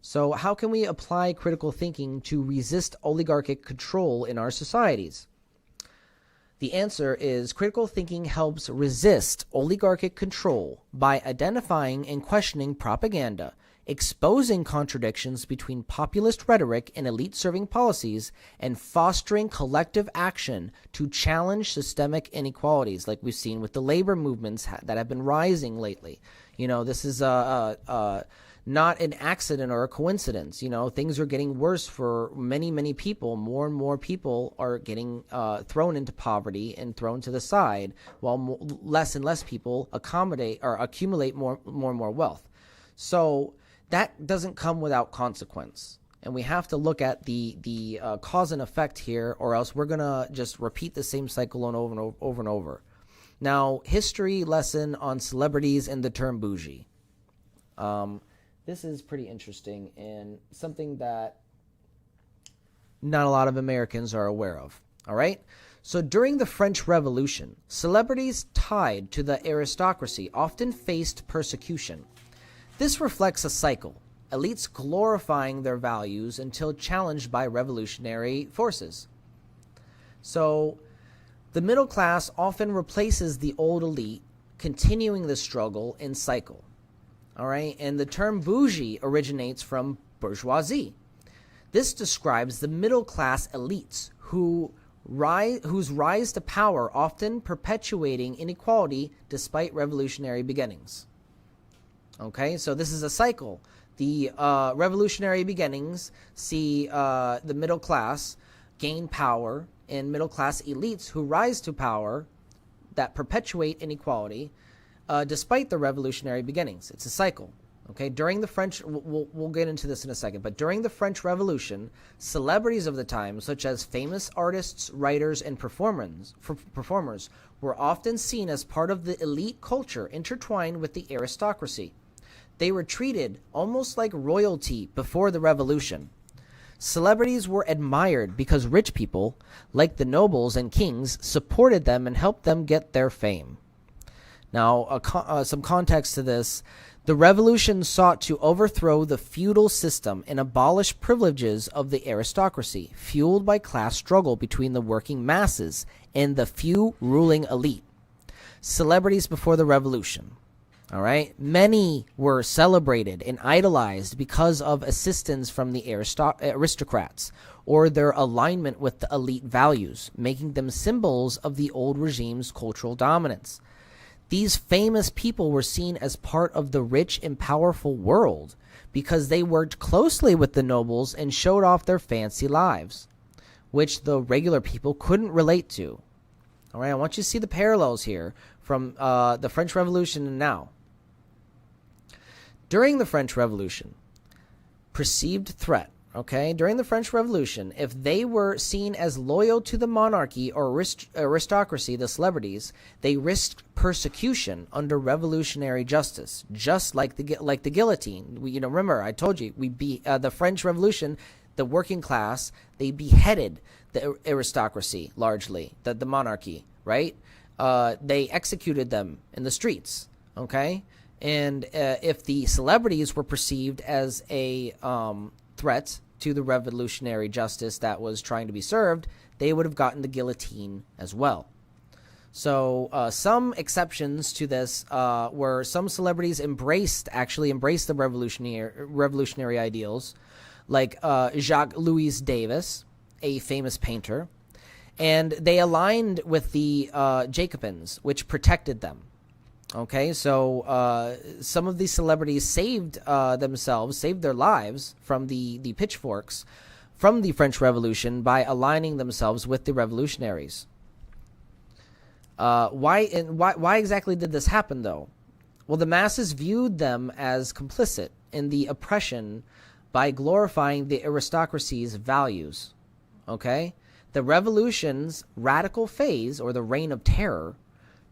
So how can we apply critical thinking to resist oligarchic control in our societies? The answer is critical thinking helps resist oligarchic control by identifying and questioning propaganda, exposing contradictions between populist rhetoric and elite-serving policies, and fostering collective action to challenge systemic inequalities, like we've seen with the labor movements that have been rising lately. This is not an accident or a coincidence. Things are getting worse for many, many people. More and more people are getting thrown into poverty and thrown to the side, while less and less people accumulate more and more wealth. So that doesn't come without consequence. And we have to look at the cause and effect here, or else we're going to just repeat the same cycle over and over. Now, history lesson on celebrities and the term bougie. This is pretty interesting and something that not a lot of Americans are aware of. All right? So during the French Revolution, celebrities tied to the aristocracy often faced persecution. This reflects a cycle, elites glorifying their values until challenged by revolutionary forces. So the middle class often replaces the old elite, continuing the struggle and cycle. All right, and the term bougie originates from bourgeoisie. This describes the middle class elites whose rise to power often perpetuating inequality despite revolutionary beginnings. Okay, so this is a cycle. The revolutionary beginnings see the middle class gain power, and middle class elites who rise to power that perpetuate inequality. Despite the revolutionary beginnings. It's a cycle. Okay, during the French, we'll get into this in a second, but during the French Revolution, celebrities of the time, such as famous artists, writers, and performers, were often seen as part of the elite culture intertwined with the aristocracy. They were treated almost like royalty before the revolution. Celebrities were admired because rich people, like the nobles and kings, supported them and helped them get their fame. Now, some context to this. The revolution sought to overthrow the feudal system and abolish privileges of the aristocracy, fueled by class struggle between the working masses and the few ruling elite. Celebrities before the revolution. All right. Many were celebrated and idolized because of assistance from the aristocrats or their alignment with the elite values, making them symbols of the old regime's cultural dominance. These famous people were seen as part of the rich and powerful world because they worked closely with the nobles and showed off their fancy lives, which the regular people couldn't relate to. All right, I want you to see the parallels here from the French Revolution and now. During the French Revolution, perceived threat. Okay, during the French Revolution, if they were seen as loyal to the monarchy or aristocracy, the celebrities, they risked persecution under revolutionary justice, just like the guillotine. Remember, I told you, the French Revolution, the working class, they beheaded the aristocracy largely, the monarchy, right? They executed them in the streets. Okay, and if the celebrities were perceived as a threat to the revolutionary justice that was trying to be served, they would have gotten the guillotine as well. So some exceptions to this were some celebrities embraced the revolutionary ideals, like Jacques-Louis Davis, a famous painter, and they aligned with the Jacobins, which protected them. Okay, so some of these celebrities saved their lives from the pitchforks from the French Revolution by aligning themselves with the revolutionaries. Why exactly did this happen, though? Well, the masses viewed them as complicit in the oppression by glorifying the aristocracy's values. Okay, the revolution's radical phase, or the Reign of Terror,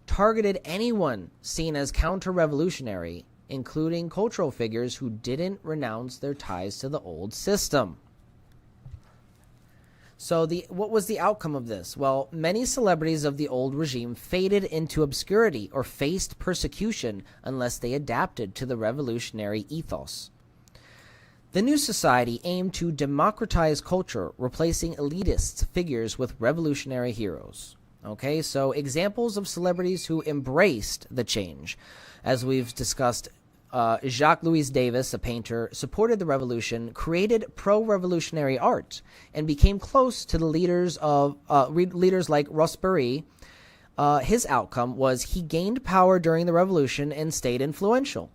targeted anyone seen as counter-revolutionary, including cultural figures who didn't renounce their ties to the old system. So what was the outcome of this? Well, many celebrities of the old regime faded into obscurity or faced persecution unless they adapted to the revolutionary ethos. The new society aimed to democratize culture, replacing elitist figures with revolutionary heroes. Okay, so examples of celebrities who embraced the change. As we've discussed, Jacques Louis Davis, a painter, supported the revolution, created pro-revolutionary art, and became close to the leaders like Robespierre. His outcome was he gained power during the revolution and stayed influential.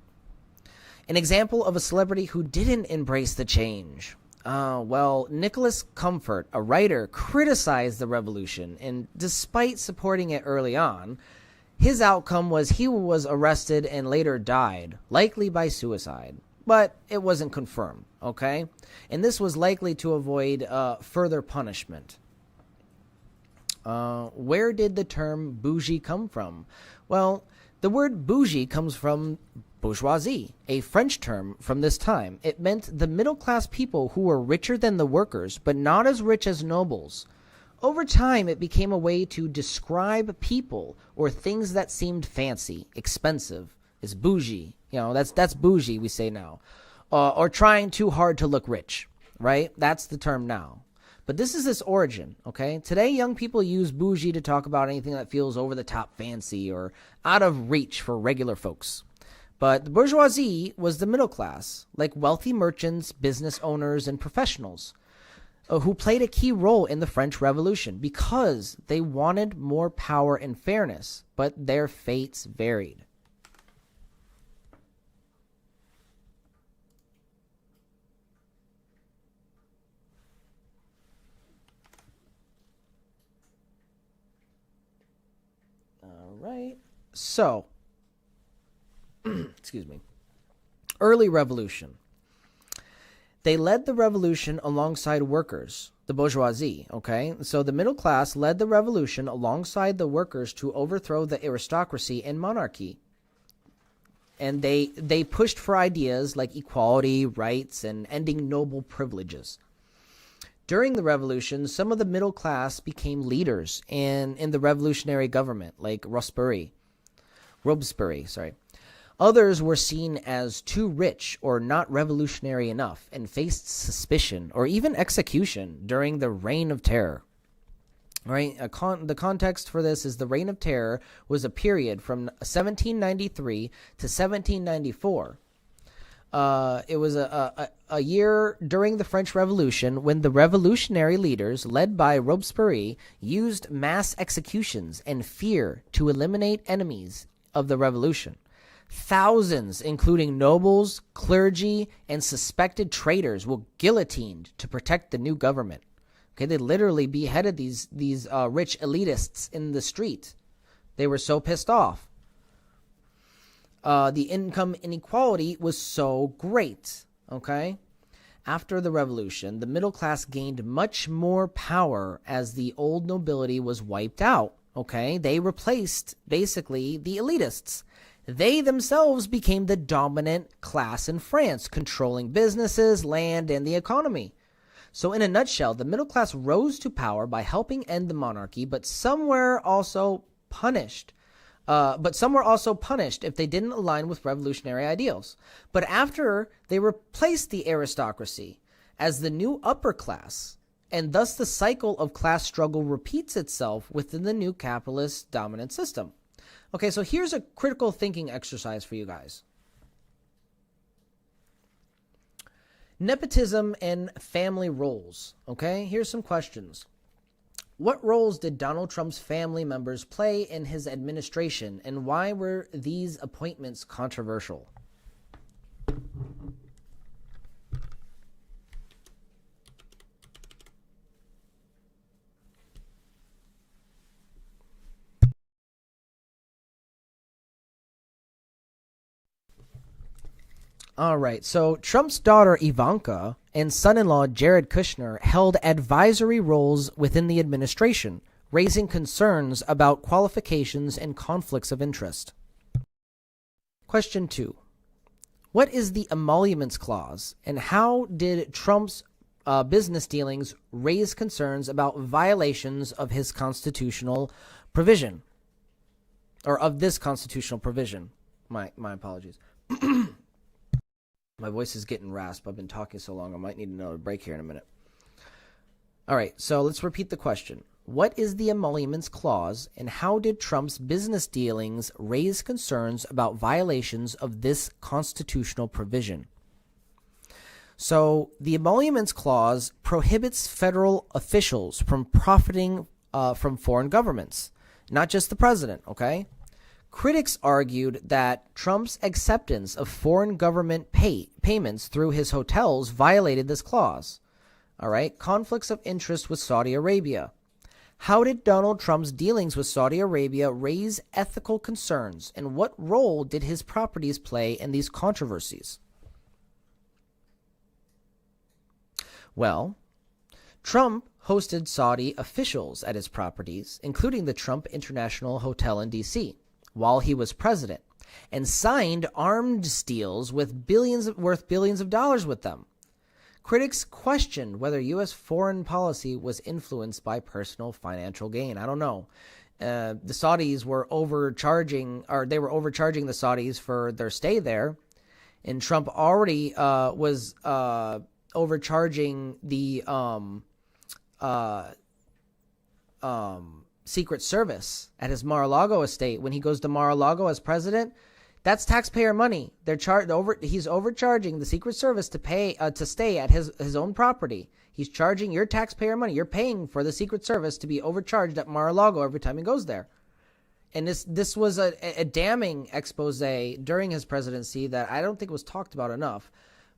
An example of a celebrity who didn't embrace the change. Well, Nicholas Comfort, a writer, criticized the revolution, and despite supporting it early on, his outcome was he was arrested and later died, likely by suicide. But it wasn't confirmed, okay? And this was likely to avoid further punishment. Where did the term bougie come from? Well, the word bougie comes from bourgeoisie, a French term from this time. It meant the middle-class people who were richer than the workers, but not as rich as nobles. Over time, it became a way to describe people or things that seemed fancy, expensive. It's bougie. You know, that's bougie, we say now. Or trying too hard to look rich, right? That's the term now. But this is its origin, okay? Today, young people use bougie to talk about anything that feels over-the-top fancy or out of reach for regular folks. But the bourgeoisie was the middle class, like wealthy merchants, business owners, and professionals, who played a key role in the French Revolution because they wanted more power and fairness, but their fates varied. All right. So, excuse me. Early revolution. They led the revolution alongside workers, the bourgeoisie, okay? So the middle class led the revolution alongside the workers to overthrow the aristocracy and monarchy. And they pushed for ideas like equality, rights, and ending noble privileges. During the revolution, some of the middle class became leaders in the revolutionary government, like Robespierre. Others were seen as too rich or not revolutionary enough and faced suspicion or even execution during the Reign of Terror. Right? The context for this is the Reign of Terror was a period from 1793 to 1794. It was a year during the French Revolution when the revolutionary leaders, led by Robespierre, used mass executions and fear to eliminate enemies of the revolution. Thousands, including nobles, clergy, and suspected traitors, were guillotined to protect the new government. Okay, they literally beheaded these rich elitists in the street. They were so pissed off. The income inequality was so great. Okay, after the revolution, the middle class gained much more power as the old nobility was wiped out. Okay, they replaced basically the elitists. They themselves became the dominant class in France, controlling businesses, land, and the economy. So in a nutshell, the middle class rose to power by helping end the monarchy, but some were also punished. If they didn't align with revolutionary ideals. But after, they replaced the aristocracy as the new upper class, and thus the cycle of class struggle repeats itself within the new capitalist dominant system. Okay, so here's a critical thinking exercise for you guys. Nepotism and family roles. Okay, here's some questions. What roles did Donald Trump's family members play in his administration, and why were these appointments controversial? All right, so Trump's daughter Ivanka and son-in-law Jared Kushner held advisory roles within the administration, raising concerns about qualifications and conflicts of interest. Question 2. What is the emoluments clause, and how did Trump's business dealings raise concerns about violations of his constitutional provision, or of this constitutional provision. My apologies. My voice is getting rasp. I've been talking so long, I might need another break here in a minute. All right, so let's repeat the question. What is the emoluments clause, and how did Trump's business dealings raise concerns about violations of this constitutional provision? So the emoluments clause prohibits federal officials from profiting from foreign governments, not just the president, okay? Critics argued that Trump's acceptance of foreign government payments through his hotels violated this clause. All right, conflicts of interest with Saudi Arabia. How did Donald Trump's dealings with Saudi Arabia raise ethical concerns, and what role did his properties play in these controversies? Well, Trump hosted Saudi officials at his properties, including the Trump International Hotel in D.C., while he was president, and signed arms deals worth billions of dollars with them. Critics questioned whether U.S. foreign policy was influenced by personal financial gain. I don't know. The Saudis were overcharging the Saudis for their stay there, and Trump already was overcharging the Secret Service at his Mar-a-Lago estate. When he goes to Mar-a-Lago as president, that's taxpayer money. He's overcharging the Secret Service to pay to stay at his own property. He's charging your taxpayer money. You're paying for the Secret Service to be overcharged at Mar-a-Lago every time he goes there. And this was a damning expose during his presidency that I don't think was talked about enough.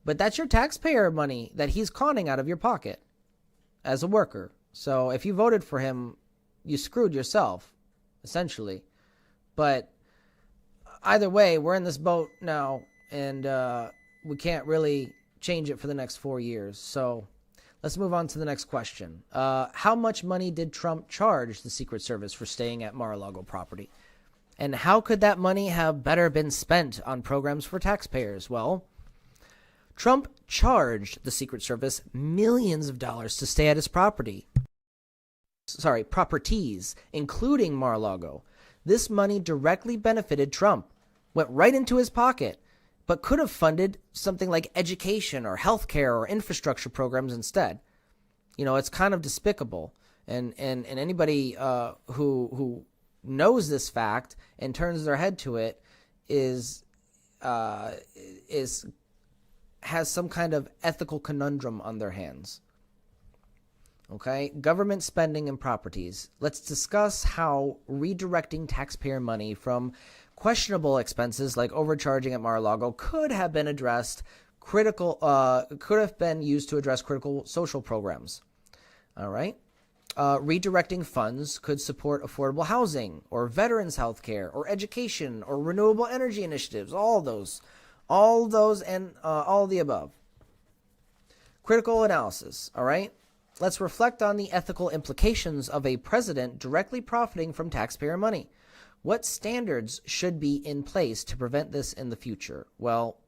But that's your taxpayer money that he's conning out of your pocket as a worker. So if you voted for him, you screwed yourself, essentially. But either way, we're in this boat now, and we can't really change it for the next 4 years. So let's move on to the next question. How much money did Trump charge the Secret Service for staying at Mar-a-Lago property? And how could that money have better been spent on programs for taxpayers? Well, Trump charged the Secret Service millions of dollars to stay at his properties, including Mar-a-Lago. This money directly benefited Trump, went right into his pocket, but could have funded something like education or healthcare or infrastructure programs instead. You know, it's kind of despicable. And anybody who knows this fact and turns their head to it has some kind of ethical conundrum on their hands. Okay, government spending and properties. Let's discuss how redirecting taxpayer money from questionable expenses like overcharging at Mar-a-Lago could have been used to address critical social programs. All right. Redirecting funds could support affordable housing or veterans health care or education or renewable energy initiatives, all those and all of the above. Critical analysis. All right. Let's reflect on the ethical implications of a president directly profiting from taxpayer money. What standards should be in place to prevent this in the future? Well,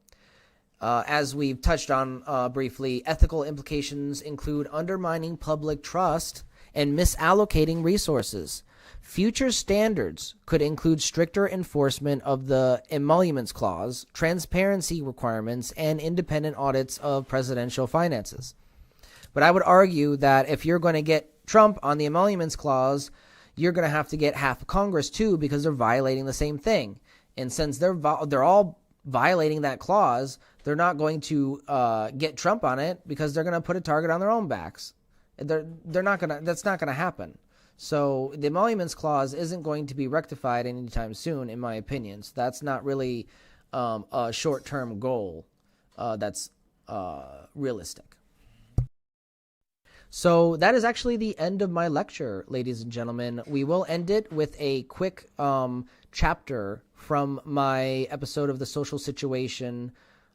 as we've touched on briefly, ethical implications include undermining public trust and misallocating resources. Future standards could include stricter enforcement of the emoluments clause, transparency requirements, and independent audits of presidential finances. But I would argue that if you're going to get Trump on the emoluments clause, you're going to have to get half of Congress too, because they're violating the same thing. And since they're all violating that clause, they're not going to get Trump on it because they're going to put a target on their own backs. They're not going to. That's not going to happen. So the emoluments clause isn't going to be rectified anytime soon, in my opinion. So that's not really a short-term goal that's realistic. So that is actually the end of my lecture, ladies and gentlemen. We will end it with a quick chapter from my episode of The Social Situation.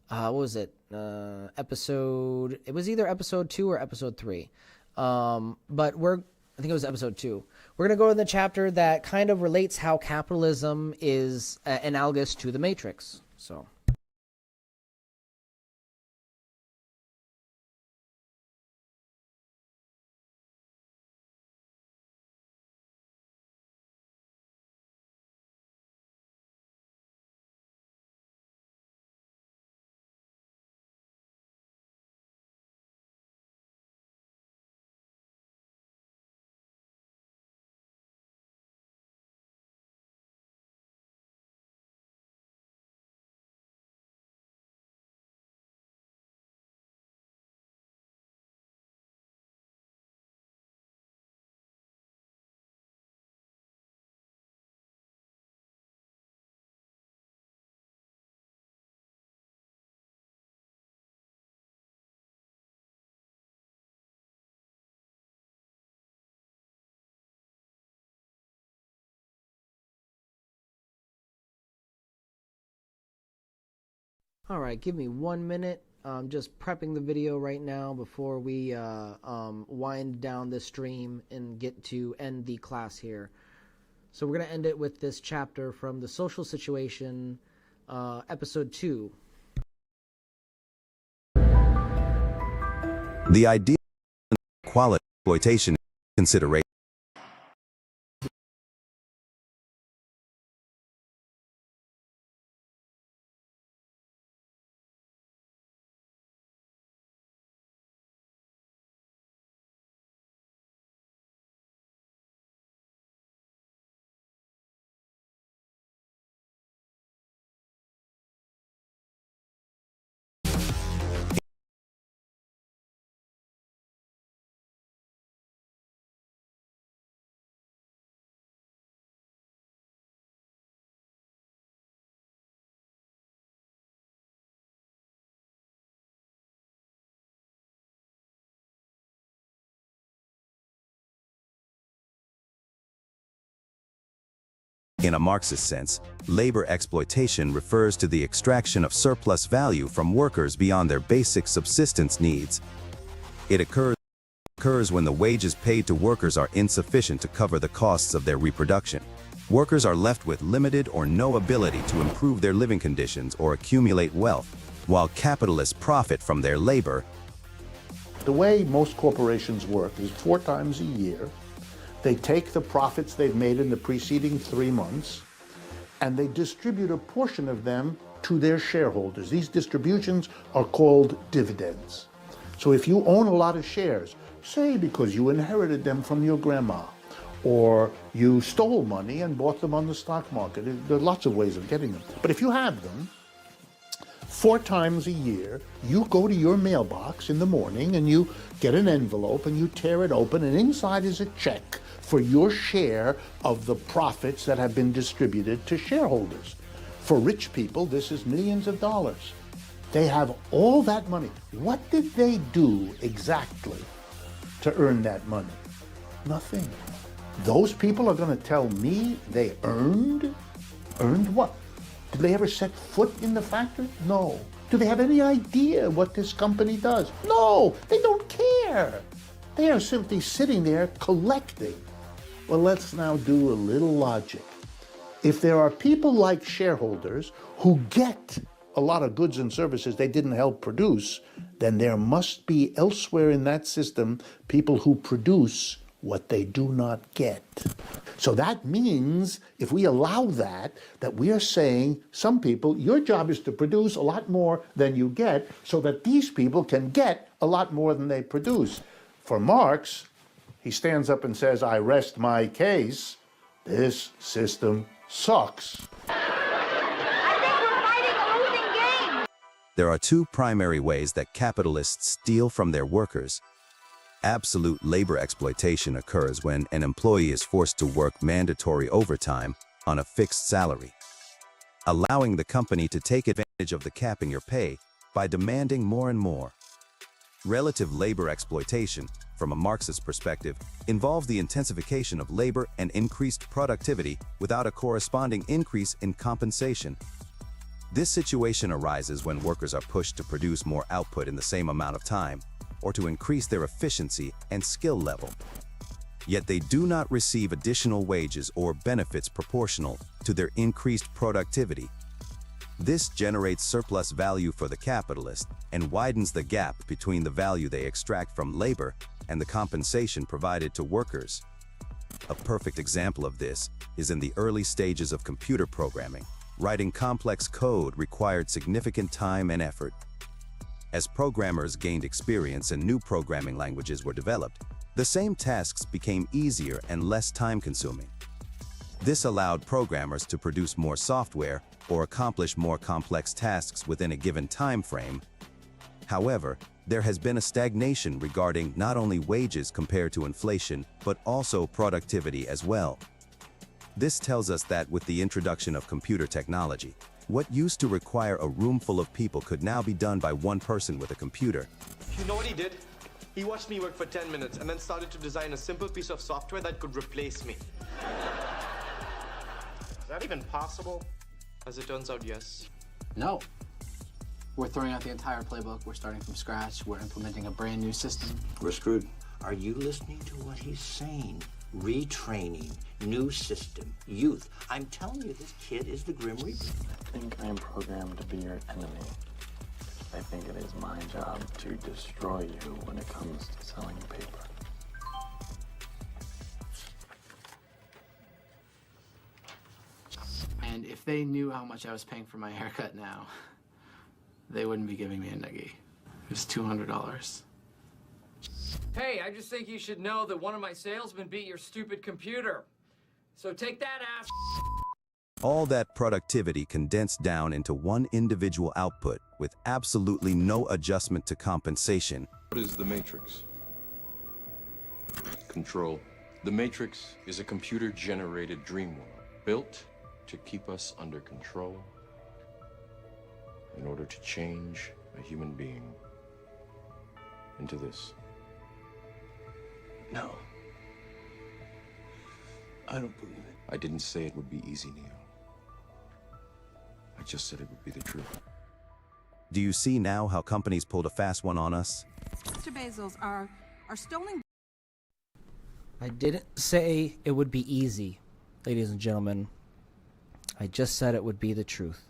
What was it? It was either episode 2 or episode 3. But I think it was episode 2. We're going to go to the chapter that kind of relates how capitalism is analogous to the Matrix. So. All right, give me 1 minute. I'm just prepping the video right now before we wind down this stream and get to end the class here. So we're going to end it with this chapter from The Social Situation, episode 2. The idea of equality exploitation consideration. In a Marxist sense, labor exploitation refers to the extraction of surplus value from workers beyond their basic subsistence needs. It occurs when the wages paid to workers are insufficient to cover the costs of their reproduction. Workers are left with limited or no ability to improve their living conditions or accumulate wealth, while capitalists profit from their labor. The way most corporations work is 4 times a year. They take the profits they've made in the preceding 3 months, and they distribute a portion of them to their shareholders. These distributions are called dividends. So if you own a lot of shares, say because you inherited them from your grandma, or you stole money and bought them on the stock market, there are lots of ways of getting them. But if you have them, 4 times a year, you go to your mailbox in the morning and you get an envelope and you tear it open, and inside is a check for your share of the profits that have been distributed to shareholders. For rich people, this is millions of dollars. They have all that money. What did they do exactly to earn that money? Nothing. Those people are going to tell me they earned? Earned what? Did they ever set foot in the factory? No. Do they have any idea what this company does? No, they don't care. They are simply sitting there collecting. Well, let's now do a little logic. If there are people like shareholders who get a lot of goods and services they didn't help produce, then there must be elsewhere in that system people who produce what they do not get. So that means if we allow that we are saying some people, your job is to produce a lot more than you get so that these people can get a lot more than they produce. For Marx, he stands up and says, I rest my case. This system sucks. There are 2 primary ways that capitalists steal from their workers. Absolute labor exploitation occurs when an employee is forced to work mandatory overtime on a fixed salary, allowing the company to take advantage of the capping your pay by demanding more and more. Relative labor exploitation, from a Marxist perspective, involves the intensification of labor and increased productivity without a corresponding increase in compensation. This situation arises when workers are pushed to produce more output in the same amount of time, or to increase their efficiency and skill level. Yet they do not receive additional wages or benefits proportional to their increased productivity. This generates surplus value for the capitalist and widens the gap between the value they extract from labor and the compensation provided to workers. A perfect example of this is in the early stages of computer programming. Writing complex code required significant time and effort. As programmers gained experience and new programming languages were developed, the same tasks became easier and less time-consuming. This allowed programmers to produce more software or accomplish more complex tasks within a given time frame. However, there has been a stagnation regarding not only wages compared to inflation, but also productivity as well. This tells us that with the introduction of computer technology, what used to require a room full of people could now be done by one person with a computer. You know what he did? He watched me work for 10 minutes and then started to design a simple piece of software that could replace me. Is that even possible? As it turns out, yes. No. We're throwing out the entire playbook. We're starting from scratch. We're implementing a brand new system. We're screwed. Are you listening to what he's saying? Retraining, new system, youth. I'm telling you, this kid is the Grim Reaper. I think I am programmed to be your enemy. I think it is my job to destroy you when it comes to selling paper. And if they knew how much I was paying for my haircut now, they wouldn't be giving me a noogie. It was $200. Hey, I just think you should know that one of my salesmen beat your stupid computer. So take that, ass. All that productivity condensed down into one individual output with absolutely no adjustment to compensation. What is the Matrix? Control. The Matrix is a computer-generated dream world built to keep us under control in order to change a human being into this. No. I don't believe it. I didn't say it would be easy, Neo. I just said it would be the truth. Do you see now how companies pulled a fast one on us? Mr. Bezos, are stolen... I didn't say it would be easy, ladies and gentlemen. I just said it would be the truth.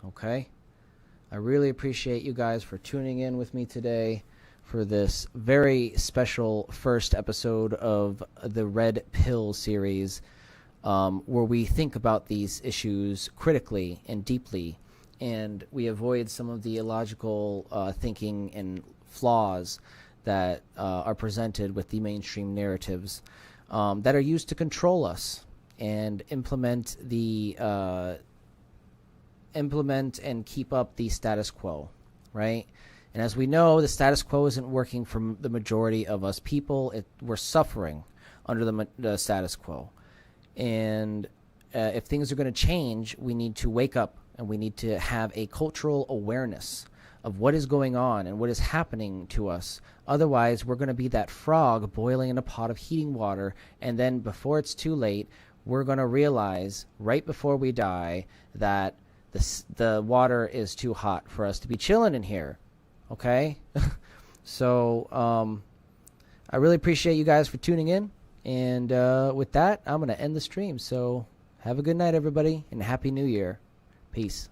Okay? I really appreciate you guys for tuning in with me today for this very special first episode of the Red Pill series, where we think about these issues critically and deeply, and we avoid some of the illogical thinking and flaws that are presented with the mainstream narratives that are used to control us and implement and keep up the status quo, right? And as we know, the status quo isn't working for the majority of us people. We're suffering under the status quo. And if things are going to change, we need to wake up and we need to have a cultural awareness of what is going on and what is happening to us. Otherwise, we're going to be that frog boiling in a pot of heating water, and then before it's too late, we're going to realize right before we die that the water is too hot for us to be chilling in here. Okay? So I really appreciate you guys for tuning in, and with that, I'm going to end the stream. So have a good night, everybody, and Happy New Year. Peace.